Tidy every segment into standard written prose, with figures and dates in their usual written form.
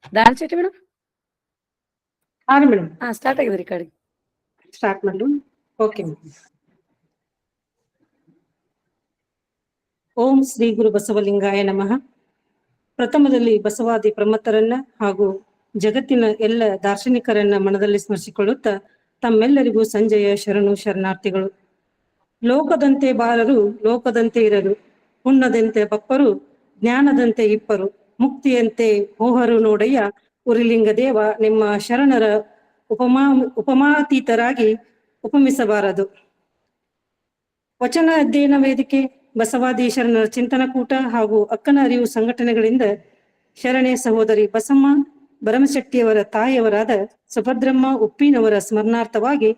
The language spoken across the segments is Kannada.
ದಾಲ್ ಚಟಿ ಮೇಡಮ್ ಮೇಡಮ್ ಸ್ಟಾರ್ಟ್ ಆಗಿದೆ ರೆಕಾರ್ಡಿಂಗ್. ಸ್ಟಾರ್ಟ್ ಮಾಡು. ಓಕೆ. ಓಂ ಶ್ರೀ ಗುರು ಬಸವಲಿಂಗಾಯ ನಮಃ. ಪ್ರಥಮದಲ್ಲಿ ಬಸವಾದಿ ಪ್ರಮತ್ತರನ್ನ ಹಾಗೂ ಜಗತ್ತಿನ ಎಲ್ಲ ದಾರ್ಶನಿಕರನ್ನ ಮನದಲ್ಲಿ ಸ್ಮರಿಸಿಕೊಳ್ಳುತ್ತಾ ತಮ್ಮೆಲ್ಲರಿಗೂ ಸಂಜೆಯ ಶರಣು ಶರಣಾರ್ಥಿಗಳು. ಲೋಕದಂತೆ ಬಾರರು ಲೋಕದಂತೆ ಇರರು, ಹುಣ್ಣದಂತೆ ಬಪ್ಪರು ಜ್ಞಾನದಂತೆ ಇಪ್ಪರು, ಮುಕ್ತಿಯಂತೆ ಮೋಹರು ನೋಡಯ್ಯ ಉರಿಲಿಂಗ ದೇವ ನಿಮ್ಮ ಶರಣರ ಉಪಮಾತೀತರಾಗಿ ಉಪಮಿಸಬಾರದು. ವಚನ ಅಧ್ಯಯನ ವೇದಿಕೆ, ಬಸವಾದಿ ಶರಣರ ಚಿಂತನಕೂಟ ಹಾಗೂ ಅಕ್ಕನ ಅರಿವು ಸಂಘಟನೆಗಳಿಂದ ಶರಣೆ ಸಹೋದರಿ ಬಸಮ್ಮ ಭರಮಶೆಟ್ಟಿಯವರ ತಾಯಿಯವರಾದ ಸುಭದ್ರಮ್ಮ ಉಪ್ಪಿನವರ ಸ್ಮರಣಾರ್ಥವಾಗಿ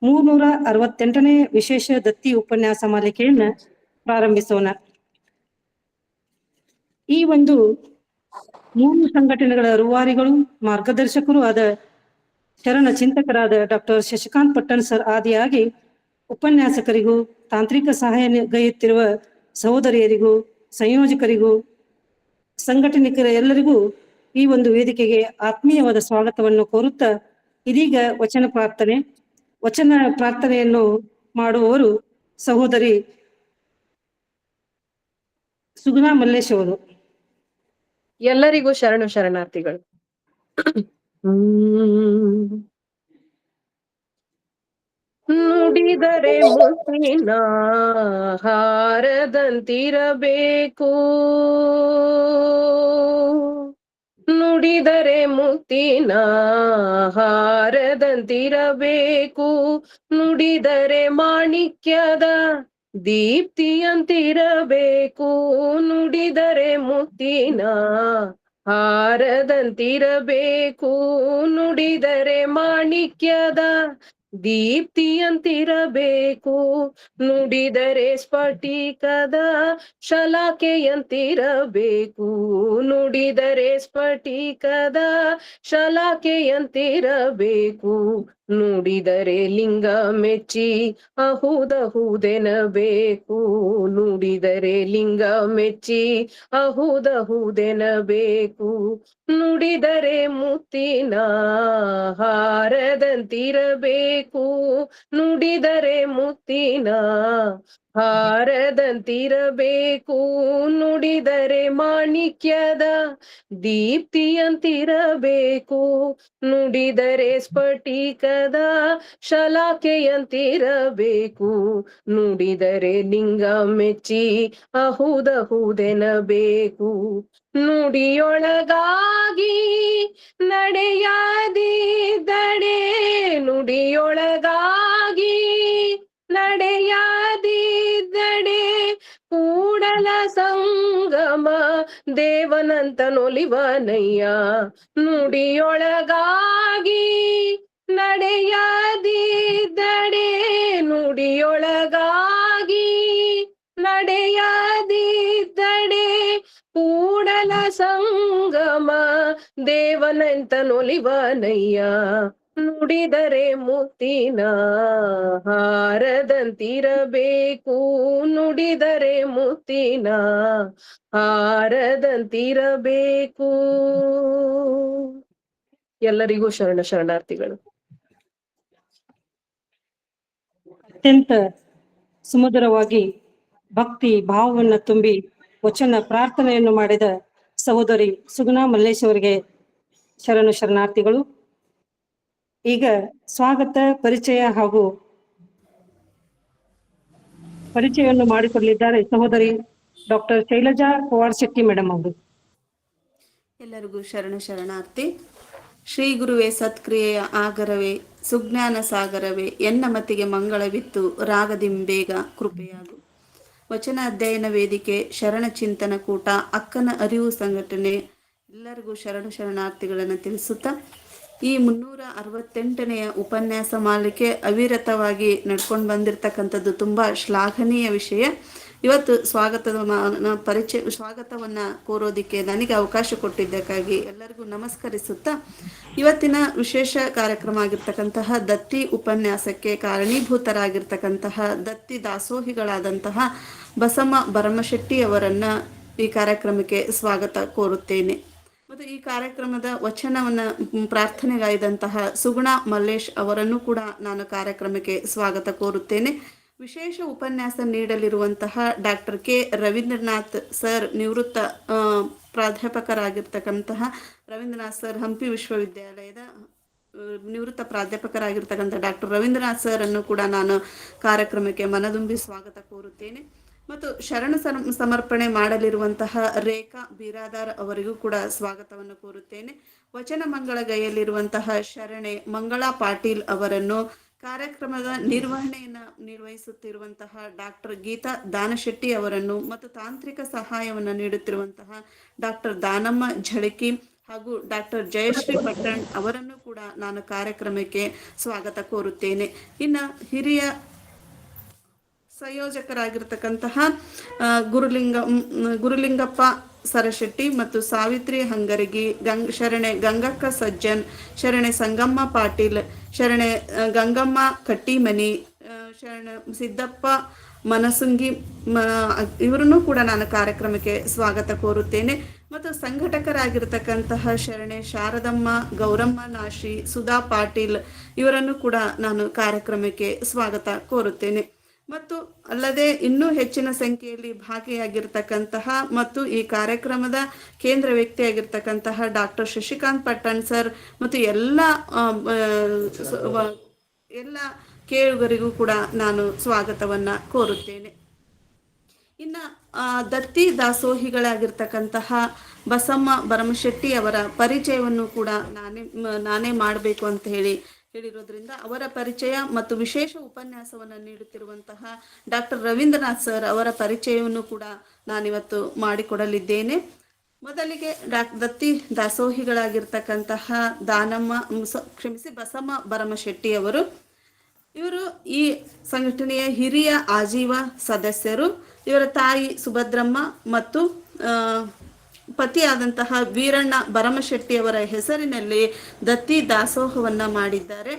368ನೇ ವಿಶೇಷ ದತ್ತಿ ಉಪನ್ಯಾಸ ಮಾಲಿಕೆಯನ್ನ ಪ್ರಾರಂಭಿಸೋಣ. ಈ ಒಂದು 3 ಸಂಘಟನೆಗಳ ರೂವಾರಿಗಳು ಮಾರ್ಗದರ್ಶಕರು ಆದ ಶರಣ ಚಿಂತಕರಾದ ಡಾಕ್ಟರ್ ಶಶಿಕಾಂತ್ ಪಟ್ಟಣ್ ಸರ್ ಆದಿಯಾಗಿ ಉಪನ್ಯಾಸಕರಿಗೂ ತಾಂತ್ರಿಕ ಸಹಾಯಗೈಯುತ್ತಿರುವ ಸಹೋದರಿಯರಿಗೂ ಸಂಯೋಜಕರಿಗೂ ಸಂಘಟನಿಕರ ಎಲ್ಲರಿಗೂ ಈ ಒಂದು ವೇದಿಕೆಗೆ ಆತ್ಮೀಯವಾದ ಸ್ವಾಗತವನ್ನು ಕೋರುತ್ತಾ ಇದೀಗ ವಚನ ಪ್ರಾರ್ಥನೆಯನ್ನು ಮಾಡುವವರು ಸಹೋದರಿ ಸುಗುಣಾ ಮಲ್ಲೇಶ್ ಅವರು. ಎಲ್ಲರಿಗೂ ಶರಣು ಶರಣಾರ್ಥಿಗಳು. ನುಡಿದರೆ ಮುತ್ತಿನ ಹಾರದಂತಿರಬೇಕು, ನುಡಿದರೆ ಮುತ್ತಿನ ಹಾರದಂತಿರಬೇಕು, ನುಡಿದರೆ ಮಾಣಿಕ್ಯದ ದೀಪ್ತಿಯಂತಿರಬೇಕು, ನುಡಿದರೆ ಮುತ್ತಿನ ಹಾರದಂತಿರಬೇಕು, ನುಡಿದರೆ ಮಾಣಿಕ್ಯದ ದೀಪ್ತಿಯಂತಿರಬೇಕು, ನುಡಿದರೆ ಸ್ಫಟಿಕದ ಶಲಾಕೆಯಂತಿರಬೇಕು, ನುಡಿದರೆ ಸ್ಫಟಿಕದ ಶಲಾಕೆಯಂತಿರಬೇಕು, ನುಡಿದರೆ ಲಿಂಗ ಮೆಚ್ಚಿ ಅಹುದಹುದೆನಬೇಕು, ನುಡಿದರೆ ಲಿಂಗ ಮೆಚ್ಚಿ ಅಹುದಹುದೆನಬೇಕು, ನುಡಿದರೆ ಮುತ್ತಿನ ಹಾರದಂತಿರಬೇಕು, ನುಡಿದರೆ ಮುತ್ತಿನ ಹಾರದಂತಿರಬೇಕು, ನುಡಿದರೆ ಮಾಣಿಕ್ಯದ ದೀಪ್ತಿಯಂತಿರಬೇಕು, ನುಡಿದರೆ ಸ್ಫಟಿಕದ ಶಲಾಕೆಯಂತಿರಬೇಕು, ನುಡಿದರೆ ಲಿಂಗ ಮೆಚ್ಚಿ ಅಹುದಹುದೆನಬೇಕು, ನುಡಿಯೊಳಗಾಗಿ ನಡೆಯಾದಿದ್ದಡೆ, ನುಡಿಯೊಳಗಾಗಿ ನಡೆಯಾದಿದ್ದಡೆ ಕೂಡಲ ಸಂಗಮ ದೇವನಂತ ನೊಲಿವನಯ್ಯ, ನುಡಿಯೊಳಗಾಗಿ ನಡೆಯಾದಿದ್ದಡೆ, ನುಡಿಯೊಳಗಾಗಿ ನಡೆಯಾದಿದ್ದಡೆ ಕೂಡಲ ಸಂಗಮ ದೇವನಂತ ನೊಲಿವನಯ್ಯ, ನುಡಿದರೆ ಮುತ್ತಿನ ಹಾರದಂತಿರಬೇಕು, ನುಡಿದರೆ ಮುತ್ತಿನ ಹಾರದಂತಿರಬೇಕು. ಎಲ್ಲರಿಗೂ ಶರಣ ಶರಣಾರ್ಥಿಗಳು. ಅತ್ಯಂತ ಸುಮಧುರವಾಗಿ ಭಕ್ತಿ ಭಾವವನ್ನು ತುಂಬಿ ವಚನ ಪ್ರಾರ್ಥನೆಯನ್ನು ಮಾಡಿದ ಸಹೋದರಿ ಸುಗುಣಾ ಮಲ್ಲೇಶ್ ಅವರಿಗೆ ಶರಣು ಶರಣಾರ್ಥಿಗಳು. ಈಗ ಸ್ವಾಗತ ಪರಿಚಯ ಹಾಗೂ ಪರಿಚಯವನ್ನು ಮಾಡಿಕೊಡಲಿದ್ದಾರೆ ಸಹೋದರಿ ಡಾಕ್ಟರ್ ಶೈಲಜಾ ಪವಾರ್ ಶೆಟ್ಟಿ ಮೇಡಮ್ ಅವರು. ಎಲ್ಲರಿಗೂ ಶರಣ ಶರಣಾರ್ಥಿ. ಶ್ರೀ ಗುರುವೇ ಸತ್ಕ್ರಿಯೆಯ ಆಗರವೇ, ಸುಜ್ಞಾನ ಸಾಗರವೇ, ಎನ್ನ ಮತಿಗೆ ಮಂಗಳವಿತ್ತು ರಾಗದಿಂಬೇಗ ಕೃಪೆಯಾಗು. ವಚನ ಅಧ್ಯಯನ ವೇದಿಕೆ, ಶರಣ ಚಿಂತನ ಕೂಟ, ಅಕ್ಕನ ಅರಿವು ಸಂಘಟನೆ ಎಲ್ಲರಿಗೂ ಶರಣು ಶರಣಾರ್ಥಿಗಳನ್ನು ತಿಳಿಸುತ್ತಾ ಈ 368ನೆಯ ಉಪನ್ಯಾಸ ಮಾಲಿಕೆ ಅವಿರತವಾಗಿ ನಡ್ಕೊಂಡು ಬಂದಿರತಕ್ಕಂಥದ್ದು ತುಂಬ ಶ್ಲಾಘನೀಯ ವಿಷಯ. ಇವತ್ತು ಸ್ವಾಗತವನ್ನು ಕೋರೋದಕ್ಕೆ ನನಗೆ ಅವಕಾಶ ಕೊಟ್ಟಿದ್ದಕ್ಕಾಗಿ ಎಲ್ಲರಿಗೂ ನಮಸ್ಕರಿಸುತ್ತಾ ಇವತ್ತಿನ ವಿಶೇಷ ಕಾರ್ಯಕ್ರಮ ಆಗಿರ್ತಕ್ಕಂತಹ ದತ್ತಿ ಉಪನ್ಯಾಸಕ್ಕೆ ಕಾರಣೀಭೂತರಾಗಿರ್ತಕ್ಕಂತಹ ದತ್ತಿ ದಾಸೋಹಿಗಳಾದಂತಹ ಬಸಮ್ಮ ಭರಮಶೆಟ್ಟಿ ಅವರನ್ನು ಈ ಕಾರ್ಯಕ್ರಮಕ್ಕೆ ಸ್ವಾಗತ ಕೋರುತ್ತೇನೆ. ಮತ್ತು ಈ ಕಾರ್ಯಕ್ರಮದ ವಚನವನ್ನು ಪ್ರಾರ್ಥನೆಗೈದಂತಹ ಸುಗುಣ ಮಲ್ಲೇಶ್ ಅವರನ್ನು ಕೂಡ ನಾನು ಕಾರ್ಯಕ್ರಮಕ್ಕೆ ಸ್ವಾಗತ ಕೋರುತ್ತೇನೆ. ವಿಶೇಷ ಉಪನ್ಯಾಸ ನೀಡಲಿರುವಂತಹ ಡಾಕ್ಟರ್ ಕೆ ರವೀಂದ್ರನಾಥ್ ಸರ್, ನಿವೃತ್ತ ಪ್ರಾಧ್ಯಾಪಕರಾಗಿರ್ತಕ್ಕಂತಹ ರವೀಂದ್ರನಾಥ್ ಸರ್, ಹಂಪಿ ವಿಶ್ವವಿದ್ಯಾಲಯದ ನಿವೃತ್ತ ಪ್ರಾಧ್ಯಾಪಕರಾಗಿರ್ತಕ್ಕಂಥ ಡಾಕ್ಟರ್ ರವೀಂದ್ರನಾಥ್ ಸರ್ ಅನ್ನು ಕೂಡ ನಾನು ಕಾರ್ಯಕ್ರಮಕ್ಕೆ ಮನದುಂಬಿ ಸ್ವಾಗತ ಕೋರುತ್ತೇನೆ. ಮತ್ತು ಶರಣ ಸಮರ್ಪಣೆ ಮಾಡಲಿರುವಂತಹ ರೇಖಾ ಬಿರಾದಾರ್ ಅವರಿಗೂ ಕೂಡ ಸ್ವಾಗತವನ್ನು ಕೋರುತ್ತೇನೆ. ವಚನ ಮಂಗಳಗೈಯಲ್ಲಿರುವಂತಹ ಶರಣೆ ಮಂಗಳಾ ಪಾಟೀಲ್ ಅವರನ್ನು, ಕಾರ್ಯಕ್ರಮದ ನಿರ್ವಹಣೆಯನ್ನು ನಿರ್ವಹಿಸುತ್ತಿರುವಂತಹ ಡಾಕ್ಟರ್ ಗೀತಾ ದಾನಶೆಟ್ಟಿ ಅವರನ್ನು ಮತ್ತು ತಾಂತ್ರಿಕ ಸಹಾಯವನ್ನು ನೀಡುತ್ತಿರುವಂತಹ ಡಾಕ್ಟರ್ ದಾನಮ್ಮ ಝಳಕಿ ಹಾಗೂ ಡಾಕ್ಟರ್ ಜಯಶ್ರೀ ಪಟ್ಟಣ್ ಅವರನ್ನು ಕೂಡ ನಾನು ಕಾರ್ಯಕ್ರಮಕ್ಕೆ ಸ್ವಾಗತ ಕೋರುತ್ತೇನೆ. ಇನ್ನು ಹಿರಿಯ ಸಂಯೋಜಕರಾಗಿರ್ತಕ್ಕಂತಹ ಗುರುಲಿಂಗಪ್ಪ ಸರಶೆಟ್ಟಿ ಮತ್ತು ಸಾವಿತ್ರಿ ಹಂಗರಗಿ, ಶರಣೆ ಗಂಗಕ್ಕ ಸಜ್ಜನ್, ಶರಣೆ ಸಂಗಮ್ಮ ಪಾಟೀಲ್, ಶರಣೆ ಗಂಗಮ್ಮ ಕಟ್ಟಿಮನಿ, ಶರಣ ಸಿದ್ದಪ್ಪ ಮನಸುಂಗಿ, ಇವರನ್ನು ಕೂಡ ನಾನು ಕಾರ್ಯಕ್ರಮಕ್ಕೆ ಸ್ವಾಗತ ಕೋರುತ್ತೇನೆ. ಮತ್ತು ಸಂಘಟಕರಾಗಿರ್ತಕ್ಕಂತಹ ಶರಣೆ ಶಾರದಮ್ಮ, ಗೌರಮ್ಮ ನಾಶಿ, ಸುಧಾ ಪಾಟೀಲ್ ಇವರನ್ನು ಕೂಡ ನಾನು ಕಾರ್ಯಕ್ರಮಕ್ಕೆ ಸ್ವಾಗತ ಕೋರುತ್ತೇನೆ. ಮತ್ತು ಅಲ್ಲದೆ ಇನ್ನೂ ಹೆಚ್ಚಿನ ಸಂಖ್ಯೆಯಲ್ಲಿ ಭಾಗಿಯಾಗಿರ್ತಕ್ಕಂತಹ ಮತ್ತು ಈ ಕಾರ್ಯಕ್ರಮದ ಕೇಂದ್ರ ವ್ಯಕ್ತಿಯಾಗಿರ್ತಕ್ಕಂತಹ ಡಾಕ್ಟರ್ ಶಶಿಕಾಂತ್ ಪಟ್ಟಣ್ ಸರ್ ಮತ್ತು ಎಲ್ಲ ಕೇಳುಗರಿಗೂ ಕೂಡ ನಾನು ಸ್ವಾಗತವನ್ನ ಕೋರುತ್ತೇನೆ. ಇನ್ನು ದತ್ತಿ ದಾಸೋಹಿಗಳಾಗಿರ್ತಕ್ಕಂತಹ ಬಸಮ್ಮ ಭರಮಶೆಟ್ಟಿ ಅವರ ಪರಿಚಯವನ್ನು ಕೂಡ ನಾನೇ ಮಾಡಬೇಕು ಅಂತ ಹೇಳಿರೋದ್ರಿಂದ ಅವರ ಪರಿಚಯ ಮತ್ತು ವಿಶೇಷ ಉಪನ್ಯಾಸವನ್ನು ನೀಡುತ್ತಿರುವಂತಹ ಡಾಕ್ಟರ್ ರವೀಂದ್ರನಾಥ್ ಸರ್ ಅವರ ಪರಿಚಯವನ್ನು ಕೂಡ ನಾನಿವತ್ತು ಮಾಡಿಕೊಡಲಿದ್ದೇನೆ. ಮೊದಲಿಗೆ ದತ್ತಿ ದಾಸೋಹಿಗಳಾಗಿರ್ತಕ್ಕಂತಹ ಬಸಮ್ಮ ಭರಮಶೆಟ್ಟಿ ಅವರು. ಇವರು ಈ ಸಂಘಟನೆಯ ಹಿರಿಯ ಆಜೀವ ಸದಸ್ಯರು. ಇವರ ತಾಯಿ ಸುಭದ್ರಮ್ಮ ಮತ್ತು ಪತಿಯಾದಂತಹ ವೀರಣ್ಣ ಭರಮಶೆಟ್ಟಿ ಅವರ ಹೆಸರಿನಲ್ಲಿ ದತ್ತಿ ದಾಸೋಹವನ್ನ ಮಾಡಿದ್ದಾರೆ.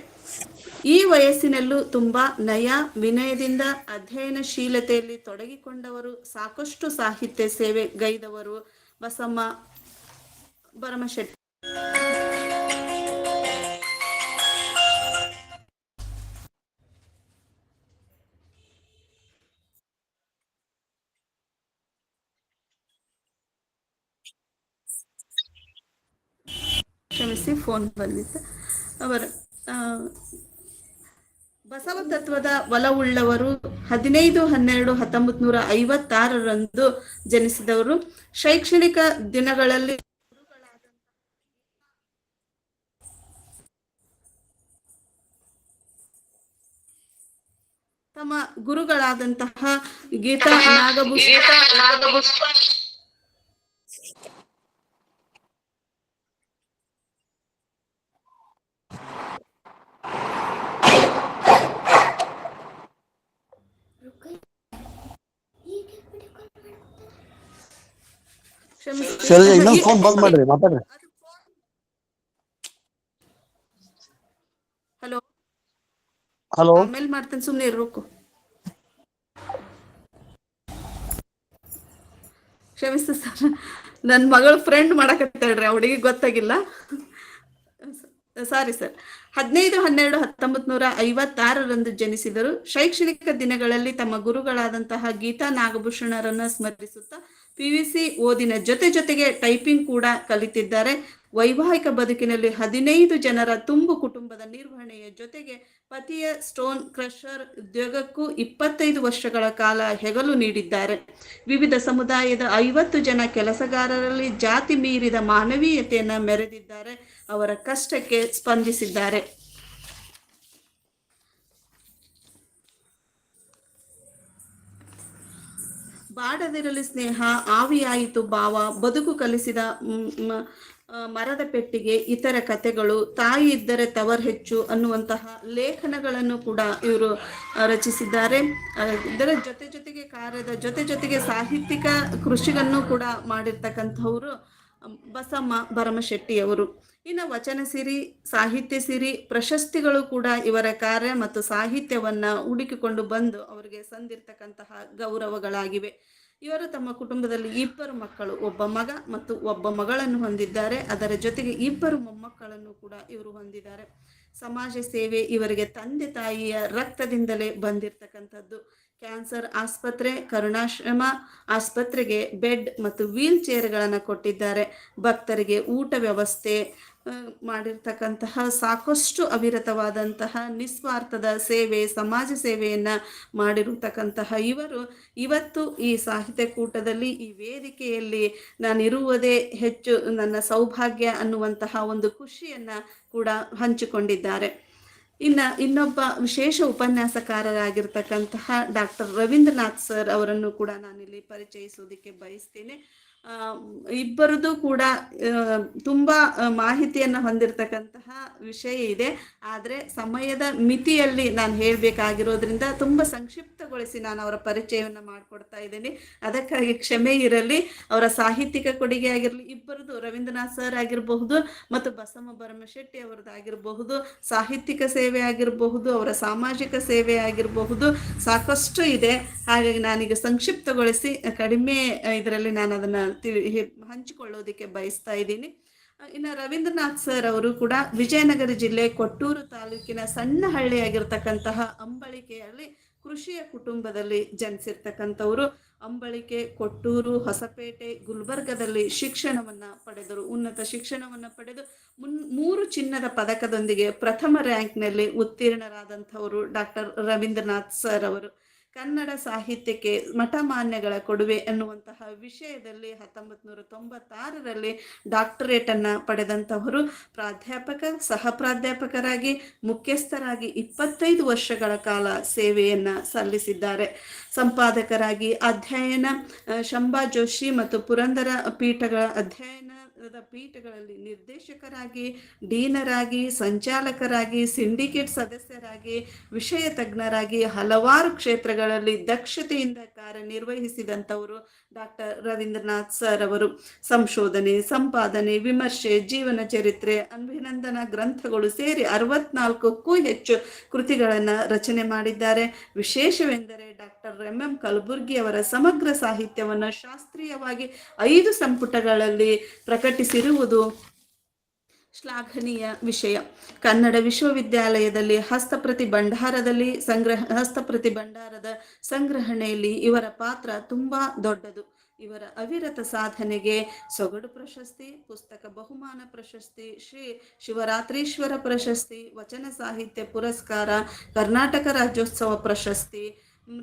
ಈ ವಯಸ್ಸಿನಲ್ಲೂ ತುಂಬಾ ನಯ ವಿನಯದಿಂದ ಅಧ್ಯಯನಶೀಲತೆಯಲ್ಲಿ ತೊಡಗಿಕೊಂಡವರು, ಸಾಕಷ್ಟು ಸಾಹಿತ್ಯ ಸೇವೆ ಗೈದವರು ಬಸಮ್ಮ ಭರಮಶೆಟ್ಟಿ. ಕ್ಷಮಿಸಿ, ಫೋನ್ ಬಂದಿತ್ತು. ಅವರು ಬಸವ ತತ್ವದ ಒಲವುಳ್ಳವರು. 15/12/1956 ಜನಿಸಿದವರು. ಶೈಕ್ಷಣಿಕ ದಿನಗಳಲ್ಲಿ ತಮ್ಮ ಗುರುಗಳಾದಂತಹ ಗೀತಾ ನಾಗಭೂಷಣ ಫೋನ್ ಬಂದ್ ಮಾಡ್ರಿ, ಮಾತಾಡ್ರಿ. ಹಲೋ ಹಲೋ, ಆಮೇಲೆ ಮಾಡ್ತೇನೆ, ಸುಮ್ಮನೆ ಇರ್ಬೇಕು. ಕ್ಷಮಿಸ್ತು ಸರ್, ನನ್ನ ಮಗಳು ಫ್ರೆಂಡ್ ಮಾಡಕತ್ತಾಳ್ರಿ, ಅವಳಿಗೆ ಗೊತ್ತಾಗಿಲ್ಲ. Sorry sir. 15/12/1956 ಜನಿಸಿದರು. ಶೈಕ್ಷಣಿಕ ದಿನಗಳಲ್ಲಿ ತಮ್ಮ ಗುರುಗಳಾದಂತಹ ಗೀತಾ ನಾಗಭೂಷಣರನ್ನ ಸ್ಮರಿಸುತ್ತಾ PVC ಓದಿನ ಜೊತೆಗೆ ಟೈಪಿಂಗ್ ಕೂಡ ಕಲಿತಿದ್ದಾರೆ. ವೈವಾಹಿಕ ಬದುಕಿನಲ್ಲಿ 15 ಜನರ ತುಂಬು ಕುಟುಂಬದ ನಿರ್ವಹಣೆಯ ಜೊತೆಗೆ ಪತಿಯ ಸ್ಟೋನ್ ಕ್ರಷರ್ ಉದ್ಯೋಗಕ್ಕೂ 25 ವರ್ಷಗಳ ಕಾಲ ಹೆಗಲು ನೀಡಿದ್ದಾರೆ. ವಿವಿಧ ಸಮುದಾಯದ 50 ಜನ ಕೆಲಸಗಾರರಲ್ಲಿ ಜಾತಿ ಮೀರಿದ ಮಾನವೀಯತೆಯನ್ನ ಮೆರೆದಿದ್ದಾರೆ. ಅವರ ಕಷ್ಟಕ್ಕೆ ಸ್ಪಂದಿಸಿದ್ದಾರೆ. ಬಾಡದಿರಲಿ ಸ್ನೇಹ, ಆವಿಯಾಯಿತು ಭಾವ, ಬದುಕು ಕಲಿಸಿದ ಮರದ ಪೆಟ್ಟಿಗೆ, ಇತರ ಕಥೆಗಳು, ತಾಯಿ ಇದ್ದರೆ ತವರ್ ಹೆಚ್ಚು ಅನ್ನುವಂತಹ ಲೇಖನಗಳನ್ನು ಕೂಡ ಇವರು ರಚಿಸಿದ್ದಾರೆ. ಇದರ ಜೊತೆಗೆ ಕಾರ್ಯದ ಜೊತೆಗೆ ಸಾಹಿತ್ಯಿಕ ಕೃಷಿಯನ್ನು ಕೂಡ ಮಾಡಿರ್ತಕ್ಕಂಥವ್ರು. ಬಸಮ್ಮ ಭರಮಶೆಟ್ಟಿಯವರು. ಇನ್ನು ವಚನ ಸಿರಿ, ಸಾಹಿತ್ಯ ಸಿರಿ ಪ್ರಶಸ್ತಿಗಳು ಕೂಡ ಇವರ ಕಾರ್ಯ ಮತ್ತು ಸಾಹಿತ್ಯವನ್ನ ಹುಡುಕಿಕೊಂಡು ಬಂದು ಅವರಿಗೆ ಸಂದಿರ್ತಕ್ಕಂತಹ ಗೌರವಗಳಾಗಿವೆ. ಇವರು ತಮ್ಮ ಕುಟುಂಬದಲ್ಲಿ 2 ಮಕ್ಕಳು, ಒಬ್ಬ ಮಗ ಮತ್ತು ಒಬ್ಬ ಮಗಳನ್ನು ಹೊಂದಿದ್ದಾರೆ. ಅದರ ಜೊತೆಗೆ 2 ಮೊಮ್ಮಕ್ಕಳನ್ನು ಕೂಡ ಇವರು ಹೊಂದಿದ್ದಾರೆ. ಸಮಾಜ ಸೇವೆ ಇವರಿಗೆ ತಂದೆ ತಾಯಿಯ ರಕ್ತದಿಂದಲೇ ಬಂದಿರತಕ್ಕಂಥದ್ದು. ಕ್ಯಾನ್ಸರ್ ಆಸ್ಪತ್ರೆ, ಕರುಣಾಶ್ರಮ ಆಸ್ಪತ್ರೆಗೆ ಬೆಡ್ ಮತ್ತು ವೀಲ್ ಚೇರ್ಗಳನ್ನು ಕೊಟ್ಟಿದ್ದಾರೆ. ಭಕ್ತರಿಗೆ ಊಟ ವ್ಯವಸ್ಥೆ ಮಾಡಿರ್ತಕ್ಕಂತಹ ಸಾಕಷ್ಟು ಅವಿರತವಾದಂತಹ ನಿಸ್ವಾರ್ಥದ ಸೇವೆ, ಸಮಾಜ ಸೇವೆಯನ್ನು ಮಾಡಿರತಕ್ಕಂತಹ ಇವರು ಇವತ್ತು ಈ ಸಾಹಿತ್ಯ ಕೂಟದಲ್ಲಿ, ಈ ವೇದಿಕೆಯಲ್ಲಿ ನಾನಿರುವುದೇ ಹೆಚ್ಚು ನನ್ನ ಸೌಭಾಗ್ಯ ಅನ್ನುವಂತಹ ಒಂದು ಖುಷಿಯನ್ನು ಕೂಡ ಹಂಚಿಕೊಂಡಿದ್ದಾರೆ. ಇನ್ನೊಬ್ಬ ವಿಶೇಷ ಉಪನ್ಯಾಸಕಾರರಾಗಿರ್ತಕ್ಕಂತಹ ಡಾಕ್ಟರ್ ರವೀಂದ್ರನಾಥ್ ಸರ್ ಅವರನ್ನು ಕೂಡ ನಾನಿಲ್ಲಿ ಪರಿಚಯಿಸೋದಕ್ಕೆ ಬಯಸ್ತೇನೆ. ಇಬ್ಬರದು ಕೂಡ ತುಂಬಾ ಮಾಹಿತಿಯನ್ನು ಹೊಂದಿರತಕ್ಕಂತಹ ವಿಷಯ ಇದೆ. ಆದರೆ ಸಮಯದ ಮಿತಿಯಲ್ಲಿ ನಾನು ಹೇಳಬೇಕಾಗಿರೋದ್ರಿಂದ ತುಂಬ ಸಂಕ್ಷಿಪ್ತಗೊಳಿಸಿ ನಾನು ಅವರ ಪರಿಚಯವನ್ನು ಮಾಡಿಕೊಡ್ತಾ ಇದ್ದೀನಿ. ಅದಕ್ಕಾಗಿ ಕ್ಷಮೆ ಇರಲಿ. ಅವರ ಸಾಹಿತ್ಯಿಕ ಕೊಡುಗೆ ಆಗಿರಲಿ, ಇಬ್ಬರದು ರವೀಂದ್ರನಾಥ್ ಸರ್ ಆಗಿರಬಹುದು ಮತ್ತು ಬಸಮ್ಮ ಭರಮಶೆಟ್ಟಿ ಅವರದ್ದಾಗಿರಬಹುದು, ಸಾಹಿತ್ಯಿಕ ಸೇವೆ ಆಗಿರಬಹುದು, ಅವರ ಸಾಮಾಜಿಕ ಸೇವೆ ಆಗಿರಬಹುದು, ಸಾಕಷ್ಟು ಇದೆ. ಹಾಗಾಗಿ ನಾನೀಗ ಸಂಕ್ಷಿಪ್ತಗೊಳಿಸಿ ಕಡಿಮೆ ಇದರಲ್ಲಿ ನಾನು ಅದನ್ನು ಹಂಚಿಕೊಳ್ಳೋದಕ್ಕೆ ಬಯಸ್ತಾ ಇದ್ದೀನಿ. ಇನ್ನು ರವೀಂದ್ರನಾಥ್ ಸರ್ ಅವರು ಕೂಡ ವಿಜಯನಗರ ಜಿಲ್ಲೆ ಕೊಟ್ಟೂರು ತಾಲೂಕಿನ ಸಣ್ಣ ಹಳ್ಳಿಯಾಗಿರ್ತಕ್ಕಂತಹ ಅಂಬಳಿಕೆಯಲ್ಲಿ ಕೃಷಿಯ ಕುಟುಂಬದಲ್ಲಿ ಜನಿಸಿರ್ತಕ್ಕಂಥವರು. ಅಂಬಳಿಕೆ, ಕೊಟ್ಟೂರು, ಹೊಸಪೇಟೆ, ಗುಲ್ಬರ್ಗದಲ್ಲಿ ಶಿಕ್ಷಣವನ್ನು ಪಡೆದರು. ಉನ್ನತ ಶಿಕ್ಷಣವನ್ನು ಪಡೆದು 3 ಚಿನ್ನದ ಪದಕದೊಂದಿಗೆ ಪ್ರಥಮ ರ್ಯಾಂಕ್ನಲ್ಲಿ ಉತ್ತೀರ್ಣರಾದಂಥವರು ಡಾಕ್ಟರ್ ರವೀಂದ್ರನಾಥ್ ಸರ್ ಅವರು. ಕನ್ನಡ ಸಾಹಿತ್ಯಕ್ಕೆ ಮಠಮಾನ್ಯಗಳ ಕೊಡುಗೆ ಎನ್ನುವಂತಹ ವಿಷಯದಲ್ಲಿ 1996ರಲ್ಲಿ ಡಾಕ್ಟರೇಟನ್ನು ಪಡೆದಂಥವರು. ಪ್ರಾಧ್ಯಾಪಕ, ಸಹ ಪ್ರಾಧ್ಯಾಪಕರಾಗಿ, ಮುಖ್ಯಸ್ಥರಾಗಿ 25 ವರ್ಷಗಳ ಕಾಲ ಸೇವೆಯನ್ನು ಸಲ್ಲಿಸಿದ್ದಾರೆ. ಸಂಪಾದಕರಾಗಿ ಅಧ್ಯಯನ, ಶಂಭಾ ಜೋಶಿ ಮತ್ತು ಪುರಂದರ ಪೀಠಗಳ ಅಧ್ಯಯನದ ಪೀಠಗಳಲ್ಲಿ ನಿರ್ದೇಶಕರಾಗಿ, ಡೀನರಾಗಿ, ಸಂಚಾಲಕರಾಗಿ, ಸಿಂಡಿಕೇಟ್ ಸದಸ್ಯರಾಗಿ, ವಿಷಯ ತಜ್ಞರಾಗಿ ಹಲವಾರು ಕ್ಷೇತ್ರಗಳಲ್ಲಿ ದಕ್ಷತೆಯಿಂದ ಕಾರ್ಯನಿರ್ವಹಿಸಿದಂಥವರು ಡಾಕ್ಟರ್ ರವೀಂದ್ರನಾಥ್ ಸರ್ ಅವರು. ಸಂಶೋಧನೆ, ಸಂಪಾದನೆ, ವಿಮರ್ಶೆ, ಜೀವನ ಚರಿತ್ರೆ, ಅಭಿನಂದನಾ ಗ್ರಂಥಗಳು ಸೇರಿ 64ಕ್ಕೂ ಹೆಚ್ಚು ಕೃತಿಗಳನ್ನು ರಚನೆ ಮಾಡಿದ್ದಾರೆ. ವಿಶೇಷವೆಂದರೆ ಡಾಕ್ಟರ್ ಎಂ ಕಲಬುರ್ಗಿ ಅವರ ಸಮಗ್ರ ಸಾಹಿತ್ಯವನ್ನು ಶಾಸ್ತ್ರೀಯವಾಗಿ 5 ಸಂಪುಟಗಳಲ್ಲಿ ಪ್ರಕಟಿಸಿರುವುದು ಶ್ಲಾಘನೀಯ ವಿಷಯ. ಕನ್ನಡ ವಿಶ್ವವಿದ್ಯಾಲಯದಲ್ಲಿ ಹಸ್ತಪ್ರತಿ ಭಂಡಾರದ ಸಂಗ್ರಹಣೆಯಲ್ಲಿ ಇವರ ಪಾತ್ರ ತುಂಬಾ ದೊಡ್ಡದು. ಇವರ ಅವಿರತ ಸಾಧನೆಗೆ ಸೊಗಡು ಪ್ರಶಸ್ತಿ, ಪುಸ್ತಕ ಬಹುಮಾನ ಪ್ರಶಸ್ತಿ, ಶ್ರೀ ಶಿವರಾತ್ರೀಶ್ವರ ಪ್ರಶಸ್ತಿ, ವಚನ ಸಾಹಿತ್ಯ ಪುರಸ್ಕಾರ, ಕರ್ನಾಟಕ ರಾಜ್ಯೋತ್ಸವ ಪ್ರಶಸ್ತಿ,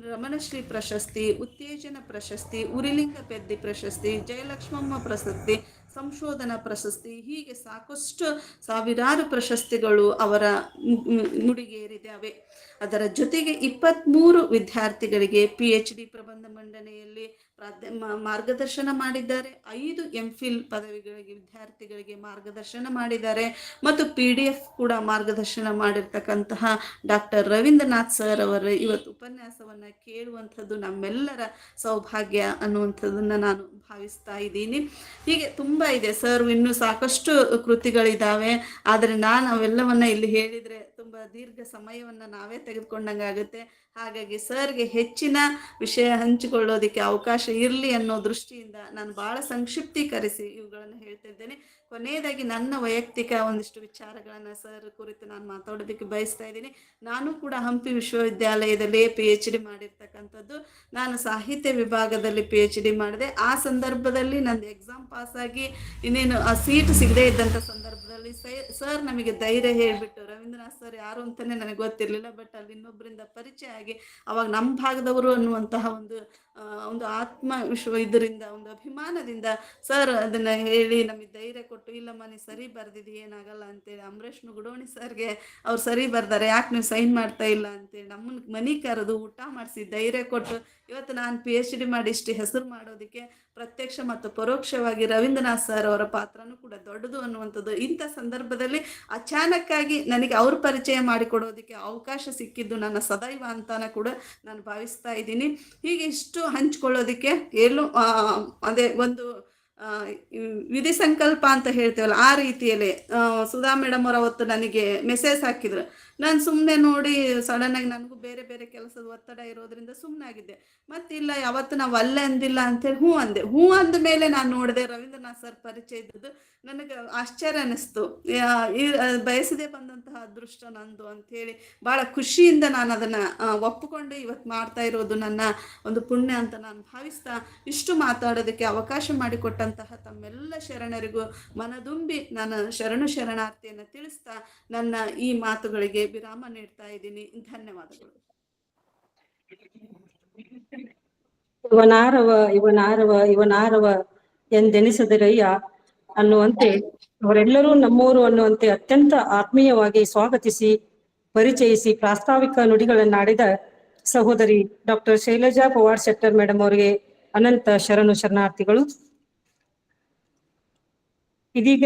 ರಮಣಶ್ರೀ ಪ್ರಶಸ್ತಿ, ಉತ್ತೇಜನ ಪ್ರಶಸ್ತಿ, ಉರಿಲಿಂಗ ಪೆದ್ದಿ ಪ್ರಶಸ್ತಿ, ಜಯಲಕ್ಷ್ಮಮ್ಮ ಪ್ರಶಸ್ತಿ, ಸಂಶೋಧನಾ ಪ್ರಶಸ್ತಿ, ಹೀಗೆ ಸಾಕಷ್ಟು ಸಾವಿರಾರು ಪ್ರಶಸ್ತಿಗಳು ಅವರ ನುಡಿಗೇರಿದ್ದಾವೆ. ಅದರ ಜೊತೆಗೆ 23 ವಿದ್ಯಾರ್ಥಿಗಳಿಗೆ PhD ಪ್ರಬಂಧ ಮಂಡನೆಯಲ್ಲಿ ಮಾರ್ಗದರ್ಶನ ಮಾಡಿದ್ದಾರೆ. 5 MPhil ಪದವಿಗಳಿಗೆ ವಿದ್ಯಾರ್ಥಿಗಳಿಗೆ ಮಾರ್ಗದರ್ಶನ ಮಾಡಿದ್ದಾರೆ ಮತ್ತು PDF ಕೂಡ ಮಾರ್ಗದರ್ಶನ ಮಾಡಿರ್ತಕ್ಕಂತಹ ಡಾಕ್ಟರ್ ರವೀಂದ್ರನಾಥ್ ಸರ್ ಅವರ ಇವತ್ತು ಉಪನ್ಯಾಸವನ್ನು ಕೇಳುವಂಥದ್ದು ನಮ್ಮೆಲ್ಲರ ಸೌಭಾಗ್ಯ ಅನ್ನುವಂಥದ್ದನ್ನು ನಾನು ಭಾವಿಸ್ತಾ ಇದ್ದೀನಿ. ಹೀಗೆ ತುಂಬ ಇದೆ ಸರ್, ಇನ್ನೂ ಸಾಕಷ್ಟು ಕೃತಿಗಳಿದ್ದಾವೆ. ಆದರೆ ನಾನು ಅವೆಲ್ಲವನ್ನ ಇಲ್ಲಿ ಹೇಳಿದರೆ ತುಂಬ ದೀರ್ಘ ಸಮಯವನ್ನು ನಾವೇ ತೆಗೆದುಕೊಂಡಂಗಾಗುತ್ತೆ. ಹಾಗಾಗಿ ಸರ್ಗೆ ಹೆಚ್ಚಿನ ವಿಷಯ ಹಂಚಿಕೊಳ್ಳೋದಕ್ಕೆ ಅವಕಾಶ ಇರಲಿ ಅನ್ನೋ ದೃಷ್ಟಿಯಿಂದ ನಾನು ಭಾಳ ಸಂಕ್ಷಿಪ್ತೀಕರಿಸಿ ಇವುಗಳನ್ನು ಹೇಳ್ತಿದ್ದೇನೆ. ಕೊನೆಯದಾಗಿ ನನ್ನ ವೈಯಕ್ತಿಕ ಒಂದಿಷ್ಟು ವಿಚಾರಗಳನ್ನು ಸರ್ ಕುರಿತು ನಾನು ಮಾತಾಡೋದಕ್ಕೆ ಬಯಸ್ತಾ ಇದ್ದೀನಿ. ನಾನು ಕೂಡ ಹಂಪಿ ವಿಶ್ವವಿದ್ಯಾಲಯದಲ್ಲಿ PhD ಮಾಡಿರ್ತಕ್ಕಂಥದ್ದು. ನಾನು ಸಾಹಿತ್ಯ ವಿಭಾಗದಲ್ಲಿ PhD ಮಾಡಿದೆ. ಆ ಸಂದರ್ಭದಲ್ಲಿ ನಂದು ಎಕ್ಸಾಮ್ ಪಾಸಾಗಿ ಇನ್ನೇನು ಆ ಸೀಟ್ ಸಿಗದೇ ಇದ್ದಂಥ ಸಂದರ್ಭದಲ್ಲಿ ಸರ್ ನಮಗೆ ಧೈರ್ಯ ಹೇಳಿಬಿಟ್ಟು, ರವೀಂದ್ರನಾಥ್ ಸರ್ ಯಾರು ಅಂತಲೇ ನನಗೆ ಗೊತ್ತಿರಲಿಲ್ಲ, ಬಟ್ ಅಲ್ಲಿ ಇನ್ನೊಬ್ಬರಿಂದ ಪರಿಚಯ ಆಗಿ ಅವಾಗ ನಮ್ಮ ಭಾಗದವರು ಅನ್ನುವಂತಹ ಒಂದು ಇದರಿಂದ, ಒಂದು ಅಭಿಮಾನದಿಂದ ಸರ್ ಅದನ್ನು ಹೇಳಿ ನಮಗೆ ಧೈರ್ಯ ಕೊಟ್ಟು, ಇಲ್ಲಮ್ಮ ನೀವು ಸರಿ ಬರ್ದಿದ್ದು ಏನಾಗಲ್ಲ ಅಂತೇಳಿ ಅಮರೇಶ್ ಗುಡೋಣಿ ಸರ್ಗೆ ಅವ್ರು ಸರಿ ಬರ್ದಾರೆ, ಯಾಕೆ ನೀವು ಸೈನ್ ಮಾಡ್ತಾ ಇಲ್ಲ ಅಂತೇಳಿ ನಮ್ಮನ್ನು ಮನೆ ಕರೆದು ಊಟ ಮಾಡಿಸಿ ಧೈರ್ಯ ಕೊಟ್ಟು ಇವತ್ತು ನಾನು PhD ಮಾಡಿ ಇಷ್ಟು ಹೆಸರು ಮಾಡೋದಕ್ಕೆ ಪ್ರತ್ಯಕ್ಷ ಮತ್ತು ಪರೋಕ್ಷವಾಗಿ ರವೀಂದ್ರನಾಥ್ ಸರ್ ಅವರ ಪಾತ್ರನೂ ಕೂಡ ದೊಡ್ಡದು ಅನ್ನುವಂಥದ್ದು. ಇಂಥ ಸಂದರ್ಭದಲ್ಲಿ ಅಚಾನಕ್ಕಾಗಿ ನನಗೆ ಅವ್ರ ಪರಿಚಯ ಮಾಡಿಕೊಡೋದಕ್ಕೆ ಅವಕಾಶ ಸಿಕ್ಕಿದ್ದು ನನ್ನ ಸದೈವ ಅಂತಾನ ಕೂಡ ನಾನು ಭಾವಿಸ್ತಾ ಇದ್ದೀನಿ. ಹೀಗೆ ಇಷ್ಟು ಹಂಚ್ಕೊಳ್ಳೋದಕ್ಕೆ ಅದೇ ಒಂದು ವಿಧಿ ಸಂಕಲ್ಪ ಅಂತ ಹೇಳ್ತೇವಲ್ಲ ಆ ರೀತಿಯಲ್ಲಿ ಸುಧಾ ಮೇಡಮ್ ಅವ್ರು ಅವತ್ತು ನನಗೆ ಮೆಸೇಜ್ ಹಾಕಿದ್ರು. ನಾನು ಸುಮ್ಮನೆ ನೋಡಿ ಸಡನ್ ಆಗಿ ನನಗೂ ಬೇರೆ ಬೇರೆ ಕೆಲಸದ ಒತ್ತಡ ಇರೋದ್ರಿಂದ ಸುಮ್ಮನೆ ಆಗಿದ್ದೆ. ಮತ್ತಿಲ್ಲ ಯಾವತ್ತು ನಾವು ಅಲ್ಲೇ ಅಂದಿಲ್ಲ ಅಂತೇಳಿ ಹ್ಞೂ ಅಂದೆ. ಹ್ಞೂ ಅಂದ ಮೇಲೆ ನಾನು ನೋಡಿದೆ ರವೀಂದ್ರನಾಥ್ ಸರ್ ಪರಿಚಯ ಇದ್ದದ್ದು. ನನಗೆ ಆಶ್ಚರ್ಯ ಅನ್ನಿಸ್ತು. ಬಯಸದೆ ಬಂದಂತಹ ಅದೃಷ್ಟ ನಂದು ಅಂಥೇಳಿ ಭಾಳ ಖುಷಿಯಿಂದ ನಾನು ಅದನ್ನು ಒಪ್ಪಿಕೊಂಡು ಇವತ್ತು ಮಾಡ್ತಾ ಇರೋದು ನನ್ನ ಒಂದು ಪುಣ್ಯ ಅಂತ ನಾನು ಭಾವಿಸ್ತಾ ಇಷ್ಟು ಮಾತಾಡೋದಕ್ಕೆ ಅವಕಾಶ ಮಾಡಿಕೊಟ್ಟಂತಹ ತಮ್ಮೆಲ್ಲ ಶರಣರಿಗೂ ಮನದುಂಬಿ ನಾನು ಶರಣಾರ್ಥಿಯನ್ನು ತಿಳಿಸ್ತಾ ನನ್ನ ಈ ಮಾತುಗಳಿಗೆ ವಿರಾಮ ನೀಡ್ತಾ ಇದ್ದೀನಿ. ಧನ್ಯವಾದಗಳು. ಇವನಾರವ ಎಂದೆನಿಸದಿರಯ್ಯ ಅನ್ನುವಂತೆ ಅವರೆಲ್ಲರೂ ನಮ್ಮೂರು ಅನ್ನುವಂತೆ ಅತ್ಯಂತ ಆತ್ಮೀಯವಾಗಿ ಸ್ವಾಗತಿಸಿ ಪರಿಚಯಿಸಿ ಪ್ರಾಸ್ತಾವಿಕ ನುಡಿಗಳನ್ನಾಡಿದ ಸಹೋದರಿ ಡಾಕ್ಟರ್ ಶೈಲಜಾ ಪವಾರ್ ಶೆಟ್ಟರ್ ಮೇಡಮ್ ಅವರಿಗೆ ಅನಂತ ಶರಣಾರ್ಥಿಗಳು. ಇದೀಗ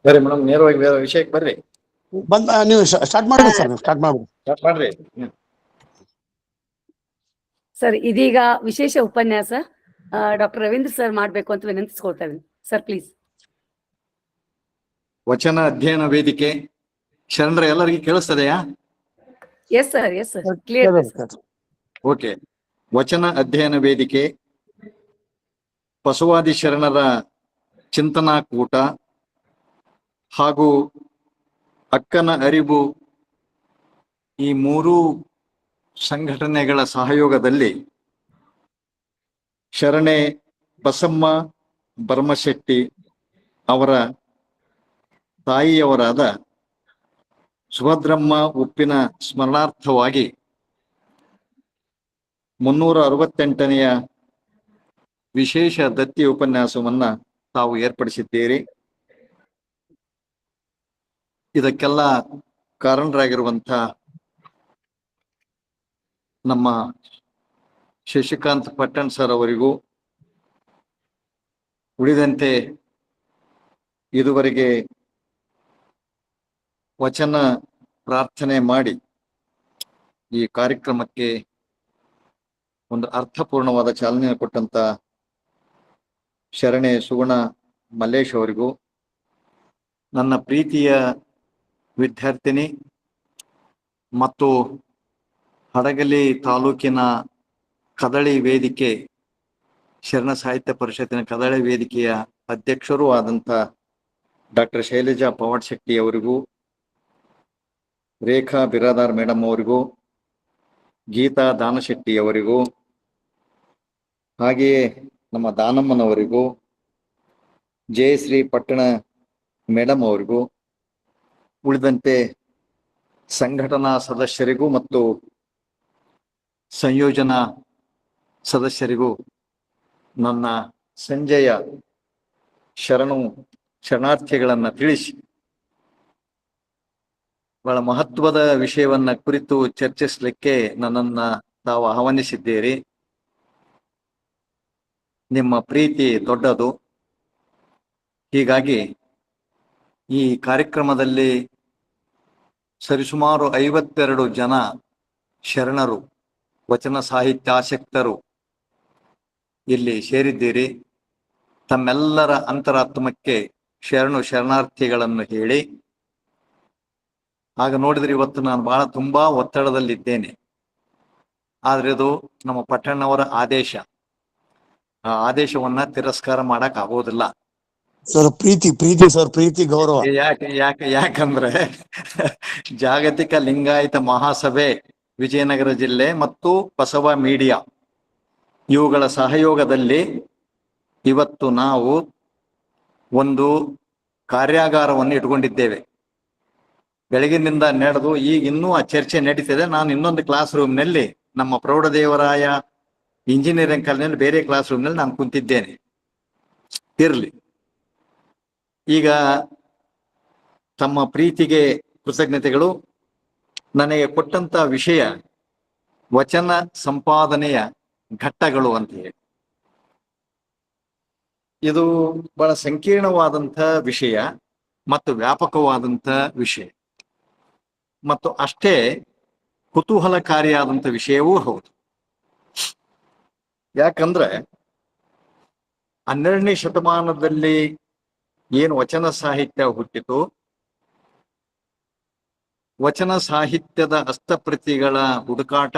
ಬರ್ರಿ ಮೇಡಮ್, ನೇರವಾಗಿ ಬೇರೆ ವಿಷಯಕ್ಕೆ ಬರ್ರಿ. ನೀವು ಸ್ಟಾರ್ಟ್ ಮಾಡ್ರಿ ಸರ್, ನೀವು ಸ್ಟಾರ್ಟ್ ಮಾಡ್ಬಿಡಿ. ಸ್ಟಾರ್ಟ್ ಮಾಡ್ರಿ ಸರ್. ಇದೀಗ ವಿಶೇಷ ಉಪನ್ಯಾಸ ಡಾಕ್ಟರ್ ರವೀಂದ್ರ ಸರ್ ಮಾಡ್ಬೇಕು ಅಂತ ವಿನಂತಿಸ್ಕೊಳ್ತಾ ಇದ್ದೀನಿ ಸರ್, ಪ್ಲೀಸ್. ವಚನ ಅಧ್ಯಯನ ವೇದಿಕೆ ಶರಣರ ಎಲ್ಲರಿಗೆ ಕೇಳಿಸ್ತದೆಯಾ? Yes sir, yes sir, clear. Okay. ವಚನ ಅಧ್ಯಯನ ವೇದಿಕೆ, ಬಸವಾದಿ ಶರಣರ ಚಿಂತನಾ ಕೂಟ ಹಾಗೂ ಅಕ್ಕನ ಅರಿವು ಈ ಮೂರೂ ಸಂಘಟನೆಗಳ ಸಹಯೋಗದಲ್ಲಿ ಶರಣೆ ಬಸಮ್ಮ ಭರಮಶೆಟ್ಟಿ ಅವರ ತಾಯಿಯವರಾದ ಸುಭದ್ರಮ್ಮ ಉಪ್ಪಿನ ಸ್ಮರಣಾರ್ಥವಾಗಿ 368ನೆಯ ವಿಶೇಷ ದತ್ತಿ ಉಪನ್ಯಾಸವನ್ನ ತಾವು ಏರ್ಪಡಿಸಿದ್ದೀರಿ. ಇದಕ್ಕೆಲ್ಲ ಕಾರಣರಾಗಿರುವಂಥ ನಮ್ಮ ಶಶಿಕಾಂತ್ ಪಟ್ಟಣ್ ಸರ್ ಅವರಿಗೂ, ಉಳಿದಂತೆ ಇದುವರೆಗೆ ವಚನ ಪ್ರಾರ್ಥನೆ ಮಾಡಿ ಈ ಕಾರ್ಯಕ್ರಮಕ್ಕೆ ಒಂದು ಅರ್ಥಪೂರ್ಣವಾದ ಚಾಲನೆ ಕೊಟ್ಟಂತ ಶರಣೆ ಸುಗುಣ ಮಲ್ಲೇಶ್ ಅವರಿಗೂ, ನನ್ನ ಪ್ರೀತಿಯ ವಿದ್ಯಾರ್ಥಿನಿ ಮತ್ತು ಹಡಗಲಿ ತಾಲೂಕಿನ ಕದಳಿ ವೇದಿಕೆ, ಶರಣ ಸಾಹಿತ್ಯ ಪರಿಷತ್ತಿನ ಕದಳಿ ವೇದಿಕೆಯ ಅಧ್ಯಕ್ಷರೂ ಆದಂಥ ಡಾಕ್ಟರ್ ಶೈಲಜಾ ಪವಾರ್ ಶೆಟ್ಟಿ ಅವರಿಗೂ, ರೇಖಾ ಬಿರಾದಾರ್ ಮೇಡಮ್ ಅವರಿಗೂ, ಗೀತಾ ದಾನಶೆಟ್ಟಿ ಅವರಿಗೂ, ಹಾಗೆಯೇ ನಮ್ಮ ದಾನಮ್ಮನವರಿಗೂ, ಜಯಶ್ರೀ ಪಟ್ಟಣ ಮೇಡಮ್ ಅವರಿಗೂ, ಉಳಿದಂತೆ ಸಂಘಟನಾ ಸದಸ್ಯರಿಗೂ ಮತ್ತು ಸಂಯೋಜನಾ ಸದಸ್ಯರಿಗೂ ನನ್ನ ಸಂಜೆಯ ಶರಣಾರ್ಥಿಗಳನ್ನ ತಿಳಿಸಿ ಬಹಳ ಮಹತ್ವದ ವಿಷಯವನ್ನ ಕುರಿತು ಚರ್ಚಿಸಲಿಕ್ಕೆ ನನ್ನನ್ನ ತಾವು ಆಹ್ವಾನಿಸಿದ್ದೀರಿ. ನಿಮ್ಮ ಪ್ರೀತಿ ದೊಡ್ಡದು. ಹೀಗಾಗಿ ಈ ಕಾರ್ಯಕ್ರಮದಲ್ಲಿ ಸರಿಸುಮಾರು 52 ಜನ ಶರಣರು, ವಚನ ಸಾಹಿತ್ಯಾಸಕ್ತರು ಇಲ್ಲಿ ಸೇರಿದ್ದೀರಿ. ತಮ್ಮೆಲ್ಲರ ಅಂತರಾತ್ಮಕ್ಕೆ ಶರಣಾರ್ಥಿಗಳನ್ನು ಹೇಳಿ, ಆಗ ನೋಡಿದ್ರೆ ಇವತ್ತು ನಾನು ತುಂಬಾ ಒತ್ತಡದಲ್ಲಿದ್ದೇನೆ. ಆದ್ರೆ ಇದು ನಮ್ಮ ಪಟ್ಟಣ್ಣವರ ಆದೇಶ. ಆ ಆದೇಶವನ್ನ ತಿರಸ್ಕಾರ ಮಾಡಕ್ ಆಗೋದಿಲ್ಲ ಸರ್. ಪ್ರೀತಿ ಸರ್, ಪ್ರೀತಿ ಗೌರವ. ಯಾಕಂದ್ರೆ ಜಾಗತಿಕ ಲಿಂಗಾಯತ ಮಹಾಸಭೆ ವಿಜಯನಗರ ಜಿಲ್ಲೆ ಮತ್ತು ಬಸವ ಮೀಡಿಯಾ ಇವುಗಳ ಸಹಯೋಗದಲ್ಲಿ ಇವತ್ತು ನಾವು ಒಂದು ಕಾರ್ಯಾಗಾರವನ್ನು ಇಟ್ಕೊಂಡಿದ್ದೇವೆ. ಬೆಳಗಿನಿಂದ ನಡೆದು ಈಗ ಇನ್ನೂ ಆ ಚರ್ಚೆ ನಡೀತಿದೆ. ನಾನು ಇನ್ನೊಂದು ಕ್ಲಾಸ್ ರೂಮ್ನಲ್ಲಿ, ನಮ್ಮ ಪ್ರೌಢದೇವರಾಯ ಇಂಜಿನಿಯರಿಂಗ್ ಕಾಲೇಜಿನಲ್ಲಿ ಬೇರೆ ಕ್ಲಾಸ್ ರೂಮ್ನಲ್ಲಿ ನಾನು ಕುಂತಿದ್ದೇನೆ. ಇರ್ಲಿ, ಈಗ ತಮ್ಮ ಪ್ರೀತಿಗೆ ಕೃತಜ್ಞತೆಗಳು. ನನಗೆ ಕೊಟ್ಟಂತ ವಿಷಯ ವಚನ ಸಂಪಾದನೆಯ ಘಟ್ಟಗಳು ಅಂತ ಹೇಳಿ. ಇದು ಬಹಳ ಸಂಕೀರ್ಣವಾದಂಥ ವಿಷಯ. ಮತ್ತು ವ್ಯಾಪಕವಾದಂಥ ವಿಷಯ ಮತ್ತು ಅಷ್ಟೇ ಕುತೂಹಲಕಾರಿಯಾದಂಥ ವಿಷಯವೂ ಹೌದು. ಯಾಕಂದ್ರೆ 12ನೇ ಶತಮಾನದಲ್ಲಿ ಏನು ವಚನ ಸಾಹಿತ್ಯ ಹುಟ್ಟಿತು, ವಚನ ಸಾಹಿತ್ಯದ ಹಸ್ತಪ್ರತಿಗಳ ಹುಡುಕಾಟ,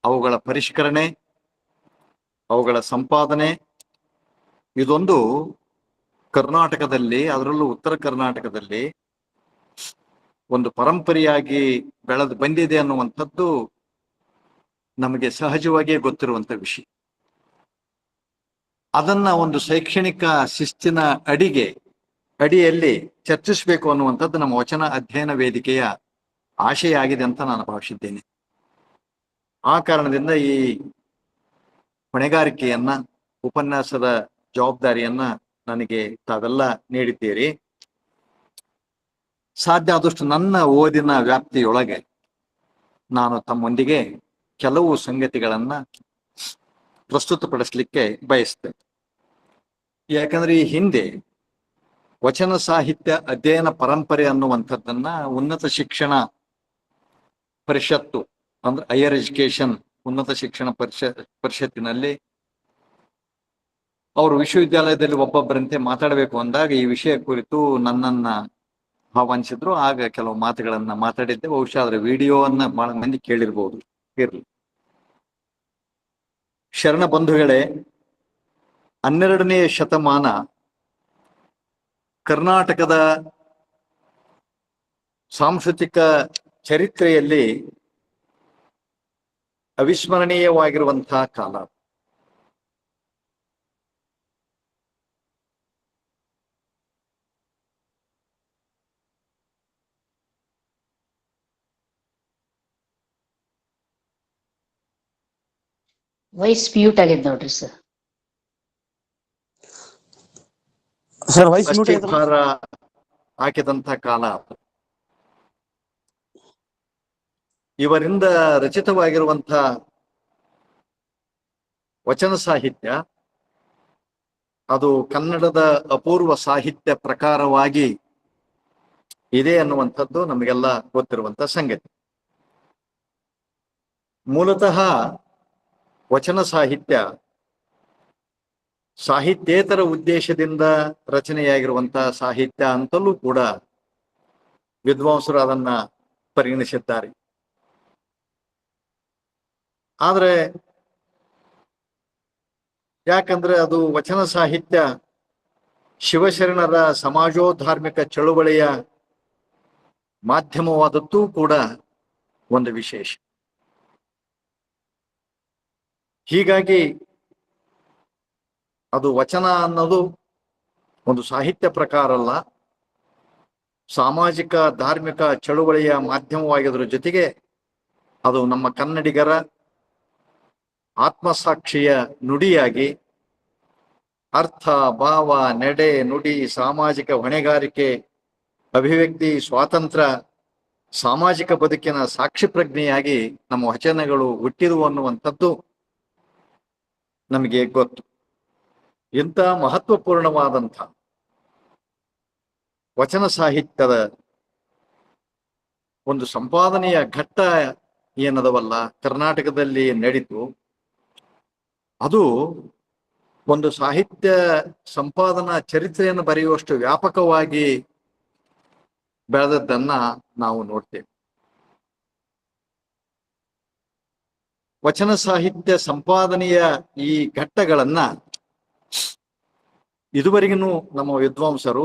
ಅವುಗಳ ಪರಿಷ್ಕರಣೆ, ಅವುಗಳ ಸಂಪಾದನೆ, ಇದೊಂದು ಕರ್ನಾಟಕದಲ್ಲಿ, ಅದರಲ್ಲೂ ಉತ್ತರ ಕರ್ನಾಟಕದಲ್ಲಿ ಒಂದು ಪರಂಪರೆಯಾಗಿ ಬೆಳೆದು ಬಂದಿದೆ ಅನ್ನುವಂಥದ್ದು ನಮಗೆ ಸಹಜವಾಗಿಯೇ ಗೊತ್ತಿರುವಂಥ ವಿಷಯ. ಅದನ್ನ ಒಂದು ಶೈಕ್ಷಣಿಕ ಶಿಸ್ತಿನ ಅಡಿಯಲ್ಲಿ ಚರ್ಚಿಸಬೇಕು ಅನ್ನುವಂಥದ್ದು ನಮ್ಮ ವಚನ ಅಧ್ಯಯನ ವೇದಿಕೆಯ ಆಶಯ ಆಗಿದೆ ಅಂತ ನಾನು ಭಾವಿಸಿದ್ದೇನೆ. ಆ ಕಾರಣದಿಂದ ಈ ಹೊಣೆಗಾರಿಕೆಯನ್ನ, ಉಪನ್ಯಾಸದ ಜವಾಬ್ದಾರಿಯನ್ನ ನನಗೆ ತಾವೆಲ್ಲ ನೀಡಿದ್ದೀರಿ. ಸಾಧ್ಯ ಆದಷ್ಟು ನನ್ನ ಓದಿನ ವ್ಯಾಪ್ತಿಯೊಳಗೆ ನಾನು ತಮ್ಮೊಂದಿಗೆ ಕೆಲವು ಸಂಗತಿಗಳನ್ನ ಪ್ರಸ್ತುತಪಡಿಸಲಿಕ್ಕೆ ಬಯಸ್ತೇನೆ. ಯಾಕಂದ್ರೆ ಈ ಹಿಂದೆ ವಚನ ಸಾಹಿತ್ಯ ಅಧ್ಯಯನ ಪರಂಪರೆ ಅನ್ನುವಂಥದ್ದನ್ನ ಉನ್ನತ ಶಿಕ್ಷಣ ಪರಿಷತ್ತು, ಅಂದ್ರೆ ಹೈಯರ್ ಎಜುಕೇಶನ್ ಉನ್ನತ ಶಿಕ್ಷಣ ಪರಿಷತ್ತಿನಲ್ಲಿ ಅವರು ವಿಶ್ವವಿದ್ಯಾಲಯದಲ್ಲಿ ಒಬ್ಬೊಬ್ಬರಂತೆ ಮಾತಾಡಬೇಕು ಅಂದಾಗ ಈ ವಿಷಯ ಕುರಿತು ನನ್ನನ್ನ ಆಹ್ವಾನಿಸಿದ್ರು. ಆಗ ಕೆಲವು ಮಾತುಗಳನ್ನ ಮಾತಾಡಿದ್ದೆ. ಬಹುಶಃ ಅದರ ವಿಡಿಯೋವನ್ನ ಬಹಳ ಮಂದಿ ಕೇಳಿರ್ಬೋದು. ಇರ್ಲಿ. ಶರಣ ಬಂಧುಗಳೇ, 12ನೇ ಶತಮಾನ ಕರ್ನಾಟಕದ ಸಾಂಸ್ಕೃತಿಕ ಚರಿತ್ರೆಯಲ್ಲಿ ಅವಿಸ್ಮರಣೀಯವಾಗಿರುವಂತಹ ಕಾಲ. ವಾಯ್ಸ್ ಮ್ಯೂಟ್ ಆಗಿದೆ ನೋಡ್ರಿ ಸರ್. ಸರ್ ವಾಯ್ಸ್ ಮ್ಯೂಟ್ ಭಾರ ಹಾಕಿದಂತ ಕಾಲ. ಇವರಿಂದ ರಚಿತವಾಗಿರುವಂತ ವಚನ ಸಾಹಿತ್ಯ ಅದು ಕನ್ನಡದ ಅಪೂರ್ವ ಸಾಹಿತ್ಯ ಪ್ರಕಾರವಾಗಿ ಇದೆ ಅನ್ನುವಂಥದ್ದು ನಮಗೆಲ್ಲ ಗೊತ್ತಿರುವಂತ ಸಂಗತಿ. ಮೂಲತಃ ವಚನ ಸಾಹಿತ್ಯ ಸಾಹಿತ್ಯೇತರ ಉದ್ದೇಶದಿಂದ ರಚನೆಯಾಗಿರುವಂತಹ ಸಾಹಿತ್ಯ ಅಂತಲೂ ಕೂಡ ವಿದ್ವಾಂಸರು ಅದನ್ನ ಪರಿಗಣಿಸಿದ್ದಾರೆ. ಆದ್ರೆ ಯಾಕಂದ್ರೆ ಅದು ವಚನ ಸಾಹಿತ್ಯ ಶಿವಶರಣರ ಸಮಾಜೋಧಾರ್ಮಿಕ ಚಳುವಳಿಯ ಮಾಧ್ಯಮವಾದದ್ದು ಕೂಡ ಒಂದು ವಿಶೇಷ. ಹೀಗಾಗಿ ಅದು ವಚನ ಅನ್ನೋದು ಒಂದು ಸಾಹಿತ್ಯ ಪ್ರಕಾರ ಅಲ್ಲ, ಸಾಮಾಜಿಕ ಧಾರ್ಮಿಕ ಚಳುವಳಿಯ ಮಾಧ್ಯಮವಾಗಿದ್ರ ಜೊತೆಗೆ ಅದು ನಮ್ಮ ಕನ್ನಡಿಗರ ಆತ್ಮಸಾಕ್ಷಿಯ ನುಡಿಯಾಗಿ ಅರ್ಥ, ಭಾವ, ನಡೆ, ನುಡಿ, ಸಾಮಾಜಿಕ ಹೊಣೆಗಾರಿಕೆ, ಅಭಿವ್ಯಕ್ತಿ ಸ್ವಾತಂತ್ರ್ಯ, ಸಾಮಾಜಿಕ ಬದುಕಿನ ಸಾಕ್ಷಿ ಪ್ರಜ್ಞೆಯಾಗಿ ನಮ್ಮ ವಚನಗಳು ಹುಟ್ಟಿರುವು ಅನ್ನುವಂಥದ್ದು ನಮಗೆ ಗೊತ್ತು. ಇಂಥ ಮಹತ್ವಪೂರ್ಣವಾದಂಥ ವಚನ ಸಾಹಿತ್ಯದ ಒಂದು ಸಂಪಾದನೆಯ ಘಟ್ಟ ಏನದವಲ್ಲ ಕರ್ನಾಟಕದಲ್ಲಿ ನಡೀತು, ಅದು ಒಂದು ಸಾಹಿತ್ಯ ಸಂಪಾದನಾ ಚರಿತ್ರೆಯನ್ನು ಬರೆಯುವಷ್ಟು ವ್ಯಾಪಕವಾಗಿ ಬೆಳೆದದ್ದನ್ನ ನಾವು ನೋಡ್ತೇವೆ. ವಚನ ಸಾಹಿತ್ಯ ಸಂಪಾದನೆಯ ಈ ಘಟ್ಟಗಳನ್ನ ಇದುವರೆಗೂ ನಮ್ಮ ವಿದ್ವಾಂಸರು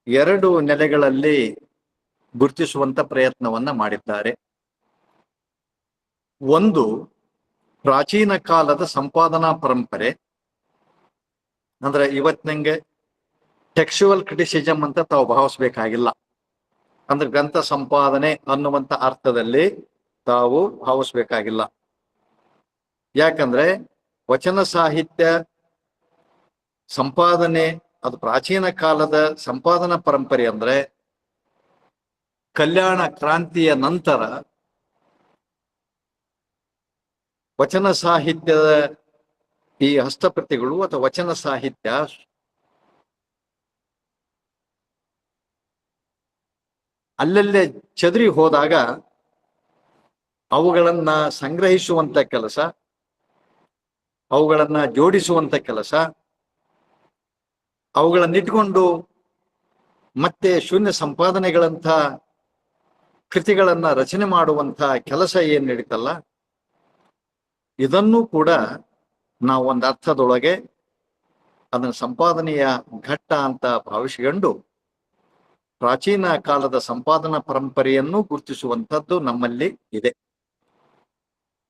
ಎರಡು ನೆಲೆಗಳಲ್ಲಿ ಗುರುತಿಸುವಂತ ಪ್ರಯತ್ನವನ್ನ ಮಾಡಿದ್ದಾರೆ. ಒಂದು ಪ್ರಾಚೀನ ಕಾಲದ ಸಂಪಾದನಾ ಪರಂಪರೆ, ಅಂದ್ರೆ ಇವತ್ತಿನಂಗೆ ಟೆಕ್ಸ್ಚುವಲ್ ಕ್ರಿಟಿಸಿಸಮ್ ಅಂತ ತಾವು ಭಾವಿಸ್ಬೇಕಾಗಿಲ್ಲ. ಅಂದ್ರೆ ಗ್ರಂಥ ಸಂಪಾದನೆ ಅನ್ನುವಂತ ಅರ್ಥದಲ್ಲಿ ತಾವು ಭಾವಿಸ್ಬೇಕಾಗಿಲ್ಲ. ಯಾಕಂದ್ರೆ ವಚನ ಸಾಹಿತ್ಯ ಸಂಪಾದನೆ ಅದು ಪ್ರಾಚೀನ ಕಾಲದ ಸಂಪಾದನಾ ಪರಂಪರೆ. ಅಂದ್ರೆ ಕಲ್ಯಾಣ ಕ್ರಾಂತಿಯ ನಂತರ ವಚನ ಸಾಹಿತ್ಯದ ಈ ಹಸ್ತಪ್ರತಿಗಳು ಅಥವಾ ವಚನ ಸಾಹಿತ್ಯ ಅಲ್ಲಲ್ಲೇ ಚದುರಿ ಹೋದಾಗ ಅವುಗಳನ್ನ ಸಂಗ್ರಹಿಸುವಂತ ಕೆಲಸ, ಅವುಗಳನ್ನ ಜೋಡಿಸುವಂತ ಕೆಲಸ, ಅವುಗಳನ್ನಿಟ್ಕೊಂಡು ಮತ್ತೆ ಶೂನ್ಯ ಸಂಪಾದನೆಗಳಂಥ ಕೃತಿಗಳನ್ನ ರಚನೆ ಮಾಡುವಂತ ಕೆಲಸ ಏನ್ ನಡೀತಲ್ಲ, ಇದನ್ನೂ ಕೂಡ ನಾವು ಒಂದು ಅರ್ಥದೊಳಗೆ ಅದನ್ನ ಸಂಪಾದನೆಯ ಘಟ್ಟ ಅಂತ ಭಾವಿಸಿಕೊಂಡು ಪ್ರಾಚೀನ ಕಾಲದ ಸಂಪಾದನಾ ಪರಂಪರೆಯನ್ನು ಗುರುತಿಸುವಂಥದ್ದು ನಮ್ಮಲ್ಲಿ ಇದೆ.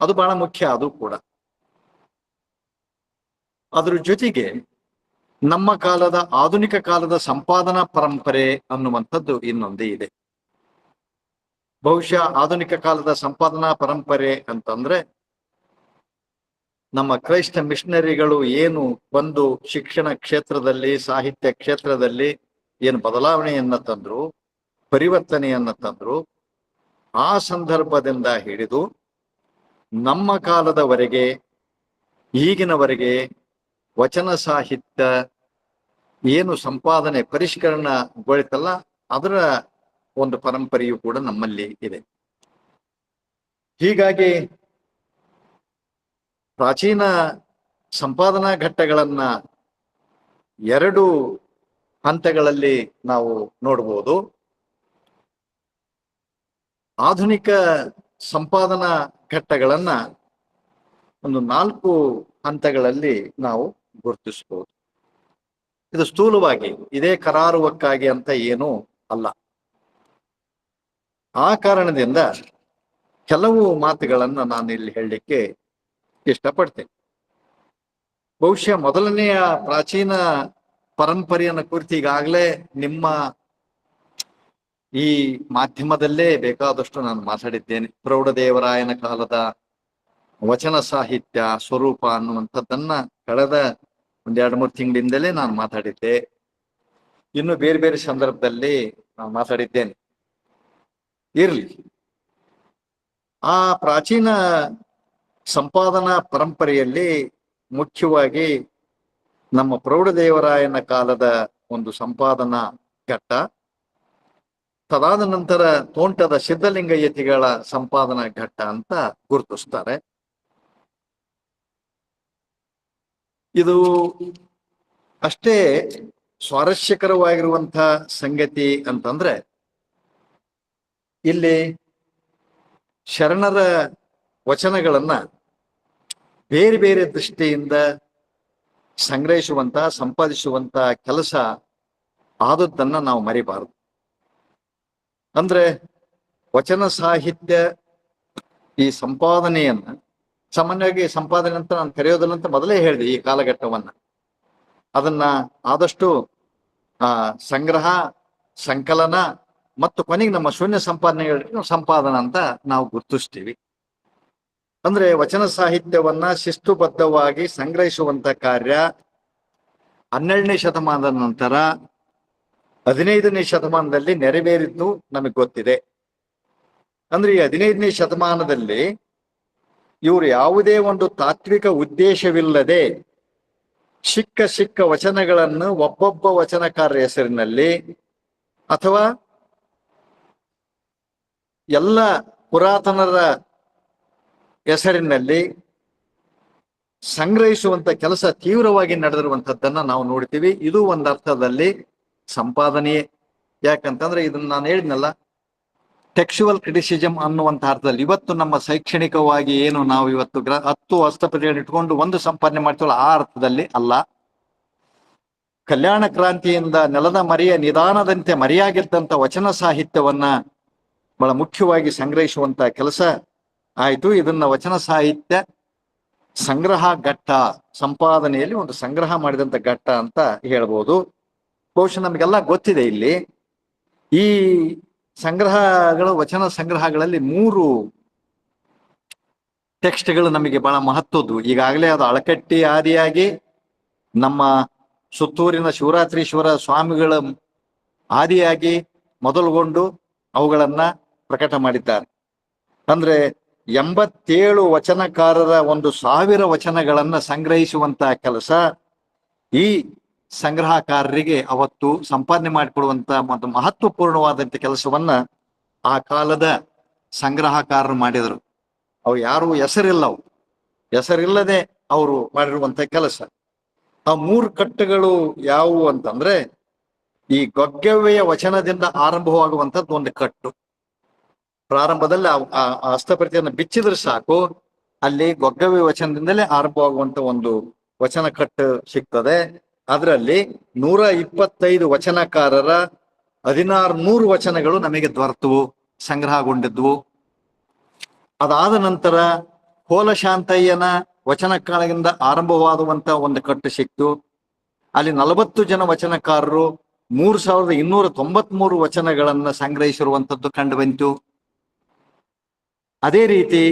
ಅದು ಬಹಳ ಮುಖ್ಯ. ಅದು ಕೂಡ ಅದ್ರ ಜೊತೆಗೆ ನಮ್ಮ ಕಾಲದ ಆಧುನಿಕ ಕಾಲದ ಸಂಪಾದನಾ ಪರಂಪರೆ ಅನ್ನುವಂಥದ್ದು ಇನ್ನೊಂದೇ ಇದೆ. ಬಹುಶಃ ಆಧುನಿಕ ಕಾಲದ ಸಂಪಾದನಾ ಪರಂಪರೆ ಅಂತಂದ್ರೆ ನಮ್ಮ ಕ್ರೈಸ್ತ ಮಿಷನರಿಗಳು ಏನು ಬಂದು ಶಿಕ್ಷಣ ಕ್ಷೇತ್ರದಲ್ಲಿ, ಸಾಹಿತ್ಯ ಕ್ಷೇತ್ರದಲ್ಲಿ ಏನು ಬದಲಾವಣೆಯನ್ನ ತಂದ್ರು, ಪರಿವರ್ತನೆಯನ್ನ ತಂದ್ರು, ಆ ಸಂದರ್ಭದಿಂದ ಹಿಡಿದು ನಮ್ಮ ಕಾಲದವರೆಗೆ, ಈಗಿನವರೆಗೆ ವಚನ ಸಾಹಿತ್ಯ ಏನು ಸಂಪಾದನೆ ಪರಿಷ್ಕರಣಗೊಳಿತಲ್ಲ, ಅದರ ಒಂದು ಪರಂಪರೆಯು ಕೂಡ ನಮ್ಮಲ್ಲಿ ಇದೆ. ಹೀಗಾಗಿ ಪ್ರಾಚೀನ ಸಂಪಾದನಾ ಘಟ್ಟಗಳನ್ನ ಎರಡು ಹಂತಗಳಲ್ಲಿ ನಾವು ನೋಡ್ಬೋದು. ಆಧುನಿಕ ಸಂಪಾದನಾ ಘಟ್ಟಗಳನ್ನ ಒಂದು 4 ಹಂತಗಳಲ್ಲಿ ನಾವು ಗುರುತಿಸಬಹುದು. ಇದು ಸ್ಥೂಲವಾಗಿ, ಇದೇ ಕರಾರುವಕ್ಕಾಗಿ ಅಂತ ಏನೂ ಅಲ್ಲ. ಆ ಕಾರಣದಿಂದ ಕೆಲವು ಮಾತುಗಳನ್ನ ನಾನು ಇಲ್ಲಿ ಹೇಳಲಿಕ್ಕೆ ಇಷ್ಟಪಡ್ತೇನೆ. ಬಹುಶಃ ಮೊದಲನೆಯ ಪ್ರಾಚೀನ ಪರಂಪರೆಯನ್ನ ಕುರಿತು ಈಗಾಗಲೇ ನಿಮ್ಮ ಈ ಮಾಧ್ಯಮದಲ್ಲೇ ಬೇಕಾದಷ್ಟು ನಾನು ಮಾತಾಡಿದ್ದೇನೆ. ಪ್ರೌಢದೇವರಾಯನ ಕಾಲದ ವಚನ ಸಾಹಿತ್ಯ ಸ್ವರೂಪ ಅನ್ನುವಂಥದ್ದನ್ನ ಕಳೆದ 1-2-3 ತಿಂಗಳಿಂದಲೇ ನಾನು ಮಾತಾಡಿದ್ದೆ. ಇನ್ನು ಬೇರೆ ಬೇರೆ ಸಂದರ್ಭದಲ್ಲಿ ನಾನು ಮಾತಾಡಿದ್ದೇನೆ. ಇರ್ಲಿ, ಆ ಪ್ರಾಚೀನ ಸಂಪಾದನಾ ಪರಂಪರೆಯಲ್ಲಿ ಮುಖ್ಯವಾಗಿ ನಮ್ಮ ಪ್ರೌಢದೇವರಾಯನ ಕಾಲದ ಒಂದು ಸಂಪಾದನಾ ಘಟ್ಟ, ತದಾದ ನಂತರ ತೋಂಟದ ಸಿದ್ಧಲಿಂಗಯತಿಗಳ ಸಂಪಾದನಾ ಘಟ್ಟ ಅಂತ ಗುರುತಿಸ್ತಾರೆ. ಇದು ಅಷ್ಟೇ ಸ್ವಾರಸ್ಯಕರವಾಗಿರುವಂತಹ ಸಂಗತಿ ಅಂತಂದ್ರೆ, ಇಲ್ಲಿ ಶರಣರ ವಚನಗಳನ್ನ ಬೇರೆ ಬೇರೆ ದೃಷ್ಟಿಯಿಂದ ಸಂಗ್ರಹಿಸುವಂತ, ಸಂಪಾದಿಸುವಂತ ಕೆಲಸ ಆದದ್ದನ್ನ ನಾವು ಮರಿಬಾರದು. ಅಂದ್ರೆ ವಚನ ಸಾಹಿತ್ಯ ಈ ಸಂಪಾದನೆಯನ್ನ, ಸಾಮಾನ್ಯವಾಗಿ ಸಂಪಾದನೆ ಅಂತ ನಾನು ಕರೆಯೋದಿಲ್ಲ ಅಂತ ಮೊದಲೇ ಹೇಳಿದೆ. ಈ ಕಾಲಘಟ್ಟವನ್ನ ಅದನ್ನ ಆದಷ್ಟು ಸಂಗ್ರಹ, ಸಂಕಲನ ಮತ್ತು ಕೊನೆಗೆ ನಮ್ಮ ಶೂನ್ಯ ಸಂಪಾದನ ಅಂತ ನಾವು ಗುರುತಿಸ್ತೀವಿ. ಅಂದ್ರೆ ವಚನ ಸಾಹಿತ್ಯವನ್ನ ಶಿಸ್ತುಬದ್ಧವಾಗಿ ಸಂಗ್ರಹಿಸುವಂತ ಕಾರ್ಯ 12ನೇ ಶತಮಾನದ ನಂತರ 15ನೇ ಶತಮಾನದಲ್ಲಿ ನೆರವೇರಿದ್ದು ನಮಗೆ ಗೊತ್ತಿದೆ. ಅಂದ್ರೆ ಈ 15ನೇ ಶತಮಾನದಲ್ಲಿ ಇವರು ಯಾವುದೇ ಒಂದು ತಾತ್ವಿಕ ಉದ್ದೇಶವಿಲ್ಲದೆ ಸಿಕ್ಕ ವಚನಗಳನ್ನು ಒಬ್ಬೊಬ್ಬ ವಚನಕಾರರ ಹೆಸರಿನಲ್ಲಿ ಅಥವಾ ಎಲ್ಲ ಪುರಾತನರ ಹೆಸರಿನಲ್ಲಿ ಸಂಗ್ರಹಿಸುವಂತ ಕೆಲಸ ತೀವ್ರವಾಗಿ ನಡೆದಿರುವಂತದ್ದನ್ನ ನಾವು ನೋಡ್ತೀವಿ. ಇದು ಒಂದು ಅರ್ಥದಲ್ಲಿ ಸಂಪಾದನೆಯೇ. ಯಾಕಂತಂದ್ರೆ ಇದನ್ನ ನಾನು ಹೇಳಿದ್ನಲ್ಲ, ಟೆಕ್ಸ್ಚುವಲ್ ಕ್ರಿಟಿಸಿಸಮ್ ಅನ್ನುವಂತ ಅರ್ಥದಲ್ಲಿ ಇವತ್ತು ನಮ್ಮ ಶೈಕ್ಷಣಿಕವಾಗಿ ಏನು ನಾವು ಇವತ್ತು 10 ಹಸ್ತಪ್ರತಿಗಳನ್ನು ಇಟ್ಕೊಂಡು ಒಂದು ಸಂಪಾದನೆ ಮಾಡ್ತೀವಲ್ಲ, ಆ ಅರ್ಥದಲ್ಲಿ ಅಲ್ಲ. ಕಲ್ಯಾಣ ಕ್ರಾಂತಿಯಿಂದ ನೆಲದ ಮರೆಯ ನಿಧಾನದಂತೆ ಮರೆಯಾಗಿದ್ದಂತ ವಚನ ಸಾಹಿತ್ಯವನ್ನ ಬಹಳ ಮುಖ್ಯವಾಗಿ ಸಂಗ್ರಹಿಸುವಂತ ಕೆಲಸ ಆಯ್ತು. ಇದನ್ನ ವಚನ ಸಾಹಿತ್ಯ ಸಂಗ್ರಹ ಘಟ್ಟ, ಸಂಪಾದನೆಯಲ್ಲಿ ಒಂದು ಸಂಗ್ರಹ ಮಾಡಿದಂತ ಘಟ್ಟ ಅಂತ ಹೇಳ್ಬೋದು. ಬಹುಶಃ ನಮಗೆಲ್ಲ ಗೊತ್ತಿದೆ. ಇಲ್ಲಿ ಈ ಸಂಗ್ರಹಗಳು, ವಚನ ಸಂಗ್ರಹಗಳಲ್ಲಿ 3 ಟೆಕ್ಸ್ಟ್ಗಳು ನಮಗೆ ಬಹಳ ಮಹತ್ವದ್ದು. ಈಗಾಗಲೇ ಅದು ಅಳಕಟ್ಟಿ ಆದಿಯಾಗಿ ನಮ್ಮ ಸುತ್ತೂರಿನ ಶಿವರಾತ್ರೀಶ್ವರ ಸ್ವಾಮಿಗಳ ಆದಿಯಾಗಿ ಮೊದಲುಗೊಂಡು ಅವುಗಳನ್ನ ಪ್ರಕಟ ಮಾಡಿದ್ದಾರೆ. ಅಂದ್ರೆ 87 ವಚನಕಾರರ 1000 ವಚನಗಳನ್ನ ಸಂಗ್ರಹಿಸುವಂತ ಕೆಲಸ ಈ ಸಂಗ್ರಹಕಾರರಿಗೆ ಅವತ್ತು ಸಂಪಾದನೆ ಮಾಡಿಕೊಡುವಂತ ಒಂದು ಮಹತ್ವಪೂರ್ಣವಾದಂತ ಕೆಲಸವನ್ನ ಆ ಕಾಲದ ಸಂಗ್ರಹಕಾರರು ಮಾಡಿದರು. ಅವು ಯಾರು ಹೆಸರಿಲ್ಲ, ಅವು ಹೆಸರಿಲ್ಲದೆ ಅವರು ಮಾಡಿರುವಂತ ಕೆಲಸ. ಆ 3 ಕಟ್ಟುಗಳು ಯಾವುವು ಅಂತಂದ್ರೆ, ಈ ಗೊಗ್ಗವ್ಯೆಯ ವಚನದಿಂದ ಆರಂಭವಾಗುವಂಥದ್ದು ಒಂದು ಕಟ್ಟು. ಪ್ರಾರಂಭದಲ್ಲಿ ಆ ಹಸ್ತಪ್ರತಿಯನ್ನು ಬಿಚ್ಚಿದ್ರೆ ಸಾಕು, ಅಲ್ಲಿ ಗೊಗ್ಗವ್ಯ ವಚನದಿಂದಲೇ ಆರಂಭವಾಗುವಂತ ಒಂದು ವಚನ ಕಟ್ಟು ಸಿಗ್ತದೆ. ಅದರಲ್ಲಿ 125 ವಚನಕಾರರ 1600 ವಚನಗಳು ನಮಗೆ ದೊರೆತವು, ಸಂಗ್ರಹಗೊಂಡಿದ್ವು. ಅದಾದ ನಂತರ ಕೋಲಶಾಂತಯ್ಯನ ವಚನಕಾಲದಿಂದ ಆರಂಭವಾಗುವಂತ ಒಂದು ಕಟ್ಟು ಸಿಕ್ತು. ಅಲ್ಲಿ 40 ಜನ ವಚನಕಾರರು 3293 ವಚನಗಳನ್ನ ಸಂಗ್ರಹಿಸಿರುವಂಥದ್ದು ಕಂಡು ಬಂತು. ಅದೇ ರೀತಿ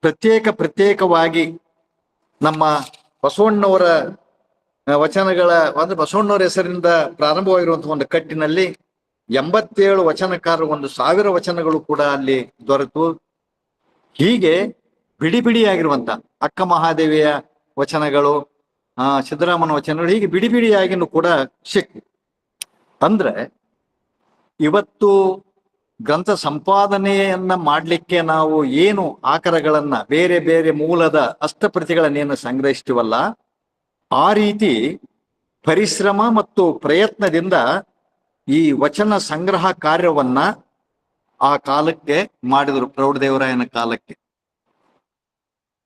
ಪ್ರತ್ಯೇಕವಾಗಿ ನಮ್ಮ ಬಸವಣ್ಣವರ ವಚನಗಳ ಅಂದ್ರೆ ಬಸವಣ್ಣವರ ಹೆಸರಿನಿಂದ ಪ್ರಾರಂಭವಾಗಿರುವಂತಹ ಒಂದು ಕಟ್ಟಿನಲ್ಲಿ 87 ವಚನಕಾರರು 1000 ವಚನಗಳು ಕೂಡ ಅಲ್ಲಿ ದೊರೆತು. ಹೀಗೆ ಬಿಡಿಯಾಗಿರುವಂತ ಅಕ್ಕ ಮಹಾದೇವಿಯ ವಚನಗಳು, ಸಿದ್ದರಾಮನ ವಚನಗಳು, ಹೀಗೆ ಬಿಡಿಯಾಗಿನೂ ಕೂಡ ಸಿಕ್ತು. ಅಂದ್ರೆ ಇವತ್ತು ಗ್ರಂಥ ಸಂಪಾದನೆಯನ್ನ ಮಾಡ್ಲಿಕ್ಕೆ ನಾವು ಏನು ಆಕರಗಳನ್ನ ಬೇರೆ ಬೇರೆ ಮೂಲದ ಹಸ್ತಪ್ರತಿಗಳನ್ನೇನು ಸಂಗ್ರಹಿಸ್ತೀವಲ್ಲ, ಆ ರೀತಿ ಪರಿಶ್ರಮ ಮತ್ತು ಪ್ರಯತ್ನದಿಂದ ಈ ವಚನ ಸಂಗ್ರಹ ಕಾರ್ಯವನ್ನ ಆ ಕಾಲಕ್ಕೆ ಮಾಡಿದ್ರು. ಪ್ರೌಢದೇವರಾಯನ ಕಾಲಕ್ಕೆ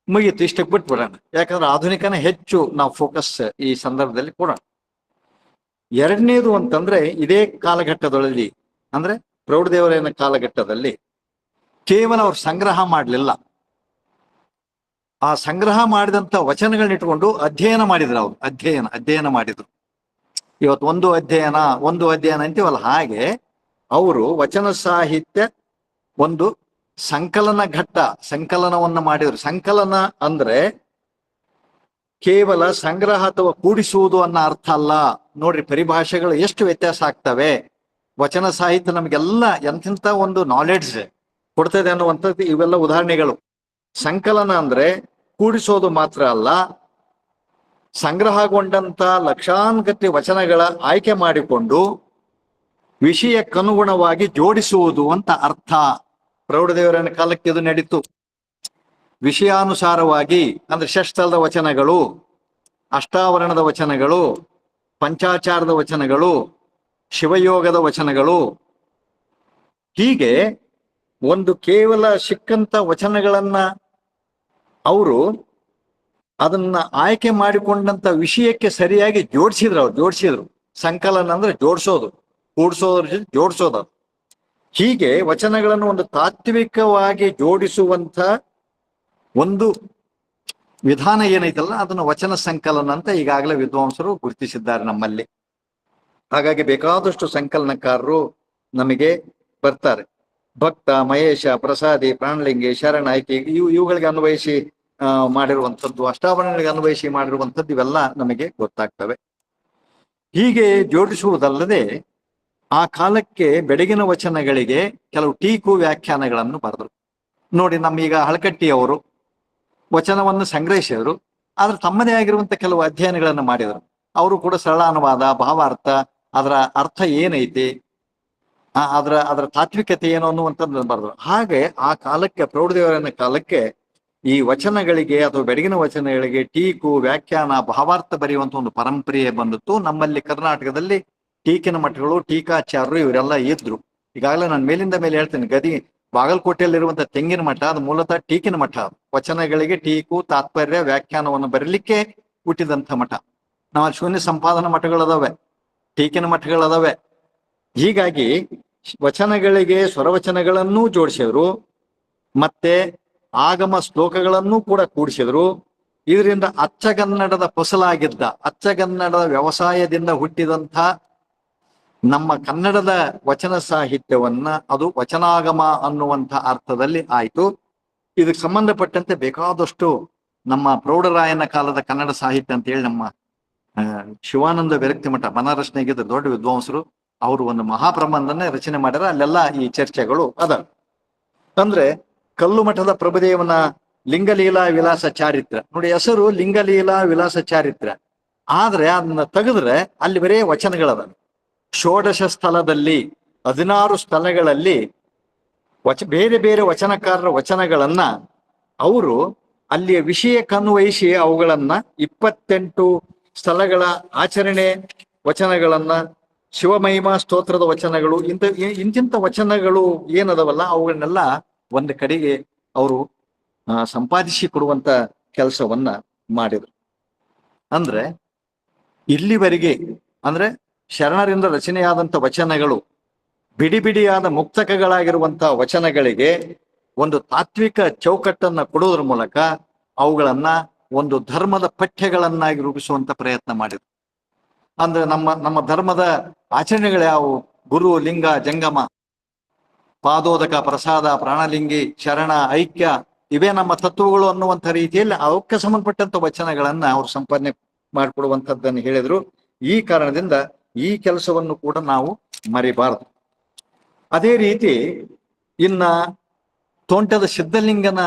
ಮುಗಿಯಿತು, ಇಷ್ಟಕ್ಕೆ ಬಿಟ್ಬಿಡೋಣ. ಯಾಕಂದ್ರೆ ಆಧುನಿಕನೇ ಹೆಚ್ಚು ನಾವು ಫೋಕಸ್ ಈ ಸಂದರ್ಭದಲ್ಲಿ ಕೊಡೋಣ. ಎರಡನೇದು ಅಂತಂದ್ರೆ, ಇದೇ ಕಾಲಘಟ್ಟದೊಳಗೆ ಅಂದ್ರೆ ಪ್ರೌಢದೇವರಾಯನ ಕಾಲಘಟ್ಟದಲ್ಲಿ ಕೇವಲ ಅವ್ರು ಸಂಗ್ರಹ ಮಾಡಲಿಲ್ಲ, ಆ ಸಂಗ್ರಹ ಮಾಡಿದಂತ ವಚನಗಳನ್ನ ಇಟ್ಕೊಂಡು ಅಧ್ಯಯನ ಮಾಡಿದ್ರು. ಅವ್ರು ಅಧ್ಯಯನ ಮಾಡಿದ್ರು. ಇವತ್ತು ಒಂದು ಅಧ್ಯಯನ ಅಂತೀವಲ್ಲ, ಹಾಗೆ ಅವರು ವಚನ ಸಾಹಿತ್ಯ ಒಂದು ಸಂಕಲನವನ್ನ ಮಾಡಿದ್ರು. ಸಂಕಲನ ಅಂದ್ರೆ ಕೇವಲ ಸಂಗ್ರಹ ಅಥವಾ ಕೂಡಿಸುವುದು ಅನ್ನೋ ಅರ್ಥ ಅಲ್ಲ. ನೋಡ್ರಿ, ಪರಿಭಾಷೆಗಳು ಎಷ್ಟು ವ್ಯತ್ಯಾಸ ಆಗ್ತವೆ. ವಚನ ಸಾಹಿತ್ಯ ನಮಗೆಲ್ಲ ಎಂತೆಂಥ ಒಂದು ನಾಲೆಡ್ಜ್ ಕೊಡ್ತದೆ ಅನ್ನುವಂಥದ್ದು ಇವೆಲ್ಲ ಉದಾಹರಣೆಗಳು. ಸಂಕಲನ ಅಂದ್ರೆ ಕೂಡಿಸೋದು ಮಾತ್ರ ಅಲ್ಲ, ಸಂಗ್ರಹಗೊಂಡಂತ ಲಕ್ಷಾನುಗಟ್ಟಲೆ ವಚನಗಳ ಆಯ್ಕೆ ಮಾಡಿಕೊಂಡು ವಿಷಯಕ್ಕನುಗುಣವಾಗಿ ಜೋಡಿಸುವುದು ಅಂತ ಅರ್ಥ. ಪ್ರೌಢದೇವರನ ಕಾಲಕ್ಕೆ ಇದು ನಡೀತು. ವಿಷಯಾನುಸಾರವಾಗಿ ಅಂದ್ರೆ ಷಷ್ಠಲದ ವಚನಗಳು, ಅಷ್ಟಾವರಣದ ವಚನಗಳು, ಪಂಚಾಚಾರದ ವಚನಗಳು, ಶಿವಯೋಗದ ವಚನಗಳು, ಹೀಗೆ ಒಂದು ಕೇವಲ ಸಿಕ್ಕಂತ ವಚನಗಳನ್ನ ಅವರು ಅದನ್ನ ಆಯ್ಕೆ ಮಾಡಿಕೊಂಡಂತ ವಿಷಯಕ್ಕೆ ಸರಿಯಾಗಿ ಜೋಡಿಸಿದ್ರು. ಸಂಕಲನ ಅಂದ್ರೆ ಜೋಡಿಸೋದು, ಕೂಡಿಸೋದ್ರ ಜೊತೆ ಜೋಡಿಸೋದು. ಹೀಗೆ ವಚನಗಳನ್ನು ಒಂದು ತಾತ್ವಿಕವಾಗಿ ಜೋಡಿಸುವಂತ ಒಂದು ವಿಧಾನ ಏನೈತಲ್ಲ, ಅದನ್ನ ವಚನ ಸಂಕಲನ ಅಂತ ಈಗಾಗಲೇ ವಿದ್ವಾಂಸರು ಗುರುತಿಸಿದ್ದಾರೆ ನಮ್ಮಲ್ಲಿ. ಹಾಗಾಗಿ ಬೇಕಾದಷ್ಟು ಸಂಕಲನಕಾರರು ನಮಗೆ ಬರ್ತಾರೆ. ಭಕ್ತ, ಮಹೇಶ, ಪ್ರಸಾದಿ, ಪ್ರಾಣಲಿಂಗಿ, ಶರಣ, ಐಕಿ ಇವುಗಳಿಗೆ ಅನ್ವಯಿಸಿ ಮಾಡಿರುವಂಥದ್ದು, ಅಷ್ಟಾವರಣಗಳಿಗೆ ಅನ್ವಯಿಸಿ ಮಾಡಿರುವಂಥದ್ದು ಇವೆಲ್ಲ ನಮಗೆ ಗೊತ್ತಾಗ್ತವೆ. ಹೀಗೆ ಜೋಡಿಸುವುದಲ್ಲದೆ ಆ ಕಾಲಕ್ಕೆ ಬೆಡಗಿನ ವಚನಗಳಿಗೆ ಕೆಲವು ಟೀಕು ವ್ಯಾಖ್ಯಾನಗಳನ್ನು ಬರೆದರು. ನೋಡಿ, ನಮ್ಮೀಗ ಹಳಕಟ್ಟಿಯವರು ವಚನವನ್ನು ಸಂಗ್ರಹಿಸಿದರು, ಆದ್ರೆ ತಮ್ಮದೇ ಆಗಿರುವಂತ ಕೆಲವು ಅಧ್ಯಯನಗಳನ್ನು ಮಾಡಿದರು. ಅವರು ಕೂಡ ಸರಳಾನುವಾದ, ಭಾವಾರ್ಥ, ಅದರ ಅರ್ಥ ಏನೈತಿ, ಅದರ ತಾತ್ವಿಕತೆ ಏನು ಅನ್ನುವಂಥದ್ದು ಬರೆದರು. ಹಾಗೆ ಆ ಕಾಲಕ್ಕೆ, ಪ್ರೌಢದೇವರನ ಕಾಲಕ್ಕೆ, ಈ ವಚನಗಳಿಗೆ ಅಥವಾ ಬೆಡಗಿನ ವಚನಗಳಿಗೆ ಟೀಕು, ವ್ಯಾಖ್ಯಾನ, ಭಾವಾರ್ಥ ಬರೆಯುವಂತ ಒಂದು ಪರಂಪರೆಯೇ ಬಂದಿತ್ತು. ನಮ್ಮಲ್ಲಿ ಕರ್ನಾಟಕದಲ್ಲಿ ಟೀಕಿನ ಮಠಗಳು, ಟೀಕಾಚಾರ್ಯರು ಇವರೆಲ್ಲ ಇದ್ರು. ಈಗಾಗಲೇ ನಾನು ಮೇಲಿಂದ ಮೇಲೆ ಹೇಳ್ತೇನೆ, ಬಾಗಲಕೋಟೆಯಲ್ಲಿರುವಂತ ತೆಂಗಿನ ಮಠ ಅದು ಮೂಲತಃ ಟೀಕಿನ ಮಠ. ವಚನಗಳಿಗೆ ಟೀಕು, ತಾತ್ಪರ್ಯ, ವ್ಯಾಖ್ಯಾನವನ್ನು ಬರಲಿಕ್ಕೆ ಹುಟ್ಟಿದಂಥ ಮಠ. ನಾವು ಶೂನ್ಯ ಸಂಪಾದನಾ ಮಠಗಳದಾವೆ, ಟೀಕಿನ ಮಠಗಳದಾವೆ. ಹೀಗಾಗಿ ವಚನಗಳಿಗೆ ಸ್ವರವಚನಗಳನ್ನೂ ಜೋಡಿಸಿದ್ರು, ಮತ್ತೆ ಆಗಮ ಶ್ಲೋಕಗಳನ್ನೂ ಕೂಡ ಕೂಡಿಸಿದ್ರು. ಇದರಿಂದ ಅಚ್ಚಗನ್ನಡದ ಫಸಲಾಗಿದ್ದ, ಅಚ್ಚಗನ್ನಡದ ವ್ಯವಸಾಯದಿಂದ ಹುಟ್ಟಿದಂಥ ನಮ್ಮ ಕನ್ನಡದ ವಚನ ಸಾಹಿತ್ಯವನ್ನ ಅದು ವಚನಾಗಮ ಅನ್ನುವಂಥ ಅರ್ಥದಲ್ಲಿ ಆಯ್ತು. ಇದಕ್ಕೆ ಸಂಬಂಧಪಟ್ಟಂತೆ ಬೇಕಾದಷ್ಟು ನಮ್ಮ ಪ್ರೌಢರಾಯನ ಕಾಲದ ಕನ್ನಡ ಸಾಹಿತ್ಯ ಅಂತ ಹೇಳಿ ನಮ್ಮ ಶಿವಾನಂದ ವಿರಕ್ತಿ ಮಠ ಬನಾರಸ್ನಾಗಿದ್ದ ದೊಡ್ಡ ವಿದ್ವಾಂಸರು, ಅವರು ಒಂದು ಮಹಾಪ್ರಬಂಧನ ರಚನೆ ಮಾಡ್ಯಾರ. ಅಲ್ಲೆಲ್ಲ ಈ ಚರ್ಚೆಗಳು ಅದ. ಅಂದ್ರೆ ಕಲ್ಲು ಮಠದ ಪ್ರಭುದೇವನ ಲಿಂಗಲೀಲಾ ವಿಲಾಸ ಚಾರಿತ್ರ, ನೋಡಿ ಹೆಸರು ಲಿಂಗಲೀಲಾ ವಿಲಾಸ ಚಾರಿತ್ರ, ಆದ್ರೆ ಅದನ್ನ ತೆಗೆದ್ರೆ ಅಲ್ಲಿ ಬರೇ ವಚನಗಳದ. 16 ಸ್ಥಳದಲ್ಲಿ 16 ಸ್ಥಳಗಳಲ್ಲಿ ಬೇರೆ ಬೇರೆ ವಚನಕಾರರ ವಚನಗಳನ್ನ ಅವರು ಅಲ್ಲಿಯ ವಿಷಯಕ್ಕನ್ವಯಿಸಿ ಅವುಗಳನ್ನ 28 ಸ್ಥಳಗಳ ಆಚರಣೆ ವಚನಗಳನ್ನ, ಶಿವಮಹಿಮಾ ಸ್ತೋತ್ರದ ವಚನಗಳು, ಇಂತಿಂತ ವಚನಗಳು ಏನದವಲ್ಲ ಅವುಗಳನ್ನೆಲ್ಲ ಒಂದು ಕಡೆಗೆ ಅವರು ಸಂಪಾದಿಸಿ ಕೊಡುವಂತ ಕೆಲಸವನ್ನ ಮಾಡಿದ್ರು. ಅಂದ್ರೆ ಇಲ್ಲಿವರೆಗೆ ಅಂದ್ರೆ ಶರಣರಿಂದ ರಚನೆಯಾದಂತ ವಚನಗಳು ಬಿಡಿ ಬಿಡಿಯಾದ ಮುಕ್ತಕಗಳಾಗಿರುವಂತಹ ವಚನಗಳಿಗೆ ಒಂದು ತಾತ್ವಿಕ ಚೌಕಟ್ಟನ್ನ ಕೊಡುವುದರ ಮೂಲಕ ಅವುಗಳನ್ನ ಒಂದು ಧರ್ಮದ ಪಠ್ಯಗಳನ್ನಾಗಿ ರೂಪಿಸುವಂತ ಪ್ರಯತ್ನ ಮಾಡಿದ್ರು. ಅಂದ್ರೆ ನಮ್ಮ ಧರ್ಮದ ಆಚರಣೆಗಳು ಯಾವುವು? ಗುರು, ಲಿಂಗ, ಜಂಗಮ, ಪಾದೋದಕ, ಪ್ರಸಾದ, ಪ್ರಾಣಲಿಂಗಿ, ಶರಣ, ಐಕ್ಯ, ಇವೇ ನಮ್ಮ ತತ್ವಗಳು ಅನ್ನುವಂಥ ರೀತಿಯಲ್ಲಿ ಅವಕ್ಕೆ ಸಂಬಂಧಪಟ್ಟಂತ ವಚನಗಳನ್ನ ಅವ್ರು ಸಂಪಾದನೆ ಮಾಡಿಕೊಡುವಂಥದ್ದನ್ನು ಹೇಳಿದ್ರು. ಈ ಕಾರಣದಿಂದ ಈ ಕೆಲಸವನ್ನು ಕೂಡ ನಾವು ಮರಿಬಾರದು. ಅದೇ ರೀತಿ ಇನ್ನ ತೋಂಟದ ಸಿದ್ಧಲಿಂಗನ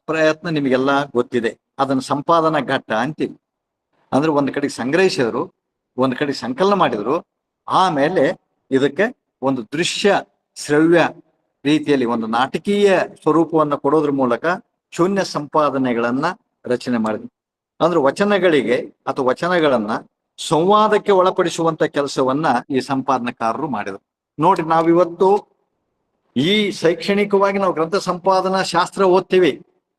ಪ್ರಯತ್ನ ನಿಮಗೆಲ್ಲ ಗೊತ್ತಿದೆ. ಅದನ್ನು ಸಂಪಾದನಾ ಘಟ್ಟ ಅಂತೀವಿ. ಅಂದ್ರೆ ಒಂದು ಕಡೆಗೆ ಸಂಗ್ರಹಿಸಿದ್ರು, ಒಂದು ಕಡೆ ಸಂಕಲನ ಮಾಡಿದ್ರು, ಆಮೇಲೆ ಇದಕ್ಕೆ ಒಂದು ದೃಶ್ಯ ಶ್ರವ್ಯ ರೀತಿಯಲ್ಲಿ ಒಂದು ನಾಟಕೀಯ ಸ್ವರೂಪವನ್ನು ಕೊಡೋದ್ರ ಮೂಲಕ ಶೂನ್ಯ ಸಂಪಾದನೆಗಳನ್ನ ರಚನೆ ಮಾಡಿದ್ರು. ಅಂದ್ರೆ ವಚನಗಳಿಗೆ ಅಥವಾ ವಚನಗಳನ್ನ ಸಂವಾದಕ್ಕೆ ಒಳಪಡಿಸುವಂತ ಕೆಲಸವನ್ನ ಈ ಸಂಪಾದನಕಾರರು ಮಾಡಿದರು. ನೋಡಿ, ನಾವಿವತ್ತು ಈ ಶೈಕ್ಷಣಿಕವಾಗಿ ನಾವು ಗ್ರಂಥ ಸಂಪಾದನಾ ಶಾಸ್ತ್ರ ಓದ್ತೀವಿ,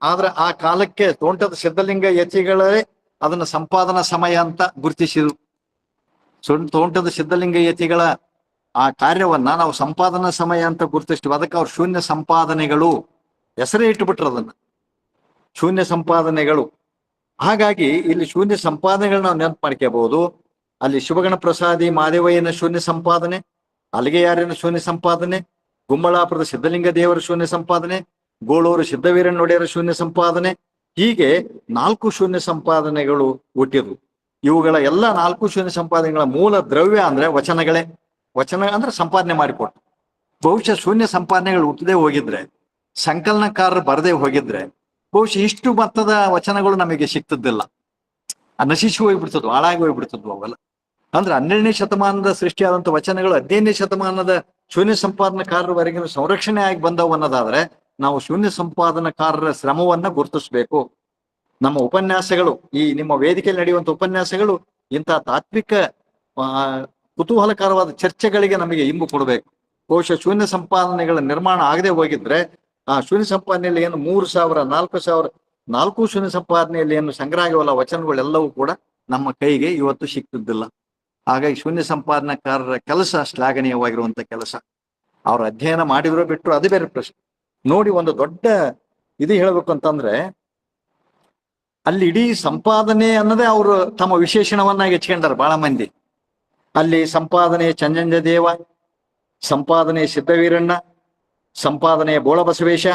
ಆದ್ರೆ ಆ ಕಾಲಕ್ಕೆ ತೋಂಟದ ಸಿದ್ಧಲಿಂಗ ಯತಿಗಳೇ ಅದನ್ನ ಸಂಪಾದನಾ ಸಮಯ ಅಂತ ಗುರುತಿಸಿದ್ರು. ತೋಂಟದ ಸಿದ್ಧಲಿಂಗ ಯತಿಗಳ ಆ ಕಾರ್ಯವನ್ನ ನಾವು ಸಂಪಾದನಾ ಸಮಯ ಅಂತ ಗುರುತಿಸ್ತೀವಿ. ಅದಕ್ಕೆ ಅವ್ರು ಶೂನ್ಯ ಸಂಪಾದನೆಗಳು ಹೆಸರೇ ಇಟ್ಟುಬಿಟ್ರು, ಅದನ್ನ ಶೂನ್ಯ ಸಂಪಾದನೆಗಳು. ಹಾಗಾಗಿ ಇಲ್ಲಿ ಶೂನ್ಯ ಸಂಪಾದನೆಗಳು ನಾವು ನೆನಪು ಮಾಡ್ಕೋಬಹುದು. ಅಲ್ಲಿ ಶಿವಗಣ ಪ್ರಸಾದಿ ಮಾದೇವಯ್ಯನ ಶೂನ್ಯ ಸಂಪಾದನೆ, ಅಲಗೆಯಾರಿನ ಶೂನ್ಯ ಸಂಪಾದನೆ, ಗುಮ್ಮಳಾಪುರದ ಸಿದ್ಧಲಿಂಗ ದೇವರ ಶೂನ್ಯ ಸಂಪಾದನೆ, ಗೋಳೂರು ಸಿದ್ಧವೀರಣ್ಣ ಒಡೆಯರ ಶೂನ್ಯ ಸಂಪಾದನೆ, ಹೀಗೆ 4 ಶೂನ್ಯ ಸಂಪಾದನೆಗಳು ಹುಟ್ಟಿದ್ವು. ಇವುಗಳ ಎಲ್ಲ 4 ಶೂನ್ಯ ಸಂಪಾದನೆಗಳ ಮೂಲ ದ್ರವ್ಯ ಅಂದ್ರೆ ವಚನಗಳೇ. ವಚನ ಅಂದ್ರೆ ಸಂಪಾದನೆ ಮಾಡಿಕೊಟ್ಟು. ಬಹುಶಃ ಶೂನ್ಯ ಸಂಪಾದನೆಗಳು ಹುಟ್ಟದೇ ಹೋಗಿದ್ರೆ, ಸಂಕಲನಕಾರರು ಬರದೇ ಹೋಗಿದ್ರೆ ಬಹುಶಃ ಇಷ್ಟು ಮೊತ್ತದ ವಚನಗಳು ನಮಗೆ ಸಿಗ್ತಿದ್ದಿಲ್ಲ. ನಶಿಸಿ ಹೋಗ್ಬಿಡ್ತದ್ವು, ಹಾಳಾಗಿ ಹೋಗ್ಬಿಡ್ತದ್ವು ಅವೆಲ್ಲ. ಅಂದ್ರೆ 12ನೇ ಶತಮಾನದ ಸೃಷ್ಟಿಯಾದಂಥ ವಚನಗಳು 15ನೇ ಶತಮಾನದ ಶೂನ್ಯ ಸಂಪಾದನಕಾರರವರೆಗಿನ ಸಂರಕ್ಷಣೆ ಆಗಿ ಬಂದವು ಅನ್ನೋದಾದ್ರೆ ನಾವು ಶೂನ್ಯ ಸಂಪಾದನಕಾರರ ಶ್ರಮವನ್ನ ಗುರುತಿಸ್ಬೇಕು. ನಮ್ಮ ಉಪನ್ಯಾಸಗಳು, ಈ ನಿಮ್ಮ ವೇದಿಕೆಯಲ್ಲಿ ನಡೆಯುವಂತ ಉಪನ್ಯಾಸಗಳು ಇಂತಹ ತಾತ್ವಿಕ ಕುತೂಹಲಕರವಾದ ಚರ್ಚೆಗಳಿಗೆ ನಮಗೆ ಇಂಬು ಕೊಡಬೇಕು. ಬಹುಶಃ ಶೂನ್ಯ ಸಂಪಾದನೆಗಳ ನಿರ್ಮಾಣ ಆಗದೆ ಹೋಗಿದ್ರೆ ಆ ಶೂನ್ಯ ಸಂಪಾದನೆಯಲ್ಲಿ ಏನು 3000, 4000, 4 ಶೂನ್ಯ ಸಂಪಾದನೆಯಲ್ಲಿ ಏನು ಸಂಗ್ರಹ ಆಗಿವಲ್ಲ ವಚನಗಳೆಲ್ಲವೂ ಕೂಡ ನಮ್ಮ ಕೈಗೆ ಇವತ್ತು ಸಿಗ್ತಿದ್ದಿಲ್ಲ. ಹಾಗಾಗಿ ಶೂನ್ಯ ಸಂಪಾದನಕಾರರ ಕೆಲಸ ಶ್ಲಾಘನೀಯವಾಗಿರುವಂತ ಕೆಲಸ. ಅವ್ರು ಅಧ್ಯಯನ ಮಾಡಿದ್ರು ಬಿಟ್ಟರು ಅದು ಬೇರೆ ಪ್ರಶ್ನೆ. ನೋಡಿ, ಒಂದು ದೊಡ್ಡ ಇದು ಹೇಳ್ಬೇಕು ಅಂತಂದ್ರೆ ಅಲ್ಲಿ ಇಡೀ ಸಂಪಾದನೆ ಅನ್ನೋದೇ ಅವರು ತಮ್ಮ ವಿಶೇಷಣವನ್ನಾಗಿ ಹೆಚ್ಕೊಂಡಾರ ಬಹಳ ಮಂದಿ. ಅಲ್ಲಿ ಸಂಪಾದನೆ ಚಂಜಂಜ ದೇವ, ಸಂಪಾದನೆ ಸಿದ್ಧವೀರಣ್ಣ, ಸಂಪಾದನೆ ಬೋಳಬಸವೇಶ,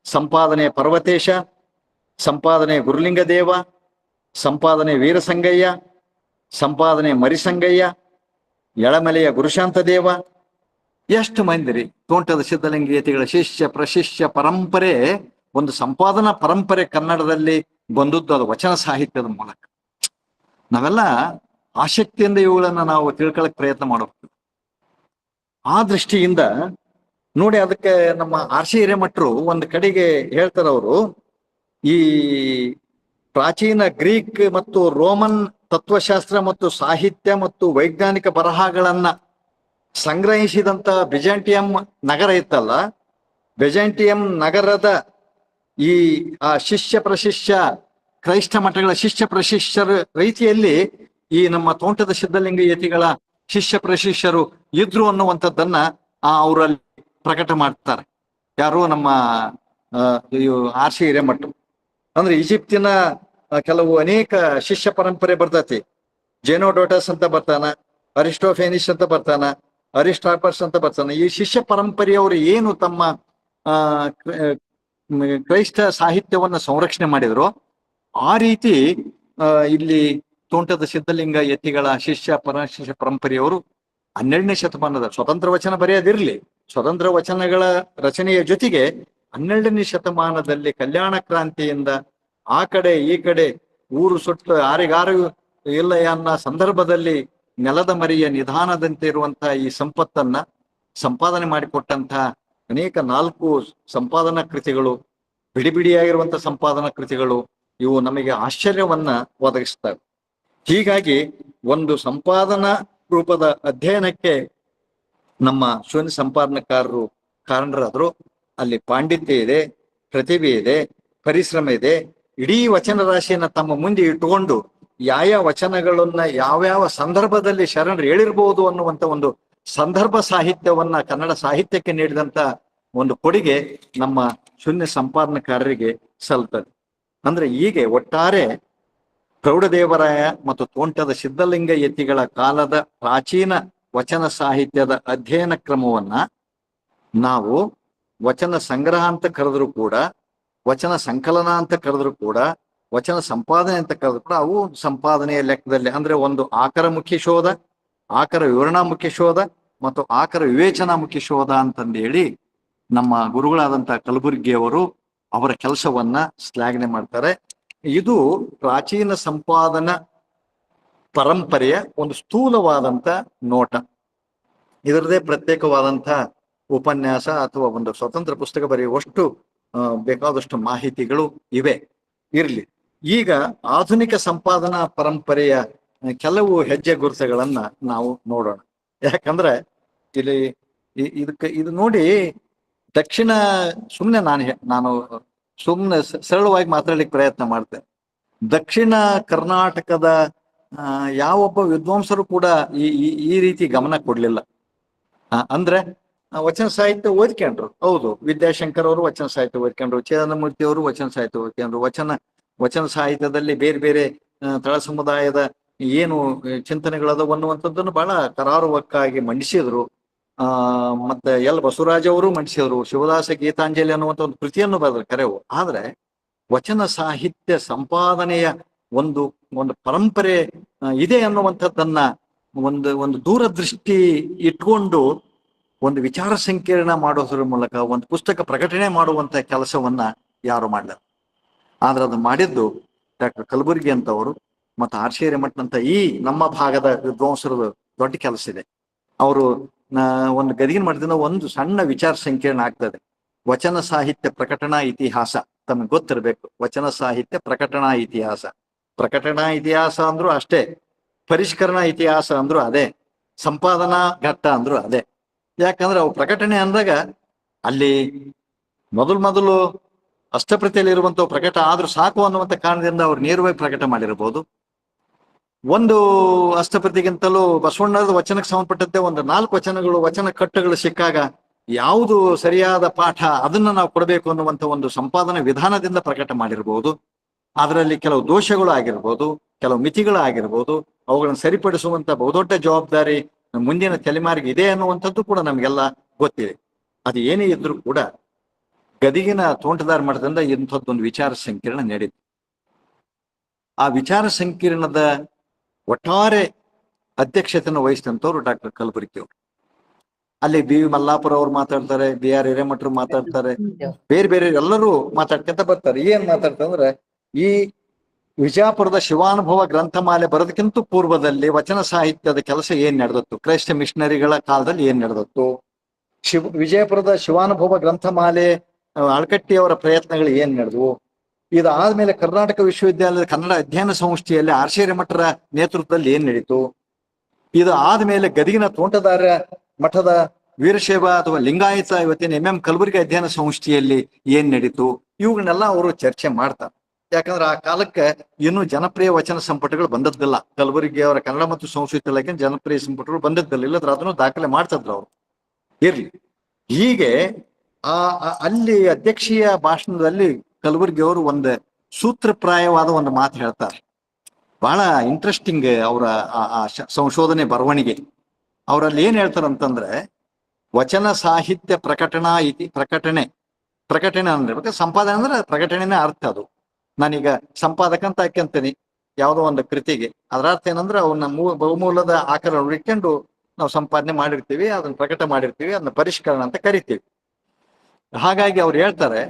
ಸಂಪಾದನೆ ಪರ್ವತೇಶ, ಸಂಪಾದನೆ ಗುರುಲಿಂಗ ದೇವ, ಸಂಪಾದನೆ ವೀರಸಂಗಯ್ಯ, ಸಂಪಾದನೆ ಮರಿಸಂಗಯ್ಯ, ಎಳಮಲೆಯ ಗುರುಶಾಂತ ದೇವ. ಎಷ್ಟು ಮಂದಿರಿ ತೋಂಟದ ಸಿದ್ಧಲಿಂಗಯತಿಗಳ ಶಿಷ್ಯ ಪ್ರಶಿಷ್ಯ ಪರಂಪರೆ, ಒಂದು ಸಂಪಾದನಾ ಪರಂಪರೆ ಕನ್ನಡದಲ್ಲಿ ಬಂದದ್ದು ಅದು ವಚನ ಸಾಹಿತ್ಯದ ಮೂಲಕ. ನಾವೆಲ್ಲ ಆಸಕ್ತಿಯಿಂದ ಇವುಗಳನ್ನ ನಾವು ತಿಳ್ಕೊಳ್ಳಕ್ ಪ್ರಯತ್ನ ಮಾಡಬೇಕು. ಆ ದೃಷ್ಟಿಯಿಂದ ನೋಡಿ, ಅದಕ್ಕೆ ನಮ್ಮ ಆರ್ಸಿ ಹಿರೇಮಠರು ಒಂದು ಕಡೆಗೆ ಹೇಳ್ತಾರೆ, ಅವರು ಈ ಪ್ರಾಚೀನ ಗ್ರೀಕ್ ಮತ್ತು ರೋಮನ್ ತತ್ವಶಾಸ್ತ್ರ ಮತ್ತು ಸಾಹಿತ್ಯ ಮತ್ತು ವೈಜ್ಞಾನಿಕ ಬರಹಗಳನ್ನ ಸಂಗ್ರಹಿಸಿದಂತ ಬಿಜಾಂಟಿಯಂ ನಗರ ಇತ್ತಲ್ಲ, ಬಿಜಾಂಟಿಯಂ ನಗರದ ಈ ಶಿಷ್ಯ ಪ್ರಶಿಷ್ಯ ಕ್ರೈಸ್ತ ಮಠಗಳ ಶಿಷ್ಯ ಪ್ರಶಿಷ್ಯರ ರೀತಿಯಲ್ಲಿ ಈ ನಮ್ಮ ತೋಂಟದ ಸಿದ್ಧಲಿಂಗ ಯತಿಗಳ ಶಿಷ್ಯ ಪ್ರಶಿಷ್ಯರು ಇದ್ರು ಅನ್ನುವಂಥದ್ದನ್ನ ಅವರಲ್ಲಿ ಪ್ರಕಟ ಮಾಡ್ತಾರೆ. ಯಾರು? ನಮ್ಮ ಆರ್ಸಿ ಹಿರೇಮಠರು. ಅಂದ್ರೆ ಈಜಿಪ್ತಿನ ಕೆಲವು ಅನೇಕ ಶಿಷ್ಯ ಪರಂಪರೆ ಬರ್ತೈತಿ. ಜೇನೋಡೋಟಸ್ ಅಂತ ಬರ್ತಾನ, ಅರಿಸ್ಟೋಫೆನಿಸ್ ಅಂತ ಬರ್ತಾನ, ಅರಿಸ್ಟಾಪಸ್ ಅಂತ ಬರ್ತಾನ. ಈ ಶಿಷ್ಯ ಪರಂಪರೆಯವರು ಏನು ತಮ್ಮ ಕ್ರೈಸ್ತ ಸಾಹಿತ್ಯವನ್ನ ಸಂರಕ್ಷಣೆ ಮಾಡಿದ್ರು, ಆ ರೀತಿ ಇಲ್ಲಿ ತೋಂಟದ ಸಿದ್ಧಲಿಂಗ ಯತಿಗಳ ಶಿಷ್ಯ ಪರಂಪರೆಯವರು 12ನೇ ಶತಮಾನದ ಸ್ವತಂತ್ರ ವಚನ ಬರೆಯೋದಿರ್ಲಿ, ಸ್ವತಂತ್ರ ವಚನಗಳ ರಚನೆಯ ಜೊತೆಗೆ 12ನೇ ಶತಮಾನದಲ್ಲಿ ಕಲ್ಯಾಣ ಕ್ರಾಂತಿಯಿಂದ ಆ ಕಡೆ ಈ ಕಡೆ ಊರು ಸುಟ್ಟು ಆರಿಗಾರು ಇಲ್ಲ ಅನ್ನೋ ಸಂದರ್ಭದಲ್ಲಿ ನೆಲದ ಮರಿಯ ನಿಧಾನದಂತೆ ಇರುವಂತಹ ಈ ಸಂಪತ್ತನ್ನ ಸಂಪಾದನೆ ಮಾಡಿಕೊಟ್ಟಂತಹ ಅನೇಕ 4 ಸಂಪಾದನಾ ಕೃತಿಗಳು, ಬಿಡಿ ಬಿಡಿಯಾಗಿರುವಂತಹ ಸಂಪಾದನಾ ಕೃತಿಗಳು ಇವು ನಮಗೆ ಆಶ್ಚರ್ಯವನ್ನ ಒದಗಿಸ್ತವೆ. ಹೀಗಾಗಿ ಒಂದು ಸಂಪಾದನಾ ರೂಪದ ಅಧ್ಯಯನಕ್ಕೆ ನಮ್ಮ ಶೂನ್ಯ ಸಂಪಾದನಕಾರರು ಕಾರಣರಾದ್ರು. ಅಲ್ಲಿ ಪಾಂಡಿತ್ಯ ಇದೆ, ಪ್ರತಿಭೆ ಇದೆ, ಪರಿಶ್ರಮ ಇದೆ. ಇಡೀ ವಚನ ರಾಶಿಯನ್ನ ತಮ್ಮ ಮುಂದೆ ಇಟ್ಟುಕೊಂಡು ಯಾವ ವಚನಗಳನ್ನ ಯಾವ್ಯಾವ ಸಂದರ್ಭದಲ್ಲಿ ಶರಣರು ಹೇಳಿರ್ಬೋದು ಅನ್ನುವಂತ ಒಂದು ಸಂದರ್ಭ ಸಾಹಿತ್ಯವನ್ನ ಕನ್ನಡ ಸಾಹಿತ್ಯಕ್ಕೆ ನೀಡಿದಂತ ಒಂದು ಕೊಡುಗೆ ನಮ್ಮ ಶೂನ್ಯ ಸಂಪಾದನಕಾರರಿಗೆ ಸಲ್ತದೆ. ಅಂದ್ರೆ ಹೀಗೆ ಒಟ್ಟಾರೆ ಪ್ರೌಢದೇವರಾಯ ಮತ್ತು ತೋಂಟದ ಸಿದ್ಧಲಿಂಗ ಯತಿಗಳ ಕಾಲದ ಪ್ರಾಚೀನ ವಚನ ಸಾಹಿತ್ಯದ ಅಧ್ಯಯನ ಕ್ರಮವನ್ನ ನಾವು ವಚನ ಸಂಗ್ರಹ ಅಂತ ಕರೆದ್ರು ಕೂಡ, ವಚನ ಸಂಕಲನ ಅಂತ ಕರೆದ್ರು ಕೂಡ, ವಚನ ಸಂಪಾದನೆ ಅಂತ ಕರೆದ್ರು ಕೂಡ ಅವು ಸಂಪಾದನೆಯ ಲೆಕ್ಕದಲ್ಲಿ ಅಂದ್ರೆ ಒಂದು ಆಕರಮುಖಿ ಶೋಧ, ಆಕರ ವಿವರಣಾಮುಖಿ ಶೋಧ ಮತ್ತು ಆಕರ ವಿವೇಚನಾಮುಖಿ ಶೋಧ ಅಂತಂದೇಳಿ ನಮ್ಮ ಗುರುಗಳಾದಂಥ ಕಲಬುರ್ಗಿಯವರು ಅವರ ಕೆಲಸವನ್ನ ಶ್ಲಾಘನೆ ಮಾಡ್ತಾರೆ. ಇದು ಪ್ರಾಚೀನ ಸಂಪಾದನಾ ಪರಂಪರೆಯ ಒಂದು ಸ್ಥೂಲವಾದಂತ ನೋಟ. ಇದರದೇ ಪ್ರತ್ಯೇಕವಾದಂಥ ಉಪನ್ಯಾಸ ಅಥವಾ ಒಂದು ಸ್ವತಂತ್ರ ಪುಸ್ತಕ ಬರೆಯುವಷ್ಟು ಬೇಕಾದಷ್ಟು ಮಾಹಿತಿಗಳು ಇವೆ. ಇರ್ಲಿ, ಈಗ ಆಧುನಿಕ ಸಂಪಾದನಾ ಪರಂಪರೆಯ ಕೆಲವು ಹೆಜ್ಜೆ ಗುರುತುಗಳನ್ನ ನಾವು ನೋಡೋಣ. ಯಾಕಂದ್ರೆ ಇಲ್ಲಿ ಇದು ನೋಡಿ ದಕ್ಷಿಣ ಸುಮ್ಮನೆ ನಾನು ಸುಮ್ಮನೆ ಸರಳವಾಗಿ ಮಾತಾಡ್ಲಿಕ್ಕೆ ಪ್ರಯತ್ನ ಮಾಡ್ತೇನೆ. ದಕ್ಷಿಣ ಕರ್ನಾಟಕದ ಯಾವೊಬ್ಬ ವಿದ್ವಾಂಸರು ಕೂಡ ಈ ರೀತಿ ಗಮನ ಕೊಡ್ಲಿಲ್ಲ. ಅಂದ್ರೆ ವಚನ ಸಾಹಿತ್ಯ ಓದ್ಕೊಂಡ್ರು, ಹೌದು, ವಿದ್ಯಾಶಂಕರ್ ಅವರು ವಚನ ಸಾಹಿತ್ಯ ಓದ್ಕೊಂಡ್ರು, ಚಿದಾನಂದಮೂರ್ತಿ ಅವರು ವಚನ ಸಾಹಿತ್ಯ ಓದ್ಕೊಂಡ್ರು. ವಚನ ಸಾಹಿತ್ಯದಲ್ಲಿ ಬೇರೆ ಬೇರೆ ತಳ ಸಮುದಾಯದ ಏನು ಚಿಂತನೆಗಳದವು ಅನ್ನುವಂಥದ್ದನ್ನು ಬಹಳ ಕರಾರುವಕ್ಕಾಗಿ ಮಂಡಿಸಿದ್ರು. ಮತ್ತೆ ಎಲ್ ಬಸವರಾಜ್ ಅವರು ಮಂಡಿಸಿದ್ರು. ಶಿವದಾಸ ಗೀತಾಂಜಲಿ ಅನ್ನುವಂಥ ಒಂದು ಕೃತಿಯನ್ನು ಬರೆದ್ರು ಕರೆವು. ಆದ್ರೆ ವಚನ ಸಾಹಿತ್ಯ ಸಂಪಾದನೆಯ ಒಂದು ಪರಂಪರೆ ಇದೆ ಅನ್ನುವಂಥದ್ದನ್ನ ಒಂದು ದೂರದೃಷ್ಟಿ ಇಟ್ಕೊಂಡು ಒಂದು ವಿಚಾರ ಸಂಕಿರಣ ಮಾಡೋದ್ರ ಮೂಲಕ ಒಂದು ಪುಸ್ತಕ ಪ್ರಕಟಣೆ ಮಾಡುವಂತ ಕೆಲಸವನ್ನ ಯಾರು ಮಾಡಲ್ಲ. ಆದ್ರೆ ಅದು ಮಾಡಿದ್ದು ಡಾಕ್ಟರ್ ಕಲಬುರ್ಗಿ ಅಂತವರು ಮತ್ತು ಆರ್ ಸಿ ಹಿರೇಮಠನಂತ ಈ ನಮ್ಮ ಭಾಗದ ವಿದ್ವಾಂಸರದ ದೊಡ್ಡ ಕೆಲಸ ಇದೆ. ಅವರು ಒಂದು ಗದಗಿನ ಮಠದಿಂದ ಒಂದು ಸಣ್ಣ ವಿಚಾರ ಸಂಕಿರಣ ಆಗ್ತದೆ. ವಚನ ಸಾಹಿತ್ಯ ಪ್ರಕಟಣಾ ಇತಿಹಾಸ ತಮಗೆ ಗೊತ್ತಿರಬೇಕು. ವಚನ ಸಾಹಿತ್ಯ ಪ್ರಕಟಣಾ ಇತಿಹಾಸ, ಪ್ರಕಟಣಾ ಇತಿಹಾಸ ಅಂದ್ರು ಅಷ್ಟೇ, ಪರಿಷ್ಕರಣಾ ಇತಿಹಾಸ ಅಂದ್ರು ಅದೇ, ಸಂಪಾದನಾ ಘಟ್ಟ ಅಂದ್ರು ಅದೇ. ಯಾಕಂದ್ರೆ ಅವು ಪ್ರಕಟಣೆ ಅಂದಾಗ ಅಲ್ಲಿ ಮೊದಲು ಅಷ್ಟಪ್ರತಿಯಲ್ಲಿ ಇರುವಂತಹ ಪ್ರಕಟ ಆದ್ರೂ ಸಾಕು ಅನ್ನುವಂಥ ಕಾರಣದಿಂದ ಅವ್ರು ನೇರವಾಗಿ ಪ್ರಕಟ ಮಾಡಿರಬಹುದು. ಒಂದು ಅಷ್ಟಪ್ರತಿಗಿಂತಲೂ ಬಸವಣ್ಣದ ವಚನಕ್ಕೆ ಸಂಬಂಧಪಟ್ಟಂತೆ ಒಂದು 4 ವಚನಗಳು, ವಚನ ಕಟ್ಟುಗಳು ಸಿಕ್ಕಾಗ ಯಾವುದು ಸರಿಯಾದ ಪಾಠ ಅದನ್ನ ನಾವು ಕೊಡಬೇಕು ಅನ್ನುವಂಥ ಒಂದು ಸಂಪಾದನಾ ವಿಧಾನದಿಂದ ಪ್ರಕಟ ಮಾಡಿರ್ಬೋದು. ಅದರಲ್ಲಿ ಕೆಲವು ದೋಷಗಳು ಆಗಿರ್ಬೋದು, ಕೆಲವು ಮಿತಿಗಳು ಆಗಿರ್ಬೋದು. ಅವುಗಳನ್ನು ಸರಿಪಡಿಸುವಂತ ಬಹುದೊಡ್ಡ ಜವಾಬ್ದಾರಿ ಮುಂದಿನ ತಲೆಮಾರಿಗೆ ಇದೆ ಅನ್ನುವಂಥದ್ದು ಕೂಡ ನಮಗೆಲ್ಲ ಗೊತ್ತಿದೆ. ಅದು ಏನೇ ಇದ್ರೂ ಕೂಡ ಗದಗಿನ ತೋಂಟದಾರ ಮಠದಿಂದ ಇಂಥದ್ದೊಂದು ವಿಚಾರ ಸಂಕಿರಣ ನಡೀತು. ಆ ವಿಚಾರ ಸಂಕಿರಣದ ಒಟ್ಟಾರೆ ಅಧ್ಯಕ್ಷತೆಯನ್ನು ವಹಿಸಿದಂಥವ್ರು ಡಾಕ್ಟರ್ ಕಲಬುರ್ಗಿ ಅವರು. ಅಲ್ಲಿ ಬಿ ವಿ ಮಲ್ಲಾಪುರ ಅವ್ರು ಮಾತಾಡ್ತಾರೆ, ಬಿ ಆರ್ ಹಿರೇಮಠರು ಮಾತಾಡ್ತಾರೆ, ಬೇರೆ ಬೇರೆ ಎಲ್ಲರೂ ಮಾತಾಡ್ಕೊಂತ ಬರ್ತಾರೆ. ಏನ್ ಮಾತಾಡ್ತಾರೆ ಅಂದ್ರೆ, ಈ ವಿಜಯಪುರದ ಶಿವಾನುಭವ ಗ್ರಂಥಮಾಲೆ ಬರೋದಕ್ಕಿಂತ ಪೂರ್ವದಲ್ಲಿ ವಚನ ಸಾಹಿತ್ಯದ ಕೆಲಸ ಏನ್ ನಡೆದತ್ತು, ಕ್ರೈಸ್ತ ಮಿಷನರಿಗಳ ಕಾಲದಲ್ಲಿ ಏನ್ ನಡೆದತ್ತು, ವಿಜಯಪುರದ ಶಿವಾನುಭವ ಗ್ರಂಥಮಾಲೆ ಆಳ್ಕಟ್ಟಿಯವರ ಪ್ರಯತ್ನಗಳು ಏನ್ ನಡೆದವು, ಇದಾದ್ಮೇಲೆ ಕರ್ನಾಟಕ ವಿಶ್ವವಿದ್ಯಾಲಯದ ಕನ್ನಡ ಅಧ್ಯಯನ ಸಂಸ್ಥೆಯಲ್ಲಿ ಆರ್ ಸಿ ಹಿರೇಮಠರ ನೇತೃತ್ವದಲ್ಲಿ ಏನ್ ನಡೀತು, ಇದು ಆದ್ಮೇಲೆ ಗದಗಿನ ತೋಂಟದಾರ ಮಠದ ವೀರಶೈವ ಅಥವಾ ಲಿಂಗಾಯತ ಇವತ್ತಿನ ಎಂ ಕಲಬುರ್ಗಿ ಅಧ್ಯಯನ ಸಂಸ್ಥೆಯಲ್ಲಿ ಏನ್ ನಡೀತು, ಇವುಗಳನ್ನೆಲ್ಲ ಅವರು ಚರ್ಚೆ ಮಾಡ್ತಾರೆ. ಯಾಕಂದ್ರೆ ಆ ಕಾಲಕ್ಕೆ ಇನ್ನೂ ಜನಪ್ರಿಯ ವಚನ ಸಂಪುಟಗಳು ಬಂದದ್ದಿಲ್ಲ. ಕಲಬುರ್ಗಿ ಅವರ ಕನ್ನಡ ಮತ್ತು ಸಂಸ್ಕೃತಿ ಇಲಾಖೆ ಜನಪ್ರಿಯ ಸಂಪುಟಗಳು ಬಂದದ್ದಿಲ್ಲ, ಇಲ್ಲದ್ರ ಅದನ್ನು ದಾಖಲೆ ಮಾಡ್ತಿದ್ರು ಅವರು. ಇರ್ಲಿ, ಹೀಗೆ ಅಲ್ಲಿ ಅಧ್ಯಕ್ಷೀಯ ಭಾಷಣದಲ್ಲಿ ಕಲಬುರ್ಗಿ ಅವರು ಒಂದು ಸೂತ್ರಪ್ರಾಯವಾದ ಒಂದು ಮಾತು ಹೇಳ್ತಾರೆ. ಬಹಳ ಇಂಟ್ರೆಸ್ಟಿಂಗ್ ಅವರ ಆ ಸಂಶೋಧನೆ ಬರವಣಿಗೆ. ಅವರಲ್ಲಿ ಏನ್ ಹೇಳ್ತಾರಂತಂದ್ರೆ, ವಚನ ಸಾಹಿತ್ಯ ಪ್ರಕಟಣೆ ಅಂದ್ರೆ ಸಂಪಾದನೆ ಅಂದ್ರೆ ಪ್ರಕಟಣೆನೇ ಅರ್ಥ. ಅದು ನಾನೀಗ ಸಂಪಾದಕ ಅಂತ ಹಾಕ್ಯಂತೀನಿ ಯಾವುದೋ ಒಂದು ಕೃತಿಗೆ, ಅದರ ಅರ್ಥ ಏನಂದ್ರೆ ಅವನ್ನ ಬಹುಮೂಲದ ಆಕಾರ ಇಟ್ಕೊಂಡು ನಾವು ಸಂಪಾದನೆ ಮಾಡಿರ್ತೀವಿ, ಅದನ್ನ ಪ್ರಕಟ ಮಾಡಿರ್ತೀವಿ, ಅದನ್ನ ಪರಿಷ್ಕರಣ ಅಂತ ಕರಿತೀವಿ. ಹಾಗಾಗಿ ಅವ್ರು ಹೇಳ್ತಾರೆ,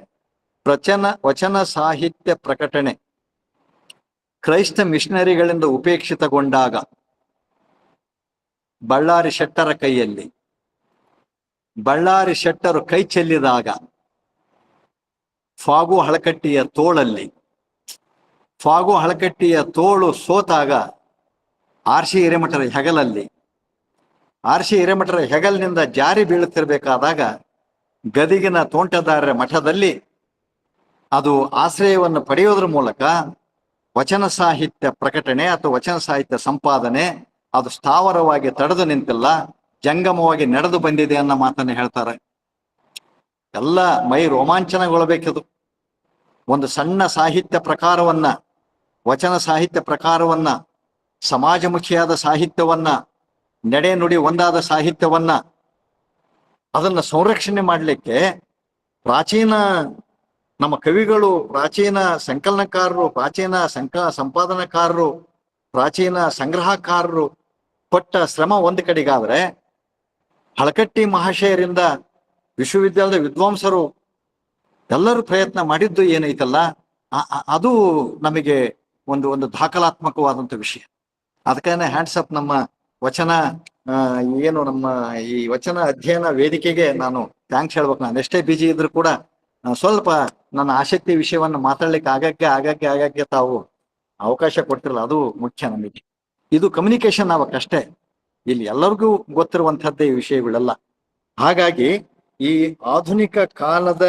ವಚನ ಸಾಹಿತ್ಯ ಪ್ರಕಟಣೆ ಕ್ರೈಸ್ತ ಮಿಷನರಿಗಳಿಂದ ಉಪೇಕ್ಷಿತಗೊಂಡಾಗ ಬಳ್ಳಾರಿ ಶೆಟ್ಟರ ಕೈಯಲ್ಲಿ ಬಳ್ಳಾರಿ ಶೆಟ್ಟರು ಕೈ ಚೆಲ್ಲಿದಾಗ ಫಾಗು ಹಳಕಟ್ಟಿಯ ತೋಳಲ್ಲಿ, ಫಾಗು ಹಳಕಟ್ಟಿಯ ತೋಳು ಸೋತಾಗ ಆರ್ಸಿ ಹಿರೇಮಠರ ಹೆಗಲಲ್ಲಿ, ಆರ್ಸಿ ಹಿರೇಮಠರ ಹೆಗಲಿನಿಂದ ಜಾರಿ ಬೀಳುತ್ತಿರಬೇಕಾದಾಗ ಗದಿಗಿನ ತೋಂಟದಾರರ ಮಠದಲ್ಲಿ ಅದು ಆಶ್ರಯವನ್ನು ಪಡೆಯೋದ್ರ ಮೂಲಕ ವಚನ ಸಾಹಿತ್ಯ ಪ್ರಕಟಣೆ ಅಥವಾ ವಚನ ಸಾಹಿತ್ಯ ಸಂಪಾದನೆ ಅದು ಸ್ಥಾವರವಾಗಿ ತಡೆದು ನಿಂತಿಲ್ಲ, ಜಂಗಮವಾಗಿ ನಡೆದು ಬಂದಿದೆ ಅನ್ನೋ ಮಾತನ್ನು ಹೇಳ್ತಾರೆ. ಎಲ್ಲ ಮೈ ರೋಮಾಂಚನಗೊಳ್ಳಬೇಕದು. ಒಂದು ಸಣ್ಣ ಸಾಹಿತ್ಯ ಪ್ರಕಾರವನ್ನ, ವಚನ ಸಾಹಿತ್ಯ ಪ್ರಕಾರವನ್ನ, ಸಮಾಜಮುಖಿಯಾದ ಸಾಹಿತ್ಯವನ್ನ, ನಡೆ ನುಡಿ ಒಂದಾದ ಸಾಹಿತ್ಯವನ್ನ ಅದನ್ನ ಸಂರಕ್ಷಣೆ ಮಾಡಲಿಕ್ಕೆ ಪ್ರಾಚೀನ ನಮ್ಮ ಕವಿಗಳು, ಪ್ರಾಚೀನ ಸಂಕಲನಕಾರರು, ಪ್ರಾಚೀನ ಸಂಪಾದನಕಾರರು, ಪ್ರಾಚೀನ ಸಂಗ್ರಹಕಾರರು ಪಟ್ಟ ಶ್ರಮ ಒಂದು ಕಡೆಗಾದ್ರೆ, ಹಳಕಟ್ಟಿ ಮಹಾಶಯರಿಂದ ವಿಶ್ವವಿದ್ಯಾಲಯದ ವಿದ್ವಾಂಸರು ಎಲ್ಲರೂ ಪ್ರಯತ್ನ ಮಾಡಿದ್ದು ಏನೈತಲ್ಲ ಅದು ನಮಗೆ ಒಂದು ದಾಖಲಾತ್ಮಕವಾದಂಥ ವಿಷಯ. ಅದಕ್ಕೆ ಹ್ಯಾಂಡ್ಸ್ ಅಪ್ ನಮ್ಮ ವಚನ ಏನು ನಮ್ಮ ಈ ವಚನ ಅಧ್ಯಯನ ವೇದಿಕೆಗೆ ನಾನು ಥ್ಯಾಂಕ್ಸ್ ಹೇಳ್ಬೇಕು. ನಾನು ಎಷ್ಟೇ ಬಿಜಿ ಇದ್ರು ಕೂಡ ಸ್ವಲ್ಪ ನನ್ನ ಆಸಕ್ತಿ ವಿಷಯವನ್ನು ಮಾತಾಡ್ಲಿಕ್ಕೆ ಆಗಾಗ್ಗೆ ತಾವು ಅವಕಾಶ ಕೊಡ್ತಿರಲ್ಲ, ಅದು ಮುಖ್ಯ ನಮಗೆ. ಇದು ಕಮ್ಯುನಿಕೇಶನ್ ಆಗ್ಬೇಕಷ್ಟೇ, ಇಲ್ಲಿ ಎಲ್ಲರಿಗೂ ಗೊತ್ತಿರುವಂತಹದ್ದೇ ಈ ವಿಷಯಗಳೆಲ್ಲ. ಹಾಗಾಗಿ ಈ ಆಧುನಿಕ ಕಾಲದ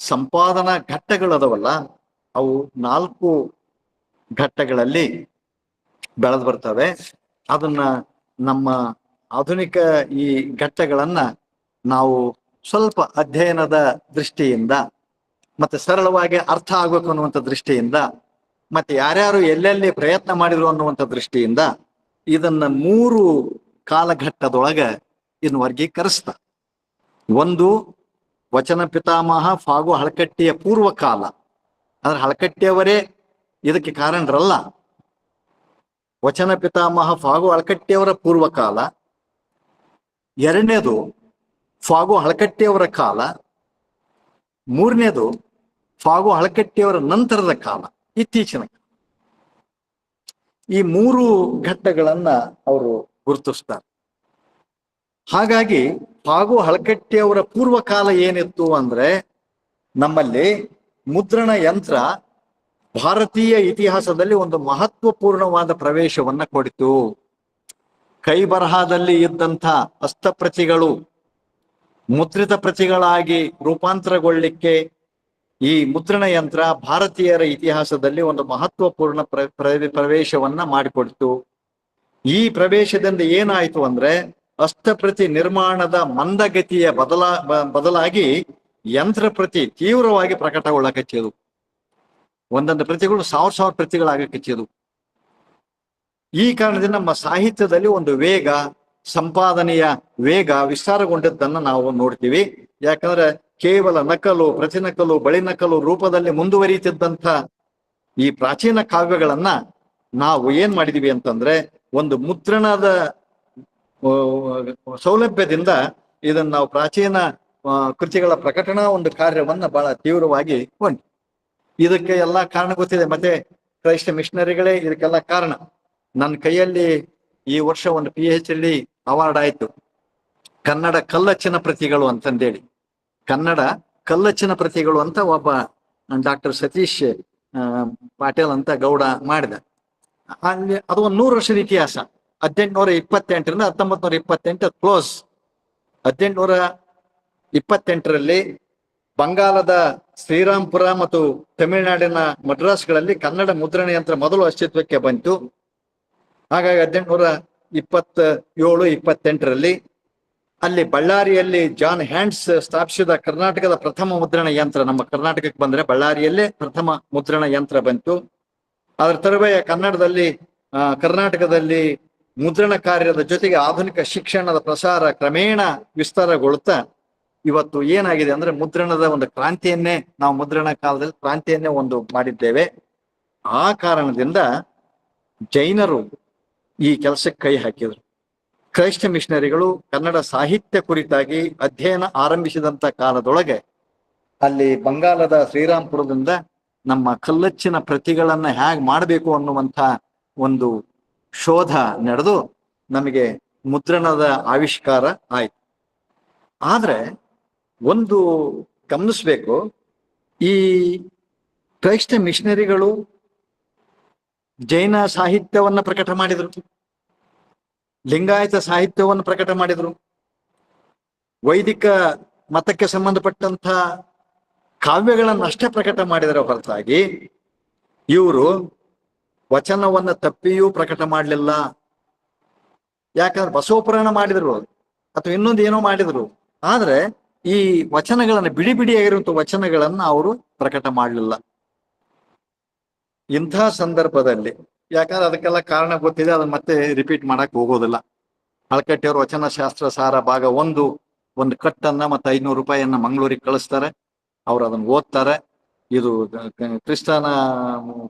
ಸಂಪಾದನಾ ಘಟ್ಟಗಳದವಲ್ಲ, ಅವು 4 ಘಟ್ಟಗಳಲ್ಲಿ ಬೆಳೆದು ಬರ್ತವೆ. ಅದನ್ನ ನಮ್ಮ ಆಧುನಿಕ ಈ ಘಟ್ಟಗಳನ್ನ ನಾವು ಸ್ವಲ್ಪ ಅಧ್ಯಯನದ ದೃಷ್ಟಿಯಿಂದ ಮತ್ತೆ ಸರಳವಾಗಿ ಅರ್ಥ ಆಗ್ಬೇಕು ಅನ್ನುವಂಥ ದೃಷ್ಟಿಯಿಂದ ಮತ್ತೆ ಯಾರ್ಯಾರು ಎಲ್ಲೆಲ್ಲಿ ಪ್ರಯತ್ನ ಮಾಡಿದ್ರು ಅನ್ನುವಂಥ ದೃಷ್ಟಿಯಿಂದ ಇದನ್ನ 3 ಕಾಲಘಟ್ಟದೊಳಗೆ ಇನ್ನು ವರ್ಗೀಕರಿಸ್ತ. ಒಂದು ವಚನ ಪಿತಾಮಹ ಫಾಗು ಹಳಕಟ್ಟಿಯ ಪೂರ್ವ ಕಾಲ, ಅಂದ್ರೆ ಹಳಕಟ್ಟಿಯವರೇ ಇದಕ್ಕೆ ಕಾರಣರಲ್ಲ. ವಚನ ಪಿತಾಮಹ ಫಾಗು ಹಳಕಟ್ಟಿಯವರ ಪೂರ್ವಕಾಲ. ಎರಡನೇದು ಫಾಗು ಹಳಕಟ್ಟಿಯವರ ಕಾಲ. ಮೂರನೇದು ಫಾಗು ಹಳಕಟ್ಟಿಯವರ ನಂತರದ ಕಾಲ, ಇತ್ತೀಚಿನ ಕಾಲ. ಈ 3 ಘಟ್ಟಗಳನ್ನ ಅವರು ಗುರುತಿಸ್ತಾರೆ. ಹಾಗಾಗಿ ಫಾಗು ಹಳಕಟ್ಟಿಯವರ ಪೂರ್ವಕಾಲ ಏನಿತ್ತು ಅಂದ್ರೆ, ನಮ್ಮಲ್ಲಿ ಮುದ್ರಣ ಯಂತ್ರ ಭಾರತೀಯ ಇತಿಹಾಸದಲ್ಲಿ ಒಂದು ಮಹತ್ವಪೂರ್ಣವಾದ ಪ್ರವೇಶವನ್ನ ಕೊಡಿತು. ಕೈ ಬರಹದಲ್ಲಿ ಇದ್ದಂಥ ಹಸ್ತಪ್ರತಿಗಳು ಮುದ್ರಿತ ಪ್ರತಿಗಳಾಗಿ ರೂಪಾಂತರಗೊಳ್ಳಿಕ್ಕೆ ಈ ಮುದ್ರಣ ಯಂತ್ರ ಭಾರತೀಯರ ಇತಿಹಾಸದಲ್ಲಿ ಒಂದು ಮಹತ್ವಪೂರ್ಣ ಪ್ರವೇಶವನ್ನ ಮಾಡಿಕೊಡ್ತು. ಈ ಪ್ರವೇಶದಿಂದ ಏನಾಯ್ತು ಅಂದ್ರೆ, ಹಸ್ತಪ್ರತಿ ನಿರ್ಮಾಣದ ಮಂದಗತಿಯ ಬದಲಾಗಿ ಯಂತ್ರ ಪ್ರತಿ ತೀವ್ರವಾಗಿ ಪ್ರಕಟಗೊಳ್ಳಕಚ್ಚಿದು. ಒಂದೊಂದು ಪ್ರತಿಗಳು 1000 ಪ್ರತಿಗಳಾಗಕಚ್ಚಿದು. ಈ ಕಾರಣದಿಂದ ನಮ್ಮ ಸಾಹಿತ್ಯದಲ್ಲಿ ಒಂದು ವೇಗ, ಸಂಪಾದನೆಯ ವೇಗ ವಿಸ್ತಾರಗೊಂಡದ್ದನ್ನು ನಾವು ನೋಡ್ತೀವಿ. ಯಾಕಂದ್ರೆ ಕೇವಲ ನಕಲು, ಪ್ರತಿನಕಲು, ಬಳಿ ನಕಲು ರೂಪದಲ್ಲಿ ಮುಂದುವರಿಯುತ್ತಿದ್ದಂಥ ಈ ಪ್ರಾಚೀನ ಕಾವ್ಯಗಳನ್ನ ನಾವು ಏನ್ ಮಾಡಿದೀವಿ ಅಂತಂದ್ರೆ, ಒಂದು ಮುದ್ರಣದ ಸೌಲಭ್ಯದಿಂದ ಇದನ್ನ ನಾವು ಪ್ರಾಚೀನ ಕೃತಿಗಳ ಪ್ರಕಟಣಾ ಒಂದು ಕಾರ್ಯವನ್ನ ಬಹಳ ತೀವ್ರವಾಗಿ ಹೊಂದಿ. ಇದಕ್ಕೆ ಎಲ್ಲ ಕಾರಣ ಗೊತ್ತಿದೆ. ಮತ್ತೆ ಕ್ರೈಸ್ತ ಮಿಷನರಿಗಳೇ ಇದಕ್ಕೆಲ್ಲ ಕಾರಣ. ನನ್ನ ಕೈಯಲ್ಲಿ ಈ ವರ್ಷ ಒಂದು PhD ಅವಾರ್ಡ್ ಆಯ್ತು, ಕನ್ನಡ ಕಲ್ಲಚ್ಚಿನ ಪ್ರತಿಗಳು ಅಂತಂದೇಳಿ. ಕನ್ನಡ ಕಲ್ಲಚ್ಚಿನ ಪ್ರತಿಗಳು ಅಂತ ಒಬ್ಬ ಡಾಕ್ಟರ್ ಸತೀಶ್ ಪಾಟೀಲ್ ಅಂತ ಗೌಡ ಮಾಡಿದ. ಅಲ್ಲಿ ಅದು ಒಂದು 100 ವರ್ಷದ ಇತಿಹಾಸ. 1828ರಿಂದ 1928 ಕ್ಲೋಸ್. 1828ರಲ್ಲಿ ಬಂಗಾಲದ ಶ್ರೀರಾಮ್ಪುರ ಮತ್ತು ತಮಿಳುನಾಡಿನ ಮಡ್ರಾಸ್ಗಳಲ್ಲಿ ಕನ್ನಡ ಮುದ್ರಣ ಯಂತ್ರ ಮೊದಲು ಅಸ್ತಿತ್ವಕ್ಕೆ ಬಂತು. ಹಾಗಾಗಿ 1827-28ರಲ್ಲಿ ಅಲ್ಲಿ ಬಳ್ಳಾರಿಯಲ್ಲಿ ಜಾನ್ ಹ್ಯಾಂಡ್ಸ್ ಸ್ಥಾಪಿಸಿದ ಕರ್ನಾಟಕದ ಪ್ರಥಮ ಮುದ್ರಣ ಯಂತ್ರ ನಮ್ಮ ಕರ್ನಾಟಕಕ್ಕೆ ಬಂದ್ರೆ ಬಳ್ಳಾರಿಯಲ್ಲೇ ಪ್ರಥಮ ಮುದ್ರಣ ಯಂತ್ರ ಬಂತು. ಅದರ ತರುವಾಯ ಕರ್ನಾಟಕದಲ್ಲಿ ಮುದ್ರಣ ಕಾರ್ಯದ ಜೊತೆಗೆ ಆಧುನಿಕ ಶಿಕ್ಷಣದ ಪ್ರಸಾರ ಕ್ರಮೇಣ ವಿಸ್ತಾರಗೊಳ್ಳುತ್ತಾ ಇವತ್ತು ಏನಾಗಿದೆ ಅಂದ್ರೆ, ಮುದ್ರಣದ ಒಂದು ಕ್ರಾಂತಿಯನ್ನೇ ನಾವು ಮುದ್ರಣ ಕಾಲದಲ್ಲಿ ಕ್ರಾಂತಿಯನ್ನೇ ಒಂದು ಮಾಡಿದ್ದೇವೆ. ಆ ಕಾರಣದಿಂದ ಜೈನರು ಈ ಕೆಲಸಕ್ಕೆ ಕೈ ಹಾಕಿದ್ರು. ಕ್ರೈಸ್ತ ಮಿಷನರಿಗಳು ಕನ್ನಡ ಸಾಹಿತ್ಯ ಕುರಿತಾಗಿ ಅಧ್ಯಯನ ಆರಂಭಿಸಿದಂತ ಕಾಲದೊಳಗೆ ಅಲ್ಲಿ ಬಂಗಾಲದ ಶ್ರೀರಾಮ್ಪುರದಿಂದ ನಮ್ಮ ಕಲ್ಲಚ್ಚಿನ ಪ್ರತಿಗಳನ್ನ ಹೇಗೆ ಮಾಡಬೇಕು ಅನ್ನುವಂಥ ಒಂದು ಶೋಧ ನಡೆದು ನಮಗೆ ಮುದ್ರಣದ ಆವಿಷ್ಕಾರ ಆಯ್ತು. ಆದ್ರೆ ಒಂದು ಗಮನಿಸ್ಬೇಕು, ಈ ಕ್ರೈಸ್ತ ಮಿಷನರಿಗಳು ಜೈನ ಸಾಹಿತ್ಯವನ್ನ ಪ್ರಕಟ ಮಾಡಿದ್ರು, ಲಿಂಗಾಯತ ಸಾಹಿತ್ಯವನ್ನು ಪ್ರಕಟ ಮಾಡಿದ್ರು, ವೈದಿಕ ಮತಕ್ಕೆ ಸಂಬಂಧಪಟ್ಟಂತ ಕಾವ್ಯಗಳನ್ನಷ್ಟೇ ಪ್ರಕಟ ಮಾಡಿದರ ಹೊರತಾಗಿ ಇವರು ವಚನವನ್ನ ತಪ್ಪಿಯೂ ಪ್ರಕಟ ಮಾಡಲಿಲ್ಲ. ಯಾಕಂದ್ರೆ ಬಸವಪುರಾಣ ಮಾಡಿದ್ರು ಅಥವಾ ಇನ್ನೊಂದು ಏನೋ ಮಾಡಿದ್ರು, ಆದ್ರೆ ಈ ವಚನಗಳನ್ನ ಬಿಡಿ ಬಿಡಿಯಾಗಿರುವಂತ ವಚನಗಳನ್ನ ಅವರು ಪ್ರಕಟ ಮಾಡಲಿಲ್ಲ. ಇಂಥ ಸಂದರ್ಭದಲ್ಲಿ, ಯಾಕಂದ್ರೆ ಅದಕ್ಕೆಲ್ಲ ಕಾರಣ ಗೊತ್ತಿದೆ, ಅದನ್ನ ಮತ್ತೆ ರಿಪೀಟ್ ಮಾಡಕ್ ಹೋಗೋದಿಲ್ಲ. ಹಳಕಟ್ಟಿಯವರು ವಚನ ಶಾಸ್ತ್ರ ಸಾರ ಭಾಗ 1 ಒಂದು ಕಟ್ಟನ್ನ ಮತ್ತೆ 500 ರೂಪಾಯಿಯನ್ನ ಮಂಗಳೂರಿಗೆ ಕಳಿಸ್ತಾರೆ. ಅವ್ರು ಅದನ್ನ ಓದ್ತಾರೆ. ಇದು ಕ್ರಿಸ್ತನ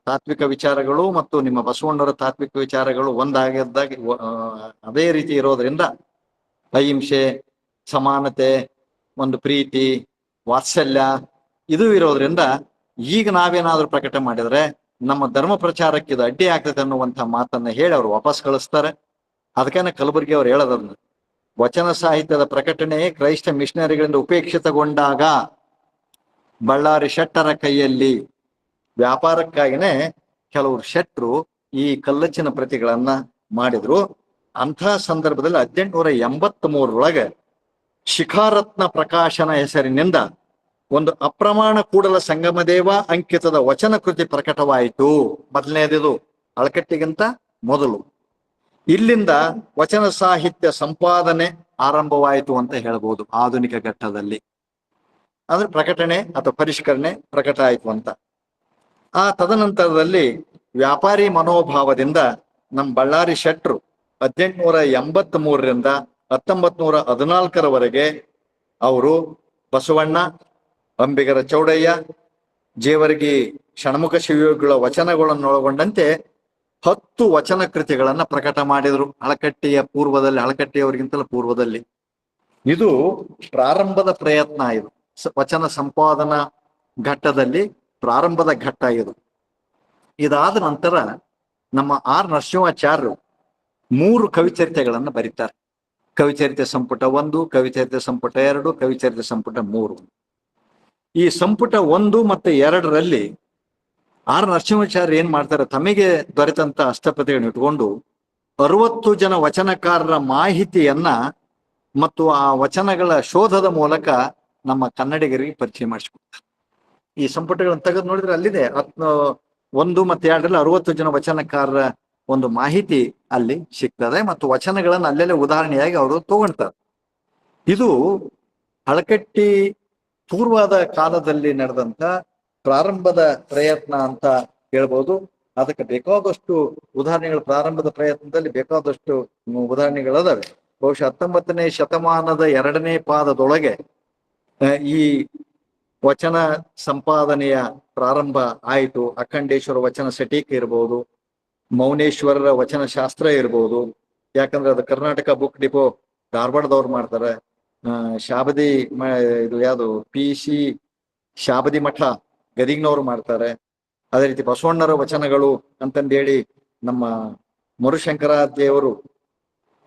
ತಾತ್ವಿಕ ವಿಚಾರಗಳು ಮತ್ತು ನಿಮ್ಮ ಬಸವಣ್ಣವರ ತಾತ್ವಿಕ ವಿಚಾರಗಳು ಒಂದಾಗಿದ್ದಾಗ ಅದೇ ರೀತಿ ಇರೋದ್ರಿಂದ ಅಹಿಂಸೆ, ಸಮಾನತೆ, ಒಂದು ಪ್ರೀತಿ, ವಾತ್ಸಲ್ಯ ಇದು ಇರೋದ್ರಿಂದ ಈಗ ನಾವೇನಾದ್ರೂ ಪ್ರಕಟ ಮಾಡಿದ್ರೆ ನಮ್ಮ ಧರ್ಮ ಪ್ರಚಾರಕ್ಕೆ ಇದು ಅಡ್ಡಿ ಆಗ್ತದೆ ಅನ್ನುವಂಥ ಮಾತನ್ನ ಹೇಳಿ ಅವ್ರು ವಾಪಸ್ ಕಳಿಸ್ತಾರೆ. ಅದಕ್ಕೇನೆ ಕಲಬುರ್ಗಿ ಅವ್ರು ಹೇಳೋದನ್ನ, ವಚನ ಸಾಹಿತ್ಯದ ಪ್ರಕಟಣೆ ಕ್ರೈಸ್ತ ಮಿಷನರಿಗಳಿಂದ ಉಪೇಕ್ಷಿತಗೊಂಡಾಗ ಬಳ್ಳಾರಿ ಶೆಟ್ಟರ ಕೈಯಲ್ಲಿ ವ್ಯಾಪಾರಕ್ಕಾಗಿನೇ ಕೆಲವರು ಶೆಟ್ರು ಈ ಕಲ್ಲಚ್ಚಿನ ಪ್ರತಿಗಳನ್ನ ಮಾಡಿದ್ರು. ಅಂಥ ಸಂದರ್ಭದಲ್ಲಿ 1883 ಶಿಖಾರತ್ನ ಪ್ರಕಾಶನ ಹೆಸರಿನಿಂದ ಒಂದು ಅಪ್ರಮಾಣ ಕೂಡಲ ಸಂಗಮದೇವ ಅಂಕಿತದ ವಚನ ಕೃತಿ ಪ್ರಕಟವಾಯಿತು. ಮೊದಲನೇದಿದು, ಅಳಕಟ್ಟಿಗಿಂತ ಮೊದಲು. ಇಲ್ಲಿಂದ ವಚನ ಸಾಹಿತ್ಯ ಸಂಪಾದನೆ ಆರಂಭವಾಯಿತು ಅಂತ ಹೇಳ್ಬೋದು ಆಧುನಿಕ ಘಟ್ಟದಲ್ಲಿ. ಅಂದ್ರೆ ಪ್ರಕಟಣೆ ಅಥವಾ ಪರಿಷ್ಕರಣೆ ಪ್ರಕಟ ಆಯಿತು ಅಂತ. ಆ ತದನಂತರದಲ್ಲಿ ವ್ಯಾಪಾರಿ ಮನೋಭಾವದಿಂದ ನಮ್ಮ ಬಳ್ಳಾರಿ ಶೆಟ್ರು 1883ರಿಂದ 1914ರವರೆಗೆ ಅವರು ಬಸವಣ್ಣ, ಅಂಬಿಗರ ಚೌಡಯ್ಯ, ಜೇವರ್ಗಿ ಷಣ್ಮುಖ ಶಿವಯೋಗಿಗಳ ವಚನಗಳನ್ನು ಒಳಗೊಂಡಂತೆ 10 ವಚನ ಕೃತಿಗಳನ್ನ ಪ್ರಕಟ ಮಾಡಿದ್ರು. ಹಳಕಟ್ಟಿಯ ಪೂರ್ವದಲ್ಲಿ, ಹಳಕಟ್ಟಿಯವರಿಗಿಂತಲೂ ಪೂರ್ವದಲ್ಲಿ. ಇದು ಪ್ರಾರಂಭದ ಪ್ರಯತ್ನ. ಇದು ವಚನ ಸಂಪಾದನಾ ಘಟ್ಟದಲ್ಲಿ ಪ್ರಾರಂಭದ ಘಟ್ಟ ಇದು. ಇದಾದ ನಂತರ ನಮ್ಮ ಆರ್ ನರಸಿಂಹಾಚಾರ್ಯರು 3 ಕವಿಚರಿತೆಗಳನ್ನು ಬರೀತಾರೆ. ಕವಿಚರಿತೆ ಸಂಪುಟ 1, ಕವಿಚರಿತೆ ಸಂಪುಟ 2, ಕವಿಚರಿತೆ ಸಂಪುಟ 3. ಈ ಸಂಪುಟ 1 ಮತ್ತು 2ರಲ್ಲಿ ಆರ್ ನರಸಿಂಹಾಚಾರ್ಯ ಏನ್ ಮಾಡ್ತಾರೆ, ತಮಗೆ ದೊರೆತಂತ ಅಷ್ಟಪದಿಗಳನ್ನು ಇಟ್ಕೊಂಡು 60 ಜನ ವಚನಕಾರರ ಮಾಹಿತಿಯನ್ನ ಮತ್ತು ಆ ವಚನಗಳ ಶೋಧದ ಮೂಲಕ ನಮ್ಮ ಕನ್ನಡಿಗರಿಗೆ ಪರಿಚಯ ಮಾಡಿಸ್ಕೊಡ್ತಾರೆ. ಈ ಸಂಪುಟಗಳನ್ನು ತೆಗೆದು ನೋಡಿದ್ರೆ ಅಲ್ಲಿದೆ 1 ಮತ್ತು 2ರಲ್ಲಿ 60 ಜನ ವಚನಕಾರರ ಒಂದು ಮಾಹಿತಿ ಅಲ್ಲಿ ಸಿಗ್ತದೆ ಮತ್ತು ವಚನಗಳನ್ನು ಅಲ್ಲೆಲ್ಲ ಉದಾಹರಣೆಯಾಗಿ ಅವರು ತಗೊಳ್ತಾರೆ. ಇದು ಹಳಕಟ್ಟಿ ಪೂರ್ವದ ಕಾಲದಲ್ಲಿ ನಡೆದಂತ ಪ್ರಾರಂಭದ ಪ್ರಯತ್ನ ಅಂತ ಹೇಳ್ಬೋದು. ಅದಕ್ಕೆ ಬೇಕಾದಷ್ಟು ಉದಾಹರಣೆಗಳು, ಪ್ರಾರಂಭದ ಪ್ರಯತ್ನದಲ್ಲಿ ಬೇಕಾದಷ್ಟು ಉದಾಹರಣೆಗಳದಾವೆ. ಬಹುಶಃ 19ನೇ ಶತಮಾನದ 2ನೇ ಪಾದದೊಳಗೆ ಈ ವಚನ ಸಂಪಾದನೆಯ ಪ್ರಾರಂಭ ಆಯಿತು. ಅಖಂಡೇಶ್ವರ ವಚನ ಸಟೀಕ ಇರ್ಬೋದು, ಮೌನೇಶ್ವರರ ವಚನ ಶಾಸ್ತ್ರ ಇರ್ಬೋದು, ಯಾಕಂದ್ರೆ ಅದು ಕರ್ನಾಟಕ ಬುಕ್ ಡಿಪೋ ಧಾರವಾಡದವ್ರು ಮಾಡ್ತಾರೆ. ಶಾಬದಿ ಇದು ಯಾವುದು PC ಶಾಬದಿ ಮಠ ಗದಿಗ್ನವ್ರು ಮಾಡ್ತಾರೆ. ಅದೇ ರೀತಿ ಬಸವಣ್ಣರ ವಚನಗಳು ಅಂತಂದೇಳಿ ನಮ್ಮ ಮುರುಶಂಕರಾದೇವರು,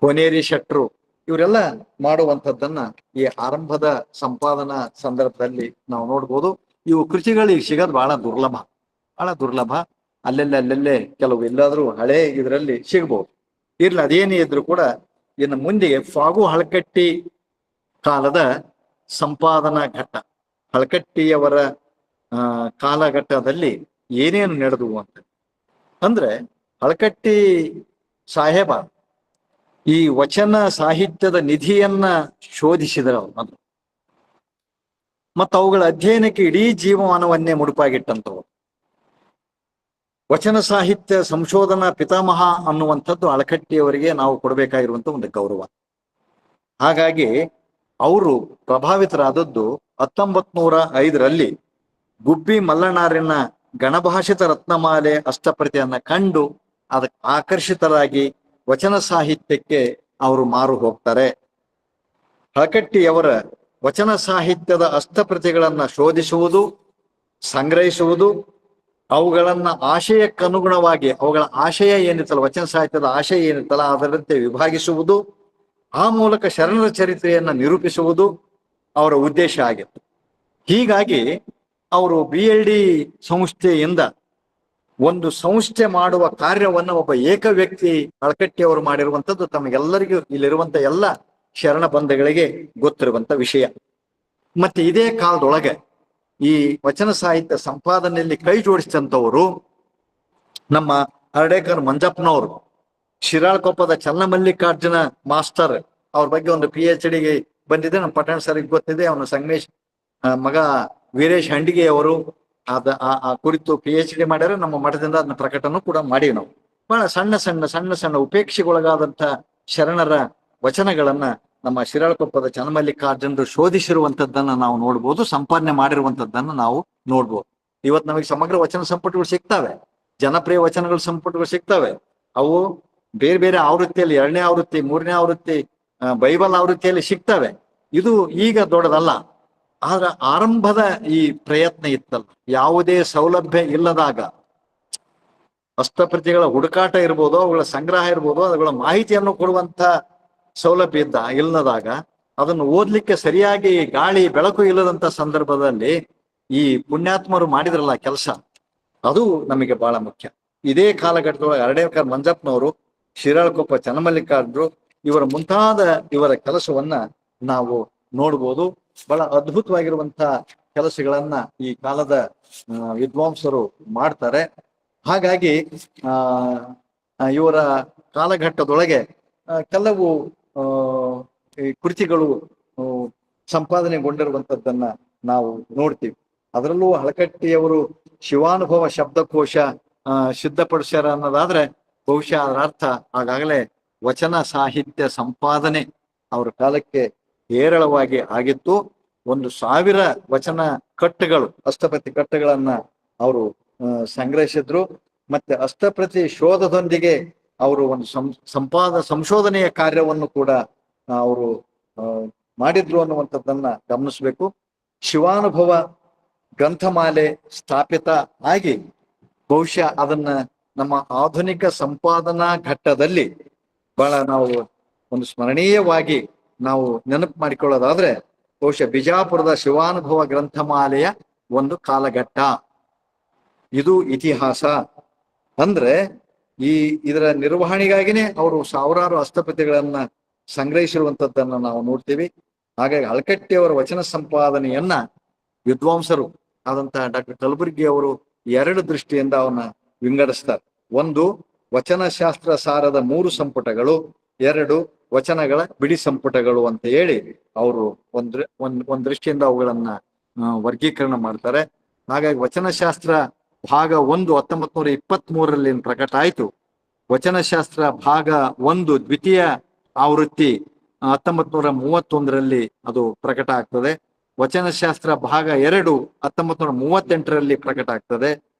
ಕೋನೇರಿ ಶೆಟ್ರು ಇವರೆಲ್ಲ ಮಾಡುವಂಥದ್ದನ್ನ ಈ ಆರಂಭದ ಸಂಪಾದನಾ ಸಂದರ್ಭದಲ್ಲಿ ನಾವು ನೋಡ್ಬೋದು. ಇವು ಕೃತಿಗಳಿಗೆ ಸಿಗೋದು ಬಹಳ ದುರ್ಲಭ. ಅಲ್ಲೆಲ್ಲೇ ಕೆಲವು ಎಲ್ಲಾದ್ರೂ ಹಳೆ ಇದರಲ್ಲಿ ಸಿಗ್ಬೋದು. ಇರ್ಲಿ, ಅದೇನೇ ಇದ್ರು ಕೂಡ ಇನ್ನು ಮುಂದೆ ಫಾಗು ಹಳಕಟ್ಟಿ ಕಾಲದ ಸಂಪಾದನಾ ಘಟ್ಟ, ಹಳಕಟ್ಟಿಯವರ ಕಾಲಘಟ್ಟದಲ್ಲಿ ಏನೇನು ನಡೆದವು ಅಂತ ಅಂದ್ರೆ, ಹಳಕಟ್ಟಿ ಸಾಹೇಬ ಈ ವಚನ ಸಾಹಿತ್ಯದ ನಿಧಿಯನ್ನ ಶೋಧಿಸಿದರು ಅದು, ಮತ್ತು ಅವುಗಳ ಅಧ್ಯಯನಕ್ಕೆ ಇಡೀ ಜೀವಮಾನವನ್ನೇ ಮುಡುಪಾಗಿಟ್ಟಂತವು. ವಚನ ಸಾಹಿತ್ಯ ಸಂಶೋಧನಾ ಪಿತಾಮಹ ಅನ್ನುವಂಥದ್ದು ಹಳಕಟ್ಟಿಯವರಿಗೆ ನಾವು ಕೊಡಬೇಕಾಗಿರುವಂತ ಒಂದು ಗೌರವ. ಹಾಗಾಗಿ ಅವರು ಪ್ರಭಾವಿತರಾದದ್ದು 1905ರಲ್ಲಿ ಗುಬ್ಬಿ ಮಲ್ಲನಾರಿನ ಗಣಭಾಷಿತ ರತ್ನಮಾಲೆ ಅಷ್ಟಪ್ರತಿಯನ್ನ ಕಂಡು ಅದಕ್ಕೆ ಆಕರ್ಷಿತರಾಗಿ ವಚನ ಸಾಹಿತ್ಯಕ್ಕೆ ಅವರು ಮಾರು ಹೋಗ್ತಾರೆ. ಹಳಕಟ್ಟಿಯವರ ವಚನ ಸಾಹಿತ್ಯದ ಅಷ್ಟಪ್ರತಿಗಳನ್ನ ಶೋಧಿಸುವುದು, ಸಂಗ್ರಹಿಸುವುದು, ಅವುಗಳನ್ನ ಆಶಯಕ್ಕನುಗುಣವಾಗಿ ಅವುಗಳ ಆಶಯ ಏನಿತ್ತಲ್ಲ, ವಚನ ಸಾಹಿತ್ಯದ ಆಶಯ ಏನಿತ್ತಲ್ಲ ಅದರಂತೆ ವಿಭಾಗಿಸುವುದು, ಆ ಮೂಲಕ ಶರಣರ ಚರಿತ್ರೆಯನ್ನ ನಿರೂಪಿಸುವುದು, ಅವರ ಉದ್ದೇಶ ಆಗಿತ್ತು. ಹೀಗಾಗಿ ಅವರು BLD ಸಂಸ್ಥೆಯಿಂದ ಒಂದು ಸಂಸ್ಥೆ ಮಾಡುವ ಕಾರ್ಯವನ್ನು ಒಬ್ಬ ಏಕ ವ್ಯಕ್ತಿ ಅಳಕಟ್ಟಿಯವರು ಮಾಡಿರುವಂಥದ್ದು ತಮಗೆಲ್ಲರಿಗೂ ಇಲ್ಲಿರುವಂತ ಎಲ್ಲ ಶರಣ ಬಂಧುಗಳಿಗೆ ಗೊತ್ತಿರುವಂತ ವಿಷಯ. ಮತ್ತೆ ಇದೇ ಕಾಲದೊಳಗೆ ಈ ವಚನ ಸಾಹಿತ್ಯ ಸಂಪಾದನೆಯಲ್ಲಿ ಕೈ ಜೋಡಿಸಿದಂಥವರು ನಮ್ಮ ಹರ್ಡೇಕರ್ ಮಂಜಪ್ಪನವರು, ಶಿರಾಳಕೊಪ್ಪದ ಚನ್ನಮಲ್ಲಿಕಾರ್ಜುನ ಮಾಸ್ಟರ್ ಅವ್ರ ಬಗ್ಗೆ ಒಂದು PhD ಬಂದಿದೆ, ನಮ್ಮ ಪಟ್ಟಣ ಸರ್ಗೆ ಗೊತ್ತಿದೆ. ಅವನು ಸಂಗಮೇಶ್ ಮಗ ವೀರೇಶ್ ಹಂಡಿಗೆ ಅವರು ಆ ಕುರಿತು PhD ಮಾಡ್ಯಾರ. ನಮ್ಮ ಮಠದಿಂದ ಅದನ್ನ ಪ್ರಕಟನೂ ಕೂಡ ಮಾಡೀವಿ ನಾವು. ಬಹಳ ಸಣ್ಣ ಸಣ್ಣ ಉಪೇಕ್ಷೆಗೊಳಗಾದಂತ ಶರಣರ ವಚನಗಳನ್ನ ನಮ್ಮ ಶಿರಾಳಕೊಪ್ಪದ ಚನ್ನಮಲ್ಲಿಕಾರ್ಜುನರು ಶೋಧಿಸಿರುವಂತದ್ದನ್ನ ನಾವು ನೋಡ್ಬೋದು, ಸಂಪಾದನೆ ಮಾಡಿರುವಂತದ್ದನ್ನ ನಾವು ನೋಡ್ಬೋದು. ಇವತ್ತು ನಮಗೆ ಸಮಗ್ರ ವಚನ ಸಂಪುಟಗಳು ಸಿಗ್ತವೆ, ಜನಪ್ರಿಯ ವಚನಗಳ ಸಂಪುಟಗಳು ಸಿಗ್ತವೆ. ಅವು ಬೇರೆ ಬೇರೆ ಆವೃತ್ತಿಯಲ್ಲಿ 2ನೇ ಆವೃತ್ತಿ 3ನೇ ಆವೃತ್ತಿ ಬೈಬಲ್ ಆವೃತ್ತಿಯಲ್ಲಿ ಸಿಗ್ತವೆ. ಇದು ಈಗ ದೊಡ್ಡದಲ್ಲ. ಆದ್ರೆ ಆರಂಭದ ಈ ಪ್ರಯತ್ನ ಇತ್ತಲ್ಲ, ಯಾವುದೇ ಸೌಲಭ್ಯ ಇಲ್ಲದಾಗ ಹಸ್ತಪ್ರತಿಗಳ ಹುಡುಕಾಟ ಇರ್ಬೋದು, ಅವುಗಳ ಸಂಗ್ರಹ ಇರ್ಬೋದು, ಅವುಗಳ ಮಾಹಿತಿಯನ್ನು ಕೊಡುವಂತ ಸೌಲಭ್ಯ ಇಲ್ಲದಾಗ ಅದನ್ನು ಓದ್ಲಿಕ್ಕೆ ಸರಿಯಾಗಿ ಗಾಳಿ ಬೆಳಕು ಇಲ್ಲದಂತ ಸಂದರ್ಭದಲ್ಲಿ ಈ ಪುಣ್ಯಾತ್ಮರು ಮಾಡಿದ್ರಲ್ಲ ಕೆಲಸ, ಅದು ನಮಗೆ ಬಹಳ ಮುಖ್ಯ. ಇದೇ ಕಾಲಘಟ್ಟದೊಳಗೆ ಹರ್ಡೇಕರ್ ಮಂಜಪ್ಪನವರು, ಶಿರಾಳಕೊಪ್ಪ ಚನ್ನಮಲ್ಲಿಕಾರ್ಜುನರು, ಇವರ ಮುಂತಾದ ಇವರ ಕೆಲಸವನ್ನ ನಾವು ನೋಡ್ಬೋದು. ಬಹಳ ಅದ್ಭುತವಾಗಿರುವಂತ ಕೆಲಸಗಳನ್ನ ಈ ಕಾಲದ ವಿದ್ವಾಂಸರು ಮಾಡ್ತಾರೆ. ಹಾಗಾಗಿ ಇವರ ಕಾಲಘಟ್ಟದೊಳಗೆ ಕೆಲವು ಕೃತಿಗಳು ಸಂಪಾದನೆಗೊಂಡಿರುವಂತದ್ದನ್ನ ನಾವು ನೋಡ್ತೀವಿ. ಅದರಲ್ಲೂ ಹಳಕಟ್ಟಿಯವರು ಶಿವಾನುಭವ ಶಬ್ದಕೋಶ ಸಿದ್ಧಪಡಿಸ್ಯಾರ ಅನ್ನೋದಾದ್ರೆ ಬಹುಶಃ ಅದರ ಅರ್ಥ ಆಗಾಗಲೇ ವಚನ ಸಾಹಿತ್ಯ ಸಂಪಾದನೆ ಅವರ ಕಾಲಕ್ಕೆ ಹೇರಳವಾಗಿ ಆಗಿತ್ತು. 1000 ವಚನ ಕಟ್ಟುಗಳು, ಅಷ್ಟಪತಿ ಕಟ್ಟುಗಳನ್ನ ಅವರು ಸಂಗ್ರಹಿಸಿದ್ರು. ಮತ್ತೆ ಅಷ್ಟಪ್ರತಿ ಶೋಧದೊಂದಿಗೆ ಅವರು ಒಂದು ಸಂಶೋಧನೆಯ ಕಾರ್ಯವನ್ನು ಕೂಡ ಅವರು ಮಾಡಿದ್ರು ಅನ್ನುವಂಥದ್ದನ್ನ ಗಮನಿಸ್ಬೇಕು. ಶಿವಾನುಭವ ಗ್ರಂಥಮಾಲೆ ಸ್ಥಾಪಿತ ಆಗಿ ಬಹುಶಃ ಅದನ್ನ ನಮ್ಮ ಆಧುನಿಕ ಸಂಪಾದನಾ ಘಟ್ಟದಲ್ಲಿ ಬಹಳ ನಾವು ಒಂದು ಸ್ಮರಣೀಯವಾಗಿ ನಾವು ನೆನಪು ಮಾಡಿಕೊಳ್ಳೋದಾದ್ರೆ ಬಹುಶಃ ಬಿಜಾಪುರದ ಶಿವಾನುಭವ ಗ್ರಂಥಮಾಲೆಯ ಒಂದು ಕಾಲಘಟ್ಟ ಇದು ಇತಿಹಾಸ. ಅಂದ್ರೆ ಇದರ ನಿರ್ವಹಣೆಗಾಗಿನೇ ಅವರು ಸಾವಿರಾರು ಹಸ್ತಪ್ರತಿಗಳನ್ನ ಸಂಗ್ರಹಿಸಿರುವಂತದ್ದನ್ನ ನಾವು ನೋಡ್ತೀವಿ. ಹಾಗಾಗಿ ಹಳಕಟ್ಟಿಯವರ ವಚನ ಸಂಪಾದನೆಯನ್ನ ವಿದ್ವಾಂಸರು ಆದಂತಹ ಡಾಕ್ಟರ್ ಕಲಬುರ್ಗಿ ಅವರು 2 ದೃಷ್ಟಿಯಿಂದ ಅವನ್ನ ವಿಂಗಡಿಸ್ತಾರೆ. 1 ವಚನಶಾಸ್ತ್ರ ಸಾರದ 3 ಸಂಪುಟಗಳು, 2 ವಚನಗಳ ಬಿಡಿ ಸಂಪುಟಗಳು ಅಂತ ಹೇಳಿ ಅವರು ಒಂದ್ ದೃಷ್ಟಿಯಿಂದ ಅವುಗಳನ್ನ ವರ್ಗೀಕರಣ ಮಾಡ್ತಾರೆ. ಹಾಗಾಗಿ ವಚನಶಾಸ್ತ್ರ ಭಾಗ 1 1923ರಲ್ಲಿ ಪ್ರಕಟ ಆಯ್ತು. ವಚನಶಾಸ್ತ್ರ ಭಾಗ 1 ದ್ವಿತೀಯ ಆವೃತ್ತಿ 1931ರಲ್ಲಿ ಅದು ಪ್ರಕಟ ಆಗ್ತದೆ. ವಚನಶಾಸ್ತ್ರ ಭಾಗ 2 1938ರಲ್ಲಿ ಪ್ರಕಟ ಆಗ್ತದೆ.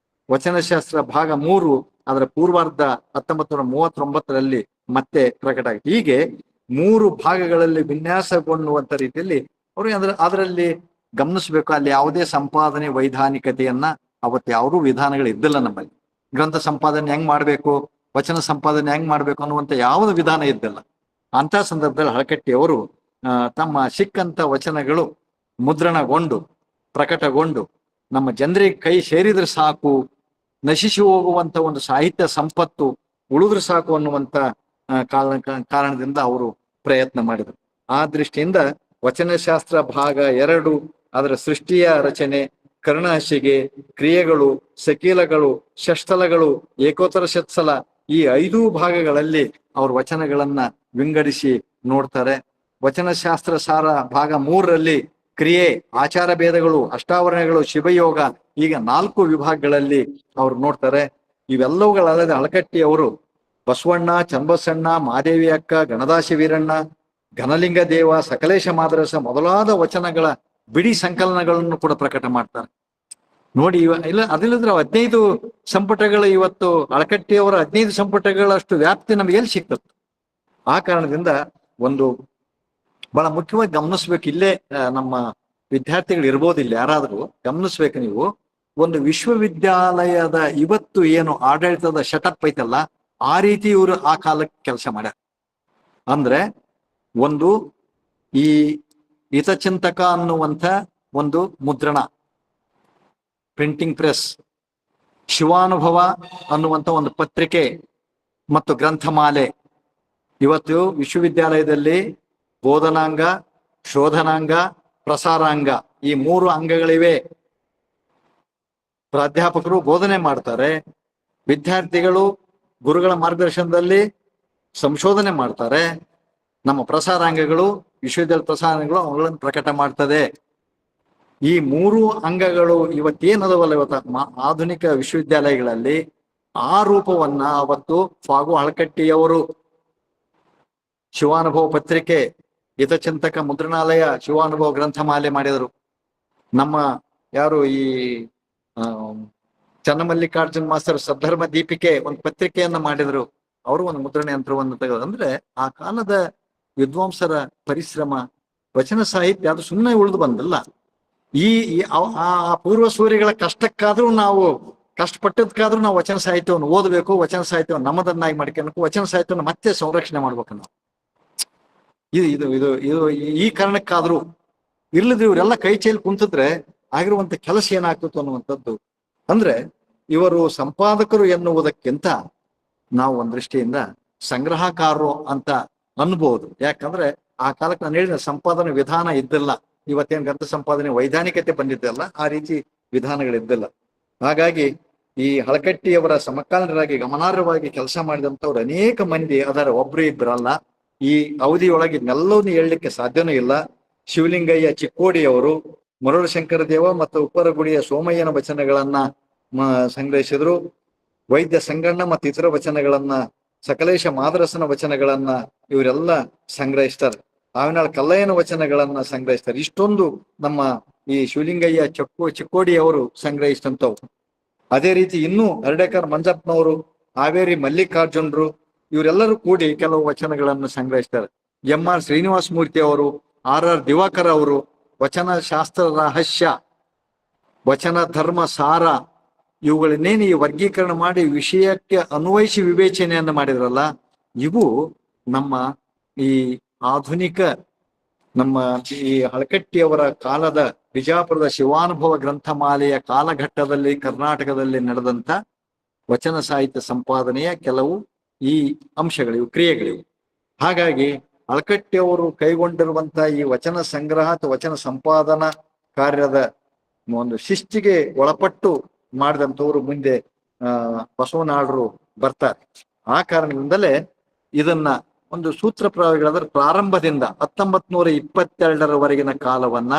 ವಚನಶಾಸ್ತ್ರ ಭಾಗ 3 ಅದರ ಪೂರ್ವಾರ್ಧ 1939ರಲ್ಲಿ ಮತ್ತೆ ಪ್ರಕಟ ಆಗಿದೆ. ಹೀಗೆ 3 ಭಾಗಗಳಲ್ಲಿ ವಿನ್ಯಾಸಗೊಳ್ಳುವಂತ ರೀತಿಯಲ್ಲಿ ಅವರು ಅದರಲ್ಲಿ ಗಮನಿಸ್ಬೇಕು. ಅಲ್ಲಿ ಯಾವುದೇ ಸಂಪಾದನೆ ವೈಧಾನಿಕತೆಯನ್ನ ಅವತ್ತು ಯಾವುದೂ ವಿಧಾನಗಳು ಇದ್ದಿಲ್ಲ ನಮ್ಮಲ್ಲಿ. ಗ್ರಂಥ ಸಂಪಾದನೆ ಹೆಂಗ್ ಮಾಡ್ಬೇಕು, ವಚನ ಸಂಪಾದನೆ ಹೆಂಗ್ ಮಾಡ್ಬೇಕು ಅನ್ನುವಂತ ಯಾವುದೇ ವಿಧಾನ ಇದ್ದಿಲ್ಲ. ಅಂತ ಸಂದರ್ಭದಲ್ಲಿ ಹಳಕಟ್ಟಿಯವರು ತಮ್ಮ ಸಿಕ್ಕಂತ ವಚನಗಳು ಮುದ್ರಣಗೊಂಡು ಪ್ರಕಟಗೊಂಡು ನಮ್ಮ ಜನರಿಗೆ ಕೈ ಸೇರಿದ್ರೆ ಸಾಕು, ನಶಿಸಿ ಹೋಗುವಂತ ಒಂದು ಸಾಹಿತ್ಯ ಸಂಪತ್ತು ಉಳಿದ್ರೆ ಸಾಕು ಅನ್ನುವಂತ ಕಾರಣದಿಂದ ಅವರು ಪ್ರಯತ್ನ ಮಾಡಿದರು. ಆ ದೃಷ್ಟಿಯಿಂದ ವಚನಶಾಸ್ತ್ರ ಭಾಗ 2 ಅದರ ಸೃಷ್ಟಿಯ ರಚನೆ, ಕರ್ಣಹಸಿಗೆ, ಕ್ರಿಯೆಗಳು, ಸಕೀಲಗಳು, ಷಷ್ಠಲಗಳು, ಏಕೋತ್ತರ ಷತ್ಸಲ ಈ 5 ಭಾಗಗಳಲ್ಲಿ ಅವ್ರ ವಚನಗಳನ್ನ ವಿಂಗಡಿಸಿ ನೋಡ್ತಾರೆ. ವಚನಶಾಸ್ತ್ರ ಸಾರ ಭಾಗ 3ರಲ್ಲಿ ಕ್ರಿಯೆ, ಆಚಾರ ಭೇದಗಳು, ಅಷ್ಟಾವರಣಗಳು, ಶಿವಯೋಗ, ಈಗ 4 ವಿಭಾಗಗಳಲ್ಲಿ ಅವ್ರು ನೋಡ್ತಾರೆ. ಇವೆಲ್ಲವುಗಳಲ್ಲದೆ ಹಳಕಟ್ಟಿಯವರು ಬಸವಣ್ಣ, ಚನ್ನಬಸಣ್ಣ, ಮಾದೇವಿ ಅಕ್ಕ, ಗಣದಾಸಿ ವೀರಣ್ಣ, ಘನಲಿಂಗ ದೇವ, ಸಕಲೇಶ ಮಾದ್ರಸ ಮೊದಲಾದ ವಚನಗಳ ಬಿಡಿ ಸಂಕಲನಗಳನ್ನು ಕೂಡ ಪ್ರಕಟ ಮಾಡ್ತಾರೆ. ನೋಡಿ ಅದಿಲ್ಲದ್ರೆ 15 ಸಂಪುಟಗಳು ಇವತ್ತು ಹಳಕಟ್ಟಿಯವರ 15 ಸಂಪುಟಗಳಷ್ಟು ವ್ಯಾಪ್ತಿ ನಮ್ಗೆ ಎಲ್ಲಿ ಸಿಗ್ತದೆ. ಆ ಕಾರಣದಿಂದ ಒಂದು ಬಹಳ ಮುಖ್ಯವಾಗಿ ಗಮನಿಸ್ಬೇಕು. ಇಲ್ಲೇ ನಮ್ಮ ವಿದ್ಯಾರ್ಥಿಗಳು ಇರ್ಬೋದು, ಇಲ್ಲಿ ಯಾರಾದ್ರೂ ಗಮನಿಸ್ಬೇಕು. ನೀವು ಒಂದು ವಿಶ್ವವಿದ್ಯಾಲಯದ ಇವತ್ತು ಏನು ಆಡಳಿತದ ಶಟಪ್ ಐತಲ್ಲ, ಆ ರೀತಿ ಇವರು ಆ ಕಾಲಕ್ಕೆ ಕೆಲಸ ಮಾಡ್ಯಾರ. ಅಂದ್ರೆ ಒಂದು ಈ ಹಿತಚಿಂತಕ ಅನ್ನುವಂಥ ಒಂದು ಮುದ್ರಣ, ಪ್ರಿಂಟಿಂಗ್ ಪ್ರೆಸ್, ಶಿವಾನುಭವ ಅನ್ನುವಂಥ ಒಂದು ಪತ್ರಿಕೆ ಮತ್ತು ಗ್ರಂಥಮಾಲೆ. ಇವತ್ತು ವಿಶ್ವವಿದ್ಯಾಲಯದಲ್ಲಿ ಬೋಧನಾಂಗ, ಶೋಧನಾಂಗ, ಪ್ರಸಾರಾಂಗ ಈ 3 ಅಂಗಗಳಿವೆ. ಪ್ರಾಧ್ಯಾಪಕರು ಬೋಧನೆ ಮಾಡ್ತಾರೆ, ವಿದ್ಯಾರ್ಥಿಗಳು ಗುರುಗಳ ಮಾರ್ಗದರ್ಶನದಲ್ಲಿ ಸಂಶೋಧನೆ ಮಾಡ್ತಾರೆ, ನಮ್ಮ ಪ್ರಸಾರಾಂಗಗಳು ವಿಶ್ವವಿದ್ಯಾಲಯ ಪ್ರಸಾರಾಂಗಗಳು ಅವುಗಳನ್ನು ಪ್ರಕಟ ಮಾಡ್ತದೆ. ಈ 3 ಅಂಗಗಳು ಇವತ್ತೇನದವಲ್ಲ, ಇವತ್ತು ಆಧುನಿಕ ವಿಶ್ವವಿದ್ಯಾಲಯಗಳಲ್ಲಿ ಆ ರೂಪವನ್ನ ಅವತ್ತು ಫಾಗು ಹಳಕಟ್ಟಿಯವರು ಶಿವಾನುಭವ ಪತ್ರಿಕೆ, ಹಿತಚಿಂತಕ ಮುದ್ರಣಾಲಯ, ಶಿವಾನುಭವ ಗ್ರಂಥಮಾಲೆ ಮಾಡಿದರು. ನಮ್ಮ ಯಾರು ಈ ಚನ್ನಮಲ್ಲಿಕಾರ್ಜುನ್ ಮಾಸ್ತರ್ ಸದ್ಧರ್ಮ ದೀಪಿಕೆ ಒಂದು ಪತ್ರಿಕೆಯನ್ನ ಮಾಡಿದರು. ಅವರು ಒಂದು ಮುದ್ರಣ ಯಂತ್ರವನ್ನು ತೆಗೆದು, ಅಂದ್ರೆ ಆ ಕಾಲದ ವಿದ್ವಾಂಸರ ಪರಿಶ್ರಮ, ವಚನ ಸಾಹಿತ್ಯ ಅದು ಸುಮ್ಮನೆ ಉಳಿದು ಬಂದಿಲ್ಲ. ಆ ಪೂರ್ವ ಸೂರ್ಯಗಳ ಕಷ್ಟಕ್ಕಾದ್ರೂ ನಾವು ಕಷ್ಟಪಟ್ಟದಕ್ಕಾದ್ರೂ ನಾವು ವಚನ ಸಾಹಿತ್ಯವನ್ನು ಓದಬೇಕು, ವಚನ ಸಾಹಿತ್ಯವನ್ನು ನಮ್ಮದನ್ನಾಗಿ ಮಾಡ್ಕೊಬೇಕು, ವಚನ ಸಾಹಿತ್ಯವನ್ನು ಮತ್ತೆ ಸಂರಕ್ಷಣೆ ಮಾಡ್ಬೇಕು ನಾವು. ಇದು ಈ ಕಾರಣಕ್ಕಾದ್ರೂ ಇರ್ಲಿದ್ರೆ ಇವರೆಲ್ಲ ಕೈ ಚೈಲಿ ಕುಂತಿದ್ರೆ ಆಗಿರುವಂತ ಕೆಲಸ ಏನಾಗ್ತಿತ್ತು ಅನ್ನುವಂಥದ್ದು. ಅಂದ್ರೆ ಇವರು ಸಂಪಾದಕರು ಎನ್ನುವುದಕ್ಕಿಂತ ನಾವು ಒಂದ್ ದೃಷ್ಟಿಯಿಂದ ಸಂಗ್ರಹಕಾರರು ಅಂತ ಅನ್ಬಹುದು. ಯಾಕಂದ್ರೆ ಆ ಕಾಲಕ್ಕೆ ನಾನು ಹೇಳಿದ ಸಂಪಾದನೆ ವಿಧಾನ ಇದ್ದಿಲ್ಲ. ಇವತ್ತೇನು ಗ್ರಂಥ ಸಂಪಾದನೆ ವೈಧಾನಿಕತೆ ಬಂದಿದ್ದಲ್ಲ, ಆ ರೀತಿ ವಿಧಾನಗಳಿದ್ದಿಲ್ಲ. ಹಾಗಾಗಿ ಈ ಹಳಕಟ್ಟಿಯವರ ಸಮಕಾಲೀನರಾಗಿ ಗಮನಾರ್ಹವಾಗಿ ಕೆಲಸ ಮಾಡಿದಂಥವ್ರು ಅನೇಕ ಮಂದಿ ಅದರ, ಒಬ್ರು ಇಬ್ಬರಲ್ಲ. ಈ ಅವಧಿಯೊಳಗೆ ಇದನ್ನೆಲ್ಲವನ್ನೂ ಹೇಳಲಿಕ್ಕೆ ಸಾಧ್ಯನೂ ಇಲ್ಲ. ಶಿವಲಿಂಗಯ್ಯ ಚಿಕ್ಕೋಡಿಯವರು ಮರುಳಶಂಕರ ದೇವ ಮತ್ತು ಉಪ್ಪರಗುಡಿಯ ಸೋಮಯ್ಯನ ವಚನಗಳನ್ನ ಸಂಗ್ರಹಿಸಿದ್ರು. ವೈದ್ಯ ಸಂಗಣ್ಣ ಮತ್ತು ಇತರ ವಚನಗಳನ್ನ, ಸಕಲೇಶ ಮಾದರಸನ ವಚನಗಳನ್ನ ಇವರೆಲ್ಲ ಸಂಗ್ರಹಿಸ್ತಾರೆ. ಆವಿನಾಳ್ ಕಲ್ಲಯ್ಯನ ವಚನಗಳನ್ನ ಸಂಗ್ರಹಿಸ್ತಾರೆ. ಇಷ್ಟೊಂದು ನಮ್ಮ ಈ ಶಿವಲಿಂಗಯ್ಯ ಚಿಕ್ಕೋಡಿಯವರು ಸಂಗ್ರಹಿಸಿದಂಥವು. ಅದೇ ರೀತಿ ಇನ್ನೂ ಹರ್ಡೇಕರ್ ಮಂಜಪ್ಪನವರು, ಹಾವೇರಿ ಮಲ್ಲಿಕಾರ್ಜುನರು ಇವರೆಲ್ಲರೂ ಕೂಡಿ ಕೆಲವು ವಚನಗಳನ್ನು ಸಂಗ್ರಹಿಸ್ತಾರೆ. ಎಂ.ಆರ್. ಶ್ರೀನಿವಾಸ ಮೂರ್ತಿ ಅವರು, ಆರ್.ಆರ್. ದಿವಾಕರ್ ಅವರು ವಚನ ಶಾಸ್ತ್ರ ರಹಸ್ಯ, ವಚನ ಧರ್ಮ ಸಾರ ಇವುಗಳನ್ನೇನು ಈ ವರ್ಗೀಕರಣ ಮಾಡಿ ವಿಷಯಕ್ಕೆ ಅನ್ವಯಿಸಿ ವಿವೇಚನೆಯನ್ನು ಮಾಡಿದ್ರಲ್ಲ, ಇವು ನಮ್ಮ ಈ ಆಧುನಿಕ ನಮ್ಮ ಈ ಹಳಕಟ್ಟಿಯವರ ಕಾಲದ ಬಿಜಾಪುರದ ಶಿವಾನುಭವ ಗ್ರಂಥಮಾಲೆಯ ಕಾಲಘಟ್ಟದಲ್ಲಿ ಕರ್ನಾಟಕದಲ್ಲಿ ನಡೆದಂತ ವಚನ ಸಾಹಿತ್ಯ ಸಂಪಾದನೆಯ ಕೆಲವು ಈ ಅಂಶಗಳಿವು, ಕ್ರಿಯೆಗಳಿವು. ಹಾಗಾಗಿ ಹಳಕಟ್ಟಿಯವರು ಕೈಗೊಂಡಿರುವಂತ ಈ ವಚನ ಸಂಗ್ರಹ ಅಥವಾ ವಚನ ಸಂಪಾದನಾ ಕಾರ್ಯದ ಒಂದು ಶಿಸ್ತಿಗೆ ಒಳಪಟ್ಟು ಮಾಡಿದಂಥವ್ರು ಮುಂದೆ ಬಸವನಾಳರು ಬರ್ತಾರೆ. ಆ ಕಾರಣದಿಂದಲೇ ಇದನ್ನ ಒಂದು ಸೂತ್ರಪ್ರಾಯಗಳಾದ್ರೆ ಪ್ರಾರಂಭದಿಂದ 1922 ಕಾಲವನ್ನ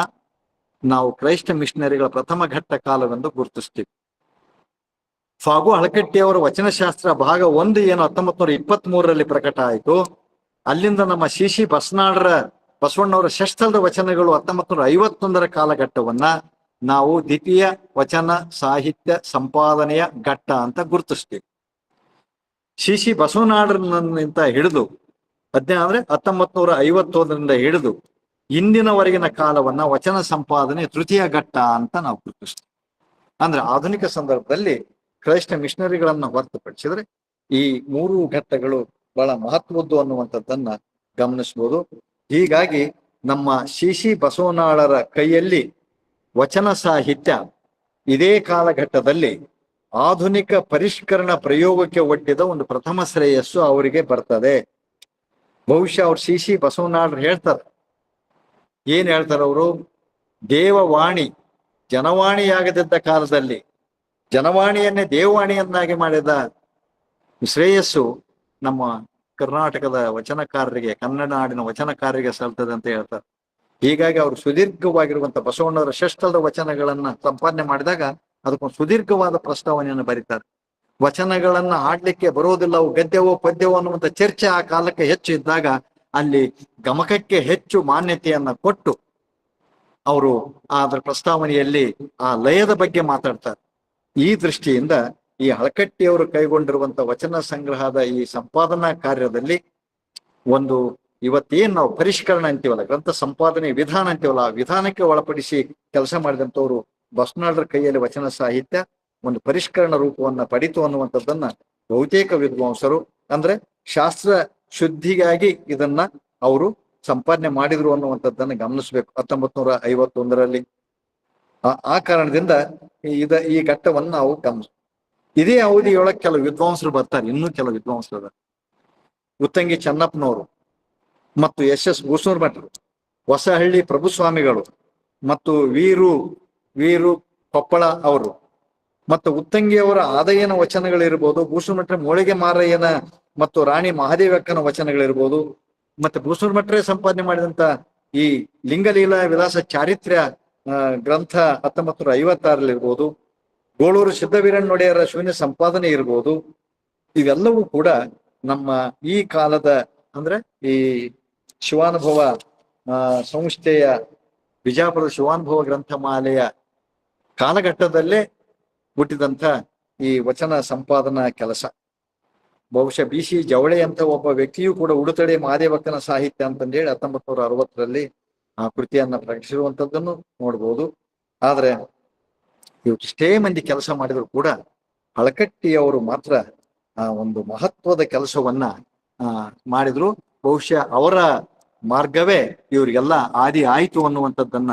ನಾವು ಕ್ರೈಸ್ತ ಮಿಷನರಿಗಳ ಪ್ರಥಮ ಘಟ್ಟ ಕಾಲವೆಂದು ಗುರುತಿಸ್ತೀವಿ. ಫಾಗು ಹಳಕಟ್ಟಿಯವರ ವಚನಶಾಸ್ತ್ರ ಭಾಗ 1 ಏನು 1923 ಪ್ರಕಟ ಆಯಿತು. ಅಲ್ಲಿಂದ ನಮ್ಮ ಸಿ ಬಸವಣ್ಣವರ ಷಷ್ಠದ ವಚನಗಳು 1951 ಕಾಲಘಟ್ಟವನ್ನ ನಾವು ದ್ವಿತೀಯ ವಚನ ಸಾಹಿತ್ಯ ಸಂಪಾದನೆಯ ಘಟ್ಟ ಅಂತ ಗುರುತಿಸ್ತೀವಿ. ಸಿ ಬಸವನಾಡನಿಂದ ಹಿಡಿದು 1951 ಹಿಡಿದು ಇಂದಿನವರೆಗಿನ ಕಾಲವನ್ನ ವಚನ ಸಂಪಾದನೆ ತೃತೀಯ ಘಟ್ಟ ಅಂತ ನಾವು ಗುರುತಿಸ್ತೀವಿ. ಅಂದ್ರೆ ಆಧುನಿಕ ಸಂದರ್ಭದಲ್ಲಿ ಕ್ರೈಸ್ತ ಮಿಷನರಿಗಳನ್ನ ಹೊರತುಪಡಿಸಿದ್ರೆ ಈ 3 ಘಟ್ಟಗಳು ಬಹಳ ಮಹತ್ವದ್ದು ಅನ್ನುವಂಥದ್ದನ್ನ ಗಮನಿಸ್ಬೋದು. ಹೀಗಾಗಿ ನಮ್ಮ ಸಿ ಬಸವನಾಳರ ಕೈಯಲ್ಲಿ ವಚನ ಸಾಹಿತ್ಯ ಇದೇ ಕಾಲಘಟ್ಟದಲ್ಲಿ ಆಧುನಿಕ ಪರಿಷ್ಕರಣ ಪ್ರಯೋಗಕ್ಕೆ ಒಡ್ಡಿದ ಒಂದು ಪ್ರಥಮ ಶ್ರೇಯಸ್ಸು ಅವರಿಗೆ ಬರ್ತದೆ. ಬಹುಶಃ ಅವ್ರು ಸಿ ಬಸವನಾಳರು ಹೇಳ್ತಾರೆ, ಏನ್ ಹೇಳ್ತಾರೆ ಅವರು, ದೇವವಾಣಿ ಜನವಾಣಿಯಾಗದಿದ್ದ ಕಾಲದಲ್ಲಿ ಜನವಾಣಿಯನ್ನೇ ದೇವವಾಣಿಯನ್ನಾಗಿ ಮಾಡಿದ ಶ್ರೇಯಸ್ಸು ನಮ್ಮ ಕರ್ನಾಟಕದ ವಚನಕಾರರಿಗೆ, ಕನ್ನಡ ನಾಡಿನ ವಚನಕಾರರಿಗೆ ಸಲ್ತದೆ ಅಂತ ಹೇಳ್ತಾರೆ. ಹೀಗಾಗಿ ಅವರು ಸುದೀರ್ಘವಾಗಿರುವಂತ ಬಸವಣ್ಣವರ ಷಷ್ಠದ ವಚನಗಳನ್ನ ಸಂಪಾದನೆ ಮಾಡಿದಾಗ ಅದಕ್ಕೊಂದು ಸುದೀರ್ಘವಾದ ಪ್ರಸ್ತಾವನೆಯನ್ನು ಬರೀತಾರೆ. ವಚನಗಳನ್ನ ಹಾಡ್ಲಿಕ್ಕೆ ಬರೋದಿಲ್ಲ, ಅವು ಗದ್ಯವೋ ಪದ್ಯವೋ ಅನ್ನುವಂಥ ಚರ್ಚೆ ಆ ಕಾಲಕ್ಕೆ ಹೆಚ್ಚು ಇದ್ದಾಗ ಅಲ್ಲಿ ಗಮಕಕ್ಕೆ ಹೆಚ್ಚು ಮಾನ್ಯತೆಯನ್ನ ಕೊಟ್ಟು ಅವರು ಅದರ ಪ್ರಸ್ತಾವನೆಯಲ್ಲಿ ಆ ಲಯದ ಬಗ್ಗೆ ಮಾತಾಡ್ತಾರೆ. ಈ ದೃಷ್ಟಿಯಿಂದ ಈ ಹಳಕಟ್ಟಿಯವರು ಕೈಗೊಂಡಿರುವಂತ ವಚನ ಸಂಗ್ರಹದ ಈ ಸಂಪಾದನಾ ಕಾರ್ಯದಲ್ಲಿ ಒಂದು ಇವತ್ತೇನ್ ನಾವು ಪರಿಷ್ಕರಣ ಅಂತೀವಲ್ಲ, ಗ್ರಂಥ ಸಂಪಾದನೆ ವಿಧಾನ ಅಂತೀವಲ್ಲ, ಆ ವಿಧಾನಕ್ಕೆ ಒಳಪಡಿಸಿ ಕೆಲಸ ಮಾಡಿದಂಥವ್ರು ಬಸವನಾಳರ ಕೈಯಲ್ಲಿ ವಚನ ಸಾಹಿತ್ಯ ಒಂದು ಪರಿಷ್ಕರಣ ರೂಪವನ್ನ ಪಡಿತು ಅನ್ನುವಂಥದ್ದನ್ನ ಬಹುತೇಕ ವಿದ್ವಾಂಸರು, ಅಂದ್ರೆ ಶಾಸ್ತ್ರ ಶುದ್ಧಿಗಾಗಿ ಇದನ್ನ ಅವರು ಸಂಪಾದನೆ ಮಾಡಿದ್ರು ಅನ್ನುವಂಥದ್ದನ್ನು ಗಮನಿಸಬೇಕು 1951ರಲ್ಲಿ. ಆ ಕಾರಣದಿಂದ ಈ ಘಟ್ಟವನ್ನು ನಾವು ಇದೇ ಅವಧಿಯೊಳಗೆ ಕೆಲವು ವಿದ್ವಾಂಸರು ಬರ್ತಾರೆ, ಇನ್ನೂ ಕೆಲವು ವಿದ್ವಾಂಸರು ಅದ. ಉತ್ತಂಗಿ ಚೆನ್ನಪ್ಪನವರು ಮತ್ತು ಎಸ್ ಬೂಸೂರ್ ಭಟ್ರು, ಹೊಸಹಳ್ಳಿ ಪ್ರಭುಸ್ವಾಮಿಗಳು ಮತ್ತು ವೀರು ಕೊಪ್ಪಳ ಅವರು ಮತ್ತು ಉತ್ತಂಗಿಯವರ ಆದಯನ ವಚನಗಳಿರ್ಬೋದು, ಬೂಸೂರ್ ಭಟ್ರ ಮೋಳಿಗೆ ಮಾರಯ್ಯನ ಮತ್ತು ರಾಣಿ ಮಹಾದೇವಕ್ಕನ ವಚನಗಳಿರ್ಬೋದು, ಮತ್ತೆ ಬೂಸೂರ್ ಭಟ್ರೆ ಸಂಪಾದನೆ ಮಾಡಿದಂತ ಈ ಲಿಂಗಲೀಲಾ ವಿಲಾಸ ಚಾರಿತ್ರ್ಯ ಗ್ರಂಥ 1956 ಇರ್ಬೋದು, ಗೋಳೂರು ಸಿದ್ದವೀರಣ್ಣೊಡೆಯರ ಶೂನ್ಯ ಸಂಪಾದನೆ ಇರ್ಬೋದು. ಇವೆಲ್ಲವೂ ಕೂಡ ನಮ್ಮ ಈ ಕಾಲದ ಅಂದ್ರೆ ಈ ಶಿವಾನುಭವ ಸಂಸ್ಥೆಯ ಬಿಜಾಪುರದ ಶಿವಾನುಭವ ಗ್ರಂಥಮಾಲೆಯ ಕಾಲಘಟ್ಟದಲ್ಲೇ ಹುಟ್ಟಿದಂಥ ಈ ವಚನ ಸಂಪಾದನಾ ಕೆಲಸ. ಬಹುಶಃ BC ಜವಳೆ ಅಂತ ಒಬ್ಬ ವ್ಯಕ್ತಿಯೂ ಕೂಡ ಉಡುತಡೆ ಮಹಾದೇವಕ್ಕನ ಸಾಹಿತ್ಯ ಅಂತಂದೇಳಿ 1960ರಲ್ಲಿ ಆ ಕೃತಿಯನ್ನ ಪ್ರಕಟಿಸಿರುವಂಥದ್ದನ್ನು ನೋಡ್ಬೋದು. ಆದ್ರೆ ಇಷ್ಟೇ ಮಂದಿ ಕೆಲಸ ಮಾಡಿದ್ರು ಕೂಡ ಹಳಕಟ್ಟಿಯವರು ಮಾತ್ರ ಒಂದು ಮಹತ್ವದ ಕೆಲಸವನ್ನ ಮಾಡಿದ್ರು. ಬಹುಶಃ ಅವರ ಮಾರ್ಗವೇ ಇವರಿಗೆಲ್ಲ ಆದಿ ಆಯ್ತು ಅನ್ನುವಂಥದ್ದನ್ನ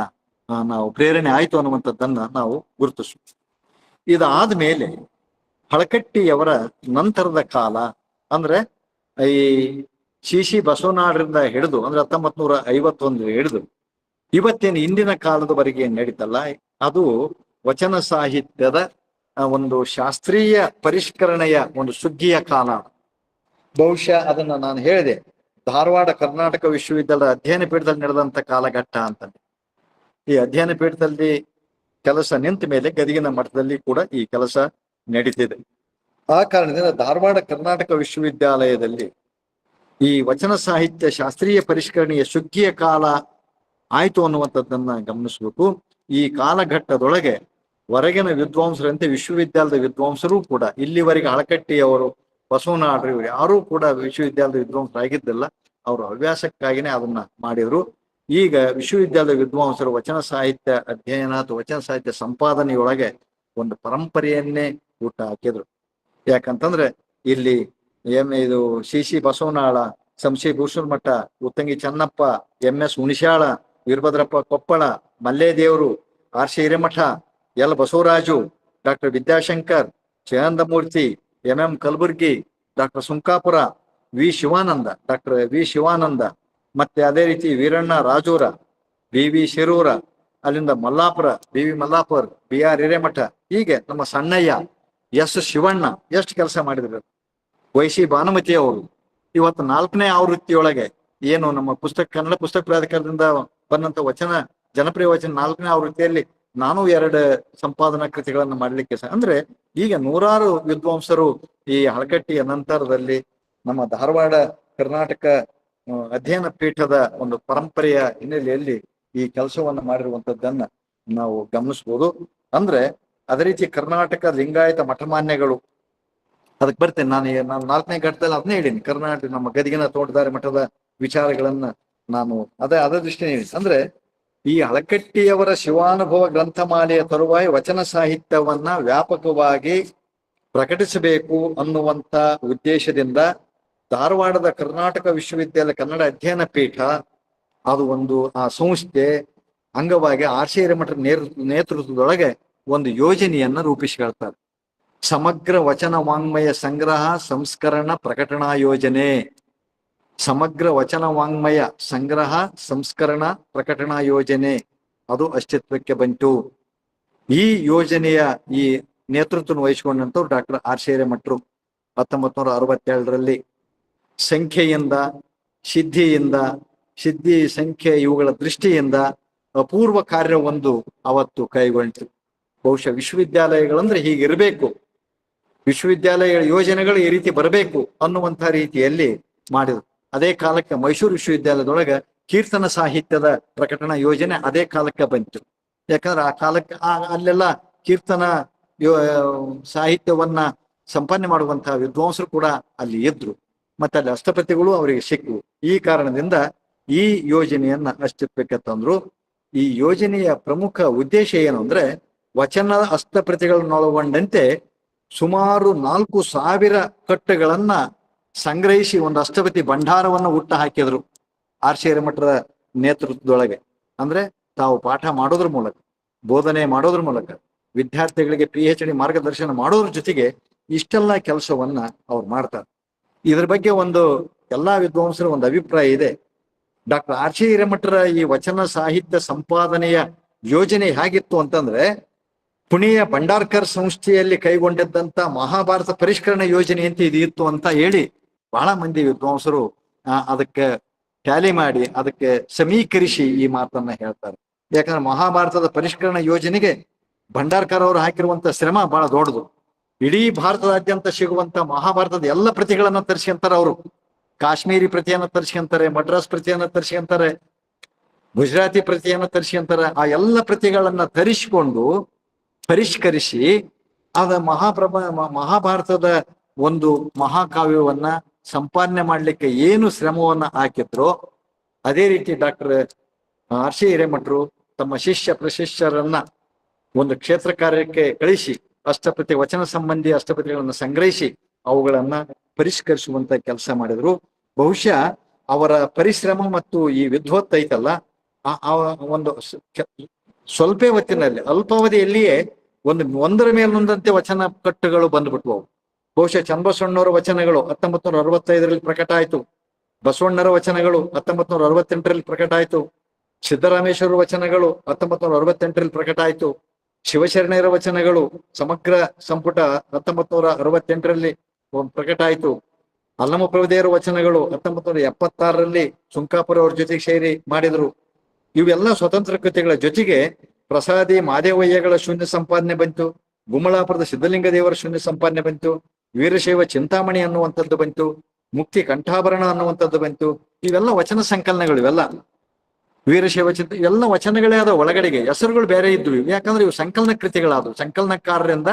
ನಾವು ಪ್ರೇರಣೆ ಆಯ್ತು ಅನ್ನುವಂಥದ್ದನ್ನ ನಾವು ಗುರುತಿಸ್ತೀವಿ. ಇದಾದ್ಮೇಲೆ ಹಳಕಟ್ಟಿಯವರ ನಂತರದ ಕಾಲ ಅಂದ್ರೆ ಈ ಸಿ ಬಸವನಾಡರಿಂದ ಹಿಡಿದು ಅಂದ್ರೆ 1951 ಹಿಡಿದು ಇವತ್ತೇನು ಇಂದಿನ ಕಾಲದವರೆಗೆ ಏನ್ ನಡೀತಲ್ಲ, ಅದು ವಚನ ಸಾಹಿತ್ಯದ ಒಂದು ಶಾಸ್ತ್ರೀಯ ಪರಿಷ್ಕರಣೆಯ ಒಂದು ಸುಗ್ಗಿಯ ಕಾಲ. ಬಹುಶಃ ಅದನ್ನ ನಾನು ಹೇಳಿದೆ, ಧಾರವಾಡ ಕರ್ನಾಟಕ ವಿಶ್ವವಿದ್ಯಾಲಯದ ಅಧ್ಯಯನ ಪೀಠದಲ್ಲಿ ನಡೆದಂತ ಕಾಲಘಟ್ಟ ಅಂತ. ಈ ಅಧ್ಯಯನ ಪೀಠದಲ್ಲಿ ಕೆಲಸ ನಿಂತ ಮೇಲೆ ಗದಗಿನ ಮಠದಲ್ಲಿ ಕೂಡ ಈ ಕೆಲಸ ನಡೀತಿದೆ. ಆ ಕಾರಣದಿಂದ ಧಾರವಾಡ ಕರ್ನಾಟಕ ವಿಶ್ವವಿದ್ಯಾಲಯದಲ್ಲಿ ಈ ವಚನ ಸಾಹಿತ್ಯ ಶಾಸ್ತ್ರೀಯ ಪರಿಷ್ಕರಣೆಯ ಸುಗ್ಗಿಯ ಕಾಲ ಆಯ್ತು ಅನ್ನುವಂಥದ್ದನ್ನ ಗಮನಿಸ್ಬೇಕು. ಈ ಕಾಲಘಟ್ಟದೊಳಗೆ ಹೊರಗಿನ ವಿದ್ವಾಂಸರಂತೆ ವಿಶ್ವವಿದ್ಯಾಲಯದ ವಿದ್ವಾಂಸರು ಕೂಡ ಇಲ್ಲಿವರೆಗೆ ಹಳಕಟ್ಟಿಯವರು, ಬಸವನಾಡ್ರು ಇವರು ಯಾರೂ ಕೂಡ ವಿಶ್ವವಿದ್ಯಾಲಯದ ವಿದ್ವಾಂಸರಾಗಿದ್ದಿಲ್ಲ. ಅವರು ಹವ್ಯಾಸಕ್ಕಾಗಿನೇ ಅದನ್ನ ಮಾಡಿದ್ರು. ಈಗ ವಿಶ್ವವಿದ್ಯಾಲಯದ ವಿದ್ವಾಂಸರು ವಚನ ಸಾಹಿತ್ಯ ಅಧ್ಯಯನ ಅಥವಾ ವಚನ ಸಾಹಿತ್ಯ ಸಂಪಾದನೆಯೊಳಗೆ ಒಂದು ಪರಂಪರೆಯನ್ನೇ ಹುಟ್ಟು ಹಾಕಿದ್ರು. ಯಾಕಂತಂದ್ರೆ ಇಲ್ಲಿ ಇದು C Basavanal, Samshi Bhushan Math, Uttangi Channappa, MS Hunashyal, Veerabhadrappa Koppal, Malledevaru, RC Hiremath, L Basavaraju, doctor Vidyashankar, Jayanthamurthy, MM Kalburgi, doctor Sunkapura, doctor V Shivananda, ಮತ್ತೆ ಅದೇ ರೀತಿ ವೀರಣ್ಣ ರಾಜೂರ, BV ಶಿರೂರ, ಅಲ್ಲಿಂದ ಮಲ್ಲಾಪುರ, BV ಮಲ್ಲಾಪುರ್, BR ಹಿರೇಮಠ, ಹೀಗೆ ನಮ್ಮ ಸಣ್ಣಯ್ಯ, S ಶಿವಣ್ಣ ಎಷ್ಟು ಕೆಲಸ ಮಾಡಿದ್ರು. ವೈಶಿ ಭಾನುಮತಿ ಅವರು ಇವತ್ತು 4ನೇ ಆವೃತ್ತಿಯೊಳಗೆ ಏನು ನಮ್ಮ ಕನ್ನಡ ಪುಸ್ತಕ ಪ್ರಾಧಿಕಾರದಿಂದ ಬಂದಂತ ವಚನ ಜನಪ್ರಿಯ ವಚನ 4ನೇ ಆವೃತ್ತಿಯಲ್ಲಿ ನಾನು 2 ಸಂಪಾದನಾ ಕೃತಿಗಳನ್ನ ಮಾಡ್ಲಿಕ್ಕೆ ಅಂದ್ರೆ ಈಗ ನೂರಾರು ವಿದ್ವಾಂಸರು ಈ ಹಳಕಟ್ಟಿಯ ನಂತರದಲ್ಲಿ ನಮ್ಮ ಧಾರವಾಡ ಕರ್ನಾಟಕ ಅಧ್ಯಯನ ಪೀಠದ ಒಂದು ಪರಂಪರೆಯ ಹಿನ್ನೆಲೆಯಲ್ಲಿ ಈ ಕೆಲಸವನ್ನ ಮಾಡಿರುವಂತದ್ದನ್ನ ನಾವು ಗಮನಿಸ್ಬೋದು. ಅಂದ್ರೆ ಅದೇ ರೀತಿ ಕರ್ನಾಟಕ ಲಿಂಗಾಯತ ಮಠಮಾನ್ಯಗಳು, ಅದಕ್ಕೆ ಬರ್ತೇನೆ ನಾನು 4ನೇ ಘಟ್ಟದಲ್ಲಿ ಅದನ್ನೇ ಹೇಳಿನಿ. ಕರ್ನಾಟಕ ನಮ್ಮ ಗದಗಿನ ತೋಟದಾರಿ ಮಠದ ವಿಚಾರಗಳನ್ನ ನಾನು ಅದೇ ದೃಷ್ಟಿ ಅಂದ್ರೆ ಈ ಹಳಕಟ್ಟಿಯವರ ಶಿವಾನುಭವ ಗ್ರಂಥಮಾಲೆಯ ತರುವಾಯ ವಚನ ಸಾಹಿತ್ಯವನ್ನ ವ್ಯಾಪಕವಾಗಿ ಪ್ರಕಟಿಸಬೇಕು ಅನ್ನುವಂತ ಉದ್ದೇಶದಿಂದ ಧಾರವಾಡದ ಕರ್ನಾಟಕ ವಿಶ್ವವಿದ್ಯಾಲಯ ಕನ್ನಡ ಅಧ್ಯಯನ ಪೀಠ ಅದು ಒಂದು ಆ ಸಂಸ್ಥೆ ಅಂಗವಾಗಿ RC ಹಿರೇಮಠರ ನೇತೃತ್ವದೊಳಗೆ ಒಂದು ಯೋಜನೆಯನ್ನ ರೂಪಿಸಿಕೊಳ್ತಾರೆ. ಸಮಗ್ರ ವಚನ ವಾಂಗ್ಮಯ ಸಂಗ್ರಹ ಸಂಸ್ಕರಣ ಪ್ರಕಟಣಾ ಯೋಜನೆ. ಸಮಗ್ರ ವಚನ ವಾಂಗ್ಮಯ ಸಂಗ್ರಹ ಸಂಸ್ಕರಣ ಪ್ರಕಟಣಾ ಯೋಜನೆ ಅದು ಅಸ್ತಿತ್ವಕ್ಕೆ ಬಂತು. ಈ ಯೋಜನೆಯ ಈ ನೇತೃತ್ವ ವಹಿಸಿಕೊಂಡಂತವ್ರು ಡಾಕ್ಟರ್ RC ಹಿರೇಮಠರು 1967ರಲ್ಲಿ. ಸಂಖ್ಯೆಯಿಂದ ಸಿದ್ಧಿ ಸಂಖ್ಯೆ ಇವುಗಳ ದೃಷ್ಟಿಯಿಂದ ಅಪೂರ್ವ ಕಾರ್ಯವೊಂದು ಅವತ್ತು ಕೈಗೊಂಡಿತು. ಬಹುಶಃ ವಿಶ್ವವಿದ್ಯಾಲಯಗಳಂದ್ರೆ ಹೀಗಿರಬೇಕು, ವಿಶ್ವವಿದ್ಯಾಲಯಗಳ ಯೋಜನೆಗಳು ಈ ರೀತಿ ಬರಬೇಕು ಅನ್ನುವಂಥ ರೀತಿಯಲ್ಲಿ ಮಾಡಿದ್ರು. ಅದೇ ಕಾಲಕ್ಕೆ ಮೈಸೂರು ವಿಶ್ವವಿದ್ಯಾಲಯದೊಳಗೆ ಕೀರ್ತನ ಸಾಹಿತ್ಯದ ಪ್ರಕಟಣಾ ಯೋಜನೆ ಅದೇ ಕಾಲಕ್ಕೆ ಬಂತು. ಯಾಕಂದ್ರೆ ಆ ಕಾಲಕ್ಕೆ ಅಲ್ಲೆಲ್ಲ ಕೀರ್ತನ ಸಾಹಿತ್ಯವನ್ನ ಸಂಪಾದನೆ ಮಾಡುವಂತಹ ವಿದ್ವಾಂಸರು ಕೂಡ ಅಲ್ಲಿ ಇದ್ರು, ಮತ್ತೆ ಅಲ್ಲಿ ಅಷ್ಟಪತಿಗಳು ಅವರಿಗೆ ಸಿಕ್ಕವು. ಈ ಕಾರಣದಿಂದ ಈ ಯೋಜನೆಯನ್ನ ಅಸ್ತಿತ್ವಕ್ಕೆ ತಂದ್ರು. ಈ ಯೋಜನೆಯ ಪ್ರಮುಖ ಉದ್ದೇಶ ಏನು ಅಂದ್ರೆ ವಚನದ ಹಸ್ತಪ್ರತಿಗಳನ್ನೊಳಗೊಂಡಂತೆ ಸುಮಾರು 4,000 ಕಟ್ಟುಗಳನ್ನ ಸಂಗ್ರಹಿಸಿ ಒಂದು ಅಷ್ಟಪತಿ ಭಂಡಾರವನ್ನು ಹುಟ್ಟು ಹಾಕಿದ್ರು. ಆರ್ ಸಿ ಹಿರೇಮಠರ ನೇತೃತ್ವದೊಳಗೆ. ಅಂದ್ರೆ ತಾವು ಪಾಠ ಮಾಡೋದ್ರ ಮೂಲಕ, ಬೋಧನೆ ಮಾಡೋದ್ರ ಮೂಲಕ, ವಿದ್ಯಾರ್ಥಿಗಳಿಗೆ PhD ಮಾರ್ಗದರ್ಶನ ಮಾಡೋದ್ರ ಜೊತೆಗೆ ಇಷ್ಟೆಲ್ಲ ಕೆಲಸವನ್ನ ಅವ್ರು ಮಾಡ್ತಾರೆ. ಇದ್ರ ಬಗ್ಗೆ ಒಂದು ಎಲ್ಲಾ ವಿದ್ವಾಂಸರ ಒಂದು ಅಭಿಪ್ರಾಯ ಇದೆ. ಡಾಕ್ಟರ್ ಆರ್ ಸಿ ಹಿರೇಮಠರ ಈ ವಚನ ಸಾಹಿತ್ಯ ಸಂಪಾದನೆಯ ಯೋಜನೆ ಹೇಗಿತ್ತು ಅಂತಂದ್ರೆ, ಪುಣೆಯ ಭಂಡಾರ್ಕರ್ ಸಂಸ್ಥೆಯಲ್ಲಿ ಕೈಗೊಂಡಿದ್ದಂತ ಮಹಾಭಾರತ ಪರಿಷ್ಕರಣ ಯೋಜನೆ ಅಂತ ಇದು ಇತ್ತು ಅಂತ ಹೇಳಿ ಬಹಳ ಮಂದಿ ವಿದ್ವಾಂಸರು ಅದಕ್ಕೆ ಟ್ಯಾಲಿ ಮಾಡಿ, ಅದಕ್ಕೆ ಸಮೀಕರಿಸಿ ಈ ಮಾತನ್ನ ಹೇಳ್ತಾರೆ. ಯಾಕಂದ್ರೆ ಮಹಾಭಾರತದ ಪರಿಷ್ಕರಣ ಯೋಜನೆಗೆ ಭಂಡಾರ್ಕರ್ ಅವರು ಹಾಕಿರುವಂತ ಶ್ರಮ ಬಹಳ ದೊಡ್ಡದು. ಇಡೀ ಭಾರತದಾದ್ಯಂತ ಸಿಗುವಂತ ಮಹಾಭಾರತದ ಎಲ್ಲ ಪ್ರತಿಗಳನ್ನ ತರಿಸ್ಕೊಂತಾರೆ ಅವರು. ಕಾಶ್ಮೀರಿ ಪ್ರತಿಯನ್ನ ತರಿಸ್ಕೊಂತಾರೆ, ಮಡ್ರಾಸ್ ಪ್ರತಿಯನ್ನ ತರಿಸ್ಕೊಂತಾರೆ, ಗುಜರಾತಿ ಪ್ರತಿಯನ್ನ ತರಿಸ್ಕೊಂತಾರೆ. ಆ ಎಲ್ಲ ಪ್ರತಿಗಳನ್ನ ತರಿಸಿಕೊಂಡು ಪರಿಷ್ಕರಿಸಿ ಅದ ಮಹಾಭಾರತದ ಒಂದು ಮಹಾಕಾವ್ಯವನ್ನ ಸಂಪಾದನೆ ಮಾಡ್ಲಿಕ್ಕೆ ಏನು ಶ್ರಮವನ್ನ ಹಾಕಿದ್ರು, ಅದೇ ರೀತಿ ಡಾಕ್ಟರ್ ಆರ್ ಸಿ ಹಿರೇಮಠರು ತಮ್ಮ ಶಿಷ್ಯ ಪ್ರಶಿಷ್ಯರನ್ನ ಒಂದು ಕ್ಷೇತ್ರ ಕಾರ್ಯಕ್ಕೆ ಕಳಿಸಿ ಅಷ್ಟಪತಿ ವಚನ ಸಂಬಂಧಿ ಅಷ್ಟಪತಿಗಳನ್ನ ಸಂಗ್ರಹಿಸಿ ಅವುಗಳನ್ನ ಪರಿಷ್ಕರಿಸುವಂತ ಕೆಲಸ ಮಾಡಿದ್ರು. ಬಹುಶಃ ಅವರ ಪರಿಶ್ರಮ ಮತ್ತು ಈ ವಿದ್ವತ್ ಐತಲ್ಲ, ಒಂದು ಸ್ವಲ್ಪ ಹೊತ್ತಿನಲ್ಲಿ ಅಲ್ಪಾವಧಿಯಲ್ಲಿಯೇ ಒಂದರ ಮೇಲೊಂದಂತೆ ವಚನ ಕಟ್ಟುಗಳು ಬಂದ್ಬಿಟ್ವು. ಬಹುಶಃ ಚನ್ನಬಸವಣ್ಣವರ ವಚನಗಳು 1965ರಲ್ಲಿ ಪ್ರಕಟ ಆಯ್ತು. ಬಸವಣ್ಣರ ವಚನಗಳು 1968ರಲ್ಲಿ ಪ್ರಕಟ ಆಯ್ತು. ಸಿದ್ದರಾಮೇಶ್ವರ ವಚನಗಳು 1968ರಲ್ಲಿ ಪ್ರಕಟ ಆಯ್ತು. ಶಿವಶರಣರ ವಚನಗಳು ಸಮಗ್ರ ಸಂಪುಟ 1968ರಲ್ಲಿ ಪ್ರಕಟ ಆಯ್ತು. ಅಲ್ಲಮ ಪ್ರಭುದೇವರ ವಚನಗಳು 1976ರಲ್ಲಿ ಸುಂಕಾಪುರ ಅವ್ರ ಜೊತೆಗೆ ಸೇರಿ ಮಾಡಿದ್ರು. ಇವೆಲ್ಲ ಸ್ವತಂತ್ರ ಕೃತಿಗಳ ಜೊತೆಗೆ ಪ್ರಸಾದಿ ಮಾದೇವಯ್ಯಗಳ ಶೂನ್ಯ ಸಂಪಾದನೆ ಬಂತು, ಗುಮ್ಮಳಾಪುರದ ಸಿದ್ಧಲಿಂಗ ದೇವರ ಶೂನ್ಯ ಸಂಪಾದನೆ ಬಂತು, ವೀರಶೈವ ಚಿಂತಾಮಣಿ ಅನ್ನುವಂಥದ್ದು ಬಂತು, ಮುಕ್ತಿ ಕಂಠಾಭರಣ ಅನ್ನುವಂಥದ್ದು ಬಂತು. ಇವೆಲ್ಲ ವಚನ ಸಂಕಲನಗಳು. ಇವೆಲ್ಲ ವೀರಶೈವ ಚಿಂತ ಎಲ್ಲ ವಚನಗಳೇ ಆದ ಒಳಗಡೆಗೆ ಹೆಸರುಗಳು ಬೇರೆ ಇದ್ವು. ಯಾಕಂದ್ರೆ ಇವು ಸಂಕಲನ ಕೃತಿಗಳಾದವು. ಸಂಕಲನಕಾರರಿಂದ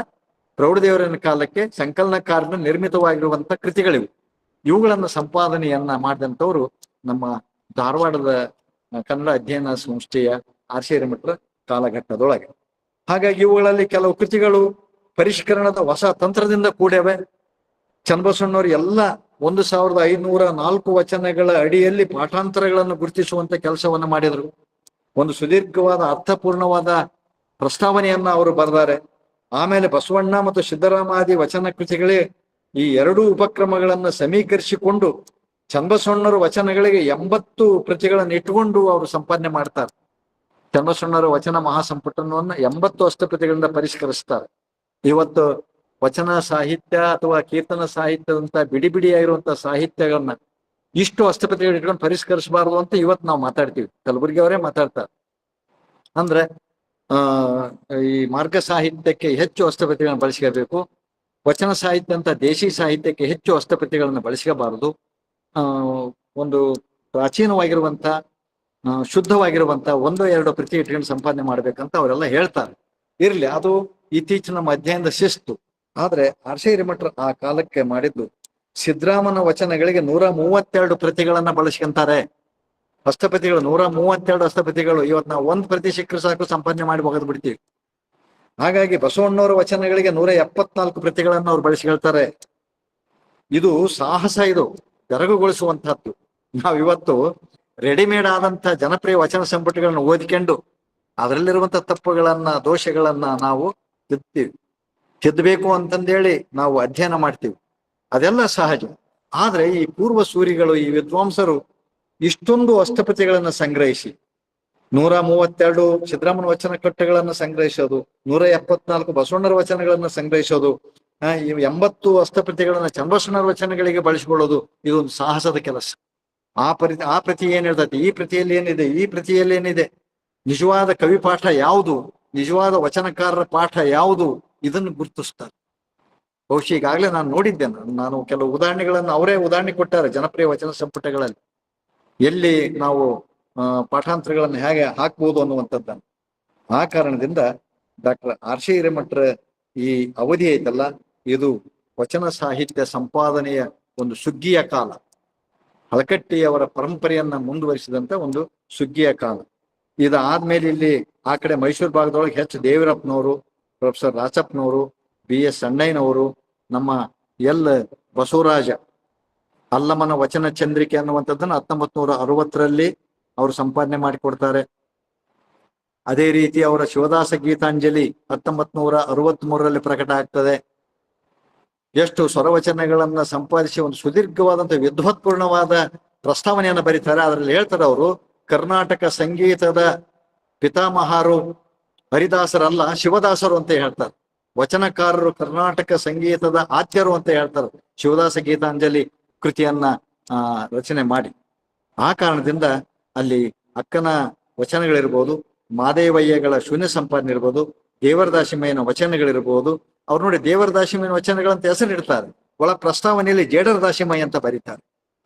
ಪ್ರೌಢದೇವರನ ಕಾಲಕ್ಕೆ ಸಂಕಲನಕಾರನ ನಿರ್ಮಿತವಾಗಿರುವಂತ ಕೃತಿಗಳಿವು. ಇವುಗಳನ್ನ ಸಂಪಾದನೆಯನ್ನ ಮಾಡಿದಂಥವ್ರು ನಮ್ಮ ಧಾರವಾಡದ ಕನ್ನಡ ಅಧ್ಯಯನ ಸಂಸ್ಥೆಯ ಆರ್ ಸಿ ಹಿರೇಮಠರ ಕಾಲಘಟ್ಟದೊಳಗೆ. ಹಾಗಾಗಿ ಇವುಗಳಲ್ಲಿ ಕೆಲವು ಕೃತಿಗಳು ಪರಿಷ್ಕರಣದ ಹೊಸ ತಂತ್ರದಿಂದ ಕೂಡ್ಯವೆ. ಚನ್ನಬಸವಣ್ಣವ್ರು ಎಲ್ಲ 1504 ವಚನಗಳ ಅಡಿಯಲ್ಲಿ ಪಾಠಾಂತರಗಳನ್ನು ಗುರುತಿಸುವಂತ ಕೆಲಸವನ್ನ ಮಾಡಿದ್ರು. ಒಂದು ಸುದೀರ್ಘವಾದ ಅರ್ಥಪೂರ್ಣವಾದ ಪ್ರಸ್ತಾವನೆಯನ್ನ ಅವರು ಬರೆದಾರೆ. ಆಮೇಲೆ ಬಸವಣ್ಣ ಮತ್ತು ಸಿದ್ದರಾಮಾದಿ ವಚನ ಕೃತಿಗಳೇ ಈ ಎರಡೂ ಉಪಕ್ರಮಗಳನ್ನ ಸಮೀಕರಿಸಿಕೊಂಡು ಚನ್ನಬಸವಣ್ಣರ ವಚನಗಳಿಗೆ 80 ಪ್ರತಿಗಳನ್ನು ಇಟ್ಟುಕೊಂಡು ಅವರು ಸಂಪಾದನೆ ಮಾಡ್ತಾರೆ. ಚನ್ನಬಸವಣ್ಣರ ವಚನ ಮಹಾಸಂಪುಟವನ್ನ 80 ಅಷ್ಟಪ್ರತಿಗಳಿಂದ ಪರಿಷ್ಕರಿಸ್ತಾರೆ. ಇವತ್ತು ವಚನ ಸಾಹಿತ್ಯ ಅಥವಾ ಕೀರ್ತನ ಸಾಹಿತ್ಯದಂತ ಬಿಡಿ ಬಿಡಿಯಾಗಿರುವಂತಹ ಸಾಹಿತ್ಯಗಳನ್ನ ಇಷ್ಟು ಅಷ್ಟಪ್ರತಿಗಳು ಇಟ್ಕೊಂಡು ಪರಿಷ್ಕರಿಸಬಾರದು ಅಂತ ಇವತ್ತು ನಾವು ಮಾತಾಡ್ತೀವಿ. ಕಲಬುರ್ಗಿ ಅವರೇ ಮಾತಾಡ್ತಾರೆ. ಅಂದ್ರೆ ಈ ಮಾರ್ಗ ಸಾಹಿತ್ಯಕ್ಕೆ ಹೆಚ್ಚು ಅಷ್ಟಪ್ರತಿಗಳನ್ನ ಬಳಸ್ಕೋಬೇಕು, ವಚನ ಸಾಹಿತ್ಯ ಅಂತ ದೇಶಿ ಸಾಹಿತ್ಯಕ್ಕೆ ಹೆಚ್ಚು ಅಷ್ಟಪ್ರತಿಗಳನ್ನ ಬಳಸ್ಕೋಬಾರದು. ಒಂದು ಪ್ರಾಚೀನವಾಗಿರುವಂತ ಶುದ್ಧವಾಗಿರುವಂತ 1-2 ಪ್ರತಿ ಇಟ್ಕೊಂಡು ಸಂಪಾದನೆ ಮಾಡ್ಬೇಕಂತ ಅವರೆಲ್ಲ ಹೇಳ್ತಾರೆ. ಇರ್ಲಿ, ಅದು ಇತ್ತೀಚಿನ ನಮ್ಮ ಅಧ್ಯಯನದ ಶಿಸ್ತು. ಆದ್ರೆ ಆರ್ ಸಿ ಹಿರೇಮಠರು ಆ ಕಾಲಕ್ಕೆ ಮಾಡಿದ್ದು ಸಿದ್ದರಾಮನ ವಚನಗಳಿಗೆ 132 ಪ್ರತಿಗಳನ್ನ ಬಳಸ್ಕೊಂತಾರೆ. ಅಷ್ಟಪತಿಗಳು 132 ಅಷ್ಟಪತಿಗಳು. ಇವತ್ತು ನಾವು 1 ಪ್ರತಿ ಸಿಕ್ಕರೆ ಸಾಕು ಸಂಪಾದನೆ ಮಾಡಿ ಹೋಗೋದು ಬಿಡ್ತೀವಿ. ಹಾಗಾಗಿ ಬಸವಣ್ಣವರ ವಚನಗಳಿಗೆ 174 ಪ್ರತಿಗಳನ್ನ ಅವ್ರು ಬಳಸ್ಕೊಳ್ತಾರೆ. ಇದು ಸಾಹಸ, ಇದು ಬೆರಗುಗೊಳಿಸುವಂತಹದ್ದು. ನಾವ್ ಇವತ್ತು ರೆಡಿಮೇಡ್ ಆದಂತ ಜನಪ್ರಿಯ ವಚನ ಸಂಪುಟಗಳನ್ನ ಓದಿಕೊಂಡು ಅದರಲ್ಲಿರುವಂತ ತಪ್ಪುಗಳನ್ನ ದೋಷಗಳನ್ನ ನಾವು ತಿದ್ದಬೇಕು ಅಂತಂದೇಳಿ ನಾವು ಅಧ್ಯಯನ ಮಾಡ್ತೀವಿ. ಅದೆಲ್ಲ ಸಹಜ. ಆದ್ರೆ ಈ ಪೂರ್ವ ಸೂರಿಗಳು, ಈ ವಿದ್ವಾಂಸರು ಇಷ್ಟೊಂದು ಅಷ್ಟಪತಿಗಳನ್ನ ಸಂಗ್ರಹಿಸಿ 132 ಸಿದ್ದರಾಮನ ವಚನ ಕಟ್ಟೆಗಳನ್ನ ಸಂಗ್ರಹಿಸೋದು, 174 ಬಸವಣ್ಣರ ವಚನಗಳನ್ನ ಸಂಗ್ರಹಿಸೋದು, 80 ಅಷ್ಟಪ್ರತಿಗಳನ್ನ ಚನ್ನಬಸವಣ್ಣರ ವಚನಗಳಿಗೆ ಬಳಸಿಕೊಳ್ಳೋದು, ಇದೊಂದು ಸಾಹಸದ ಕೆಲಸ. ಆ ಪ್ರತಿ ಏನ್ ಹೇಳ್ತೈತಿ, ಈ ಪ್ರತಿಯಲ್ಲಿ ಏನಿದೆ, ಈ ಪ್ರತಿಯಲ್ಲಿ ಏನಿದೆ, ನಿಜವಾದ ಕವಿ ಪಾಠ ಯಾವುದು, ನಿಜವಾದ ವಚನಕಾರರ ಪಾಠ ಯಾವುದು, ಇದನ್ನು ಗುರುತಿಸ್ತಾರೆ. ಬಹುಶಃ ಈಗಾಗಲೇ ನಾನು ನೋಡಿದ್ದೆ. ನಾನು ಕೆಲವು ಉದಾಹರಣೆಗಳನ್ನು ಅವರೇ ಉದಾಹರಣೆ ಕೊಟ್ಟಾರೆ ಜನಪ್ರಿಯ ವಚನ ಸಂಪುಟಗಳಲ್ಲಿ, ಎಲ್ಲಿ ನಾವು ಪಾಠಾಂತರಗಳನ್ನು ಹೇಗೆ ಹಾಕ್ಬೋದು ಅನ್ನುವಂಥದ್ದನ್ನು. ಆ ಕಾರಣದಿಂದ ಡಾಕ್ಟರ್ ಆರ್ ಸಿ ಹಿರೇಮಠರ ಈ ಅವಧಿ ಐತಲ್ಲ, ಇದು ವಚನ ಸಾಹಿತ್ಯ ಸಂಪಾದನೆಯ ಒಂದು ಸುಗ್ಗಿಯ ಕಾಲ. ಹಳಕಟ್ಟಿಯವರ ಪರಂಪರೆಯನ್ನ ಮುಂದುವರಿಸಿದಂತ ಒಂದು ಸುಗ್ಗಿಯ ಕಾಲ. ಇದಾದ್ಮೇಲೆ ಇಲ್ಲಿ ಆ ಕಡೆ ಮೈಸೂರು ಭಾಗದೊಳಗೆ ಎಚ್ ದೇವರಪ್ಪನವರು, ಪ್ರೊಫೆಸರ್ ರಾಚಪ್ಪನವರು, BS ಅಣ್ಣಯ್ಯನವರು, ನಮ್ಮ ಎಲ್ ಬಸವರಾಜ ಅಲ್ಲಮನ ವಚನ ಚಂದ್ರಿಕೆ ಅನ್ನುವಂಥದ್ದನ್ನ 1960ರಲ್ಲಿ ಅವರು ಸಂಪಾದನೆ ಮಾಡಿಕೊಡ್ತಾರೆ. ಅದೇ ರೀತಿ ಅವರ ಶಿವದಾಸ ಗೀತಾಂಜಲಿ 1963ರಲ್ಲಿ ಪ್ರಕಟ ಆಗ್ತದೆ. ಎಷ್ಟು ಸ್ವರವಚನಗಳನ್ನ ಸಂಪಾದಿಸಿ ಒಂದು ಸುದೀರ್ಘವಾದಂತಹ ವಿದ್ವತ್ಪೂರ್ಣವಾದ ಪ್ರಸ್ತಾವನೆಯನ್ನ ಬರೀತಾರೆ. ಅದರಲ್ಲಿ ಹೇಳ್ತಾರೆ ಅವರು, ಕರ್ನಾಟಕ ಸಂಗೀತದ ಪಿತಾಮಹರು ಹರಿದಾಸರಲ್ಲ, ಶಿವದಾಸರು ಅಂತ ಹೇಳ್ತಾರೆ. ವಚನಕಾರರು ಕರ್ನಾಟಕ ಸಂಗೀತದ ಆದ್ಯರು ಅಂತ ಹೇಳ್ತಾರೆ ಶಿವದಾಸ ಗೀತಾಂಜಲಿ ಕೃತಿಯನ್ನ ರಚನೆ ಮಾಡಿ. ಆ ಕಾರಣದಿಂದ ಅಲ್ಲಿ ಅಕ್ಕನ ವಚನಗಳಿರ್ಬೋದು, ಮಾದೇವಯ್ಯಗಳ ಶೂನ್ಯ ಸಂಪಾದನೆ ಇರ್ಬೋದು, ದೇವರದಾಸಿಮಯ್ಯನ ವಚನಗಳಿರ್ಬೋದು. ಅವ್ರು ನೋಡಿ ದೇವರದಾಸಿಮಯ್ಯನ ವಚನಗಳಂತ ಹೆಸರಿಡ್ತಾರೆ, ಒಳ ಪ್ರಸ್ತಾವನೆಯಲ್ಲಿ ಜೇಡರದಾಸಿಮಯ್ಯ ಅಂತ ಬರೀತಾರೆ.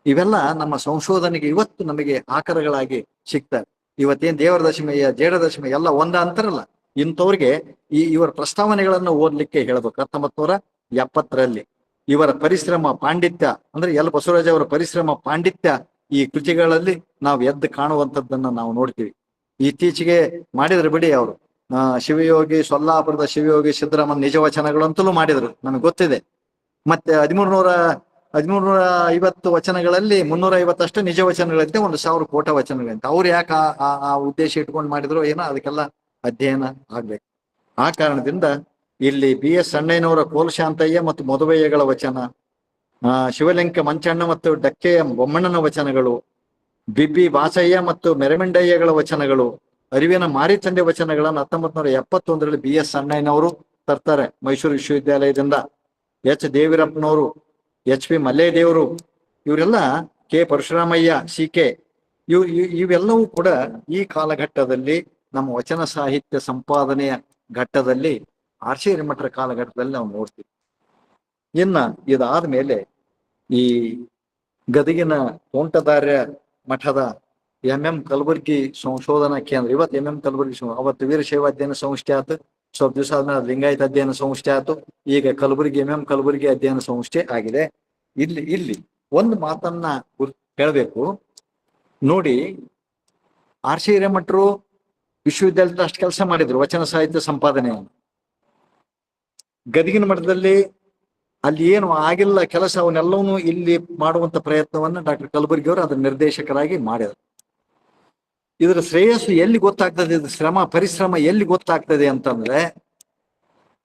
ಇವೆಲ್ಲ ನಮ್ಮ ಸಂಶೋಧನೆಗೆ ಇವತ್ತು ನಮಗೆ ಆಕರಗಳಾಗಿ ಸಿಗ್ತವೆ. ಇವತ್ತೇನ್ ದೇವರದಾಸಿಮಯ್ಯ ಜೇಡರದಾಸಿಮಯ್ಯ ಎಲ್ಲ ಒಂದ ಅಂತಾರಲ್ಲ, ಇಂಥವ್ರಿಗೆ ಇವರ ಪ್ರಸ್ತಾವನೆಗಳನ್ನು ಓದ್ಲಿಕ್ಕೆ ಹೇಳ್ಬೇಕು. 1970ರಲ್ಲಿ ಇವರ ಪರಿಶ್ರಮ ಪಾಂಡಿತ್ಯ ಅಂದ್ರೆ ಎಲ್ ಬಸವರಾಜ ಅವರ ಪರಿಶ್ರಮ ಪಾಂಡಿತ್ಯ ಈ ಕೃತಿಗಳಲ್ಲಿ ನಾವು ಎದ್ದು ಕಾಣುವಂಥದ್ದನ್ನ ನಾವು ನೋಡ್ತೀವಿ. ಇತ್ತೀಚೆಗೆ ಮಾಡಿದ್ರು ಬಿಡಿ ಅವರು ಶಿವಯೋಗಿ, ಸೊಲ್ಲಾಪುರದ ಶಿವಯೋಗಿ ಸಿದ್ದರಾಮನ್ ನಿಜ ವಚನಗಳು ಅಂತಲೂ ಮಾಡಿದ್ರು, ನಮಗೆ ಗೊತ್ತಿದೆ. ಮತ್ತೆ 1350 ವಚನಗಳಲ್ಲಿ 350 ಅಷ್ಟು ನಿಜ ವಚನಗಳಂತೆ, 1000 ಕೋಟ ವಚನಗಳಂತೆ. ಅವ್ರು ಯಾಕೆ ಆ ಉದ್ದೇಶ ಇಟ್ಕೊಂಡು ಮಾಡಿದ್ರು ಏನೋ, ಅದಕ್ಕೆಲ್ಲ ಅಧ್ಯಯನ ಆಗ್ಬೇಕು. ಆ ಕಾರಣದಿಂದ ಇಲ್ಲಿ BS ಅಣ್ಣಯ್ಯನವರ ಕೋಲಶಾಂತಯ್ಯ ಮತ್ತು ಮದುವಯ್ಯಗಳ ವಚನ, ಶಿವಲಿಂಗ ಮಂಚಣ್ಣ ಮತ್ತು ಡಕ್ಕೆಯ ಬೊಮ್ಮಣ್ಣನ ವಚನಗಳು, ಬಿಬ್ಬಿ ಬಾಸಯ್ಯ ಮತ್ತು ಮೆರಮಿಂಡಯ್ಯಗಳ ವಚನಗಳು, ಅರಿವಿನ ಮಾರಿಚಂಡೆ ವಚನಗಳನ್ನು 1971ರಲ್ಲಿ BS ಅಣ್ಣಯ್ಯನವರು ತರ್ತಾರೆ ಮೈಸೂರು ವಿಶ್ವವಿದ್ಯಾಲಯದಿಂದ. H ದೇವಿರಪ್ಪನವರು, HP ಮಲ್ಲೇದೇವರು, ಇವರೆಲ್ಲ K ಪರಶುರಾಮಯ್ಯ, CK ಇವೆಲ್ಲವೂ ಕೂಡ ಈ ಕಾಲಘಟ್ಟದಲ್ಲಿ ನಮ್ಮ ವಚನ ಸಾಹಿತ್ಯ ಸಂಪಾದನೆಯ ಘಟ್ಟದಲ್ಲಿ ಆರ್ ಸಿ ಹಿರೇಮಠರ ಕಾಲಘಟ್ಟದಲ್ಲಿ ನಾವು ನೋಡ್ತೀವಿ. ಇನ್ನ ಇದಾದ ಮೇಲೆ ಈ ಗದಗಿನ ತೋಂಟದಾರ್ಯ ಮಠದ MM ಕಲಬುರ್ಗಿ ಸಂಶೋಧನಾ ಕೇಂದ್ರ, ಇವತ್ತು MM ಕಲಬುರ್ಗಿ, ಅವತ್ತು ವೀರಶೈವ ಅಧ್ಯಯನ ಸಂಸ್ಥೆ ಆಯ್ತು, ಸ್ವಲ್ಪ ದಿವಸ ಆದ್ಮೇಲೆ ಲಿಂಗಾಯತ ಅಧ್ಯಯನ ಸಂಸ್ಥೆ ಆಯ್ತು, ಈಗ ಕಲಬುರ್ಗಿ MM ಕಲಬುರ್ಗಿ ಅಧ್ಯಯನ ಸಂಸ್ಥೆ ಆಗಿದೆ. ಇಲ್ಲಿ ಒಂದು ಮಾತನ್ನ ಹೇಳಬೇಕು ನೋಡಿ. ಆರ್ ಸಿ ಹಿರೇಮಠರು ವಿಶ್ವವಿದ್ಯಾಲಯದ ಅಷ್ಟು ಕೆಲಸ ಮಾಡಿದ್ರು ವಚನ ಸಾಹಿತ್ಯ ಸಂಪಾದನೆಯನ್ನು. ಗದಗಿನ ಮಠದಲ್ಲಿ ಅಲ್ಲಿ ಏನು ಆಗಿಲ್ಲ ಕೆಲಸ, ಅವನ್ನೆಲ್ಲವನ್ನೂ ಇಲ್ಲಿ ಮಾಡುವಂತ ಪ್ರಯತ್ನವನ್ನ ಡಾಕ್ಟರ್ ಕಲಬುರ್ಗಿ ಅವರು ಅದರ ನಿರ್ದೇಶಕರಾಗಿ ಮಾಡಿದರು. ಇದರ ಶ್ರೇಯಸ್ಸು ಎಲ್ಲಿ ಗೊತ್ತಾಗ್ತದೆ, ಇದ್ರ ಶ್ರಮ ಪರಿಶ್ರಮ ಎಲ್ಲಿ ಗೊತ್ತಾಗ್ತದೆ ಅಂತಂದ್ರೆ,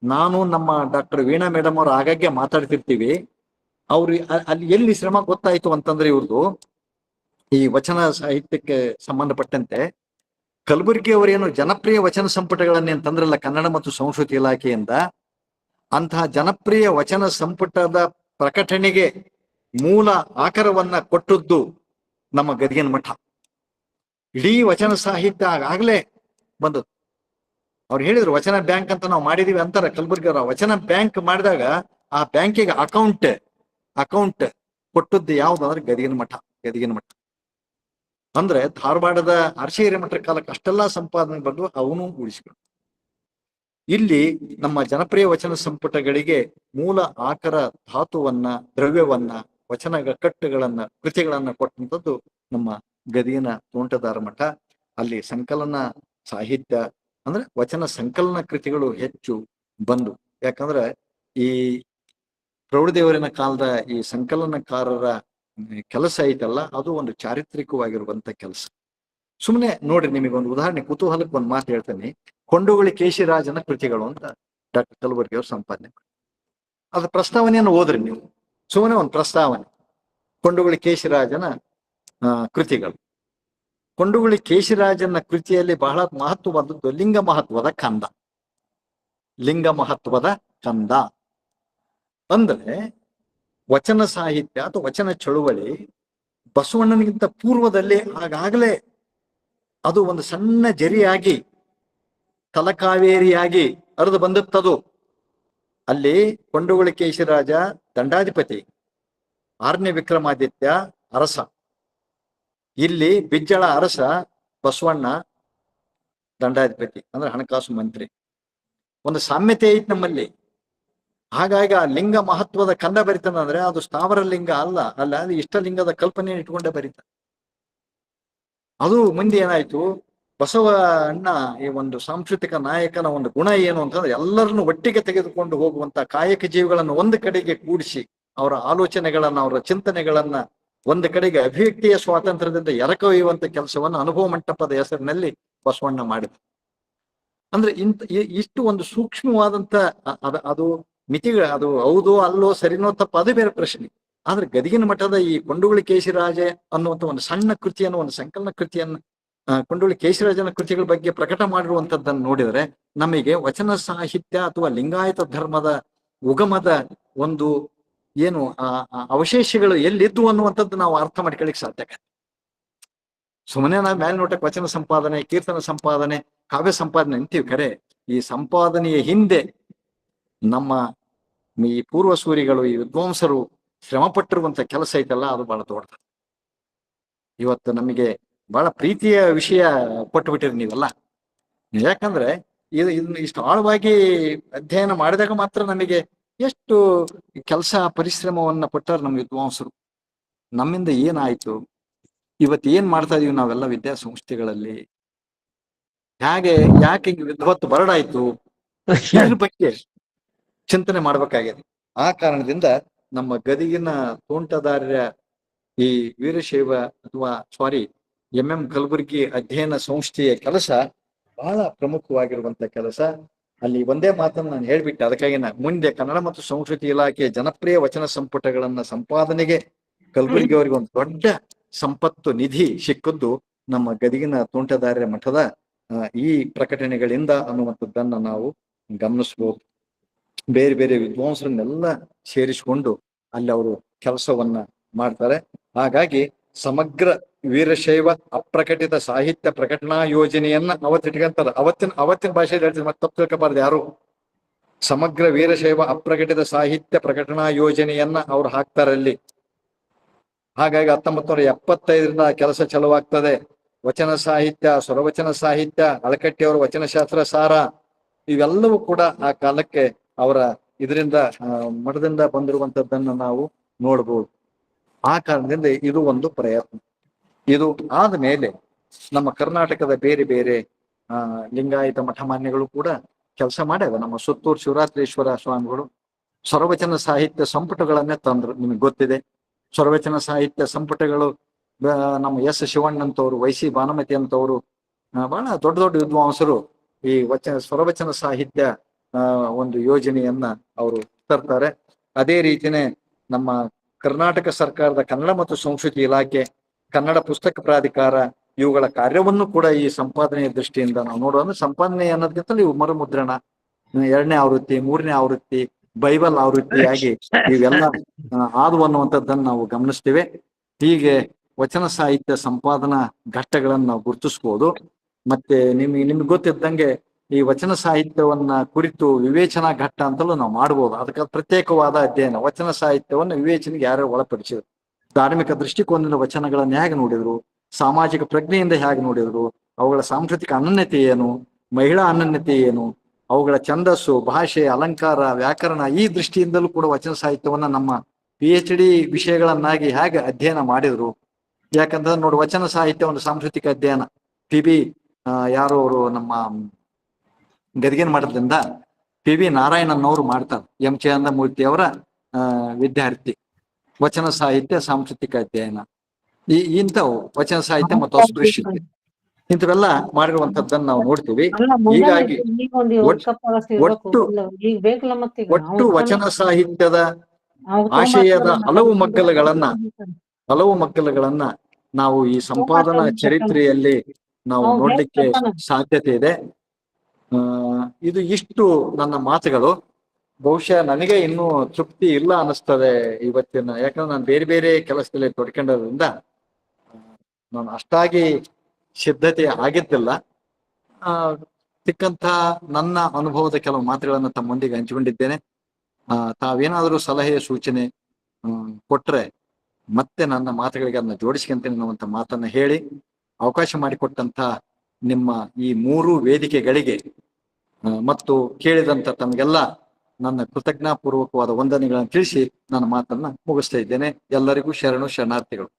ನಾನು ನಮ್ಮ ಡಾಕ್ಟರ್ ವೀಣಾ ಮೇಡಮ್ ಅವರು ಆಗಾಗ್ಗೆ ಮಾತಾಡ್ತಿರ್ತೀವಿ. ಅವ್ರು ಅಲ್ಲಿ ಎಲ್ಲಿ ಶ್ರಮ ಗೊತ್ತಾಯ್ತು ಅಂತಂದ್ರೆ, ಇವ್ರದ್ದು ಈ ವಚನ ಸಾಹಿತ್ಯಕ್ಕೆ ಸಂಬಂಧಪಟ್ಟಂತೆ ಕಲಬುರ್ಗಿ ಅವರೇನು ಜನಪ್ರಿಯ ವಚನ ಸಂಪುಟಗಳನ್ನೇನು ತಂದ್ರಲ್ಲ ಕನ್ನಡ ಮತ್ತು ಸಂಸ್ಕೃತಿ ಇಲಾಖೆಯಿಂದ, ಅಂತಹ ಜನಪ್ರಿಯ ವಚನ ಸಂಪುಟದ ಪ್ರಕಟಣೆಗೆ ಮೂಲ ಆಕಾರವನ್ನ ಕೊಟ್ಟದ್ದು ನಮ್ಮ ಗದಗಿನ ಮಠ. ಇಡೀ ವಚನ ಸಾಹಿತ್ಯ ಆಗಲೇ ಬಂದದ್ದು. ಅವ್ರು ಹೇಳಿದ್ರು ವಚನ ಬ್ಯಾಂಕ್ ಅಂತ ನಾವು ಮಾಡಿದೀವಿ ಅಂತಾರೆ ಕಲಬುರ್ಗಿ ಅವರ. ವಚನ ಬ್ಯಾಂಕ್ ಮಾಡಿದಾಗ ಆ ಬ್ಯಾಂಕಿಗೆ ಅಕೌಂಟ್ ಕೊಟ್ಟದ್ದು ಯಾವ್ದಂದ್ರೆ ಗದಗಿನ ಮಠ. ಅಂದ್ರೆ ಧಾರವಾಡದ ಆರ್ ಸಿ ಹಿರೇಮಠರ ಕಾಲಕ್ಕೆ ಅಷ್ಟೆಲ್ಲಾ ಸಂಪಾದನೆ ಬಂದು ಅವನು ಉಳಿಸಿಕೊಂಡು ಇಲ್ಲಿ ನಮ್ಮ ಜನಪ್ರಿಯ ವಚನ ಸಂಪುಟಗಳಿಗೆ ಮೂಲ ಆಕರ ಧಾತುವನ್ನ, ದ್ರವ್ಯವನ್ನ, ವಚನ ಕಟ್ಟುಗಳನ್ನ, ಕೃತಿಗಳನ್ನ ಕೊಟ್ಟಂಥದ್ದು ನಮ್ಮ ಗದಗಿನ ತೋಂಟದಾರ ಮಠ. ಅಲ್ಲಿ ಸಂಕಲನ ಸಾಹಿತ್ಯ ಅಂದ್ರೆ ವಚನ ಸಂಕಲನ ಕೃತಿಗಳು ಹೆಚ್ಚು ಬಂದು, ಯಾಕಂದ್ರೆ ಈ ಪ್ರೌಢದೇವರಿನ ಕಾಲದ ಈ ಸಂಕಲನಕಾರರ ಕೆಲಸ ಐತಲ್ಲ, ಅದು ಒಂದು ಚಾರಿತ್ರಿಕವಾಗಿರುವಂತ ಕೆಲಸ. ಸುಮ್ಮನೆ ನೋಡ್ರಿ, ನಿಮಗೊಂದು ಉದಾಹರಣೆ ಕುತೂಹಲಕ್ಕೆ ಒಂದು ಮಾತು ಹೇಳ್ತೇನೆ. ಕೊಂಡುಗುಳಿ ಕೇಶಿರಾಜನ ಕೃತಿಗಳು ಅಂತ ಡಾಕ್ಟರ್ ಕಲಬುರ್ಗಿ ಅವರು ಸಂಪಾದನೆ ಮಾಡಿ, ಅದ್ರ ಪ್ರಸ್ತಾವನೆಯನ್ನು ಓದ್ರಿ ನೀವು. ಸುಮ್ಮನೆ ಒಂದು ಪ್ರಸ್ತಾವನೆ, ಕೊಂಡುಗುಳಿ ಕೇಶಿರಾಜನ ಕೃತಿಗಳು. ಕೊಂಡುಗುಳಿ ಕೇಶಿರಾಜನ ಕೃತಿಯಲ್ಲಿ ಬಹಳ ಮಹತ್ವವಾದದ್ದು ಲಿಂಗ ಮಹತ್ವದ ಕಂದ. ಅಂದ್ರೆ ವಚನ ಸಾಹಿತ್ಯ ಅಥವಾ ವಚನ ಚಳುವಳಿ ಬಸವಣ್ಣನಿಗಿಂತ ಪೂರ್ವದಲ್ಲಿ ಆಗಾಗಲೇ ಅದು ಒಂದು ಸಣ್ಣ ಜರಿಯಾಗಿ ತಲಕಾವೇರಿಯಾಗಿ ಹರಿದು ಬಂದಿತ್ತದು. ಅಲ್ಲಿ ಕೊಂಡುಗುಳಿ ಕೇಶಿರಾಜ ದಂಡಾಧಿಪತಿ, 6ನೇ ವಿಕ್ರಮಾದಿತ್ಯ ಅರಸ, ಇಲ್ಲಿ ಬಿಜ್ಜಳ ಅರಸ ಬಸವಣ್ಣ ದಂಡಾಧಿಪತಿ ಅಂದ್ರೆ ಹಣಕಾಸು ಮಂತ್ರಿ. ಒಂದು ಸಾಮ್ಯತೆ ಐತಿ ನಮ್ಮಲ್ಲಿ. ಹಾಗಾಗಿ ಆ ಲಿಂಗ ಮಹತ್ವದ ಕಂದ ಬರಿತಾನಂದ್ರೆ ಅದು ಸ್ಥಾವರ ಲಿಂಗ ಅಲ್ಲ ಅದು ಇಷ್ಟಲಿಂಗದ ಕಲ್ಪನೆ ಇಟ್ಕೊಂಡೇ ಬರೀತ. ಅದು ಮುಂದೆ ಏನಾಯ್ತು, ಬಸವಣ್ಣ ಈ ಒಂದು ಸಾಂಸ್ಕೃತಿಕ ನಾಯಕನ ಒಂದು ಗುಣ ಏನು ಅಂತಂದ್ರೆ ಎಲ್ಲರನ್ನು ಒಟ್ಟಿಗೆ ತೆಗೆದುಕೊಂಡು ಹೋಗುವಂತ ಕಾಯಕ ಜೀವಿಗಳನ್ನು ಒಂದು ಕಡೆಗೆ ಕೂಡಿಸಿ ಅವರ ಆಲೋಚನೆಗಳನ್ನ, ಅವರ ಚಿಂತನೆಗಳನ್ನ ಒಂದು ಕಡೆಗೆ ಅಭಿವ್ಯಕ್ತಿಯ ಸ್ವಾತಂತ್ರ್ಯದಿಂದ ಎರಕೊಯ್ಯುವಂತ ಕೆಲಸವನ್ನು ಅನುಭವ ಮಂಟಪದ ಹೆಸರಿನಲ್ಲಿ ಬಸವಣ್ಣ ಮಾಡಿದ. ಅಂದ್ರೆ ಇಷ್ಟು ಒಂದು ಸೂಕ್ಷ್ಮವಾದಂತ ಅದು ಮಿತಿಗಳ, ಅದು ಹೌದೋ ಅಲ್ಲೋ ಸರಿನೋ ತಪ್ಪು ಅದು ಬೇರೆ ಪ್ರಶ್ನೆ. ಆದ್ರೆ ಗದಗಿನ ಮಠದ ಈ ಕೊಂಡುಗುಳಿ ಕೇಶಿರಾಜ ಅನ್ನುವಂಥ ಒಂದು ಸಣ್ಣ ಕೃತಿಯನ್ನು, ಒಂದು ಸಂಕಲನ ಕೃತಿಯನ್ನು, ಕೊಂಡುಗುಳಿ ಕೇಶಿರಾಜನ ಕೃತಿಗಳ ಬಗ್ಗೆ ಪ್ರಕಟ ಮಾಡಿರುವಂತದ್ದನ್ನು ನೋಡಿದರೆ ನಮಗೆ ವಚನ ಸಾಹಿತ್ಯ ಅಥವಾ ಲಿಂಗಾಯತ ಧರ್ಮದ ಉಗಮದ ಒಂದು ಏನು ಅವಶೇಷಗಳು ಎಲ್ಲಿದ್ದು ಅನ್ನುವಂಥದ್ದು ನಾವು ಅರ್ಥ ಮಾಡ್ಕೊಳ್ಳಿಕ್ ಸಾಧ್ಯ. ಸುಮ್ಮನೆ ನಾವು ಮೇಲ್ನೋಟಕ್ಕೆ ವಚನ ಸಂಪಾದನೆ, ಕೀರ್ತನ ಸಂಪಾದನೆ, ಕಾವ್ಯ ಸಂಪಾದನೆ ಅಂತೀವಿ. ಖರೆ ಈ ಸಂಪಾದನೆಯ ಹಿಂದೆ ನಮ್ಮ ಈ ಪೂರ್ವಸೂರಿಗಳು, ಈ ವಿದ್ವಾಂಸರು ಶ್ರಮ ಪಟ್ಟಿರುವಂತ ಕೆಲಸ ಐತಲ್ಲ, ಅದು ಬಹಳ ದೊಡ್ಡದು. ಇವತ್ತು ನಮಗೆ ಬಹಳ ಪ್ರೀತಿಯ ವಿಷಯ ಕೊಟ್ಟುಬಿಟ್ಟಿರಿ ನೀವೆಲ್ಲ. ಯಾಕಂದ್ರೆ ಇದನ್ನ ಇಷ್ಟು ಆಳವಾಗಿ ಅಧ್ಯಯನ ಮಾಡಿದಾಗ ಮಾತ್ರ ನಮಗೆ ಎಷ್ಟು ಕೆಲಸ ಪರಿಶ್ರಮವನ್ನ ಪಟ್ಟಾರ ನಮ್ಮ ವಿದ್ವಾಂಸರು. ನಮ್ಮಿಂದ ಏನಾಯ್ತು, ಇವತ್ತು ಏನ್ ಮಾಡ್ತಾ ಇದೀವಿ ನಾವೆಲ್ಲ ವಿದ್ಯಾಸಂಸ್ಥೆಗಳಲ್ಲಿ, ಯಾಕೆ ವಿದ್ವತ್ತು ಬರಡಾಯ್ತು, ಇದ್ರ ಬಗ್ಗೆ ಚಿಂತನೆ ಮಾಡ್ಬೇಕಾಗಿದೆ. ಆ ಕಾರಣದಿಂದ ನಮ್ಮ ಗದಗಿನ ತೋಂಟದಾರ್ಯ ಈ ವೀರಶೈವ ಅಥವಾ ಎಂ ಕಲಬುರ್ಗಿ ಅಧ್ಯಯನ ಸಂಸ್ಥೆಯ ಕೆಲಸ ಬಹಳ ಪ್ರಮುಖವಾಗಿರುವಂತ ಕೆಲಸ. ಅಲ್ಲಿ ಒಂದೇ ಮಾತನ್ನು ನಾನು ಹೇಳ್ಬಿಟ್ಟೆ, ಅದಕ್ಕಾಗಿ ಮುಂದೆ ಕನ್ನಡ ಮತ್ತು ಸಂಸ್ಕೃತಿ ಇಲಾಖೆಯ ಜನಪ್ರಿಯ ವಚನ ಸಂಪುಟಗಳನ್ನ ಸಂಪಾದನೆಗೆ ಕಲಬುರ್ಗಿ ಅವರಿಗೆ ಒಂದು ದೊಡ್ಡ ಸಂಪತ್ತು ನಿಧಿ ಸಿಕ್ಕದ್ದು ನಮ್ಮ ಗದಗಿನ ತೋಂಟದಾರ್ಯ ಮಠದ ಈ ಪ್ರಕಟಣೆಗಳಿಂದ ಅನ್ನುವಂಥದ್ದನ್ನ ನಾವು ಗಮನಿಸ್ಬೋದು. ಬೇರೆ ಬೇರೆ ವಿದ್ವಾಂಸರನ್ನೆಲ್ಲ ಸೇರಿಸಿಕೊಂಡು ಅಲ್ಲಿ ಅವರು ಕೆಲಸವನ್ನ ಮಾಡ್ತಾರೆ. ಹಾಗಾಗಿ ಸಮಗ್ರ ವೀರಶೈವ ಅಪ್ರಕಟಿತ ಸಾಹಿತ್ಯ ಪ್ರಕಟಣಾ ಯೋಜನೆಯನ್ನ ಅವತ್ತಿಟ್ಕಂತಾರೆ. ಅವತ್ತಿನ ಭಾಷೆಯಲ್ಲಿ ಹೇಳ್ತಾರೆ, ಮತ್ತೆ ತಪ್ಪು ತಿಳ್ಕೊಬಾರ್ದು ಯಾರು. ಸಮಗ್ರ ವೀರಶೈವ ಅಪ್ರಕಟಿತ ಸಾಹಿತ್ಯ ಪ್ರಕಟಣಾ ಯೋಜನೆಯನ್ನ ಅವ್ರು ಹಾಕ್ತಾರೆ ಅಲ್ಲಿ. ಹಾಗಾಗಿ 1975ರಿಂದ ಕೆಲಸ ಚಲುವಾಗ್ತದೆ. ವಚನ ಸಾಹಿತ್ಯ, ಸ್ವರವಚನ ಸಾಹಿತ್ಯ, ಅಳಕಟ್ಟಿಯವರ ವಚನಶಾಸ್ತ್ರ ಸಾರ, ಇವೆಲ್ಲವೂ ಕೂಡ ಆ ಕಾಲಕ್ಕೆ ಅವರ ಇದರಿಂದ ಮಠದಿಂದ ಬಂದಿರುವಂತದ್ದನ್ನು ನಾವು ನೋಡ್ಬೋದು. ಆ ಕಾರಣದಿಂದ ಇದು ಒಂದು ಪ್ರಯತ್ನ. ಇದು ಆದ ಮೇಲೆ ನಮ್ಮ ಕರ್ನಾಟಕದ ಬೇರೆ ಬೇರೆ ಲಿಂಗಾಯತ ಮಠಮಾನ್ಯಗಳು ಕೂಡ ಕೆಲಸ ಮಾಡ್ಯಾವ. ನಮ್ಮ ಸುತ್ತೂರು ಶಿವರಾತ್ರೀಶ್ವರ ಸ್ವಾಮಿಗಳು ಸ್ವರವಚನ ಸಾಹಿತ್ಯ ಸಂಪುಟಗಳನ್ನೇ ತಂದ್ರು. ನಿಮಗೆ ಗೊತ್ತಿದೆ, ಸ್ವರವಚನ ಸಾಹಿತ್ಯ ಸಂಪುಟಗಳು ನಮ್ಮ ಎಸ್ ಶಿವಣ್ಣಂತವ್ರು, ವೈಸಿ ಭಾನುಮತಿ ಅಂತವ್ರು, ಬಹಳ ದೊಡ್ಡ ದೊಡ್ಡ ವಿದ್ವಾಂಸರು ಈ ಸ್ವರವಚನ ಸಾಹಿತ್ಯ ಒಂದು ಯೋಜನೆಯನ್ನ ಅವರು ತರ್ತಾರೆ. ಅದೇ ರೀತಿನೇ ನಮ್ಮ ಕರ್ನಾಟಕ ಸರ್ಕಾರದ ಕನ್ನಡ ಮತ್ತು ಸಂಸ್ಕೃತಿ ಇಲಾಖೆ, ಕನ್ನಡ ಪುಸ್ತಕ ಪ್ರಾಧಿಕಾರ ಇವುಗಳ ಕಾರ್ಯವನ್ನು ಕೂಡ ಈ ಸಂಪಾದನೆಯ ದೃಷ್ಟಿಯಿಂದ ನಾವು ನೋಡೋದು. ಸಂಪಾದನೆ ಅನ್ನೋದಕ್ಕಿಂತ ಇವು ಮರುಮುದ್ರಣ, 2ನೇ ಆವೃತ್ತಿ, 3ನೇ ಆವೃತ್ತಿ, ಬೈಬಲ್ ಆವೃತ್ತಿಯಾಗಿ ಇವೆಲ್ಲ ಆದವು ಅನ್ನುವಂಥದ್ದನ್ನು ನಾವು ಗಮನಿಸ್ತೇವೆ. ಹೀಗೆ ವಚನ ಸಾಹಿತ್ಯ ಸಂಪಾದನಾ ಘಟ್ಟಗಳನ್ನು ನಾವು ಗುರುತಿಸ್ಬೋದು. ಮತ್ತೆ ನಿಮ್ಗೆ ಗೊತ್ತಿದ್ದಂಗೆ ಈ ವಚನ ಸಾಹಿತ್ಯವನ್ನ ಕುರಿತು ವಿವೇಚನಾ ಘಟ್ಟ ಅಂತಲೂ ನಾವು ಮಾಡ್ಬೋದು. ಅದಕ್ಕೆ ಪ್ರತ್ಯೇಕವಾದ ಅಧ್ಯಯನ. ವಚನ ಸಾಹಿತ್ಯವನ್ನು ವಿವೇಚನೆಗೆ ಯಾರು ಒಳಪಡಿಸಿದ್ರು, ಧಾರ್ಮಿಕ ದೃಷ್ಟಿಕೋನದಿಂದ ವಚನಗಳನ್ನು ಹೇಗೆ ನೋಡಿದ್ರು, ಸಾಮಾಜಿಕ ಪ್ರಜ್ಞೆಯಿಂದ ಹೇಗೆ ನೋಡಿದ್ರು, ಅವುಗಳ ಸಾಂಸ್ಕೃತಿಕ ಅನನ್ಯತೆ ಏನು, ಮಹಿಳಾ ಅನನ್ಯತೆ ಏನು, ಅವುಗಳ ಛಂದಸ್ಸು, ಭಾಷೆ, ಅಲಂಕಾರ, ವ್ಯಾಕರಣ, ಈ ದೃಷ್ಟಿಯಿಂದಲೂ ಕೂಡ ವಚನ ಸಾಹಿತ್ಯವನ್ನ ನಮ್ಮ PhD ವಿಷಯಗಳನ್ನಾಗಿ ಹೇಗೆ ಅಧ್ಯಯನ ಮಾಡಿದ್ರು. ಯಾಕಂದ್ರೆ ನೋಡಿ, ವಚನ ಸಾಹಿತ್ಯ ಒಂದು ಸಾಂಸ್ಕೃತಿಕ ಅಧ್ಯಯನ. PB ಯಾರು ಅವರು ನಮ್ಮ ಗದಗಿನ ಮಠದಿಂದ PV ನಾರಾಯಣನ್ ಅವರು ಮಾಡ್ತಾರೆ, ಎಂ ಚಂದ್ರಮೂರ್ತಿ ಅವರ ವಿದ್ಯಾರ್ಥಿ. ವಚನ ಸಾಹಿತ್ಯ ಸಾಂಸ್ಕೃತಿಕ ಅಧ್ಯಯನ, ಇಂಥವು ವಚನ ಸಾಹಿತ್ಯ ಮತ್ತು ಅಸ್ಪೃಶ್ಯತೆ ಇಂಥವೆಲ್ಲ ಮಾಡಿರುವಂತದ್ದನ್ನು ನಾವು ನೋಡ್ತೀವಿ. ಹೀಗಾಗಿ ಒಟ್ಟು ವಚನ ಸಾಹಿತ್ಯದ ಆಶಯದ ಹಲವು ಮಗ್ಗಲುಗಳನ್ನ ನಾವು ಈ ಸಂಪಾದನಾ ಚರಿತ್ರೆಯಲ್ಲಿ ನಾವು ನೋಡ್ಲಿಕ್ಕೆ ಸಾಧ್ಯತೆ ಇದೆ. ಇದು ಇಷ್ಟು ನನ್ನ ಮಾತುಗಳು. ಬಹುಶಃ ನನಗೆ ಇನ್ನೂ ತೃಪ್ತಿ ಇಲ್ಲ ಅನಿಸ್ತದೆ ಇವತ್ತಿನ, ಯಾಕಂದ್ರೆ ನಾನು ಬೇರೆ ಬೇರೆ ಕೆಲಸದಲ್ಲಿ ತೊಡ್ಕೊಂಡದ್ರಿಂದ ನಾನು ಅಷ್ಟಾಗಿ ಸಿದ್ಧತೆ ಆಗಿದ್ದಿಲ್ಲ. ಸಿಕ್ಕಂತ ನನ್ನ ಅನುಭವದ ಕೆಲವು ಮಾತುಗಳನ್ನು ತಮ್ಮೊಂದಿಗೆ ಹಂಚಿಕೊಂಡಿದ್ದೇನೆ. ತಾವೇನಾದರೂ ಸಲಹೆ ಸೂಚನೆ ಕೊಟ್ರೆ ಮತ್ತೆ ನನ್ನ ಮಾತುಗಳಿಗೆ ಅದನ್ನ ಜೋಡಿಸ್ಕೊಂತೇನೆ ಅನ್ನುವಂಥ ಮಾತನ್ನ ಹೇಳಿ, ಅವಕಾಶ ಮಾಡಿಕೊಟ್ಟಂತ ನಿಮ್ಮ ಈ 3 ವೇದಿಕೆಗಳಿಗೆ ಮತ್ತು ಕೇಳಿದಂತ ತಮಗೆಲ್ಲ ನನ್ನ ಕೃತಜ್ಞಾಪೂರ್ವಕವಾದ ವಂದನೆಗಳನ್ನು ತಿಳಿಸಿ ನನ್ನ ಮಾತನ್ನ ಮುಗಿಸ್ತಾ ಇದ್ದೇನೆ. ಎಲ್ಲರಿಗೂ ಶರಣಾರ್ಥಿಗಳು.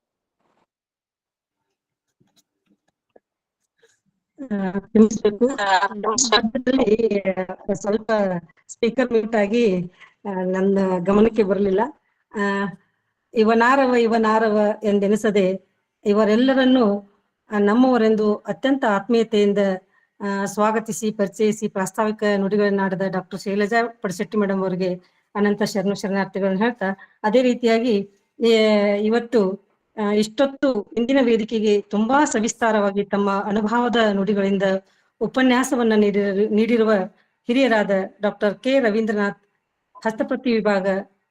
ಸ್ವಲ್ಪ ಸ್ಪೀಕರ್ ಮ್ಯೂಟ್ ಆಗಿ ನನ್ನ ಗಮನಕ್ಕೆ ಬರಲಿಲ್ಲ. ಆ, ಇವನಾರವ ಎಂದೆನಿಸದೆ ಇವರೆಲ್ಲರನ್ನೂ ನಮ್ಮವರೆಂದು ಅತ್ಯಂತ ಆತ್ಮೀಯತೆಯಿಂದ ಸ್ವಾಗತಿಸಿ ಪರಿಚಯಿಸಿ ಪ್ರಾಸ್ತಾವಿಕ ನುಡಿಗಳನ್ನಾಡಿದ ಡಾಕ್ಟರ್ ಶೈಲಜಾ ಪಡಶೆಟ್ಟಿ ಮೇಡಮ್ ಅವರಿಗೆ ಅನಂತ ಶರಣಾರ್ಥಿಗಳನ್ನ ಹೇಳ್ತಾ, ಅದೇ ರೀತಿಯಾಗಿ ಇವತ್ತು ಇಷ್ಟೊತ್ತು ಇಂದಿನ ವೇದಿಕೆಗೆ ತುಂಬಾ ಸವಿಸ್ತಾರವಾಗಿ ತಮ್ಮ ಅನುಭವದ ನುಡಿಗಳಿಂದ ಉಪನ್ಯಾಸವನ್ನ ನೀಡಿರುವ ಹಿರಿಯರಾದ ಡಾಕ್ಟರ್ ಕೆ ರವೀಂದ್ರನಾಥ್, ಹಸ್ತಪ್ರತಿ ವಿಭಾಗ,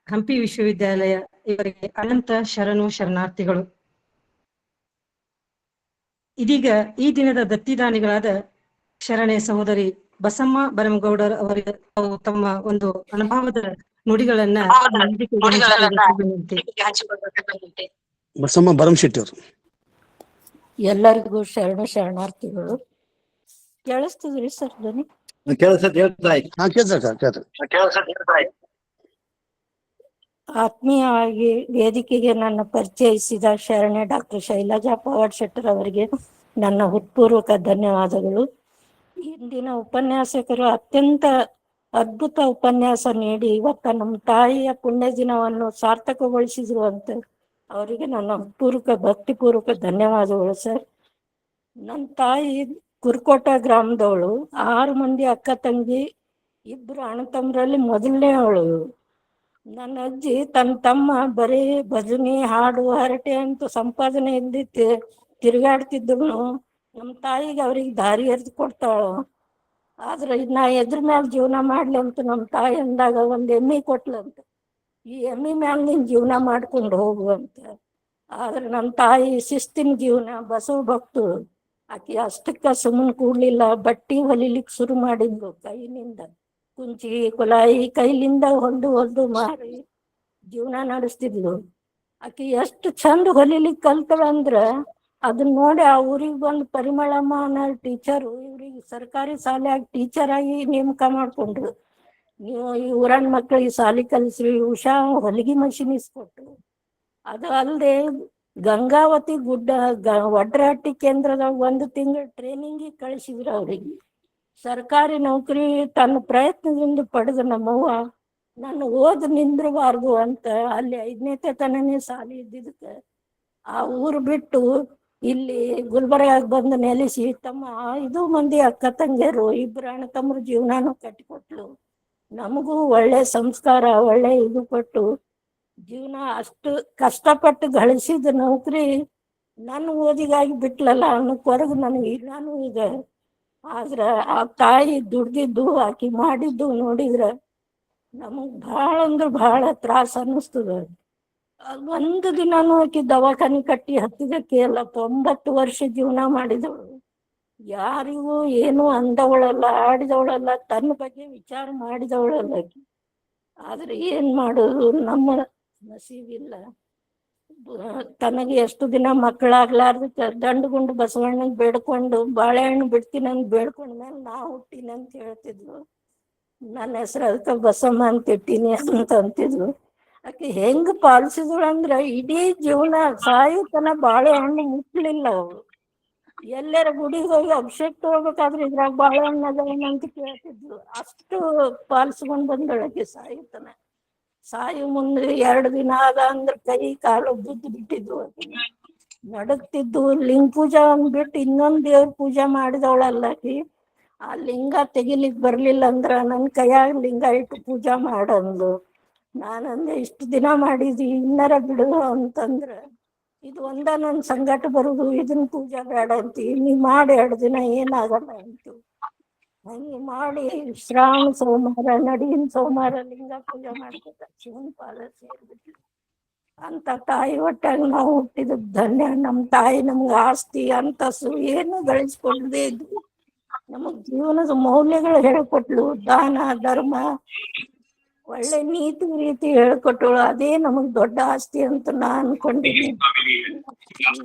ಹಂಪಿ ವಿಶ್ವವಿದ್ಯಾಲಯ, ಇವರಿಗೆ ಅನಂತ ಶರಣಾರ್ಥಿಗಳು. ಇದೀಗ ಈ ದಿನದ ದತ್ತಿದಾನಿಗಳಾದ ಶರಣೆ ಸಹೋದರಿ ಬಸಮ್ಮ ಬರಮಗೌಡರ್ ಅವರಿಗೆ ತಮ್ಮ ಒಂದು ಅನುಭವದ ನುಡಿಗಳನ್ನ ಬಸಮ್ಮ ಬರಮಶೆಟ್ಟಿ ಅವರು. ಎಲ್ಲರಿಗೂ ಶರಣಾರ್ಥಿಗಳು. ಕೇಳಿಸ್ತಿದ್ರಿ ಸರ್ ಧ್ವನಿ? ಆತ್ಮೀಯವಾಗಿ ವೇದಿಕೆಗೆ ನನ್ನ ಪರಿಚಯಿಸಿದ ಶರಣೆ ಡಾಕ್ಟರ್ ಶೈಲಜಾ ಪವಾಡ್ ಶೆಟ್ಟರ್ ಅವರಿಗೆ ನನ್ನ ಹೃತ್ಪೂರ್ವಕ ಧನ್ಯವಾದಗಳು. ಇಂದಿನ ಉಪನ್ಯಾಸಕರು ಅತ್ಯಂತ ಅದ್ಭುತ ಉಪನ್ಯಾಸ ನೀಡಿ ಇವತ್ತ ನಮ್ಮ ತಾಯಿಯ ಪುಣ್ಯ ದಿನವನ್ನು ಸಾರ್ಥಕಗೊಳಿಸಿರುವಂತ ಅವರಿಗೆ ನನ್ನ ಭಕ್ತಿಪೂರ್ವಕ ಧನ್ಯವಾದಗಳು ಸರ್. ನನ್ನ ತಾಯಿ ಕುರ್ಕೋಟ ಗ್ರಾಮದವಳು. 6 ಮಂದಿ ಅಕ್ಕ ತಂಗಿ, 2 ಅಣ್ಣ ತಮ್ಮರಲ್ಲಿ ಮೊದಲನೇ ಅವಳು. ನನ್ನ ಅಜ್ಜಿ ತನ್ನ ತಮ್ಮ ಬರೀ ಭಜನೆ, ಹಾಡು, ಹರಟೆ ಅಂತ ಸಂಪಾದನೆ ಇಲ್ದಿ ತಿರುಗಾಡ್ತಿದ್ರು. ನಮ್ಮ ತಾಯಿಗೆ ಅವ್ರಿಗೆ ದಾರಿ ಎರೆದು ಕೊಡ್ತಾಳು. ಆದ್ರೆ ನಾ ಎದ್ರ ಮ್ಯಾಲ ಜೀವನ ಮಾಡ್ಲಿ ಅಂತ ನಮ್ಮ ತಾಯಿ ಅಂದಾಗ ಒಂದ್ ಎಮ್ಮೆ ಕೊಟ್ಲಂತ, ಈ ಎಮ್ಮೆ ಮ್ಯಾಲ ನೀನ್ ಜೀವನ ಮಾಡ್ಕೊಂಡು ಹೋಗುವಂತ. ಆದ್ರೆ ನಮ್ಮ ತಾಯಿ ಶಿಸ್ತಿನ ಜೀವನ, ಬಸವ ಭಕ್ತಳು. ಆಕೆ ಅಷ್ಟಕ್ಕ ಸುಮ್ಮನೆ ಕೂಡ್ಲಿಲ್ಲ, ಬಟ್ಟಿ ಹೊಲಿಲಿಕ್ಕೆ ಶುರು ಮಾಡಿದ್ಲು ಕೈನಿಂದ. ಕುಂಚಿ ಕೊಲಾಯಿ ಕೈಲಿಂದ ಹೊಲ್ದು ಮಾರಿ ಜೀವನ ನಡೆಸ್ತಿದ್ಲು. ಆಕೆ ಎಷ್ಟು ಚಂದ ಹೊಲಿಲಿಕ್ಕೆ ಕಲ್ತಳಂದ್ರ ಅದನ್ನ ನೋಡಿ ಆ ಊರಿಗೆ ಬಂದು ಪರಿಮಳಮ್ಮ ಅನ್ನೋ ಟೀಚರು ಇವ್ರಿಗೆ ಸರ್ಕಾರಿ ಶಾಲೆಯಾಗಿ ಟೀಚರ್ ಆಗಿ ನೇಮಕ ಮಾಡ್ಕೊಂಡ್ರು. ನೀವು ಈ ಊರನ್ ಮಕ್ಕಳಿಗೆ ಶಾಲೆ ಕಲಿಸ್ರಿ, ಉಷಾ ಹೊಲಿಗೆ ಮಷಿನ್ ಇಸ್ಕೊಟ್ರು. ಅದು ಅಲ್ಲದೆ ಗಂಗಾವತಿ ಗುಡ್ಡ ವಡ್ರಾಟಿ ಕೇಂದ್ರದಾಗ 1 ತಿಂಗಳು ಟ್ರೈನಿಂಗಿಗೆ ಕಳಿಸಿದ್ರು ಅವ್ರಿಗೆ. ಸರ್ಕಾರಿ ನೌಕರಿ ತನ್ನ ಪ್ರಯತ್ನದಿಂದ ಪಡೆದ ನಮ್ಮವ್ವ ನನ್ನ ಓದ್ ನಿಂದ್ರಬಾರ್ದು ಅಂತ ಅಲ್ಲಿ 5ನೇ ತನನೇ ಶಾಲೆ ಇದ್ದಿದ್ದಕ್ಕೆ ಆ ಊರು ಬಿಟ್ಟು ಇಲ್ಲಿ ಗುಲ್ಬರ್ಗಾಗ್ ಬಂದು ನೆಲೆಸಿ ತಮ್ಮ 5 ಮಂದಿ ಅಕ್ಕ ತಂಗಿಯರು, 2 ಅಣ್ಣ ತಮ್ಮರ ಜೀವನಾನು ಕಟ್ಟಿಕೊಟ್ಲು. ನಮಗೂ ಒಳ್ಳೆ ಸಂಸ್ಕಾರ, ಒಳ್ಳೆ ಇದು ಕೊಟ್ಟು ಜೀವನ ಅಷ್ಟು ಕಷ್ಟಪಟ್ಟು ಗಳಿಸಿದ ನೌಕರಿ ನನ್ನ ಓದಿಗಾಗಿ ಬಿಟ್ಲಲ್ಲ ಅನ್ನೋ ಕೊರಗು ನನಗೆ ನಾನು ಈಗ. ಆದ್ರ ಆ ತಾಯಿ ದುಡ್ದಿದ್ದು, ಆಕಿ ಮಾಡಿದ್ದು ನೋಡಿದ್ರ ನಮಗ್ ಬಹಳ ಅಂದ್ರೆ ಬಹಳ ತ್ರಾಸ ಅನ್ನಿಸ್ತದ. ಒಂದು ದಿನಾನು ಆಕಿ ದವಾಖಾನೆ ಕಟ್ಟಿ ಹತ್ತಿದಕ್ಕೆ ಎಲ್ಲ 90 ವರ್ಷ ಜೀವನ ಮಾಡಿದವಳು. ಯಾರಿಗೂ ಏನು ಅಂದವಳಲ್ಲ, ಆಡಿದವಳಲ್ಲ, ತನ್ನ ಬಗ್ಗೆ ವಿಚಾರ ಮಾಡಿದವಳಲ್ಲ ಆಕಿ. ಆದ್ರೆ ಏನ್ ಮಾಡೋದು, ನಮ್ಮ ನಸೀಬಿಲ್ಲ. ತನಗೆ ಎಷ್ಟು ದಿನ ಮಕ್ಕಳಾಗ್ಲಾರ್ದಕ್ಕೆ ದಂಡಗುಂಡು ಬಸವಣ್ಣನ ಬೇಡ್ಕೊಂಡು ಬಾಳೆಹಣ್ಣು ಬಿಡ್ತೀನಂತ ಬೇಡ್ಕೊಂಡ್ಮೇಲೆ ನಾ ಹುಟ್ಟಿನ ಅಂತ ಹೇಳ್ತಿದ್ಲು. ನನ್ನ ಹೆಸರು ಅದಕ್ಕೆ ಬಸಮ್ಮ ಅಂತ ಇಟ್ಟಿನಿ ಅಂತ ಅಂತಿದ್ಲು. ಆಕೆ ಹೆಂಗ್ ಪಾಲಿಸಿದಳು ಅಂದ್ರ ಇಡೀ ಜೀವನ ಸಾಯುತನ ಬಾಳೆಹಣ್ಣು ಮುಟ್ಲಿಲ್ಲ ಅವಳು. ಎಲ್ಲರ ಗುಡಿಗೆ ಹೋಗಿ ಅಭಿಷೇಕ ತಗೋಬೇಕಾದ್ರೆ ಇದ್ರಾಗ ಬಾಳೆಹಣ್ಣು ಅದೇನಂತ ಕೇಳ್ತಿದ್ಲು. ಅಷ್ಟು ಪಾಲಿಸ್ಕೊಂಡ್ ಬಂದಳಕ್ಕೆ ಸಾಯುತನ. ಸಾಯು ಮುಂದೆ 2 ದಿನ ಆದ ಅಂದ್ರೆ ಕೈ ಕಾಲು ಬಿಟ್ಟಿದ್ವು, ನಡಕ್ತಿದ್ದು. ಲಿಂಗ ಪೂಜಾ ಅಂದ್ಬಿಟ್ಟು ಇನ್ನೊಂದ್ ದೇವ್ರ ಪೂಜೆ ಮಾಡಿದವಳಲ್ಲಾಕಿ. ಆ ಲಿಂಗ ತೆಗಿಲಿಕ್ ಬರ್ಲಿಲ್ಲ ಅಂದ್ರ ನನ್ ಕೈಯಾಗ ಲಿಂಗ ಇಟ್ಟು ಪೂಜಾ ಮಾಡಂದು. ನಾನಂದೆ ಇಷ್ಟು ದಿನ ಮಾಡಿದ್ವಿ ಇನ್ನರ ಬಿಡು ಅಂತಂದ್ರ, ಇದು ಒಂದ ನನ್ ಸಂಗಟ ಬರುದು, ಇದನ್ನ ಪೂಜಾ ಬೇಡ ಅಂತೀವಿ, ನೀ ಮಾಡಿ 2 ದಿನ ಏನಾಗಲ್ಲ ಅಂತು. ಹಂಗೆ ಮಾಡಿ ಶ್ರಾವಣ ಸೋಮವಾರ, ನಡಿನ ಸೋಮವಾರ ಲಿಂಗ ಪೂಜೆ ಮಾಡ್ಕೊತ ಶಿವನ್ ಪಾದ ಸೇರ್ಬಿಟ್ಲು. ಅಂತ ತಾಯಿ ಒಟ್ಟಾಗ ನಾವು ಹುಟ್ಟಿದ ಧನ್ಯ. ನಮ್ ತಾಯಿ ನಮ್ಗ ಆಸ್ತಿ ಅಂತಸ್ತು ಏನು ಗಳಿಸ್ಕೊಳ್ದೇ ಇದ್ವಿ. ನಮಗ್ ಜೀವನದ ಮೌಲ್ಯಗಳು ಹೇಳ್ಕೊಟ್ಲು. ದಾನ ಧರ್ಮ, ಒಳ್ಳೆ ನೀತಿ ರೀತಿ ಹೇಳ್ಕೊಟ್ಟಳು. ಅದೇ ನಮಗ್ ದೊಡ್ಡ ಆಸ್ತಿ ಅಂತ ನಾ ಅನ್ಕೊಂಡಿದ್ದೀನಿ.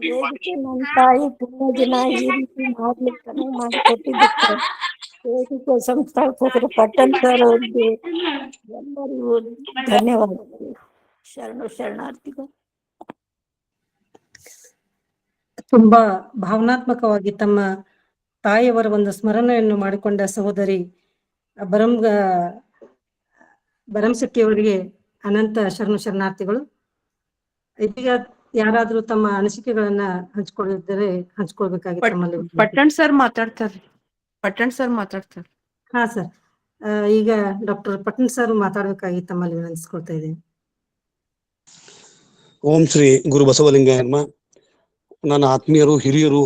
ವೇದಿಕೆ ನಮ್ ತಾಯಿ ಪುಣ್ಯ ದಿನ ಈ ರೀತಿ ಮಾಡ್ಲಿಕ್ಕೆ ಮಾಡಿಕೊಟ್ಟಿದ್ದಕ್ಕೆ ವೇದಿಕೆ ಸಂಸ್ಥಾಪಕರು ಪಟ್ಟಣ್ ಸರ್ ಅವ್ರಿಗೆ ಎಲ್ಲರಿಗೂ ಧನ್ಯವಾದಗಳು. ಶರಣಾರ್ಥಿಗಳು. ತುಂಬಾ ಭಾವನಾತ್ಮಕವಾಗಿ ತಮ್ಮ ತಾಯಿಯವರ ಒಂದು ಸ್ಮರಣೆಯನ್ನು ಮಾಡಿಕೊಂಡ ಸಹೋದರಿ ಬರಂಶೆಟ್ಟಿ ಅವರಿಗೆ ಅನಂತ ಶರಣಾರ್ಥಿಗಳು. ಇದೀಗ ಯಾರಾದ್ರೂ ತಮ್ಮ ಅನಿಸಿಕೆಗಳನ್ನ ಹಂಚ್ಕೊಳ್ಳಿದ್ದರೆ ಹಂಚ್ಕೊಳ್ಬೇಕಾಗಿ ತಮ್ಮಲ್ಲಿ ಪಟ್ಟಣ್ ಸರ್ ಮಾತಾಡ್ತಾರೆ. ಹಾ ಸರ್, ಈಗ ಡಾಕ್ಟರ್ ಪಟ್ಟಣ್ ಸರ್ ಮಾತಾಡ್ಬೇಕಾಗಿ ತಮ್ಮಲ್ಲಿ ವಿನಂತಿಸ್ಕೊಳ್ತಾ ಇದ್ದೇನೆ. ಓಂ ಶ್ರೀ ಗುರು ಬಸವಲಿಂಗಾಯ ನಮಃ. ನನ್ನ ಆತ್ಮೀಯರು ಹಿರಿಯರು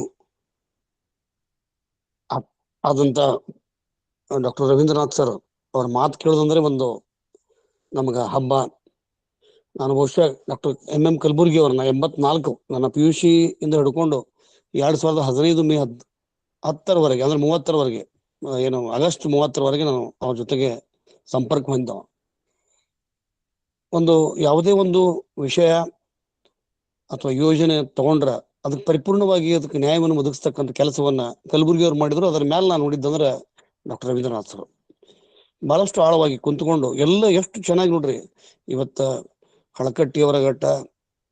ಆದಂತ ಡಾಕ್ಟರ್ ರವೀಂದ್ರನಾಥ್ ಸರ್ ಅವ್ರ ಮಾತು ಕೇಳೋದಂದ್ರೆ ಒಂದು ನಮಗ ಹಬ್ಬ. ನಾನು ಬಹುಶಃ ಡಾಕ್ಟರ್ MM ಕಲಬುರ್ಗಿ ಅವ್ರನ್ನ 84 ನನ್ನ PUC ಇಂದ ಹಿಡ್ಕೊಂಡು 2015 ಮೇ 10ರವರೆಗೆ ಅಂದ್ರೆ 30ರವರೆಗೆ ಏನು ಆಗಸ್ಟ್ 30ರವರೆಗೆ ನಾನು ಅವ್ರ ಜೊತೆಗೆ ಸಂಪರ್ಕ ಹೊಂದಿದ್ದವ. ಒಂದು ಯಾವುದೇ ಒಂದು ವಿಷಯ ಅಥವಾ ಯೋಜನೆ ತಗೊಂಡ್ರ ಅದಕ್ಕೆ ಪರಿಪೂರ್ಣವಾಗಿ ಅದಕ್ಕೆ ನ್ಯಾಯವನ್ನು ಒದಗಿಸ್ತಕ್ಕಂಥ ಕೆಲಸವನ್ನ ಕಲಬುರ್ಗಿ ಅವ್ರು ಮಾಡಿದ್ರು. ಅದರ ಮೇಲೆ ನಾನು ನೋಡಿದ್ದಂದ್ರೆ ಡಾಕ್ಟರ್ ರವೀಂದ್ರನಾಥ್ ಸರ್ ಬಹಳಷ್ಟು ಆಳವಾಗಿ ಕುಂತ್ಕೊಂಡು ಎಲ್ಲ ಎಷ್ಟು ಚೆನ್ನಾಗಿ ನೋಡ್ರಿ. ಇವತ್ತ ಹಳಕಟ್ಟಿಯವರ ಘಟ್ಟ,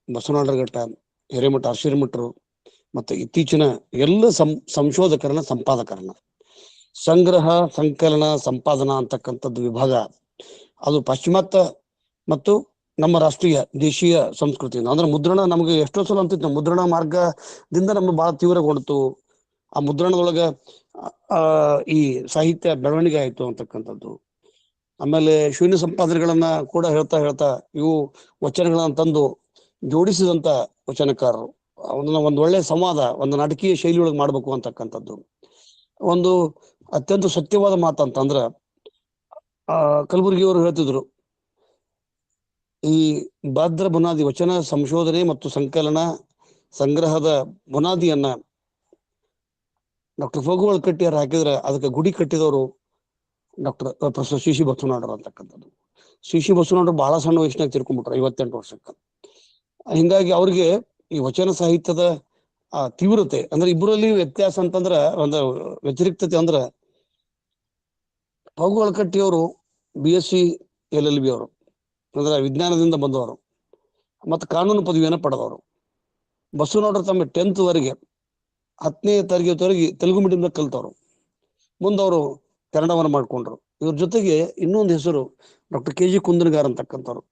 ಬಸವನಾಡರ ಘಟ್ಟ, ಹಿರೇಮಠ ಅರ್ಶಿರಮಠರು ಮತ್ತೆ ಇತ್ತೀಚಿನ ಎಲ್ಲ ಸಂಶೋಧಕರನ್ನ ಸಂಪಾದಕರನ್ನ ಸಂಗ್ರಹ ಸಂಕಲನ ಸಂಪಾದನಾ ಅಂತಕ್ಕಂಥದ್ದು ವಿಭಾಗ ಅದು ಪಾಶ್ಚಿಮಾತ್ಯ ಮತ್ತು ನಮ್ಮ ರಾಷ್ಟ್ರೀಯ ದೇಶೀಯ ಸಂಸ್ಕೃತಿಯಿಂದ ಅಂದ್ರೆ ಮುದ್ರಣ ನಮಗೆ ಎಷ್ಟೋ ಸಲ ಅಂತಿತ್ತು, ಮುದ್ರಣ ಮಾರ್ಗದಿಂದ ನಮ್ಗೆ ಬಹಳ ತೀವ್ರಗೊಂಡಿತು. ಆ ಮುದ್ರಣದೊಳಗ ಈ ಸಾಹಿತ್ಯ ಬೆಳವಣಿಗೆ ಆಯ್ತು ಅಂತಕ್ಕಂಥದ್ದು. ಆಮೇಲೆ ಶೂನ್ಯ ಸಂಪಾದನೆಗಳನ್ನ ಕೂಡ ಹೇಳ್ತಾ ಇವು ವಚನಗಳನ್ನ ತಂದು ಜೋಡಿಸಿದಂತ ವಚನಕಾರರು. ಒಂದು ಒಳ್ಳೆ ಸಂವಾದ, ಒಂದು ನಾಟಕೀಯ ಶೈಲಿಯೊಳಗೆ ಮಾಡ್ಬೇಕು ಅಂತಕ್ಕಂಥದ್ದು. ಒಂದು ಅತ್ಯಂತ ಸತ್ಯವಾದ ಮಾತಂತಂದ್ರ ಕಲಬುರ್ಗಿ ಅವರು ಹೇಳ್ತಿದ್ರು, ಈ ಭದ್ರ ಬುನಾದಿ ವಚನ ಸಂಶೋಧನೆ ಮತ್ತು ಸಂಕಲನ ಸಂಗ್ರಹದ ಬುನಾದಿಯನ್ನ ಡಾಕ್ಟರ್ ಫೋಗುವಳ್ ಕಟ್ಟಿಯಾರ ಹಾಕಿದ್ರೆ ಅದಕ್ಕೆ ಗುಡಿ ಕಟ್ಟಿದವರು ಪ್ರೊಫೆಸರ್ ಸಿ ಬಸವನಾಡರು ಅಂತಕ್ಕಂಥದ್ದು. ಸಿ ಬಸವನಾಡರು ಬಹಳ ಸಣ್ಣ ವಯಸ್ಸಿನಾಗ ತಿರ್ಕೊಂಡ್ಬಿಟ್ರು, 58 ವರ್ಷಕ್ಕೆ. ಹಿಂಗಾಗಿ ಅವ್ರಿಗೆ ಈ ವಚನ ಸಾಹಿತ್ಯದ ತೀವ್ರತೆ ಅಂದ್ರೆ ಇಬ್ಬರಲ್ಲಿ ವ್ಯತ್ಯಾಸ ಅಂತಂದ್ರ ಒಂದು ವ್ಯತಿರಿಕ್ತತೆ ಅಂದ್ರ ಫೋಗುವಳ್ ಕಟ್ಟಿಯವರು BSc LLB ಅವರು ಅಂದ್ರೆ ವಿಜ್ಞಾನದಿಂದ ಬಂದವರು ಮತ್ತು ಕಾನೂನು ಪದವಿಯನ್ನು ಪಡೆದವರು. ಬಸವನಾಡರು ತಮ್ಮ 10th ವರೆಗೆ 10ನೇ ತರಗತಿವರೆಗೆ ತೆಲುಗು ಮೀಡಿಯಂದಾಗ ಕಲ್ತವ್ರು. ಮುಂದವರು ಕನ್ನಡವನ್ನು ಮಾಡ್ಕೊಂಡ್ರು. ಇವ್ರ ಜೊತೆಗೆ ಇನ್ನೊಂದು ಹೆಸರು ಡಾಕ್ಟರ್ KG ಕುಂದನಗಾರ್ ಅಂತಕ್ಕಂಥವ್ರು.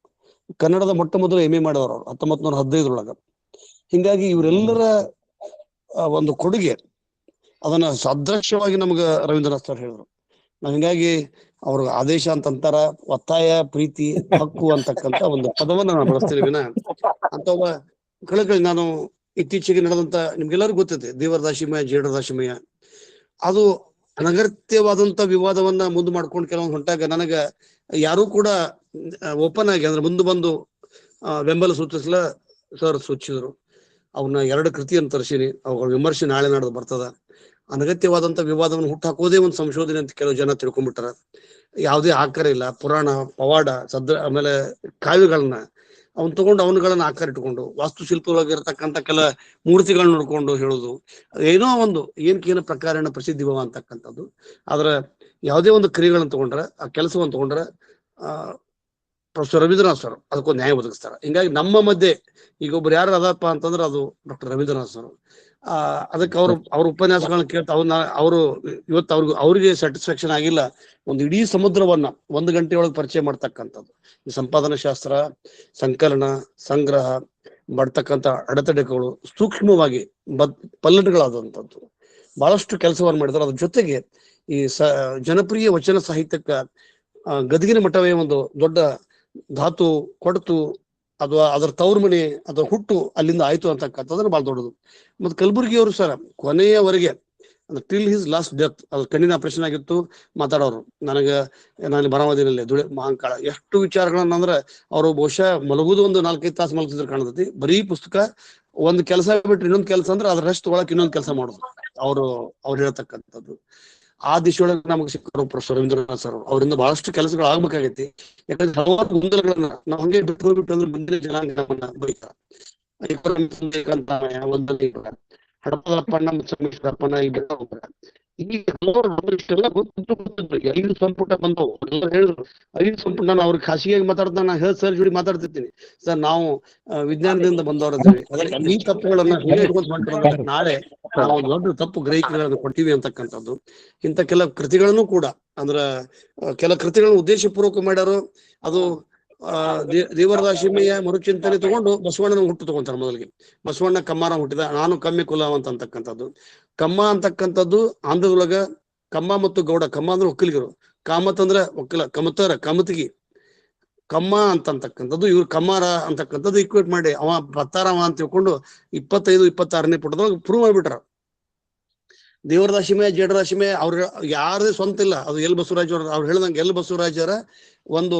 ಕನ್ನಡದ ಮೊಟ್ಟ ಮೊದಲು MA ಮಾಡಿದವರು 1915 ಹಿಂಗಾಗಿ ಇವರೆಲ್ಲರ ಒಂದು ಕೊಡುಗೆ ಅದನ್ನ ಸಾದೃಶ್ಯವಾಗಿ ನಮ್ಗೆ ರವೀಂದ್ರನಾಥ್ ಸರ್ ಹೇಳಿದ್ರು. ನಾವ್ ಹಿಂಗಾಗಿ ಅವ್ರ ಆದೇಶ ಅಂತಂತಾರ, ಒತ್ತಾಯ, ಪ್ರೀತಿ, ಹಕ್ಕು ಅಂತಕ್ಕಂಥ ಒಂದು ಪದವನ್ನ ನಾನು ಬಳಸ್ತೀನಿ ವಿನ ಅಂತ ಒಬ್ಬ ಕಳಕಳಿ. ನಾನು ಇತ್ತೀಚೆಗೆ ನಡೆದಂತ ನಿಮ್ಗೆಲ್ಲರಿಗೂ ಗೊತ್ತಿದೆ ದೇವರದಾಸಿಮಯ ಜೇಡರದಾಸಿಮಯ, ಅದು ಅನಗತ್ಯವಾದಂತ ವಿವಾದವನ್ನ ಮುಂದೆ ಮಾಡ್ಕೊಂಡು ಕೆಲವೊಂದು ಹೊಂಟಾಗ ನನಗ ಯಾರು ಕೂಡ ಓಪನ್ ಆಗಿ ಅಂದ್ರೆ ಮುಂದೆ ಬಂದು ಬೆಂಬಲ ಸೂಚಿಸಲ ಸರ್ ಸೂಚಿಸಿದ್ರು. ಅವನ್ನ 2 ಕೃತಿಯನ್ನು ತರಿಸಿನಿ, ಅವುಗಳ ವಿಮರ್ಶೆ ನಾಳೆ ನಾಡ್ದು ಬರ್ತದ. ಅನಗತ್ಯವಾದಂತ ವಿವಾದವನ್ನು ಹುಟ್ಟಾಕೋದೇ ಒಂದು ಸಂಶೋಧನೆ ಅಂತ ಕೆಲವು ಜನ ತಿಳ್ಕೊಂಡ್ಬಿಟ್ಟಾರ. ಯಾವುದೇ ಆಕಾರ ಇಲ್ಲ. ಪುರಾಣ, ಪವಾಡ, ಆಮೇಲೆ ಕಾವ್ಯಗಳನ್ನ ಅವನ್ ತಗೊಂಡು ಅವನುಗಳನ್ನ ಆಕಾರ ಇಟ್ಕೊಂಡು ವಾಸ್ತುಶಿಲ್ಪದೊಳಗಿರ್ತಕ್ಕಂಥ ಕೆಲ ಮೂರ್ತಿಗಳನ್ನ ನೋಡ್ಕೊಂಡು ಹೇಳುದು, ಏನೋ ಒಂದು ಏನಕ್ಕೇನೋ ಪ್ರಕಾರನ ಪ್ರಸಿದ್ಧಿ ಭಾವ ಅಂತಕ್ಕಂಥದ್ದು. ಆದ್ರೆ ಯಾವುದೇ ಒಂದು ಕ್ರಿಯೆಗಳನ್ನ ತಗೊಂಡ್ರೆ, ಆ ಕೆಲಸವನ್ನು ತಗೊಂಡ್ರೆ ಪ್ರೊಫೆಸರ್ ರವೀಂದ್ರನಾಥ್ ಸರ್ ಅದಕ್ಕೊಂದು ನ್ಯಾಯ ಒದಗಿಸ್ತಾರೆ. ಹಿಂಗಾಗಿ ನಮ್ಮ ಮಧ್ಯೆ ಈಗ ಒಬ್ರು ಯಾರು ಅದಪ್ಪ ಅಂತಂದ್ರೆ ಅದು ಡಾಕ್ಟರ್ ರವೀಂದ್ರನಾಥ್ ಸರ್. ಅದಕ್ಕೆ ಅವ್ರ ಉಪನ್ಯಾಸಗಳನ್ನ ಕೇಳ್ತಾ ಅವರು ಇವತ್ತು ಅವ್ರಿಗೆ ಸ್ಯಾಟಿಸ್ಫ್ಯಾಕ್ಷನ್ ಆಗಿಲ್ಲ. ಒಂದು ಇಡೀ ಸಮುದ್ರವನ್ನ 1 ಗಂಟೆಯೊಳಗೆ ಪರಿಚಯ ಮಾಡ್ತಕ್ಕಂಥದ್ದು. ಈ ಸಂಪಾದನಾ ಶಾಸ್ತ್ರ, ಸಂಕಲನ, ಸಂಗ್ರಹ ಮಾಡ್ತಕ್ಕಂಥ ಅಡೆತಡೆಗಳು ಸೂಕ್ಷ್ಮವಾಗಿ ಪಲ್ಲಟಗಳಾದಂಥದ್ದು ಬಹಳಷ್ಟು ಕೆಲಸವನ್ನು ಮಾಡಿದ್ರು. ಅದ್ರ ಜೊತೆಗೆ ಈ ಜನಪ್ರಿಯ ವಚನ ಸಾಹಿತ್ಯಕ್ಕ ಗದಗಿನ ಮಠವೇ ಒಂದು ದೊಡ್ಡ ಧಾತು ಕೊಡತು, ಅಥವಾ ಅದರ ತವರು ಮನೆ ಅಥವಾ ಹುಟ್ಟು ಅಲ್ಲಿಂದ ಆಯ್ತು ಅಂತಕ್ಕಂಥದ್ದನ್ನ ಬಹಳ ದೊಡ್ಡದು. ಮತ್ತು ಕಲಬುರ್ಗಿ ಅವರು ಸರ್ ಕೊನೆಯವರೆಗೆ ಅಂದ್ರೆ ಟಿಲ್ ಹಿಸ್ ಲಾಸ್ಟ್ ಡೆತ್, ಅದು ಕಣ್ಣಿನ ಆಪರೇಷನ್ ಆಗಿತ್ತು, ಮಾತಾಡೋರು ನಾನು ಬರಾಮದಿನಲ್ಲಿ ದುಳೆ ಮಹಾಂಕಾಳ ಎಷ್ಟು ವಿಚಾರಗಳನ್ನ ಅಂದ್ರೆ ಅವರು ಬಹುಶಃ ಮಲಗುದು ಒಂದು 4-5 ತಾಸು ಮಲಗಿದ್ರೆ ಕಾಣ್ತೈತಿ. ಬರೀ ಪುಸ್ತಕ, ಒಂದು ಕೆಲಸ ಬಿಟ್ರೆ ಇನ್ನೊಂದು ಕೆಲಸ ಅಂದ್ರೆ ಅದ್ರ ರೆಸ್ಟ್ ಒಳಗೆ ಇನ್ನೊಂದು ಕೆಲಸ ಮಾಡೋದು ಅವ್ರು ಹೇಳ್ತಕ್ಕಂಥದ್ದು. ಆ ದಿಶೆಯೊಳಗೆ ನಮಗೆ ಸಿಕ್ಕರು ಪ್ರೊಫೆಸರ್ ರವೀಂದ್ರನಾಥ್ ಸರ್. ಅವರಿಂದ ಬಹಳಷ್ಟು ಕೆಲಸಗಳು ಆಗ್ಬೇಕಾಗೈತಿ. ಯಾಕಂದ್ರೆ ಹಲವಾರು ಗೊಂದಲಗಳನ್ನ ನಾವು ಹಂಗೆ ಬಿಟ್ಟು ಹೋಗ್ಬಿಟ್ಟು ಅಂದ್ರೆ ಮುಂದಿನ ಜನಾಂಗವನ್ನ ಬೈತಾರೆ. ಹಡಪದಪ್ಪಣ್ಣ ಮತ್ತು ಸೋಮೇಶ್ವರಪ್ಪಣ್ಣ ಈ ಹಲವಾರು ಇಷ್ಟೆಲ್ಲ ಗೊತ್ತಿದ್ರು. 5 ಸಂಪುಟ ಬಂದವು ಎಲ್ಲ ಹೇಳಿದ್ರು. 5 ಸಂಪುಟ ನಾನು ಅವ್ರಿಗೆ ಖಾಸಗಿಯಾಗಿ ಮಾತಾಡ್ತಾ ನಾನು ಸರ್ ಜೋಡಿ ಮಾತಾಡ್ತಿರ್ತೀನಿ, ಸರ್ ನಾವು ವಿಜ್ಞಾನದಿಂದ ಬಂದವ್ರ ಈ ತಪ್ಪುಗಳನ್ನ ಇಟ್ಕೊಂಡ್ರೆ ನಾಳೆ ನಾವು ದೊಡ್ಡ ತಪ್ಪು ಗ್ರಹಿಕೆಗಳನ್ನು ಕೊಡ್ತೀವಿ ಅಂತಕ್ಕಂಥದ್ದು. ಇಂಥ ಕೆಲ ಕೃತಿಗಳನ್ನು ಕೂಡ ಅಂದ್ರ ಕೆಲ ಕೃತಿಗಳನ್ನು ಉದ್ದೇಶ ಪೂರ್ವಕ ಮಾಡ್ಯಾರು. ಅದು ದೇವರದಾಶಿಮೆಯ ಮರುಚಿಂತನೆ ತಗೊಂಡು ಬಸವಣ್ಣನ ಹುಟ್ಟು ತಗೊಂತಾರೆ. ಮೊದಲಿಗೆ ಬಸವಣ್ಣ ಕಮ್ಮಾರ ಹುಟ್ಟಿದ, ನಾನು ಕಮ್ಮಿ ಕುಲ ಅಂತಕ್ಕಂಥದ್ದು. ಕಮ್ಮ ಅಂತಕ್ಕಂಥದ್ದು ಆಂಧ್ರದೊಳಗ ಕಮ್ಮ ಮತ್ತು ಗೌಡ. ಕಮ್ಮ ಅಂದ್ರೆ ಒಕ್ಕಲಿಗರು, ಕಾಮತ್ ಅಂದ್ರೆ ಒಕ್ಕಲ, ಕಮತರ ಕಮತಿಗಿ. ಕಮ್ಮ ಅಂತಕ್ಕಂಥದ್ದು ಇವ್ರು ಕಮ್ಮಾರ ಅಂತಕ್ಕಂಥದ್ದು ಈಕ್ವೇಟ್ ಮಾಡಿ ಅವ ಬತ್ತಾರವ ಅಂತ ತಿಳ್ಕೊಂಡು 25-26ನೇ ಪುಟದೊಳಗೆ ಪ್ರೂವ್ ಮಾಡ್ಬಿಟ್ರ. ದೇವರದಾಶಿಮೆ ಜೇಡರಾಶಿಮೆ ಅವ್ರ ಯಾರದೇ ಸ್ವಂತ ಇಲ್ಲ. ಅದು ಎಲ್ ಬಸವರಾಜ್ ಅವ್ರು ಹೇಳ್ದಂಗೆ ಎಲ್ ಬಸವರಾಜರ ಒಂದು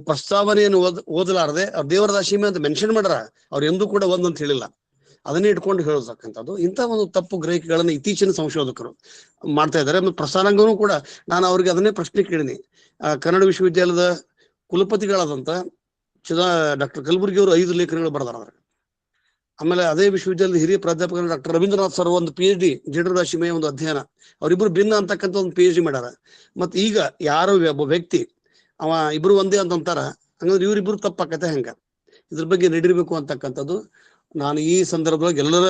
ಪ್ರಸ್ತಾವನೆಯನ್ನು ಓದಲಾರದೆ ಅವ್ರ ದೇವರದಾಶಿಮೆ ಅಂತ ಮೆನ್ಷನ್ ಮಾಡ್ಯಾರ. ಅವ್ರು ಎಂದೂ ಕೂಡ ಒಂದಂತ ಹೇಳಿಲ್ಲ. ಅದನ್ನೇ ಇಟ್ಕೊಂಡು ಹೇಳತಕ್ಕಂಥದ್ದು ಇಂಥ ಒಂದು ತಪ್ಪು ಗ್ರಹಿಕೆಗಳನ್ನು ಇತ್ತೀಚಿನ ಸಂಶೋಧಕರು ಮಾಡ್ತಾ ಇದ್ದಾರೆ. ಮತ್ತು ಪ್ರಸಾರಾಂಗನೂ ಕೂಡ ನಾನು ಅವ್ರಿಗೆ ಅದನ್ನೇ ಪ್ರಶ್ನೆ ಕೇಳಿನಿ. ಕನ್ನಡ ವಿಶ್ವವಿದ್ಯಾಲಯದ ಕುಲಪತಿಗಳಾದಂತ ಡಾಕ್ಟರ್ ಕಲಬುರ್ಗಿ ಅವರು 5 ಲೇಖನಗಳು ಬರೆದಾರ. ಆಮೇಲೆ ಅದೇ ವಿಶ್ವವಿದ್ಯಾಲಯದ ಹಿರಿಯ ಪ್ರಾಧ್ಯಾಪಕರು ಡಾಕ್ಟರ್ ರವೀಂದ್ರನಾಥ್ ಸರ್ ಒಂದು PhD ಜೇಡರಾಶಿಮೆಯ ಒಂದು ಅಧ್ಯಯನ, ಅವರಿಬ್ರು ಭಿನ್ನ ಅಂತಕ್ಕಂಥ ಒಂದು PhD ಮಾಡ್ಯಾರ. ಮತ್ತೆ ಈಗ ಯಾರೋ ಒಬ್ಬ ವ್ಯಕ್ತಿ ಅವ ಇಬ್ರು ಒಂದೇ ಅಂತಂತಾರ, ಹಂಗಂದ್ರೆ ಇವ್ರಿಬ್ರು ತಪ್ಪಾಕತೆ ಹೆಂಗ? ಇದ್ರ ಬಗ್ಗೆ ನಡಿರ್ಬೇಕು ಅಂತಕ್ಕಂಥದ್ದು ನಾನು ಈ ಸಂದರ್ಭದೊಳಗೆ ಎಲ್ಲರ